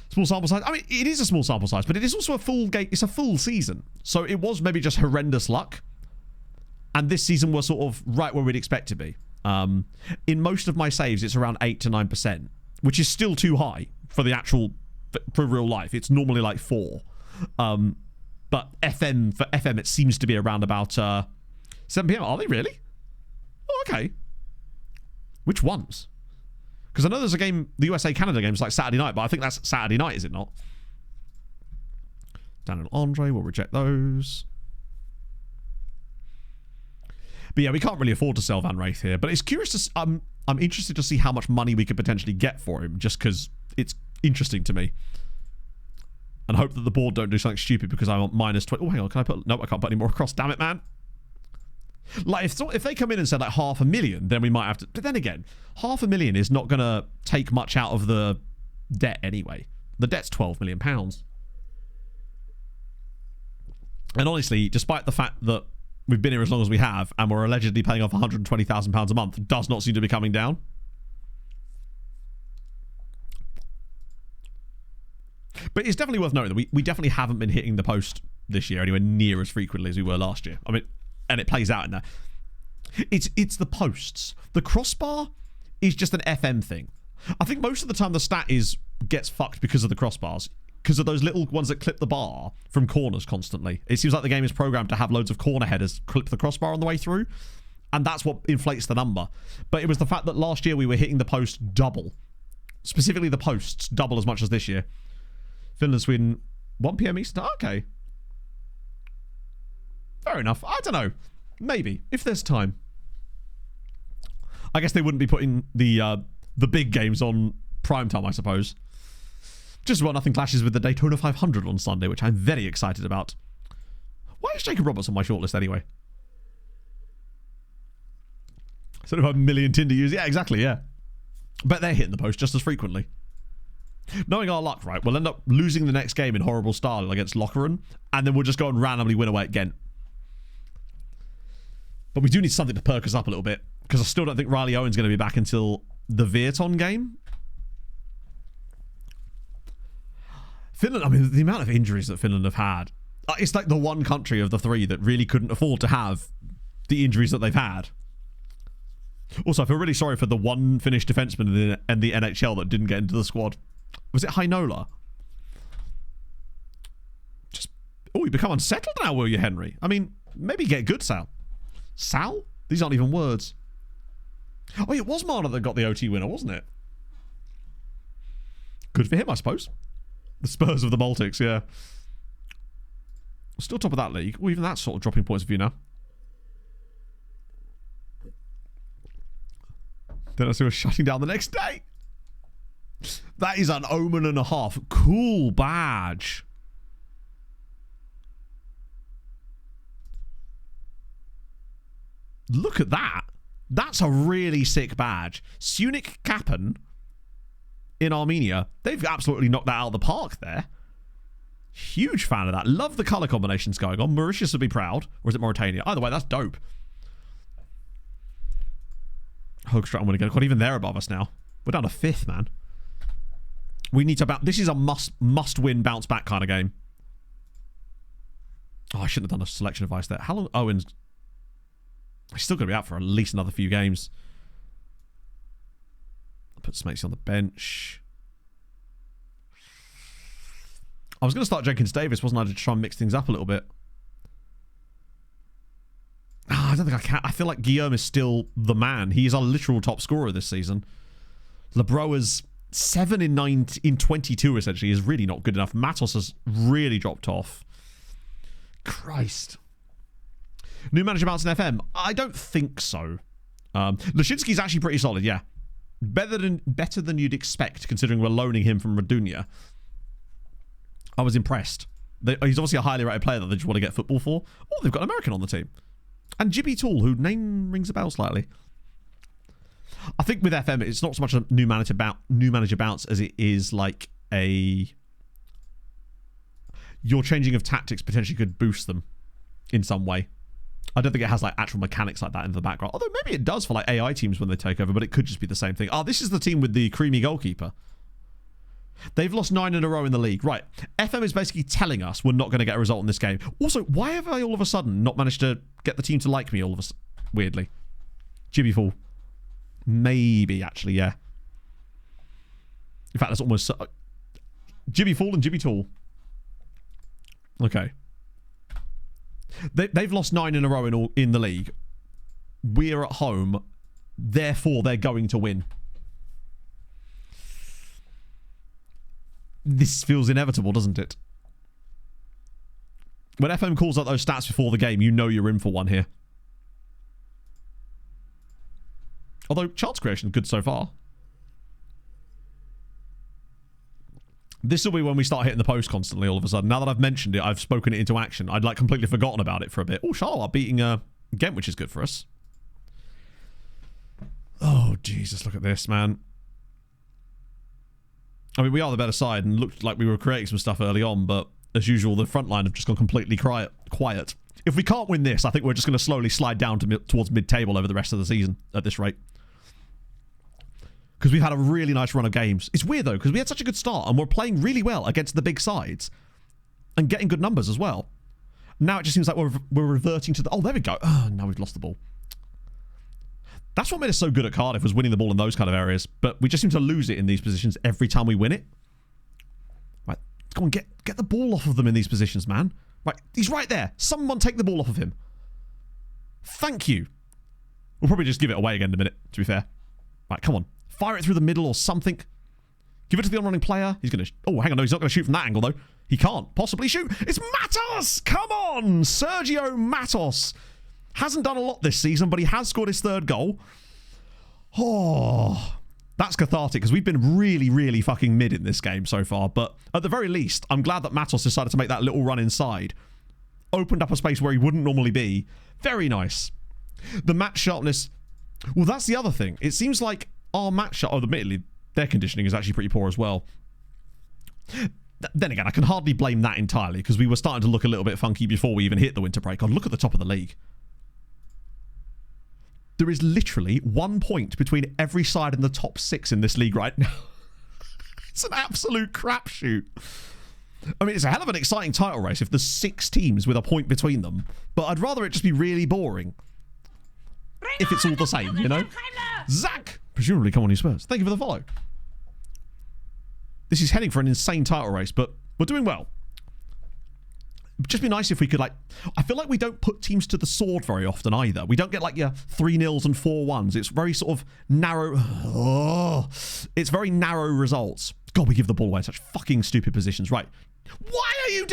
Small sample size. I mean, it is a small sample size, but it is also a full game. It's a full season. So it was maybe just horrendous luck. And this season we're sort of right where we'd expect to be. In most of my saves, it's around 8 to 9%, which is still too high for the actual... For real life. It's normally like 4. But for FM, it seems to be around about 7 p.m. Are they really? Oh, okay. Which ones? Because I know there's a game, the USA-Canada game is like Saturday night, but I think that's Saturday night, is it not? Daniel Andre, we'll reject those. But yeah, we can't really afford to sell Van Wraith here. But it's curious to... I'm interested to see how much money we could potentially get for him, just because it's interesting to me. and hope that the board don't do something stupid because I'm on minus 20. Oh, hang on. Can I put... No, I can't put any more across. Damn it, man. Like, if they come in and said, like, 500,000, then we might have to... But then again, 500,000 is not going to take much out of the debt anyway. The debt's £12 million. And honestly, despite the fact that we've been here as long as we have, and we're allegedly paying off £120,000 a month, does not seem to be coming down. But it's definitely worth noting that we definitely haven't been hitting the post this year anywhere near as frequently as we were last year. I mean, and it plays out in there. It's the posts. The crossbar is just an FM thing. I think most of the time the stat gets fucked because of the crossbars. Because of those little ones that clip the bar from corners constantly. It seems like the game is programmed to have loads of corner headers clip the crossbar on the way through. And that's what inflates the number. But it was the fact that last year we were hitting the post double. Specifically the posts double as much as this year. Finland, Sweden, 1 p.m. Eastern. Okay. Fair enough. I don't know. Maybe. If there's time. I guess they wouldn't be putting the big games on prime time, I suppose. Just about nothing clashes with the Daytona 500 on Sunday, which I'm very excited about. Why is Jacob Roberts on my shortlist anyway? Sort of a million Tinder users. Yeah, exactly, yeah. But they're hitting the post just as frequently. Knowing our luck, right, we'll end up losing the next game in horrible style against Lokeren, and then we'll just go and randomly win away at Gent. But we do need something to perk us up a little bit, because I still don't think Riley Owen's going to be back until the Veton game. Finland, I mean, the amount of injuries that Finland have had. It's like the one country of the three that really couldn't afford to have the injuries that they've had. Also, I feel really sorry for the one Finnish defenseman in the NHL that didn't get into the squad. Was it Heinola? Oh, you become unsettled now, will you, Henry? I mean, maybe get good, Sal. Sal? These aren't even words. Oh, it was Marner that got the OT winner, wasn't it? Good for him, I suppose. The Spurs of the Baltics, yeah. Still top of that league. Well, even that's sort of dropping points of view now. Then I see we're shutting down the next day. That is an omen and a half. Cool badge. Look at that. That's a really sick badge. Sunik Kappen in Armenia. They've absolutely knocked that out of the park there. Huge fan of that. Love the colour combinations going on. Mauritius would be proud. Or is it Mauritania? Either way, that's dope. Hoogstraat win again. God, even they're above us now. We're down to 5th, man. We need to this is a must-win, bounce-back kind of game. Oh, I shouldn't have done a selection advice there. How long... Owen's... He's still going to be out for at least another few games. I'll put Smakesy on the bench. I was going to start Jenkins Davis, wasn't I, to try and mix things up a little bit. I don't think I can. I feel like Guillaume is still the man. He is our literal top scorer this season. Lebroa's 7 in 22 essentially is really not good enough. Matos has really dropped off. Christ. New manager bounce in FM? I don't think so. Lashinsky's actually pretty solid, yeah. Better than you'd expect, considering we're loaning him from Radunia. I was impressed. He's obviously a highly rated player that they just want to get football for. Oh, they've got an American on the team. And Jibby Tool, who name rings a bell slightly. I think with FM, it's not so much a new manager bounce as it is like a... Your changing of tactics potentially could boost them in some way. I don't think it has like actual mechanics like that in the background. Although maybe it does for like AI teams when they take over, but it could just be the same thing. Oh, this is the team with the creamy goalkeeper. They've lost 9 in a row in the league. Right. FM is basically telling us we're not going to get a result in this game. Also, why have I all of a sudden not managed to get the team to like me all of a sudden? Weirdly. Jibby Fall. Maybe, actually, yeah. In fact, that's almost... Jibby Fall and Jibby Tool. Okay. They've lost 9 in a row in the league. We're at home. Therefore, they're going to win. This feels inevitable, doesn't it? When FM calls out those stats before the game, you know you're in for one here. Although, chance creation good so far. This will be when we start hitting the post constantly all of a sudden. Now that I've mentioned it, I've spoken it into action. I'd like completely forgotten about it for a bit. Oh, Charlotte beating Gent, which is good for us. Oh, Jesus, look at this, man. I mean, we are the better side and looked like we were creating some stuff early on, but as usual, the front line have just gone completely quiet. If we can't win this, I think we're just going to slowly slide down towards mid-table over the rest of the season at this rate. Because we've had a really nice run of games. It's weird, though, because we had such a good start and we're playing really well against the big sides and getting good numbers as well. Now it just seems like we're reverting to the... Oh, there we go. Oh, now we've lost the ball. That's what made us so good at Cardiff, was winning the ball in those kind of areas. But we just seem to lose it in these positions every time we win it. Right, go on, get the ball off of them in these positions, man. Right, he's right there. Someone take the ball off of him. Thank you. We'll probably just give it away again in a minute, to be fair. Right, come on. Fire it through the middle or something. Give it to the on-running player. He's going to... Oh, hang on. No, he's not going to shoot from that angle, though. He can't possibly shoot. It's Matos! Come on! Sergio Matos. Hasn't done a lot this season, but he has scored his third goal. Oh, that's cathartic, because we've been really, really fucking mid in this game so far. But at the very least, I'm glad that Matos decided to make that little run inside. Opened up a space where he wouldn't normally be. Very nice. The match sharpness... Well, that's the other thing. It seems like our match sharp... Oh, admittedly, their conditioning is actually pretty poor as well. Then again, I can hardly blame that entirely, because we were starting to look a little bit funky before we even hit the winter break. God, look at the top of the league. There is literally 1 point between every side in the top 6 in this league right now. It's an absolute crapshoot. I mean, it's a hell of an exciting title race if there's 6 teams with a point between them, but I'd rather it just be really boring. If it's all the same, you know? Zach! Presumably come on, you Spurs. Thank you for the follow. This is heading for an insane title race, but we're doing well. It'd just be nice if we could, like... I feel like we don't put teams to the sword very often either. We don't get, like, your 3-0s and 4-1s. It's very sort of narrow... Oh, it's very narrow results. God, we give the ball away in such fucking stupid positions. Right. Why are you...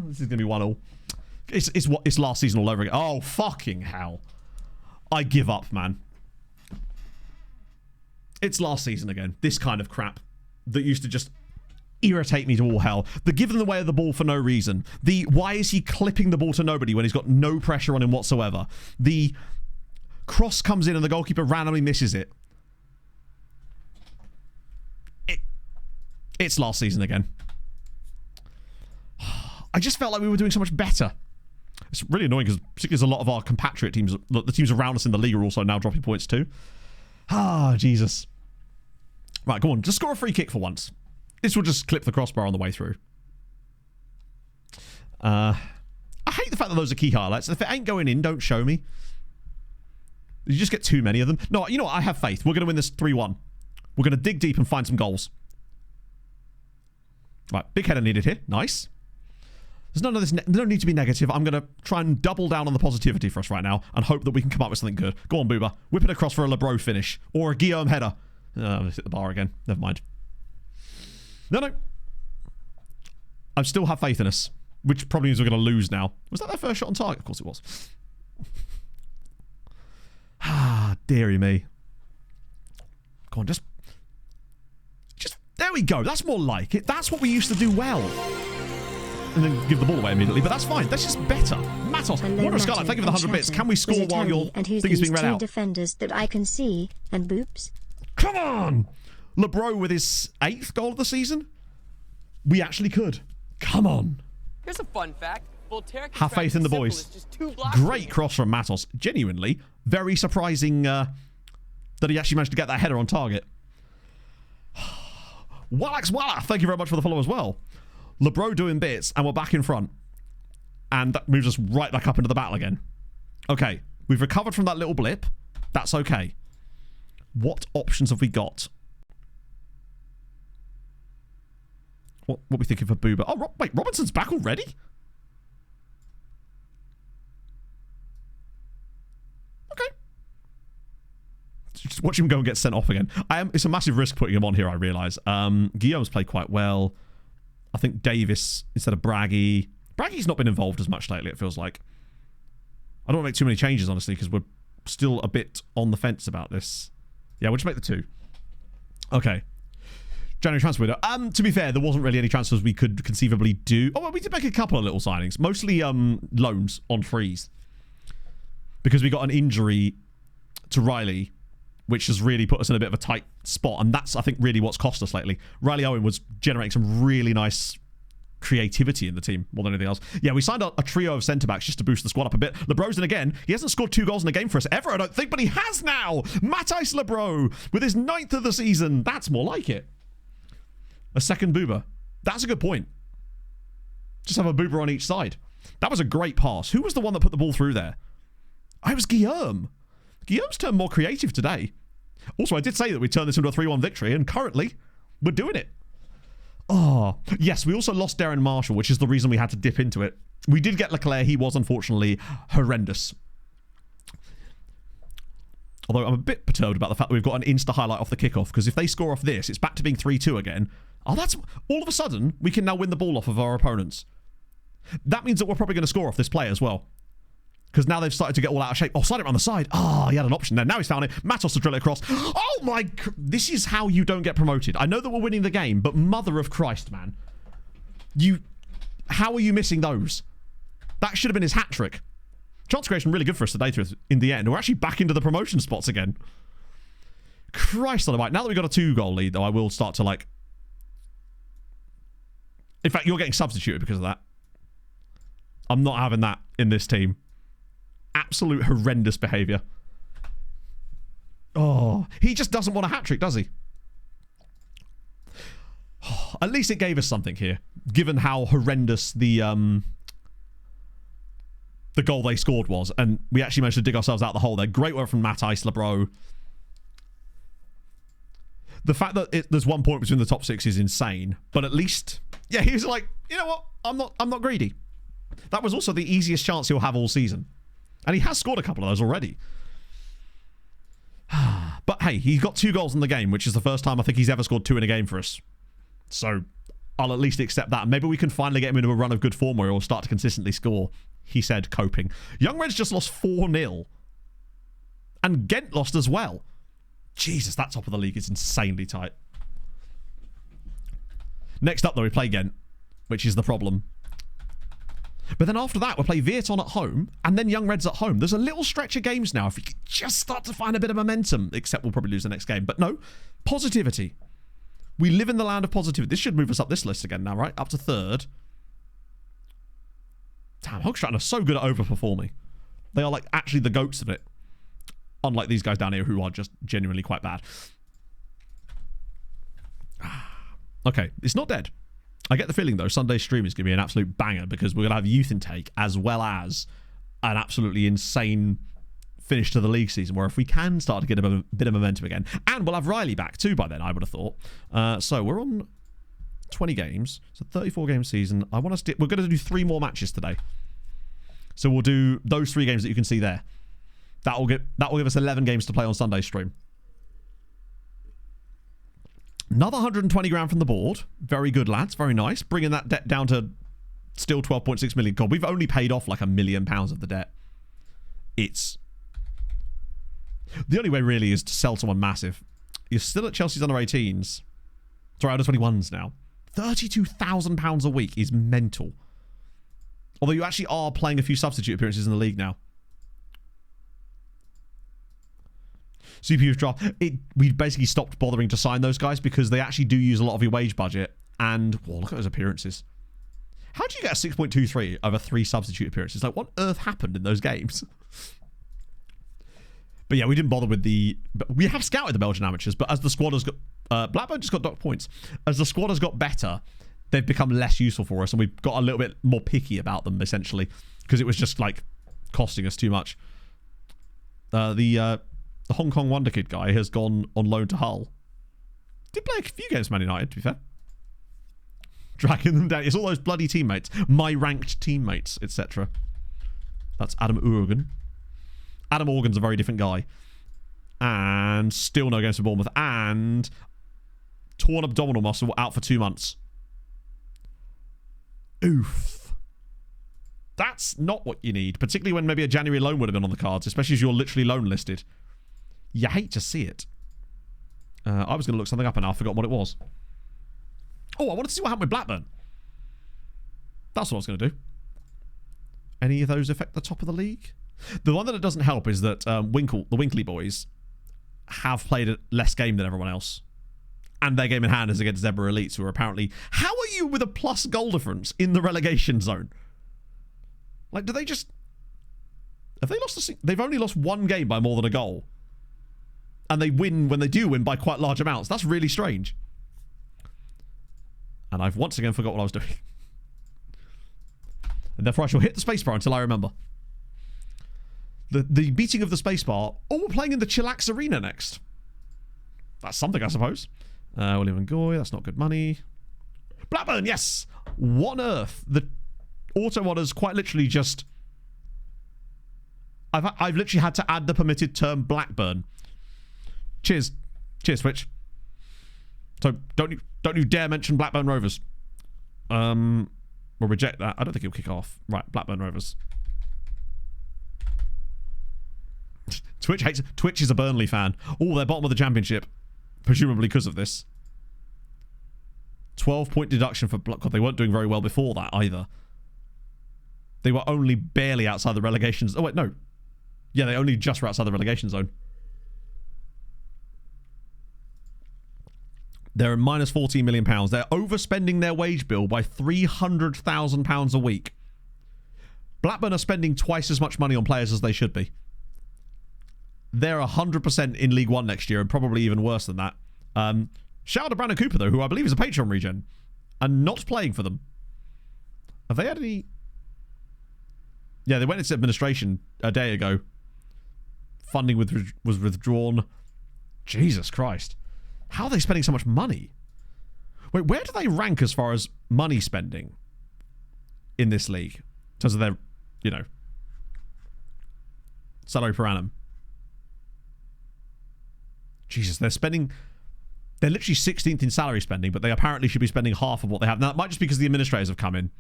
This is going to be 1-1. It's last season all over again. Oh, fucking hell. I give up, man. It's last season again. This kind of crap that used to just irritate me to all hell. The giving away of the ball for no reason. The why is he clipping the ball to nobody when he's got no pressure on him whatsoever. The cross comes in and the goalkeeper randomly misses it. It's last season again. I just felt like we were doing so much better. It's really annoying because particularly a lot of our compatriot teams, the teams around us in the league, are also now dropping points too. Ah, Jesus. Right, go on. Just score a free kick for once. This will just clip the crossbar on the way through. I hate the fact that those are key highlights. If it ain't going in, don't show me. You just get too many of them. No, you know what? I have faith. We're going to win this 3-1. We're going to dig deep and find some goals. Right, big header needed here. Nice. There's none of this. There's no need to be negative. I'm going to try and double down on the positivity for us right now and hope that we can come up with something good. Go on, Booba. Whip it across for a Lebro finish. Or a Guillaume header. I'm going to hit the bar again. Never mind. No. I still have faith in us. Which probably means we're going to lose now. Was that their first shot on target? Of course it was. Ah, dearie me. Come on, just... There we go. That's more like it. That's what we used to do well. And then give the ball away immediately, but that's fine. That's just better. Matos, Water Scarlet, thank you for the 100 bits. Can we score while your thing is being read out? Defenders that I can see and boops. Come on! Lebro with his 8th goal of the season? We actually could. Come on. Here's a fun fact. Voltaire have faith in the boys. Great cross from Matos. Genuinely, very surprising that he actually managed to get that header on target. Wallax Walla, thank you very much for the follow as well. Lebro doing bits, and we're back in front. And that moves us right back up into the battle again. Okay, we've recovered from that little blip. That's okay. What options have we got? What are we thinking for Booba? Oh, wait, Robinson's back already? Okay. Just watch him go and get sent off again. It's a massive risk putting him on here, I realise. Guillaume's played quite well. I think Davis instead of Braggy. Braggy's not been involved as much lately, it feels like. I don't want to make too many changes, honestly, because we're still a bit on the fence about this. Yeah, we'll just make the 2. Okay. January transfer window. To be fair, there wasn't really any transfers we could conceivably do. Oh, well, we did make a couple of little signings. Mostly loans on freeze. Because we got an injury to Riley, which has really put us in a bit of a tight spot. And that's, I think, really what's cost us lately. Riley Owen was generating some really nice creativity in the team more than anything else. Yeah, we signed a trio of centre-backs just to boost the squad up a bit. Lebro's in again. He hasn't scored 2 goals in a game for us ever, I don't think, but he has now. Matthijs Lebro with his 9th of the season. That's more like it. A second boober. That's a good point. Just have a boober on each side. That was a great pass. Who was the one that put the ball through there? It was Guillaume. Guillaume's turned more creative today. Also, I did say that we turned this into a 3-1 victory, and currently, we're doing it. Oh, yes, we also lost Darren Marshall, which is the reason we had to dip into it. We did get Leclerc. He was, unfortunately, horrendous. Although I'm a bit perturbed about the fact that we've got an insta highlight off the kickoff, because if they score off this, it's back to being 3-2 again. Oh, that's... All of a sudden, we can now win the ball off of our opponents. That means that we're probably going to score off this play as well. Because now they've started to get all out of shape. Oh, slide it around the side. Oh, he had an option there. Now he's found it. Matos to drill it across. Oh my... This is how you don't get promoted. I know that we're winning the game, but mother of Christ, man. How are you missing those? That should have been his hat-trick. Chance creation really good for us today in the end. We're actually back into the promotion spots again. Christ on the right. Now that we've got a 2-goal lead, though, I will start to, like... In fact, you're getting substituted because of that. I'm not having that in this team. Absolute horrendous behaviour. Oh, he just doesn't want a hat-trick, does he? Oh, at least it gave us something here, given how horrendous the goal they scored was, and we actually managed to dig ourselves out the hole there. Great work from Matthijs Lebro. The fact that there's 1 point between the top 6 is insane, but at least, yeah, he was like, you know what? I'm not greedy. That was also the easiest chance he'll have all season. And he has scored a couple of those already. But hey, he got 2 goals in the game, which is the first time I think he's ever scored 2 in a game for us. So I'll at least accept that. Maybe we can finally get him into a run of good form where he'll start to consistently score. He said, coping. Young Reds just lost 4-0. And Gent lost as well. Jesus, that top of the league is insanely tight. Next up, though, we play Gent, which is the problem. But then after that, we'll play Veton at home, and then Young Reds at home. There's a little stretch of games now. If we could just start to find a bit of momentum, except we'll probably lose the next game. But no, positivity. We live in the land of positivity. This should move us up this list again now, right? Up to 3rd. Damn, Hoogstraten are so good at overperforming. They are like actually the goats of it. Unlike these guys down here who are just genuinely quite bad. Okay, it's not dead. I get the feeling, though, Sunday's stream is going to be an absolute banger because we're going to have youth intake as well as an absolutely insane finish to the league season where if we can start to get a bit of momentum again. And we'll have Riley back too by then, I would have thought. So we're on 20 games. It's a 34-game season. We're going to do 3 more matches today. So we'll do those 3 games that you can see there. That will give us 11 games to play on Sunday's stream. Another 120 grand from the board. Very good, lads. Very nice. Bringing that debt down to still 12.6 million. God, we've only paid off like £1 million of the debt. It's... The only way really is to sell someone massive. You're still at Chelsea's under 18s. Sorry, under 21s now. £32,000 a week is mental. Although you actually are playing a few substitute appearances in the league now. CPU's draft. We basically stopped bothering to sign those guys because they actually do use a lot of your wage budget. And, whoa, look at those appearances. How do you get a 6.23 over 3 substitute appearances? Like, what on earth happened in those games? But yeah, we didn't bother with the... We have scouted the Belgian amateurs, but as the squad has got... Blackburn just got docked points. As the squad has got better, they've become less useful for us, and we've got a little bit more picky about them, essentially, because it was just, like, costing us too much. The Hong Kong Wonder Kid guy has gone on loan to Hull. Did play a few games for Man United, to be fair. Dragging them down. It's all those bloody teammates. My ranked teammates, etc. That's Adam Organ. Adam Organ's a very different guy. And still no games for Bournemouth. And torn abdominal muscle out for 2 months. Oof. That's not what you need. Particularly when maybe a January loan would have been on the cards. Especially as you're literally loan listed. You hate to see it. I was going to look something up and I forgot what it was. Oh, I wanted to see what happened with Blackburn. That's what I was going to do. Any of those affect the top of the league? The one that it doesn't help is that the Winkley boys have played a less game than everyone else. And their game in hand is against Zebra Elites, who are apparently... How are you with a plus goal difference in the relegation zone? Like, do they just... Have they lost they've only lost one game by more than a goal. And they win when they do win by quite large amounts. That's really strange. And I've once again forgot what I was doing. And therefore I shall hit the spacebar until I remember. The beating of the spacebar. Oh, we're playing in the Chillax Arena next. That's something, I suppose. William and Goy, that's not good money. Blackburn, yes! What on earth? The auto orders quite literally just... I've literally had to add the permitted term Blackburn. Cheers. Cheers, Twitch. So, don't you dare mention Blackburn Rovers. We'll reject that. I don't think it'll kick off. Right, Blackburn Rovers. Twitch is a Burnley fan. Oh, they're bottom of the championship. Presumably because of this. 12-point deduction for... God, they weren't doing very well before that either. They were only barely outside the relegation... Oh, wait, no. Yeah, they only just were outside the relegation zone. They're minus £14 million. They're overspending their wage bill by £300,000 a week. Blackburn are spending twice as much money on players as they should be. They're 100% in League One next year, and probably even worse than that. Shout out to Brandon Cooper, though, who I believe is a Patreon regen, and not playing for them. Have they had any... Yeah, they went into administration a day ago. Funding was withdrawn. Jesus Christ. How are they spending so much money? Wait, where do they rank as far as money spending in this league? In terms of their, you know, salary per annum. Jesus, they're spending... They're literally 16th in salary spending, but they apparently should be spending half of what they have. Now, it might just be because the administrators have come in.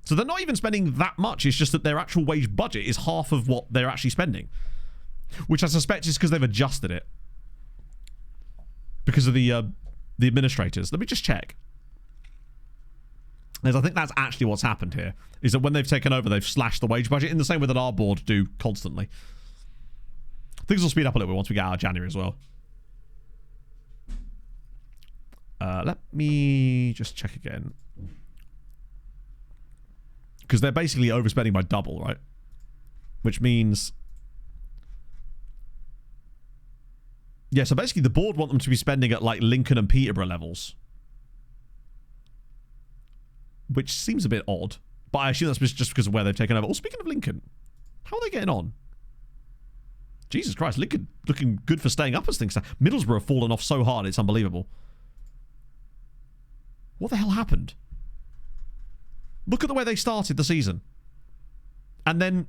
So they're not even spending that much. It's just that their actual wage budget is half of what they're actually spending. Which I suspect is because they've adjusted it. Because of the administrators. Let me just check. Because I think that's actually what's happened here. Is that when they've taken over, they've slashed the wage budget in the same way that our board do constantly. Things will speed up a little bit once we get out of January as well. Let me just check again. Because they're basically overspending by double, right? Which means... Yeah, so basically the board want them to be spending at like Lincoln and Peterborough levels. Which seems a bit odd. But I assume that's just because of where they've taken over. Oh, speaking of Lincoln, how are they getting on? Jesus Christ, Lincoln looking good for staying up as things stand. Middlesbrough have fallen off so hard, it's unbelievable. What the hell happened? Look at the way they started the season. And then...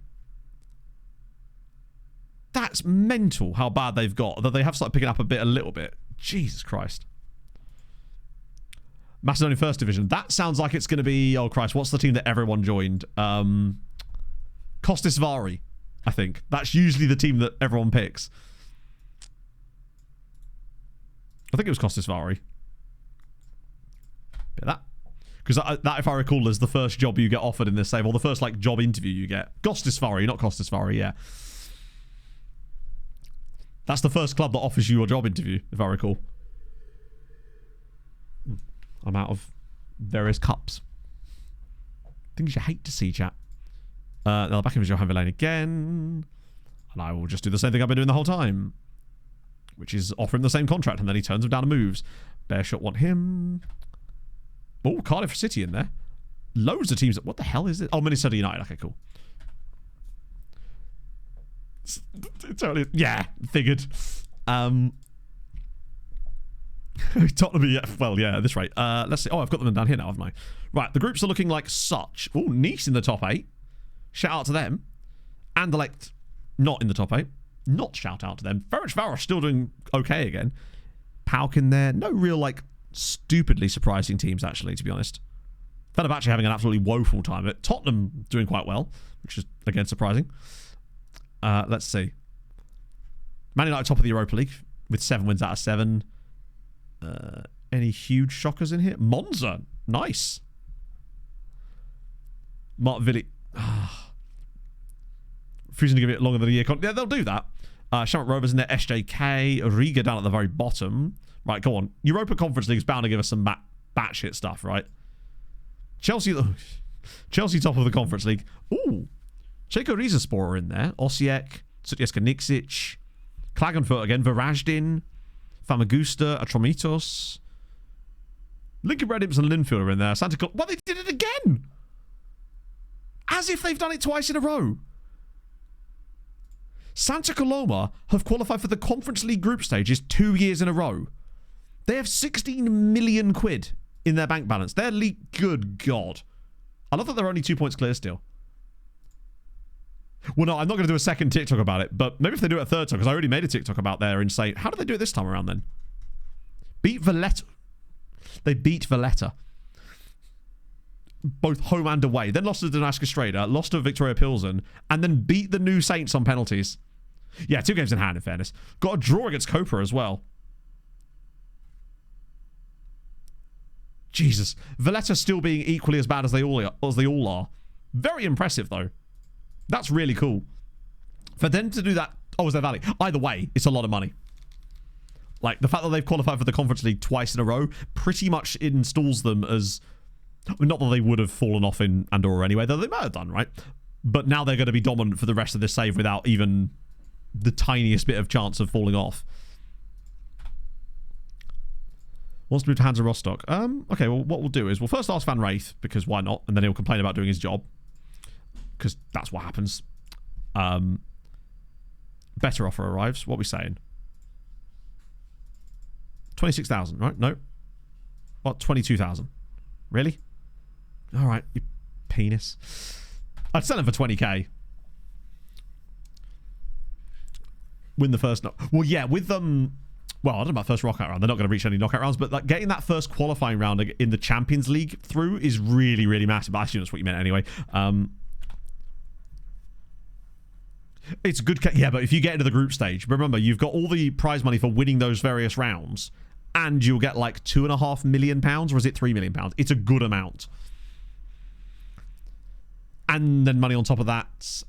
That's mental how bad they've got. That they have started picking up a little bit. Jesus Christ. Macedonian First Division. That sounds like it's going to be... Oh, Christ. What's the team that everyone joined? Kostisvari, I think. That's usually the team that everyone picks. I think it was Kostisvari. Yeah, that... Because that, if I recall, is the first job you get offered in this save. Or the first, like, job interview you get. Kostisvari, not Kostisvari, yeah. That's the first club that offers you a job interview, if I recall. I'm out of various cups. Things you hate to see, chat. Now back in Johan Villain again. And I will just do the same thing I've been doing the whole time. Which is offer him the same contract, and then he turns him down and moves. Bearshot want him. Oh, Cardiff City in there. Loads of teams. What the hell is it? Oh, Minnesota United. Okay, cool. Totally, yeah, figured. Tottenham, yeah, well, yeah, at this rate. Let's see. Oh, I've got them down here now, haven't I? Right, the groups are looking like such. Oh, Nice in the top 8. Shout out to them. Anderlecht not in the top 8. Not shout out to them. Ferencváros still doing okay again. Pauk in there. No real, like, stupidly surprising teams, actually, to be honest. Fenerbahce having an absolutely woeful time. Tottenham doing quite well, which is, again, surprising. Let's see. Man United top of the Europa League with 7 wins out of 7. Any huge shockers in here? Monza. Nice. Mark Villi. Refusing to give it longer than a year. Yeah, they'll do that. Shamrock Rovers in there. SJK. Riga down at the very bottom. Right, go on. Europa Conference League is bound to give us some batshit stuff, right? Chelsea top of the Conference League. Ooh. Čeko Rizespor are in there. Osijek. Sutjeska Niksic. Klagenfurt again. Varaždin. Famagusta. Atromitos. Lincoln Red Imps and Linfield are in there. Santa Claus. Well, they did it again! As if they've done it twice in a row. Santa Coloma have qualified for the Conference League group stages 2 years in a row. They have 16 million quid in their bank balance. Their league, good God. I love that they're only 2 points clear still. Well, no, I'm not going to do a second TikTok about it, but maybe if they do it a third time, because I already made a TikTok about their insane. How did they do it this time around then? Beat Valletta. They beat Valletta. Both home and away. Then lost to Donetsk Strada, lost to Victoria Pilsen, and then beat the New Saints on penalties. Yeah, 2 games in hand, in fairness. Got a draw against Koper as well. Jesus. Valletta still being equally as bad as they all are. Very impressive, though. That's really cool. For them to do that... Oh, is their Valley? Either way, it's a lot of money. Like, the fact that they've qualified for the Conference League twice in a row pretty much installs them as... Not that they would have fallen off in Andorra anyway, though they might have done, right? But now they're going to be dominant for the rest of this save without even the tiniest bit of chance of falling off. Wants to move to Hansa Rostock. Okay, well, what we'll do is we'll first ask Van Wraith, because why not? And then he'll complain about doing his job. Because that's what happens. Better offer arrives. What are we saying? 26,000, right? No. What? 22,000. Really? All right, you penis. I'd sell him for 20k. Win the first... Well, yeah, with them... Well, I don't know about first knockout round. They're not going to reach any knockout rounds, but like getting that first qualifying round in the Champions League through is really, really massive. But I assume that's what you meant anyway. It's good... Yeah, but if you get into the group stage, remember, you've got all the prize money for winning those various rounds, and you'll get like £2.5 million, or is it £3 million? It's a good amount. And then money on top of that.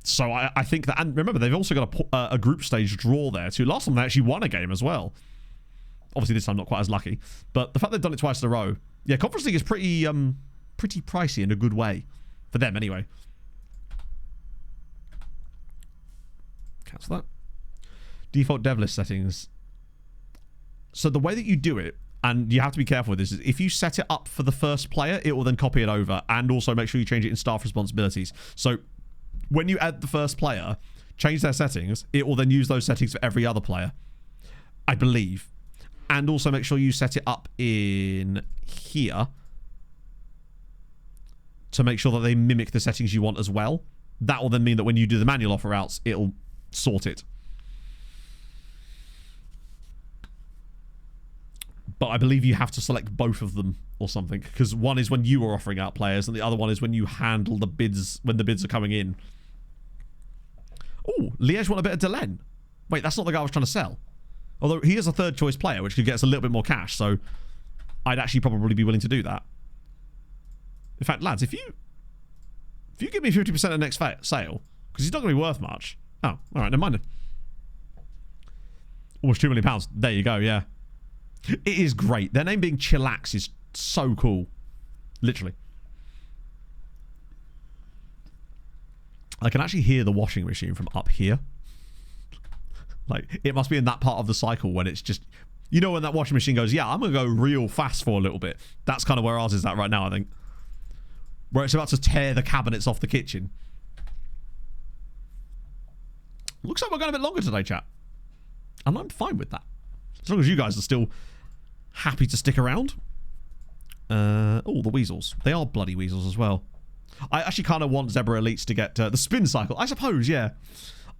So I think that... And remember, they've also got a group stage draw there too. Last time they actually won a game as well. Obviously this time not quite as lucky. But the fact they've done it twice in a row... Yeah, Conference League is pretty pricey in a good way. For them, anyway. Cancel that. Default dev list settings. So the way that you do it, and you have to be careful with this, is if you set it up for the first player, it will then copy it over, and also make sure you change it in staff responsibilities. So when you add the first player, change their settings, it will then use those settings for every other player, I believe. And also make sure you set it up in here to make sure that they mimic the settings you want as well. That will then mean that when you do the manual offer outs, it'll sort it. But I believe you have to select both of them or something, because one is when you are offering out players and the other one is when you handle the bids when the bids are coming in. Oh, Liège want a bit of Delen. Wait, that's not the guy I was trying to sell. Although he is a third choice player, which could get us a little bit more cash, so I'd actually probably be willing to do that. In fact, lads, if you give me 50% of the next sale, because he's not going to be worth much. Oh, all right, never mind. Almost £2 million. There you go, yeah. It is great. Their name being Chillax is so cool. Literally. I can actually hear the washing machine from up here. Like, it must be in that part of the cycle when it's just... You know when that washing machine goes, yeah, I'm going to go real fast for a little bit. That's kind of where ours is at right now, I think. Where it's about to tear the cabinets off the kitchen. Looks like we're going a bit longer today, chat. And I'm fine with that. As long as you guys are still happy to stick around. Oh, the weasels. They are bloody weasels as well. I actually kind of want Zebra Elites to get the spin cycle. I suppose, yeah.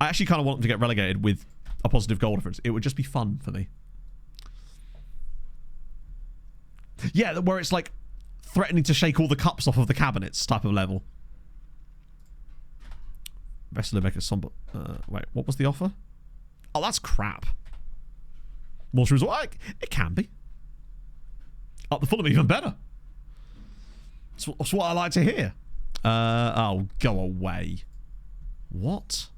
I actually kind of want them to get relegated with a positive goal difference. It would just be fun for me. Yeah, where it's like threatening to shake all the cups off of the cabinets type of level. Vessel make a somber... wait, what was the offer? Oh, that's crap. More streams. Well, it can be. Up the Fulham even better. That's what I like to hear. Oh, go away. What?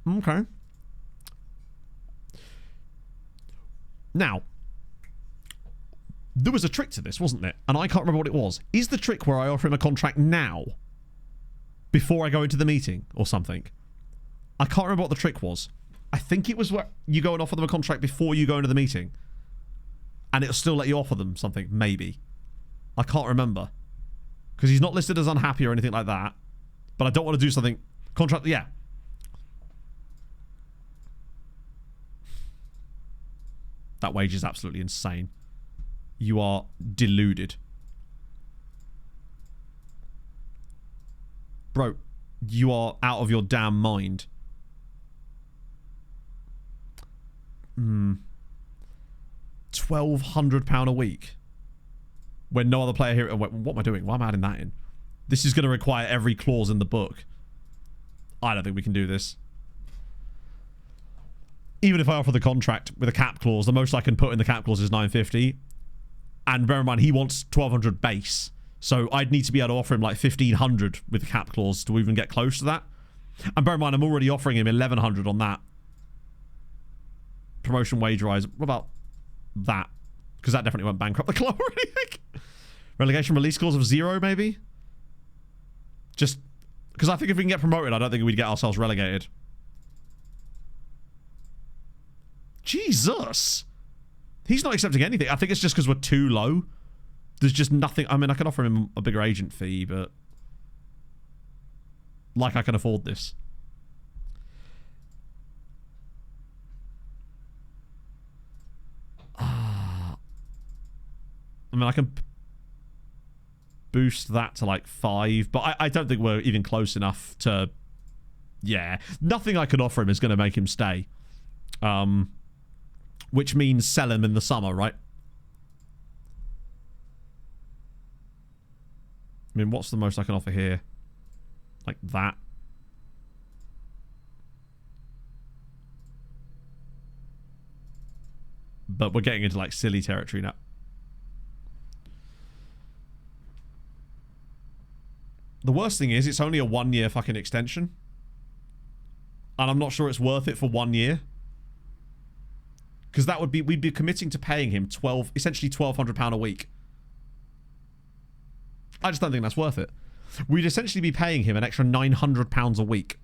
Okay. Now, there was a trick to this, wasn't there? And I can't remember what it was. Is the trick where I offer him a contract now, before I go into the meeting or something? I can't remember what the trick was. I think it was where you go and offer them a contract before you go into the meeting. And it'll still let you offer them something, maybe. I can't remember. Because he's not listed as unhappy or anything like that. But I don't want to do something... Contract... Yeah. That wage is absolutely insane. You are deluded. Bro, you are out of your damn mind. £1,200 a week. When no other player here... What am I doing? Why am I adding that in? This is going to require every clause in the book. I don't think we can do this. Even if I offer the contract with a cap clause, the most I can put in the cap clause is 950. And bear in mind, he wants 1,200 base. So I'd need to be able to offer him like 1,500 with the cap clause to even get close to that. And bear in mind, I'm already offering him 1,100 on that. Promotion wage rise. What about that? Because that definitely went bankrupt the club or anything. Relegation release clause of 0, maybe? Just because I think if we can get promoted, I don't think we'd get ourselves relegated. Jesus. He's not accepting anything. I think it's just because we're too low. There's just nothing. I mean, I can offer him a bigger agent fee, but... Like I can afford this. I mean, I can boost that to like 5, but I don't think we're even close enough to... Yeah. Nothing I could offer him is going to make him stay. Which means sell him in the summer, right? I mean, what's the most I can offer here? Like that. But we're getting into like silly territory now. The worst thing is it's only a 1-year fucking extension. And I'm not sure it's worth it for 1 year. Because that would be, we'd be committing to paying him essentially £1,200 a week. I just don't think that's worth it. We'd essentially be paying him an extra £900 a week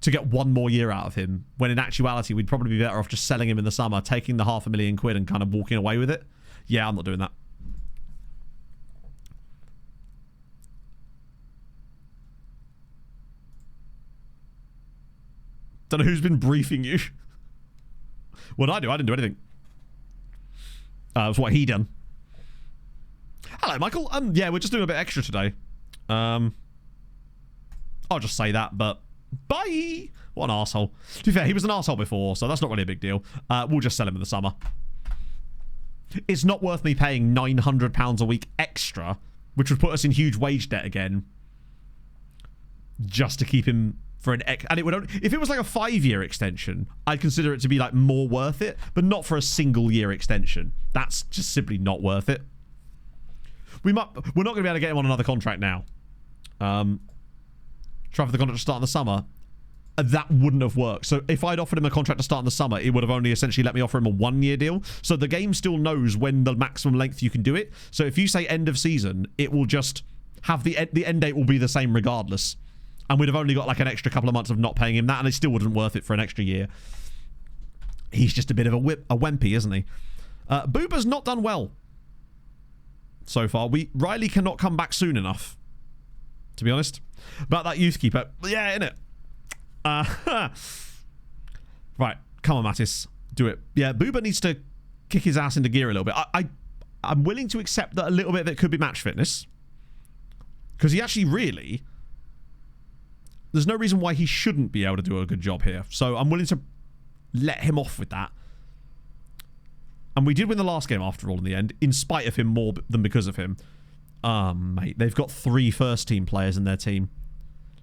to get 1 more year out of him, when in actuality we'd probably be better off just selling him in the summer, taking the £500,000 and kind of walking away with it. Yeah, I'm not doing that. Don't know who's been briefing you. What did I do? I didn't do anything. That's what he done. Hello, Michael. Yeah, we're just doing a bit extra today. I'll just say that, but bye. What an arsehole. To be fair, he was an arsehole before, so that's not really a big deal. We'll just sell him in the summer. It's not worth me paying £900 a week extra, which would put us in huge wage debt again, just to keep him for an and it would only, if it was like a 5-year extension, I'd consider it to be like more worth it, but not for a single year extension. That's just simply not worth it. We're not going to be able to get him on another contract now. Try for the contract to start in the summer. That wouldn't have worked. So if I'd offered him a contract to start in the summer, it would have only essentially let me offer him a 1-year deal. So the game still knows when the maximum length you can do it. So if you say end of season, it will just have the end date will be the same regardless. And we'd have only got like an extra couple of months of not paying him that, and it still wouldn't worth it for an extra year. He's just a bit of a wimpy, isn't he? Booba's not done well so far. Riley cannot come back soon enough, to be honest. About that youth keeper. Yeah, innit? Right, come on, Mattis. Do it. Yeah, Booba needs to kick his ass into gear a little bit. I'm willing to accept that a little bit of it could be match fitness. Because he actually really... There's no reason why he shouldn't be able to do a good job here. So I'm willing to let him off with that. And we did win the last game after all in the end, in spite of him more than because of him. Mate, they've got 3 first-team players in their team.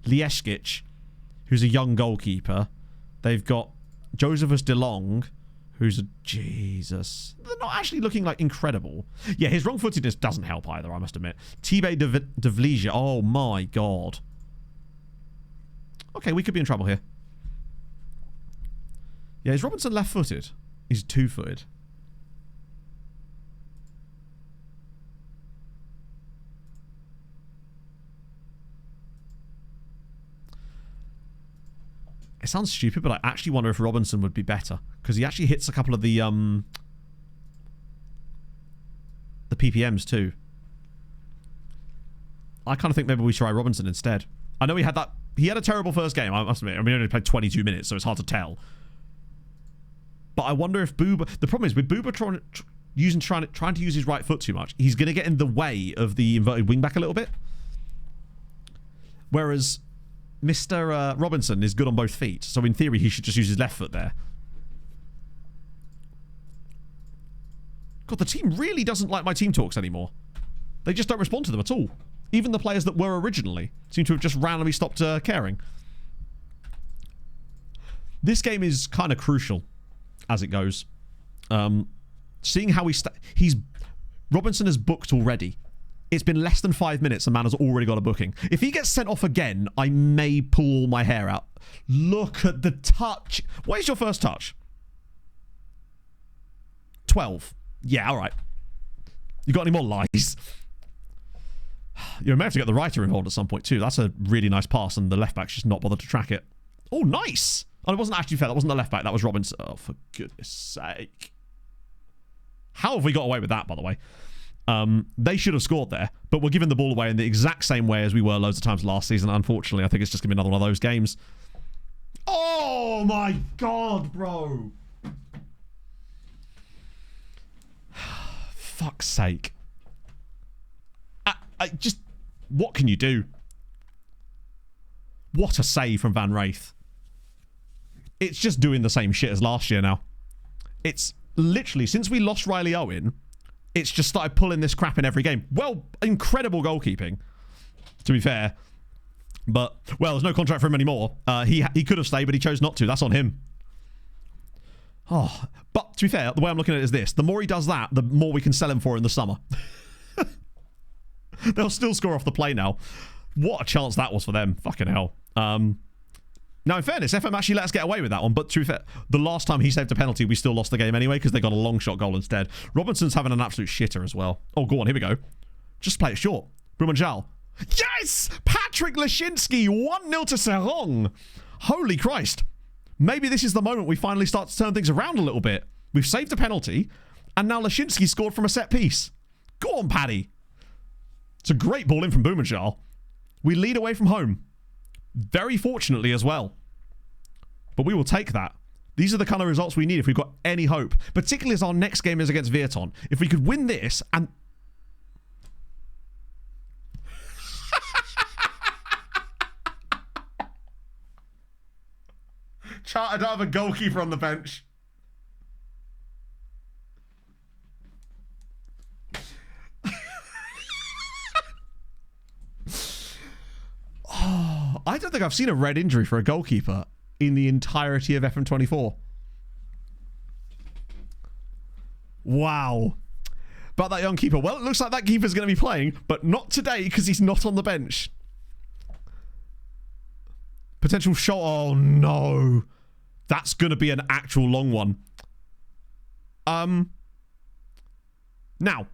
Lieskic, who's a young goalkeeper. They've got Josephus De Long, Who's a Jesus? They're not actually looking like incredible. Yeah, his wrong-footedness doesn't help either, I must admit. Tibet de Vliege. Oh my god. Okay, we could be in trouble here. Yeah, is Robinson left-footed? He's two-footed. It sounds stupid, but I actually wonder if Robinson would be better. Because he actually hits a couple of the PPMs too. I kind of think maybe we try Robinson instead. I know he had a terrible first game, I must admit. I mean, he only played 22 minutes, so it's hard to tell. But I wonder if Booba... The problem is, with Booba trying to use his right foot too much, he's going to get in the way of the inverted wingback a little bit. Whereas Mr. Robinson is good on both feet, so in theory he should just use his left foot there. God, the team really doesn't like my team talks anymore. They just don't respond to them at all. Even the players that were originally seem to have just randomly stopped caring. This game is kind of crucial as it goes. Seeing how Robinson has booked already. It's been less than 5 minutes and man has already got a booking. If he gets sent off again, I may pull my hair out. Look at the touch. What is your first touch? 12. Yeah, all right. You got any more lies? You may have to get the writer involved at some point too. That's a really nice pass and the left back's just not bothered to track it. Oh, nice. Oh, it wasn't actually fair. That wasn't the left back. That was Robinson. Oh, for goodness sake. How have we got away with that, by the way? They should have scored there, but we're giving the ball away in the exact same way as we were loads of times last season. Unfortunately, I think it's just going to be another one of those games. Oh my god, bro. Fuck's sake. I just... What can you do? What a save from Van Wraith. It's just doing the same shit as last year now. It's literally, since we lost Riley Owen, it's just started pulling this crap in every game. Well, incredible goalkeeping, to be fair. But, well, there's no contract for him anymore. He could have stayed, but he chose not to. That's on him. Oh, but to be fair, the way I'm looking at it is this. The more he does that, the more we can sell him for in the summer. They'll still score off the play now. What a chance that was for them. Fucking hell. Now, in fairness, FM actually let us get away with that one. But to be fair, the last time he saved a penalty, we still lost the game anyway because they got a long shot goal instead. Robinson's having an absolute shitter as well. Oh, go on. Here we go. Just play it short. Brumanjal. Yes! Patrick Lashinsky, 1-0 to Seraing. Holy Christ. Maybe this is the moment we finally start to turn things around a little bit. We've saved a penalty, and now Lashinsky scored from a set piece. Go on, Paddy. It's a great ball in from Brumanjal. We lead away from home. Very fortunately as well. But we will take that. These are the kind of results we need if we've got any hope. Particularly as our next game is against Veton. If we could win this and... Chart, I don't have a goalkeeper on the bench. Oh, I don't think I've seen a red injury for a goalkeeper in the entirety of FM24. Wow. About that young keeper. Well, it looks like that keeper's going to be playing, but not today because he's not on the bench. Potential shot. Oh, no. That's going to be an actual long one. Now,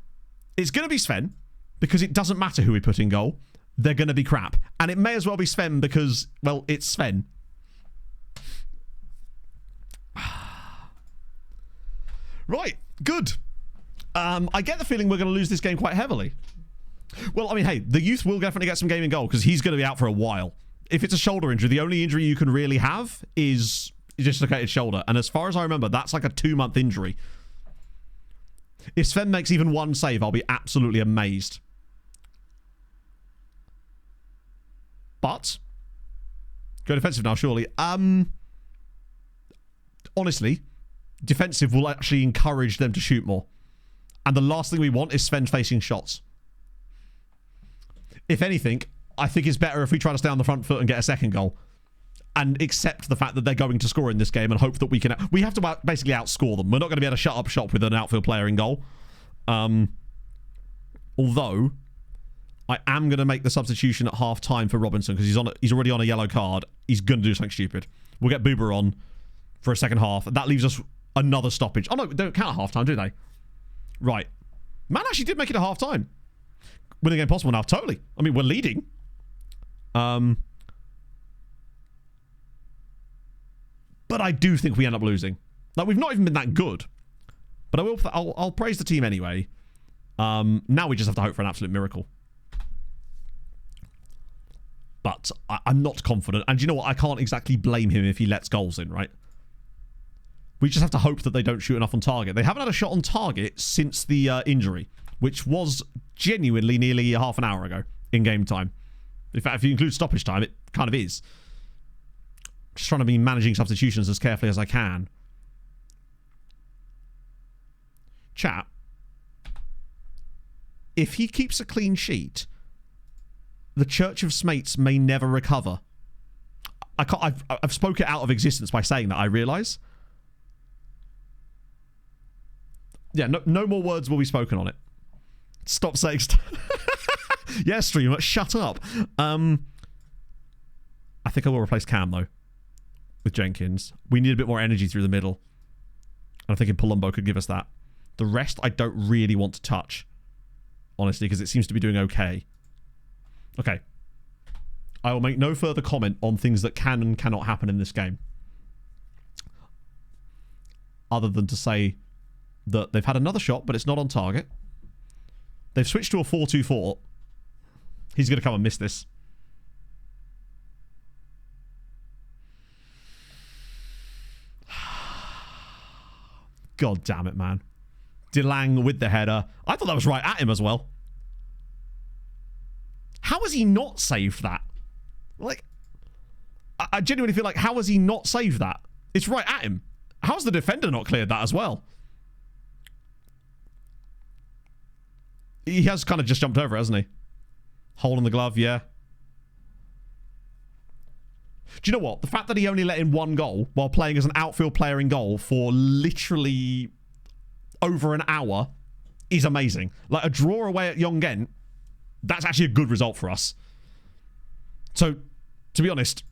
it's going to be Sven because it doesn't matter who we put in goal. They're going to be crap. And it may as well be Sven because, well, it's Sven. Right, good. I get the feeling we're going to lose this game quite heavily. Well, I mean, hey, the youth will definitely get some game in goal because he's going to be out for a while. If it's a shoulder injury, the only injury you can really have is dislocated shoulder. And as far as I remember, that's like a 2-month injury. If Sven makes even one save, I'll be absolutely amazed. But go defensive now, surely. Honestly, defensive will actually encourage them to shoot more. And the last thing we want is Sven facing shots. If anything, I think it's better if we try to stay on the front foot and get a second goal. and accept the fact that they're going to score in this game and hope that we can... We have to basically outscore them. We're not going to be able to shut up shop with an outfield player in goal. Although, I am going to make the substitution at half-time for Robinson because he's already on a yellow card. He's going to do something stupid. We'll get Boober on for a second half. That leaves us another stoppage. Oh, no, they don't count at half-time, do they? Right. Man actually did make it a half-time. Winning game possible now. Totally. I mean, we're leading. But I do think we end up losing. Like, we've not even been that good. But I'll praise the team anyway. Now we just have to hope for an absolute miracle. But I'm not confident. And you know what? I can't exactly blame him if he lets goals in, right? We just have to hope that they don't shoot enough on target. They haven't had a shot on target since the injury, which was genuinely nearly half an hour ago in game time. In fact, if you include stoppage time, it kind of is. Just trying to be managing substitutions as carefully as I can. Chat. If he keeps a clean sheet, the Church of Smates may never recover. I've spoke it out of existence by saying that, I realise. Yeah, no more words will be spoken on it. Stop saying... Yeah, streamer, shut up. I think I will replace Cam, though, with Jenkins. We need a bit more energy through the middle. And I'm thinking Palumbo could give us that. The rest I don't really want to touch, honestly, because it seems to be doing okay. Okay. I will make no further comment on things that can and cannot happen in this game. Other than to say that they've had another shot, but it's not on target. They've switched to a 4-2-4. He's going to come and miss this. God damn it, man. DeLang with the header. I thought that was right at him as well. How has he not saved that? Like, I genuinely feel like, how has he not saved that? It's right at him. How's the defender not cleared that as well? He has kind of just jumped over it, hasn't he? Hole in the glove, yeah. Do you know what? The fact that he only let in one goal while playing as an outfield player in goal for literally over an hour is amazing. Like, a draw away at Young Gent, that's actually a good result for us. So, to be honest,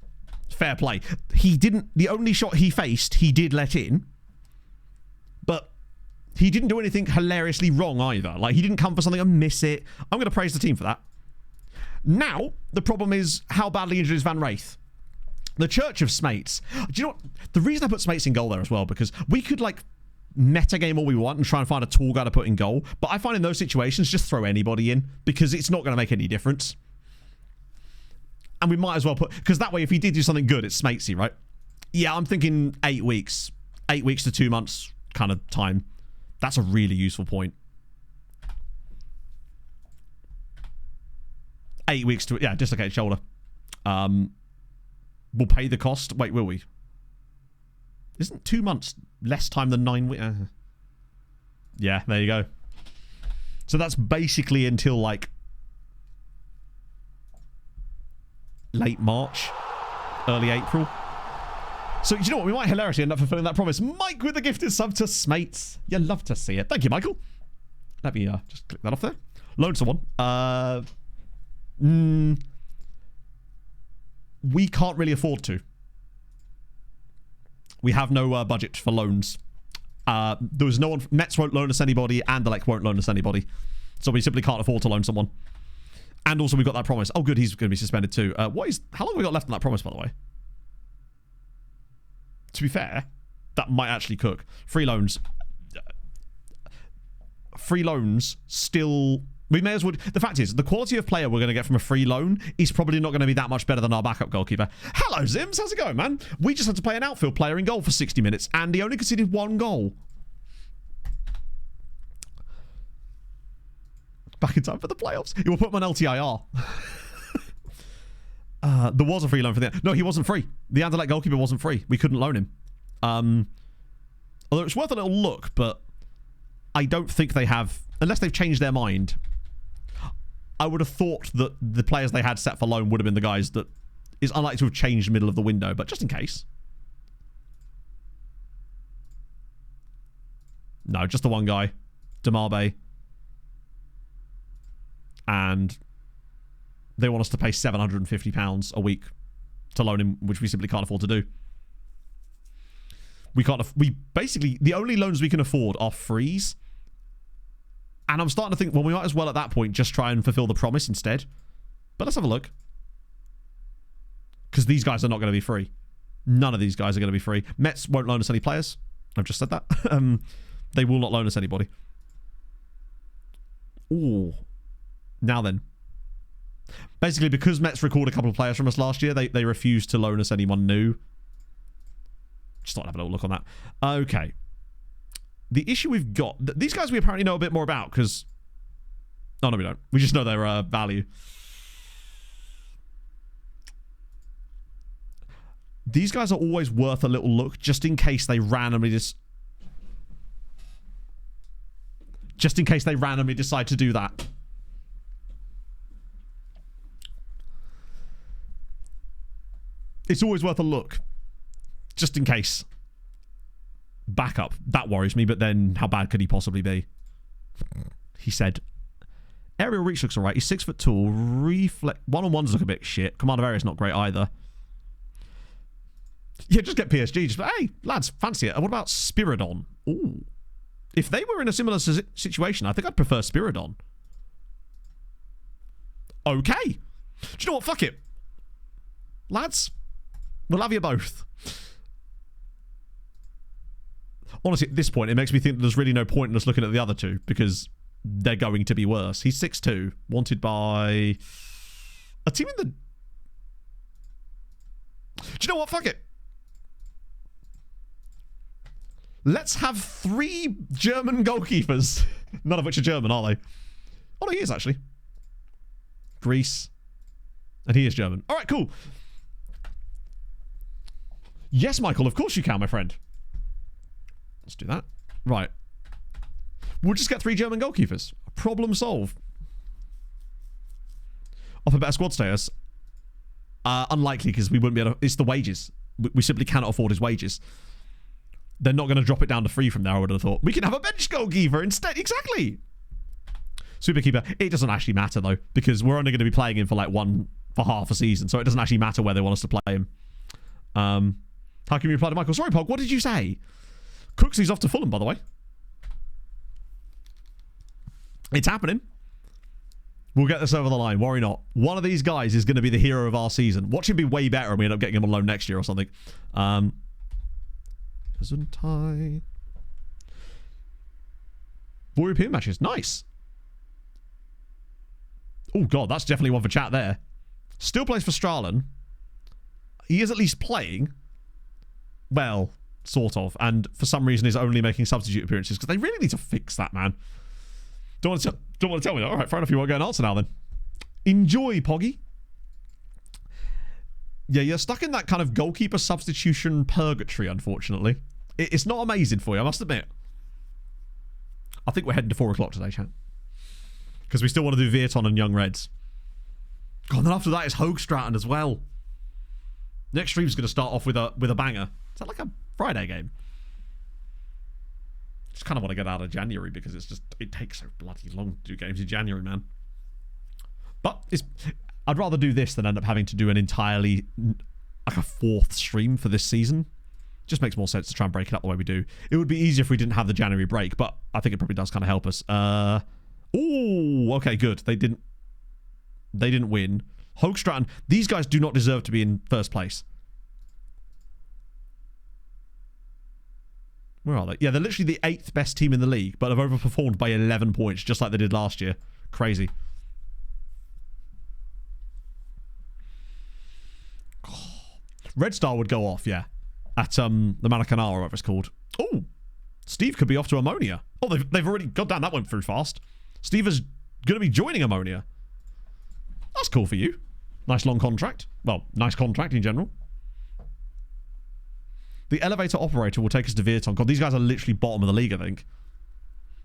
fair play. He didn't... The only shot he faced, he did let in. But he didn't do anything hilariously wrong either. Like, he didn't come for something and miss it. I'm going to praise the team for that. Now, the problem is, how badly injured is Van Wraith? The Church of Smates. Do you know what? The reason I put Smates in goal there as well, because we could, like, metagame all we want and try and find a tall guy to put in goal. But I find in those situations, just throw anybody in, because it's not going to make any difference. And we might as well put... Because that way, if he did do something good, it's Smatesy, right? Yeah, I'm thinking 8 weeks. 8 weeks to 2 months kind of time. That's a really useful point. 8 weeks to... Yeah, dislocated shoulder. We'll pay the cost. Wait, will we? Isn't 2 months less time than 9 weeks? Yeah, there you go. So that's basically until, like, late March, early April. So, you know what? We might hilariously end up fulfilling that promise. Mike with the gifted sub to Smates. You love to see it. Thank you, Michael. Let me just click that off there. Loan someone. We can't really afford to. We have no budget for loans. There was no one... Mets won't loan us anybody, and Anderlecht won't loan us anybody. So we simply can't afford to loan someone. And also we've got that promise. Oh, good, he's going to be suspended too. How long have we got left on that promise, by the way? To be fair, that might actually cook. Free loans. Free loans still... We may as well... The fact is, the quality of player we're going to get from a free loan is probably not going to be that much better than our backup goalkeeper. Hello, Zims. How's it going, man? We just had to play an outfield player in goal for 60 minutes, and he only conceded 1 goal. Back in time for the playoffs. He will put him on LTIR. There was a free loan for the... No, he wasn't free. The Anderlecht goalkeeper wasn't free. We couldn't loan him. Although it's worth a little look, but I don't think they have... Unless they've changed their mind... I would have thought that the players they had set for loan would have been the guys that is unlikely to have changed middle of the window, but just in case. No, just the one guy. Demarbe. And they want us to pay £750 a week to loan him, which we simply can't afford to do. We basically, the only loans we can afford are frees. And I'm starting to think, well, we might as well at that point just try and fulfill the promise instead. But let's have a look. Because these guys are not going to be free. None of these guys are going to be free. Mets won't loan us any players. I've just said that. They will not loan us anybody. Ooh. Now then. Basically, because Mets recalled a couple of players from us last year, they refused to loan us anyone new. Just thought I'd have a little look on that. Okay. The issue we've got... These guys we apparently know a bit more about, because... Oh, no, we don't. We just know their value. These guys are always worth a little look, just in case they randomly just in case they randomly decide to do that. It's always worth a look. Just in case. Backup. That worries me, but then how bad could he possibly be? He said, aerial reach looks alright. He's 6 foot tall. One-on-ones look a bit shit. Command of area is not great either. Yeah, just get PSG. Just hey, lads, fancy it. What about Spiridon? Ooh. If they were in a similar situation, I think I'd prefer Spiridon. Okay. Do you know what? Fuck it. Lads, we'll have you both. Honestly, at this point, it makes me think that there's really no point in us looking at the other two, because they're going to be worse. He's 6'2", wanted by a team in the... Do you know what? Fuck it. Let's have 3 German goalkeepers. None of which are German, are they? Oh, no, he is, actually. Greece. And he is German. All right, cool. Yes, Michael, of course you can, my friend. Let's do that. Right. We'll just get 3 German goalkeepers. Problem solved. Offer better squad status. Unlikely, because we wouldn't be able to... It's the wages. We simply cannot afford his wages. They're not going to drop it down to 3 from there, I would have thought. We can have a bench goalkeeper instead. Exactly. Superkeeper. It doesn't actually matter, though, because we're only going to be playing him for like for half a season, so it doesn't actually matter where they want us to play him. How can you reply to Michael? Sorry, Pog, what did you say? Cooksy's off to Fulham, by the way. It's happening. We'll get this over the line. Worry not. One of these guys is going to be the hero of our season. Watch him be way better and we end up getting him on loan next year or something. Isn't I? 4 European matches. Nice. Oh, God. That's definitely one for chat there. Still plays for Strahlen. He is at least playing. Well, sort of. And for some reason is only making substitute appearances, because they really need to fix that, man. Don't want to tell me that. All right, fair enough. You won't go and answer now, then. Enjoy, Poggy. Yeah, you're stuck in that kind of goalkeeper substitution purgatory, unfortunately. It's not amazing for you, I must admit. I think we're heading to 4 o'clock today, chat. Because we still want to do Veton and Young Reds. God, and then after that is Hoogstraten as well. Next stream's going to start off with a banger. Is that like a Friday game? Just kind of want to get out of January because it takes so bloody long to do games in January, man. But I'd rather do this than end up having to do an entirely like a 4th stream for this season. Just makes more sense to try and break it up the way we do. It would be easier if we didn't have the January break, but I think it probably does kind of help us. Oh, okay, good. They didn't win. Hoogstraten, these guys do not deserve to be in first place. Where are they? Yeah, they're literally the 8th best team in the league, but have overperformed by 11 points, just like they did last year. Crazy. Red Star would go off, yeah. At the Manacanal, or whatever it's called. Oh, Steve could be off to Ammonia. Oh, they've already... God damn, that went through fast. Steve is going to be joining Ammonia. That's cool for you. Nice long contract. Well, nice contract in general. The elevator operator will take us to Veton. God, these guys are literally bottom of the league, I think.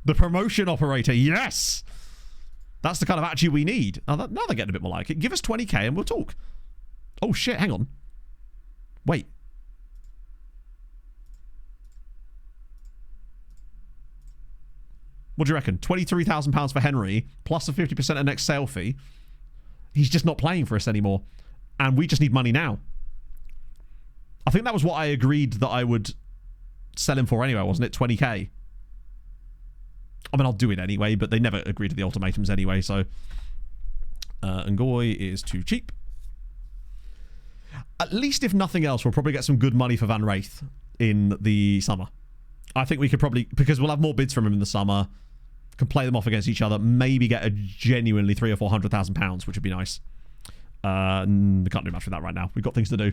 The promotion operator, yes! That's the kind of attitude we need. Now they're getting a bit more like it. Give us 20k and we'll talk. Oh, shit. Hang on. Wait. What do you reckon? £23,000 for Henry, plus a 50% of next sale fee. He's just not playing for us anymore. And we just need money now. I think that was what I agreed that I would sell him for anyway, wasn't it? 20k. I mean, I'll do it anyway, but they never agreed to the ultimatums anyway, so... Ngoy is too cheap. At least, if nothing else, we'll probably get some good money for Van Wraith in the summer. I think we could probably... Because we'll have more bids from him in the summer. Can play them off against each other. Maybe get a genuinely £300,000 or £400,000, which would be nice. We can't do much with that right now. We've got things to do.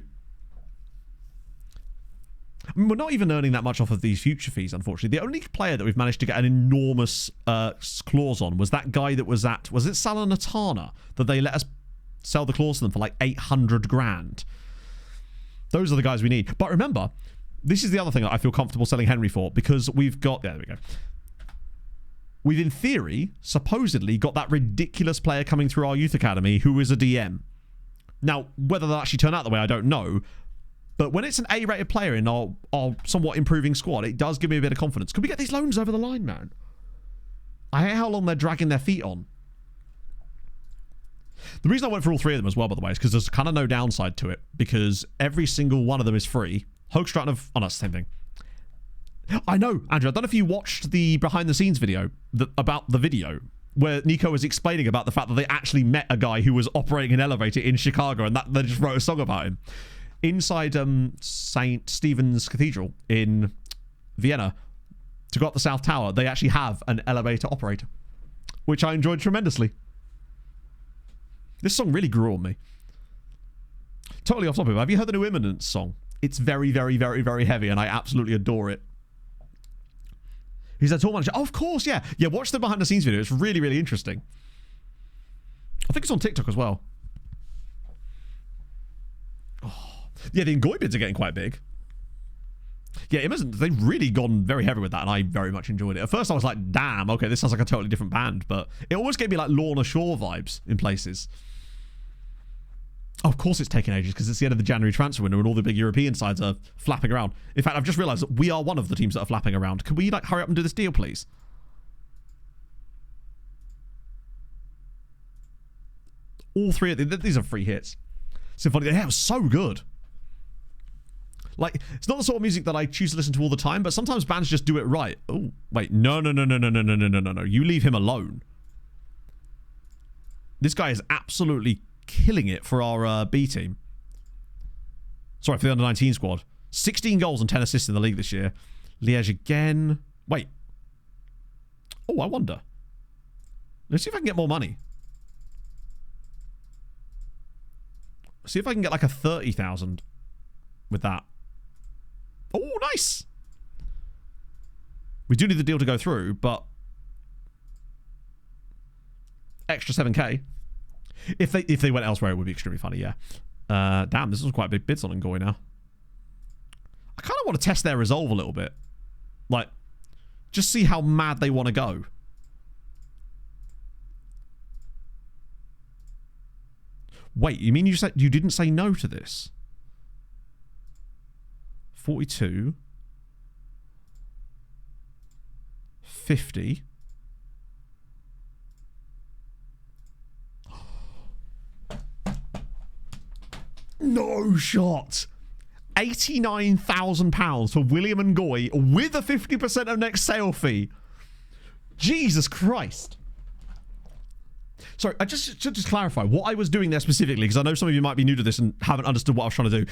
I mean, we're not even earning that much off of these future fees, unfortunately. The only player that we've managed to get an enormous clause on was that guy that was at... Was it Salernitana? That they let us sell the clause to them for like 800 grand. Those are the guys we need. But remember, this is the other thing that I feel comfortable selling Henry for, because we've got... Yeah, there we go. We've, in theory, supposedly got that ridiculous player coming through our youth academy who is a DM. Now, whether that actually turned out the way, I don't know. But when it's an A-rated player in our somewhat improving squad, it does give me a bit of confidence. Could we get these loans over the line, man? I hate how long they're dragging their feet on. The reason I went for all three of them as well, by the way, is because there's kind of no downside to it. Because every single one of them is free. Hoogstraten of... Oh, no, it's the same thing. I know, Andrew. I don't know if you watched the behind-the-scenes video about the video where Nico was explaining about the fact that they actually met a guy who was operating an elevator in Chicago, and that they just wrote a song about him. Inside St. Stephen's Cathedral in Vienna, to go up the South Tower, they actually have an elevator operator, which I enjoyed tremendously. This song really grew on me. Totally off topic, have you heard the new Imminence song? It's very, very, very, very heavy, and I absolutely adore it. He's a tour manager. Oh, of course, yeah. Yeah, watch the behind-the-scenes video. It's really, really interesting. I think it's on TikTok as well. Oh. Yeah, the Ngoy bids are getting quite big. Yeah, they've really gone very heavy with that, and I very much enjoyed it. At first, I was like, damn, okay, this sounds like a totally different band, but it almost gave me like Lorna Shore vibes in places. Oh, of course it's taking ages, because it's the end of the January transfer window and all the big European sides are flapping around. In fact, I've just realised that we are one of the teams that are flapping around. Can we like hurry up and do this deal, please? All three of these are free hits. Symphony, yeah, it was so good. Like, it's not the sort of music that I choose to listen to all the time, but sometimes bands just do it right. Oh, wait, no. You leave him alone. This guy is absolutely killing it for our B team. Sorry, for the under-19 squad. 16 goals and 10 assists in the league this year. Liège again. Wait. Oh, I wonder. Let's see if I can get more money. See if I can get like a 30,000 with that. Oh, nice. We do need the deal to go through, but extra 7k. If they went elsewhere, it would be extremely funny, yeah. Damn, this was quite big bids on Ngoy now. I kind of want to test their resolve a little bit. Like, just see how mad they want to go. Wait, you mean you said you didn't say no to this? 42. 50. No shot. £89,000 for William Ngoy with a 50% of next sale fee. Jesus Christ. Sorry, I just should clarify what I was doing there specifically, because I know some of you might be new to this and haven't understood what I was trying to do.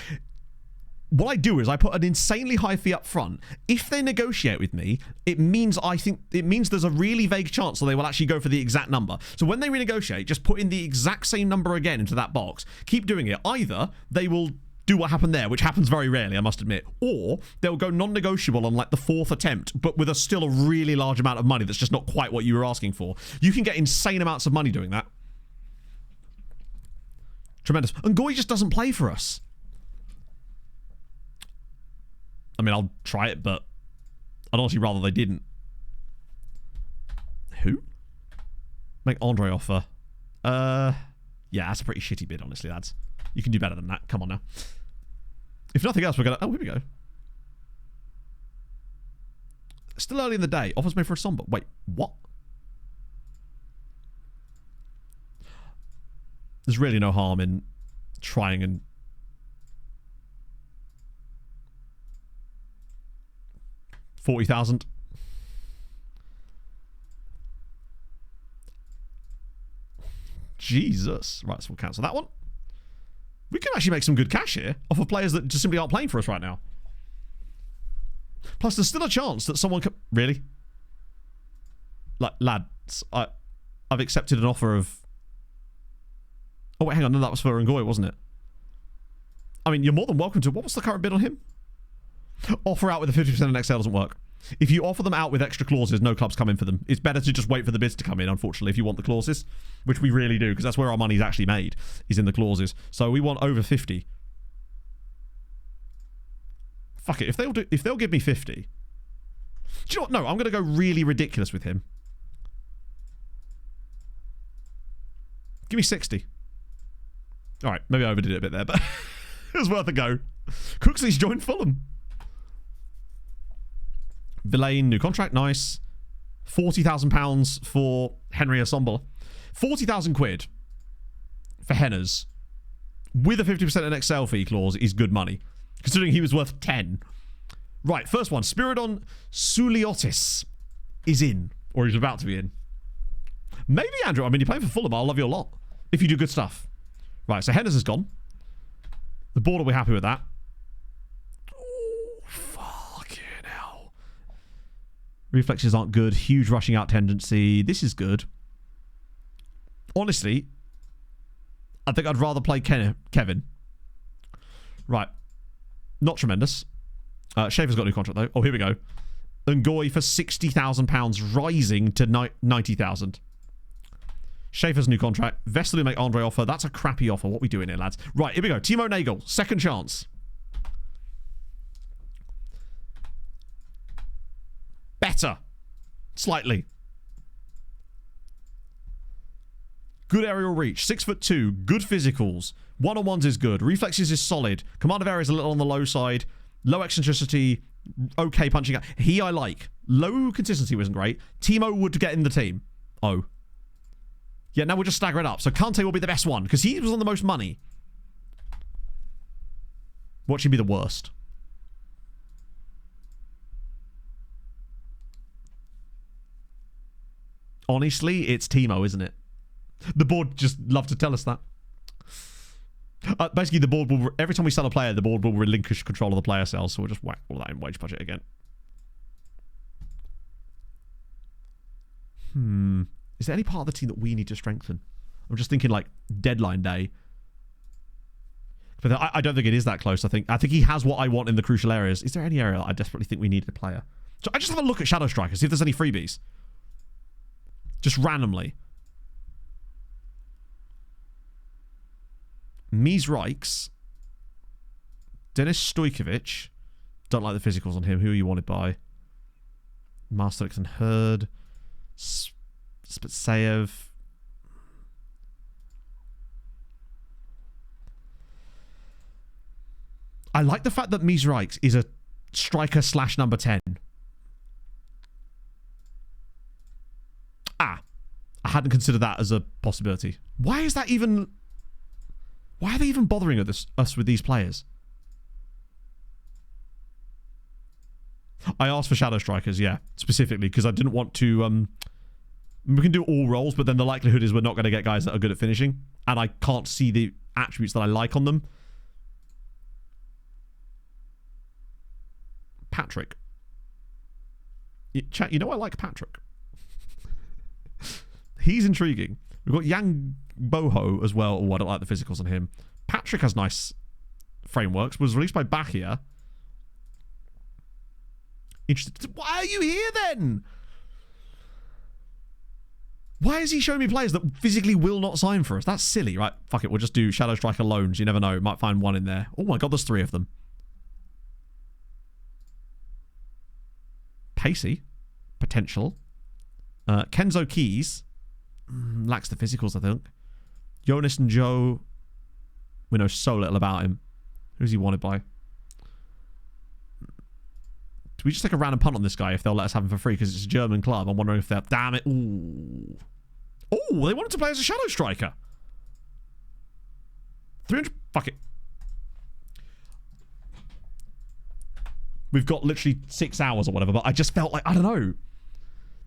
What I do is I put an insanely high fee up front. If they negotiate with me, it means there's a really vague chance that they will actually go for the exact number. So when they renegotiate, just put in the exact same number again into that box. Keep doing it. Either they will do what happened there, which happens very rarely, I must admit, or they'll go non-negotiable on like the 4th attempt, but with still a really large amount of money that's just not quite what you were asking for. You can get insane amounts of money doing that. Tremendous. And Ngoy just doesn't play for us. I mean, I'll try it, but I'd honestly rather they didn't. Who? Make Andre offer. Yeah, that's a pretty shitty bid, honestly, lads. You can do better than that. Come on now. If nothing else, we're going to... Oh, here we go. Still early in the day. Offers made for a somber. Wait, what? There's really no harm in trying and... $40,000. Jesus. Right, so we'll cancel that one. We can actually make some good cash here off of players that just simply aren't playing for us right now. Plus, there's still a chance that someone can... Really? Like, lads, I've accepted an offer of... Oh, wait, hang on. No, that was for Ngoy, wasn't it? I mean, you're more than welcome to... What was the current bid on him? Offer out with a 50% in Excel doesn't work. If you offer them out with extra clauses, no clubs come in for them. It's better to just wait for the bids to come in, unfortunately, if you want the clauses, which we really do, because that's where our money's actually made, is in the clauses. So we want over 50. Fuck it. If they'll give me 50... Do you know what? No, I'm going to go really ridiculous with him. Give me 60. All right, maybe I overdid it a bit there, but it was worth a go. Cooksley's joined Fulham. Villain, new contract, nice. £40,000 for Henry Assemble. 40,000 quid for Henners with a 50% in Excel fee clause is good money, considering he was worth 10. Right, first one. Spiridon Suliotis is in, or he's about to be in. Maybe, Andrew. I mean, you're playing for Fulham. I'll love you a lot if you do good stuff. Right, so Henners is gone. The board will be happy with that. Reflexes aren't good. Huge rushing out tendency. This is good. Honestly, I think I'd rather play Kevin. Right. Not tremendous. Schaefer's got a new contract, though. Oh, here we go. Ngoy for £60,000, rising to 90,000. Schaefer's new contract. Vessel will make Andre offer. That's a crappy offer. What are we doing here, lads? Right, here we go. Timo Nagel. Second chance. Better. Slightly. Good aerial reach. 6'2". Good physicals. One-on-ones is good. Reflexes is solid. Command of area is a little on the low side. Low eccentricity. Okay punching out. He I like. Low consistency wasn't great. Timo would get in the team. Oh. Yeah, now we'll just stagger it up. So Kante will be the best one because he was on the most money. What should be the worst? Honestly, it's Timo, isn't it? The board just love to tell us that. Basically, the board will... Every time we sell a player, the board will relinquish control of the player sales. So we'll just whack all that in wage budget again. Is there any part of the team that we need to strengthen? I'm just thinking, like, deadline day. But I don't think it is that close, I think. I think he has what I want in the crucial areas. Is there any area that I desperately think we need a player? So I just have a look at Shadow Striker, see if there's any freebies. Just randomly. Mies Rijks. Denis Stojkovic. Don't like the physicals on him. Who are you wanted by? Masterix and Hurd. Spitsayev. I like the fact that Mies Rijks is a striker / number 10. I hadn't considered that as a possibility. Why is that even... Why are they even bothering us with these players? I asked for Shadow Strikers, yeah, specifically, because I didn't want to... we can do all roles, but then the likelihood is we're not going to get guys that are good at finishing, and I can't see the attributes that I like on them. Patrick. Chat, you know I like Patrick. He's intriguing. We've got Yang Boho as well. Oh, I don't like the physicals on him. Patrick has nice frameworks. Was released by Bachia. Interesting. Why are you here then? Why is he showing me players that physically will not sign for us? That's silly, right? Fuck it. We'll just do Shadow Striker loans. You never know. Might find one in there. Oh my god, there's 3 of them. Pacey. Potential. Kenzo Keys. Lacks the physicals, I think. Jonas and Joe. We know so little about him. Who's he wanted by? Do we just take a random punt on this guy if they'll let us have him for free because it's a German club? I'm wondering if they're... Damn it. Ooh. Oh, they wanted to play as a shadow striker. 300... Fuck it. We've got literally 6 hours or whatever, but I just felt like... I don't know.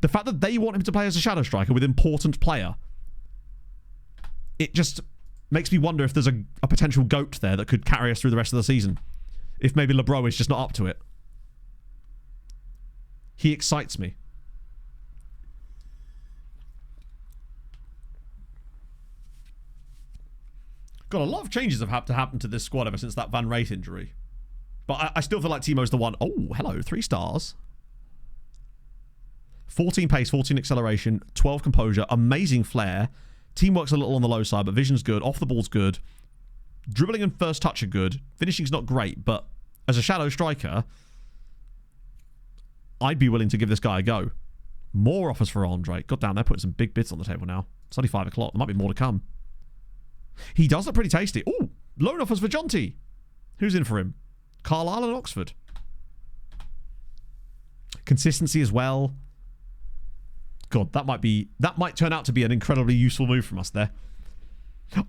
The fact that they want him to play as a shadow striker with important player, it just makes me wonder if there's a potential GOAT there that could carry us through the rest of the season. If maybe LeBro is just not up to it. He excites me. God, a lot of changes have had to happen to this squad ever since that Van Rate injury. But I still feel like Timo's the one. Oh, hello. 3 stars. 14 pace, 14 acceleration, 12 composure, amazing flair. Teamwork's a little on the low side, but vision's good. Off the ball's good. Dribbling and first touch are good. Finishing's not great, but as a shadow striker, I'd be willing to give this guy a go. More offers for Andre. God damn, they're putting some big bids on the table now. It's only 5 o'clock. There might be more to come. He does look pretty tasty. Oh, loan offers for Jonty. Who's in for him? Carlisle and Oxford. Consistency as well. God, that might turn out to be an incredibly useful move from us there.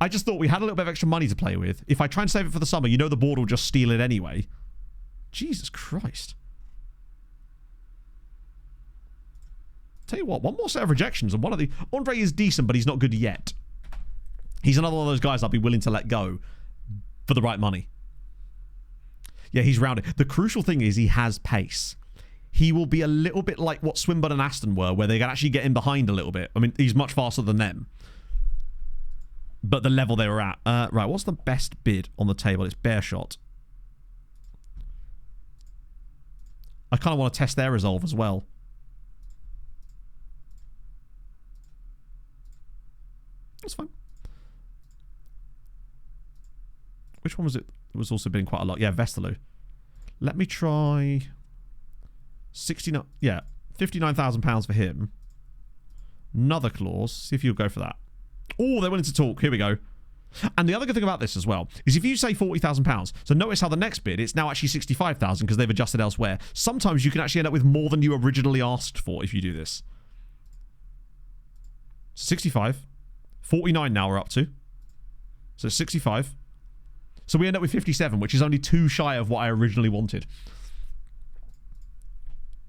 I just thought we had a little bit of extra money to play with. If I try and save it for the summer, you know the board will just steal it anyway. Jesus Christ. Tell you what, one more set of rejections, and one of the... Andre is decent, but he's not good yet. He's another one of those guys I'd be willing to let go for the right money. Yeah, he's rounded. The crucial thing is he has pace. He will be a little bit like what Swinburne and Aston were, where they can actually get in behind a little bit. I mean, he's much faster than them. But the level they were at. Right, what's the best bid on the table? It's Bear Shot. I kind of want to test their resolve as well. That's fine. Which one was it? It was also bidding quite a lot. Yeah, Vestaloo. Let me try... 69... Yeah, £59,000 for him. Another clause. See if you'll go for that. Oh, they're willing to talk. Here we go. And the other good thing about this as well is if you say £40,000, so notice how the next bid, it's now actually 65,000 because they've adjusted elsewhere. Sometimes you can actually end up with more than you originally asked for if you do this. 65. 49 now we're up to. So 65. So we end up with 57, which is only 2 shy of what I originally wanted.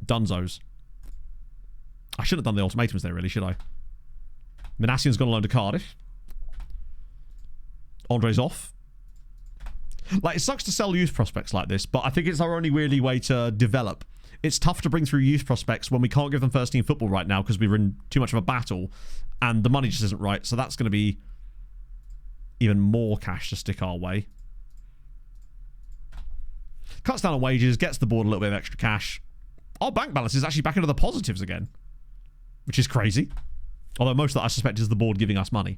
Dunzos. I shouldn't have done the ultimatums there, really, should I? Manassian's gone alone to Cardiff. Andre's off. Like, it sucks to sell youth prospects like this, but I think it's our only really way to develop. It's tough to bring through youth prospects when we can't give them first team football right now because we're in too much of a battle and the money just isn't right. So that's going to be even more cash to stick our way. Cuts down on wages, gets the board a little bit of extra cash. Our bank balance is actually back into the positives again, which is crazy. Although most of that, I suspect, is the board giving us money.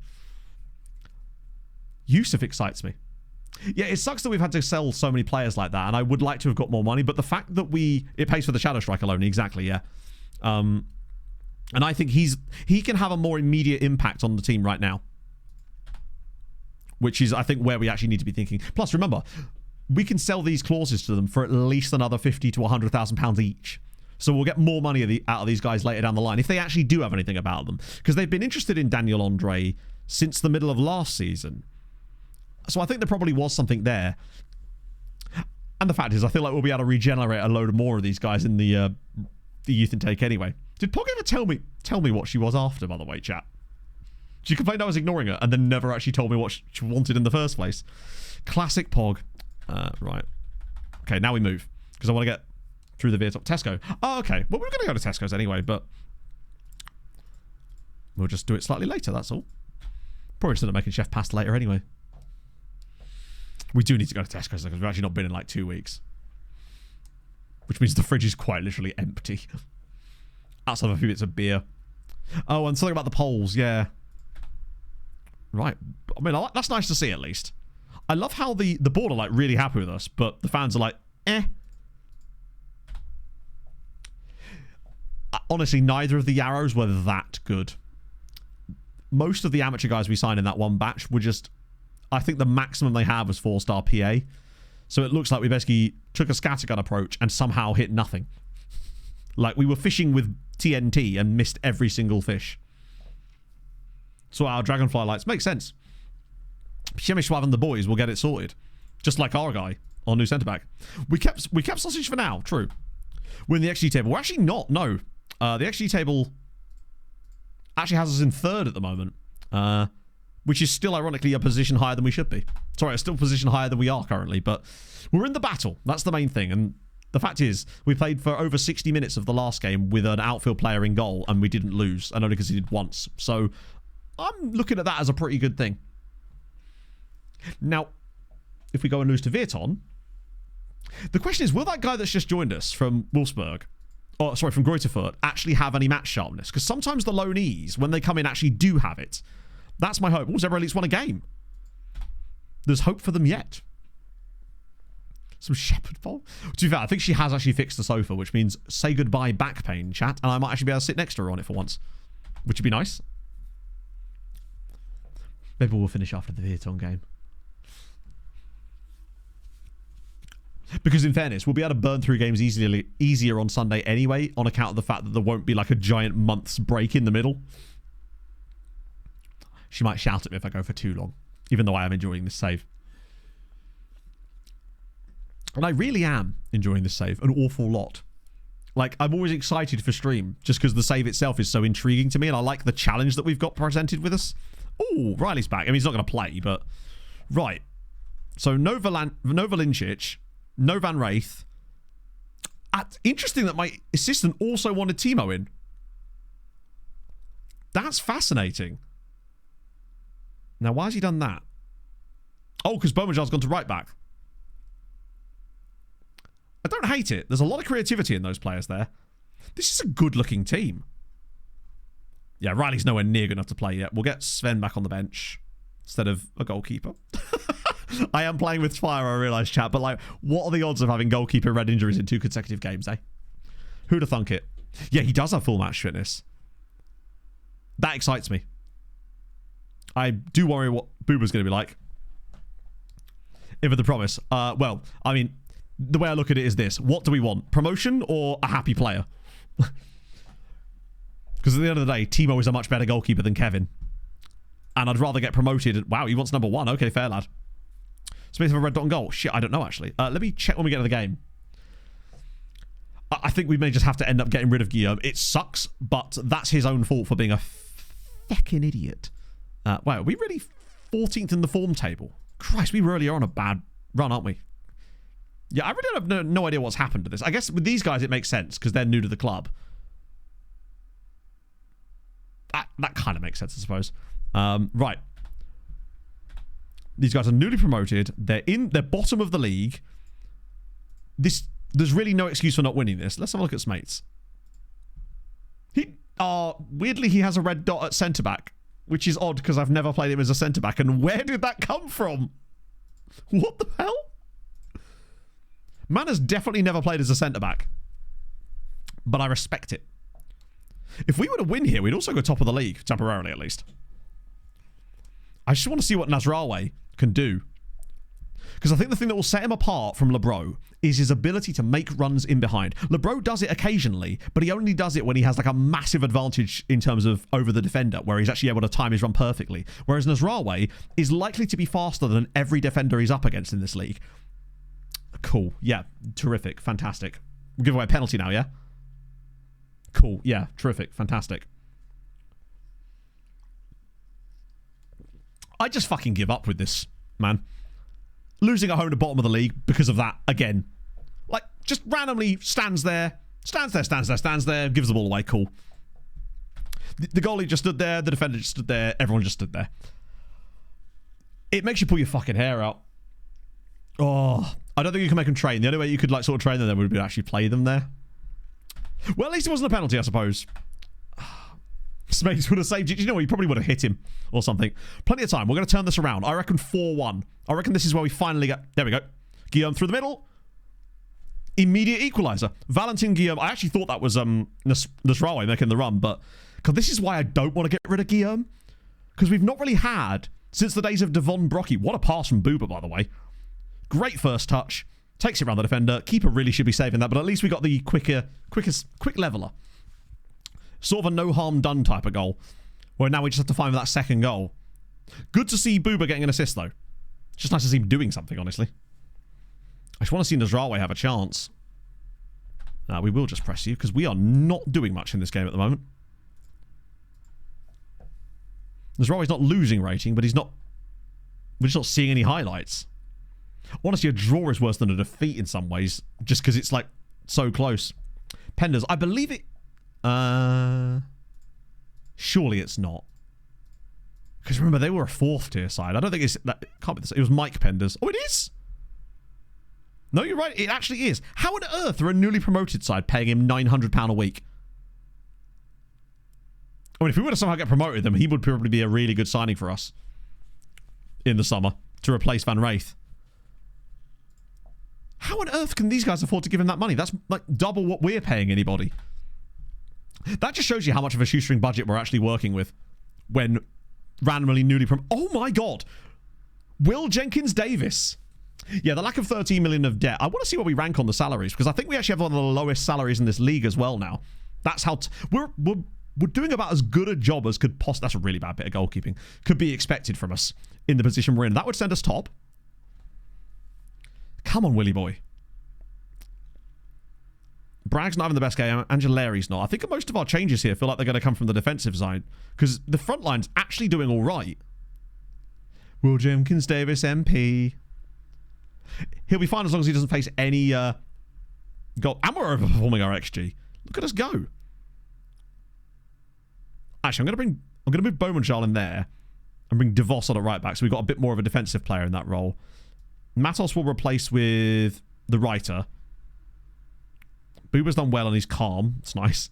Yusuf excites me. Yeah, it sucks that we've had to sell so many players like that, and I would like to have got more money, but the fact that it pays for the Shadow Strike alone, exactly, yeah. And I think he can have a more immediate impact on the team right now. Which is, I think, where we actually need to be thinking. Plus, remember, we can sell these clauses to them for at least another £50,000 to £100,000 each. So we'll get more money out of these guys later down the line if they actually do have anything about them. Because they've been interested in Daniel Andre since the middle of last season. So I think there probably was something there. And the fact is, I feel like we'll be able to regenerate a load more of these guys in the youth intake anyway. Did Pog ever tell me what she was after, by the way, chat? She complained I was ignoring her and then never actually told me what she wanted in the first place. Classic Pog. Right. Okay, now we move. Because I want to get through the Veton. Tesco. Oh, okay. Well, we're going to go to Tesco's anyway, but we'll just do it slightly later, that's all. Probably just end up making chef pasta later anyway. We do need to go to Tesco's because we've actually not been in like 2 weeks. Which means the fridge is quite literally empty. Outside of a few bits of beer. Oh, and something about the polls, yeah. Right. I mean, that's nice to see at least. I love how the board are like really happy with us, but the fans are like, eh. Honestly, neither of the Yarrows were that good. Most of the amateur guys we signed in that one batch were just I think the maximum they have was 4-star PA. So it looks like we basically took a scattergun approach and somehow hit nothing. Like we were fishing with TNT and missed every single fish. So our dragonfly lights make sense. Shimmy Schwab and the boys will get it sorted. Just like our guy, our new centre back. We kept sausage for now, true. We're in the XG table. We're actually not, no. The XG table actually has us in 3rd at the moment. Which is still ironically a position higher than we should be. Sorry, it's still a position higher than we are currently, but we're in the battle. That's the main thing. And the fact is, we played for over 60 minutes of the last game with an outfield player in goal, and we didn't lose, and only conceded once. So I'm looking at that as a pretty good thing. Now, if we go and lose to Veton, the question is, will that guy that's just joined us from Wolfsburg, or sorry, from Greuterfurt, actually have any match sharpness? Because sometimes the loanees, when they come in, actually do have it. That's my hope. Oh, Zebra Elite's won a game. There's hope for them yet. Some shepherd pole. To be fair, I think she has actually fixed the sofa, which means say goodbye back pain, chat, and I might actually be able to sit next to her on it for once, which would be nice. Maybe we'll finish after the Veton game. Because in fairness, we'll be able to burn through games easier on Sunday anyway, on account of the fact that there won't be like a giant month's break in the middle. She might shout at me if I go for too long, even though I am enjoying this save. And I really am enjoying this save an awful lot. Like, I'm always excited for stream, just because the save itself is so intriguing to me, and I like the challenge that we've got presented with us. Oh, Riley's back. I mean, he's not going to play, but... Right. So, no Valincic, no Van Wraith. Interesting that my assistant also wanted Timo in. That's fascinating. Now, why has he done that? Oh, because Beaumajar's gone to right back. I don't hate it. There's a lot of creativity in those players there. This is a good-looking team. Yeah, Riley's nowhere near good enough to play yet. We'll get Sven back on the bench instead of a goalkeeper. I am playing with fire, I realise, chat, but like, what are the odds of having goalkeeper red injuries in 2 consecutive games, eh? Who'd have thunk it? Yeah, he does have full match fitness. That excites me. I do worry what Booba's going to be like. If the promise. Well, I mean, the way I look at it is this. What do we want? Promotion or a happy player? Because at the end of the day, Timo is a much better goalkeeper than Kevin. And I'd rather get promoted. Wow, he wants number 1. Okay, fair lad. Smith have a red dot on goal. Shit, I don't know, actually. Let me check when we get to the game. I think we may just have to end up getting rid of Guillaume. It sucks, but that's his own fault for being a feckin' idiot. Wow, are we really 14th in the form table? Christ, we really are on a bad run, aren't we? Yeah, I really have no idea what's happened to this. I guess with these guys it makes sense because they're new to the club. That kind of makes sense, I suppose. Right. These guys are newly promoted. They're bottom of the league. There's really no excuse for not winning this. Let's have a look at Smates. Weirdly, he has a red dot at centre-back, which is odd because I've never played him as a centre-back. And where did that come from? What the hell? Man has definitely never played as a centre-back. But I respect it. If we were to win here, we'd also go top of the league, temporarily at least. I just want to see what Nasraoui can do. Because I think the thing that will set him apart from Lebro is his ability to make runs in behind. Lebro does it occasionally, but he only does it when he has like a massive advantage in terms of over the defender, where he's actually able to time his run perfectly. Whereas Nasraoui is likely to be faster than every defender he's up against in this league. Cool. Yeah. Terrific. Fantastic. We'll give away a penalty now, yeah? Cool. Yeah. Terrific. Fantastic. I just fucking give up with this, man. Losing at home to bottom of the league because of that, again. Like, just randomly stands there, gives the ball away, cool. The goalie just stood there, the defender just stood there, everyone just stood there. It makes you pull your fucking hair out. Oh, I don't think you can make them train. The only way you could, like, sort of train them there would be to actually play them there. Well, at least it wasn't a penalty, I suppose. Space would have saved you. You know what? You probably would have hit him or something. Plenty of time. We're going to turn this around. I reckon 4-1. I reckon this is where we finally get... There we go. Guillaume through the middle. Immediate equaliser. Valentin Guillaume. I actually thought that was Nasraoui making the run, but... Because this is why I don't want to get rid of Guillaume. Because we've not really had Since the days of Devon Brocky. What a pass from Booba, by the way. Great first touch. Takes it around the defender. Keeper really should be saving that, but at least we got the quick leveler. Sort of a no harm done type of goal. Where now we just have to find that second goal. Good to see Booba getting an assist, though. It's just nice to see him doing something, honestly. I just want to see Nasraoui have a chance. We will just press you, because we are not doing much in this game at the moment. Nasraoui's not losing rating, but we're just not seeing any highlights. Honestly, a draw is worse than a defeat in some ways, just because it's, like, so close. Penders, I believe it... Surely it's not. Because remember, they were a 4th tier side. I don't think it's... That, it can't be this. It was Mike Penders. Oh, it is? No, you're right. It actually is. How on earth are a newly promoted side paying him £900 a week? I mean, if we were to somehow get promoted, then he would probably be a really good signing for us in the summer to replace Van Wraith. How on earth can these guys afford to give him that money? That's like double what we're paying anybody. That just shows you how much of a shoestring budget we're actually working with when randomly newly Oh my god! Will Jenkins Davis. Yeah, the lack of 13 million of debt. I want to see where we rank on the salaries, because I think we actually have one of the lowest salaries in this league as well now. That's how... We're doing about as good a job as could possibly... That's a really bad bit of goalkeeping. Could be expected from us in the position we're in. That would send us top. Come on, Willy boy. Bragg's not having the best game. Angelari's not. I think most of our changes here feel like they're going to come from the defensive side, because the front line's actually doing all right. Will Jenkins Davis MP. He'll be fine as long as he doesn't face any goal. And we're overperforming our XG. Look at us go. Actually, I'm going to move Bowmanschal in there and bring DeVos on at right back, so we've got a bit more of a defensive player in that role. Matos will replace with the writer. Booba's done well and he's calm. It's nice.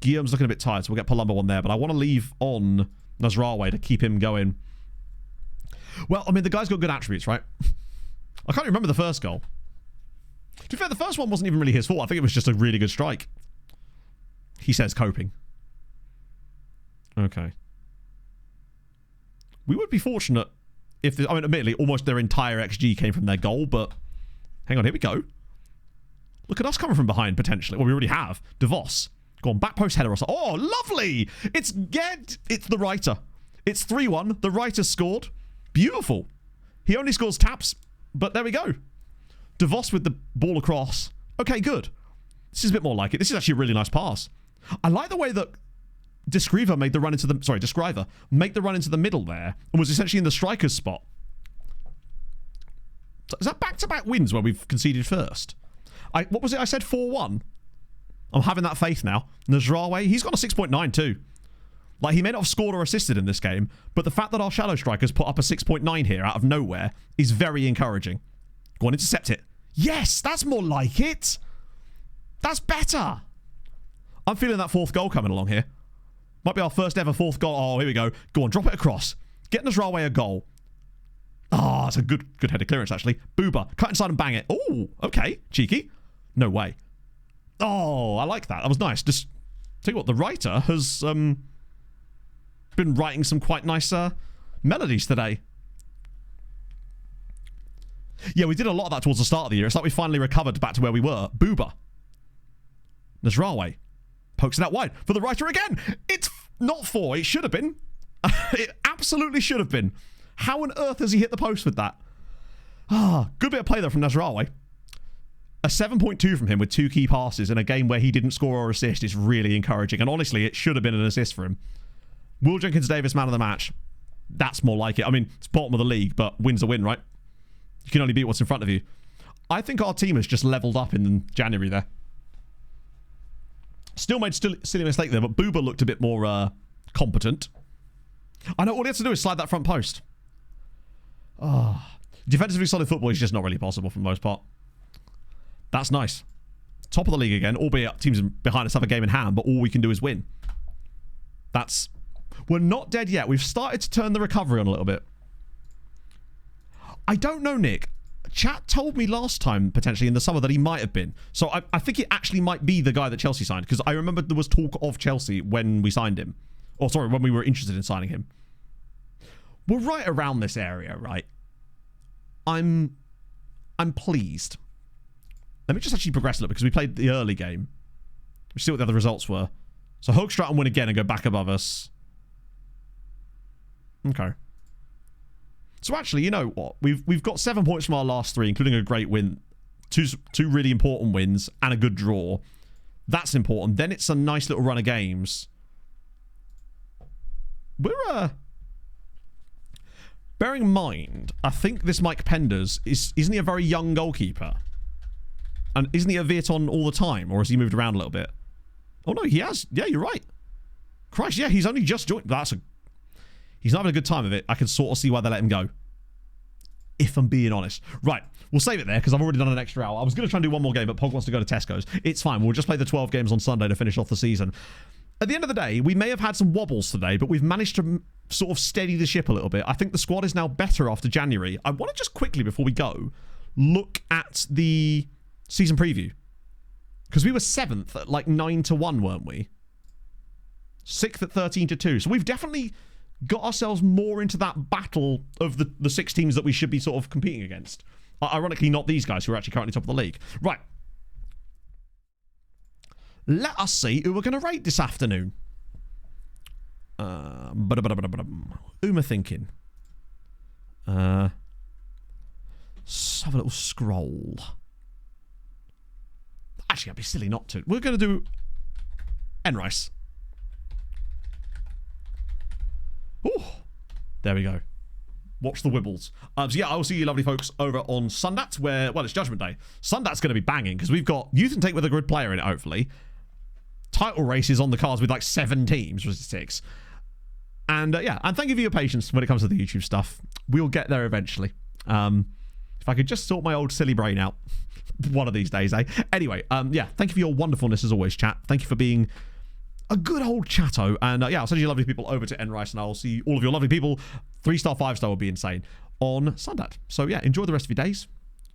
Guillaume's looking a bit tired, so we'll get Palumbo on there, but I want to leave on Nasraoui to keep him going. Well, I mean, the guy's got good attributes, right? I can't remember the first goal. To be fair, the first one wasn't even really his fault. I think it was just a really good strike. He says coping. Okay. We would be fortunate if... I mean, admittedly, almost their entire XG came from their goal, but... Hang on, here we go. Look at us coming from behind, potentially. Well, we already have. DeVos. Go on, back post header or something. Oh, lovely! It's the writer. It's 3-1. The writer scored. Beautiful. He only scores taps, but there we go. DeVos with the ball across. Okay, good. This is a bit more like it. This is actually a really nice pass. I like the way that Descriver made the run into the... Sorry, Descriver make the run into the middle there and was essentially in the striker's spot. Is that back-to-back wins where we've conceded first? What was it? I said 4-1. I'm having that faith now. Nasraoui, he's got a 6.9 too. Like, he may not have scored or assisted in this game, but the fact that our shadow strikers put up a 6.9 here out of nowhere is very encouraging. Go on, intercept it. Yes, that's more like it. That's better. I'm feeling that 4th goal coming along here. Might be our first ever 4th goal. Oh, here we go. Go on, drop it across. Get Nasraoui a goal. Ah, it's a good header clearance, actually. Booba, cut inside and bang it. Oh, okay. Cheeky. No way. Oh, I like that. That was nice. Just tell you what, the writer has been writing some quite nice melodies today. Yeah, we did a lot of that towards the start of the year. It's like we finally recovered back to where we were. Booba. Nasraoui pokes it out wide for the writer again. It's not 4. It should have been. It absolutely should have been. How on earth has he hit the post with that? Ah, good bit of play there from Nasraoui. A 7.2 from him with 2 key passes in a game where he didn't score or assist is really encouraging. And honestly, it should have been an assist for him. Will Jenkins Davis man of the match? That's more like it. I mean, it's bottom of the league, but win's a win, right? You can only beat what's in front of you. I think our team has just leveled up in January there. Still made silly mistake there, but Booba looked a bit more competent. I know all he has to do is slide that front post. Oh. Defensively solid football is just not really possible for the most part. That's nice. Top of the league again, albeit teams behind us have a game in hand, but all we can do is win. That's... We're not dead yet. We've started to turn the recovery on a little bit. I don't know, Nick. Chat told me last time, potentially in the summer, that he might have been. So I think it actually might be the guy that Chelsea signed, because I remember there was talk of Chelsea when we signed him. Or sorry, when we were interested in signing him. We're right around this area, right? I'm pleased. Let me just actually progress a little because we played the early game. We see what the other results were. So Hoogstraat and win again and go back above us. Okay. So actually, you know what? We've got 7 points from our last 3, including a great win, two really important wins, and a good draw. That's important. Then it's a nice little run of games. We're bearing in mind, I think this Mike Penders isn't he a very young goalkeeper? And isn't he a Veton all the time, or has he moved around a little bit? Oh no, he has. Yeah, you're right. Christ, yeah, he's only just joined. He's not having a good time of it. I can sort of see why they let him go. If I'm being honest. Right, we'll save it there because I've already done an extra hour. I was going to try and do one more game, but Pog wants to go to Tesco's. It's fine. We'll just play the 12 games on Sunday to finish off the season. At the end of the day, we may have had some wobbles today, but we've managed to sort of steady the ship a little bit. I think the squad is now better after January. I want to just quickly, before we go, look at the season preview. Because we were 7th at like 9-1, weren't we? 6th at 13-2. So we've definitely got ourselves more into that battle of the 6 teams that we should be sort of competing against. Ironically, not these guys who are actually currently top of the league. Right. Let us see who we're going to rate this afternoon. Who am I thinking? Let's have a little scroll. Actually, I'd be silly not to. We're going to do Enrice. Oh, there we go. Watch the wibbles. So yeah, I will see you lovely folks over on Sundat, where, well, it's Judgment Day. Sundat's going to be banging because we've got Youth and Take with a good player in it, hopefully. Title races on the cards with like 7 teams, was it 6? And yeah, and thank you for your patience when it comes to the YouTube stuff. We'll get there eventually. If I could just sort my old silly brain out one of these days, eh? Anyway, yeah, thank you for your wonderfulness as always, chat. Thank you for being a good old chatto. And yeah, I'll send you lovely people over to Enrice, and I'll see all of your lovely people. 3-star, 5-star would be insane on Sundat. So yeah, enjoy the rest of your days.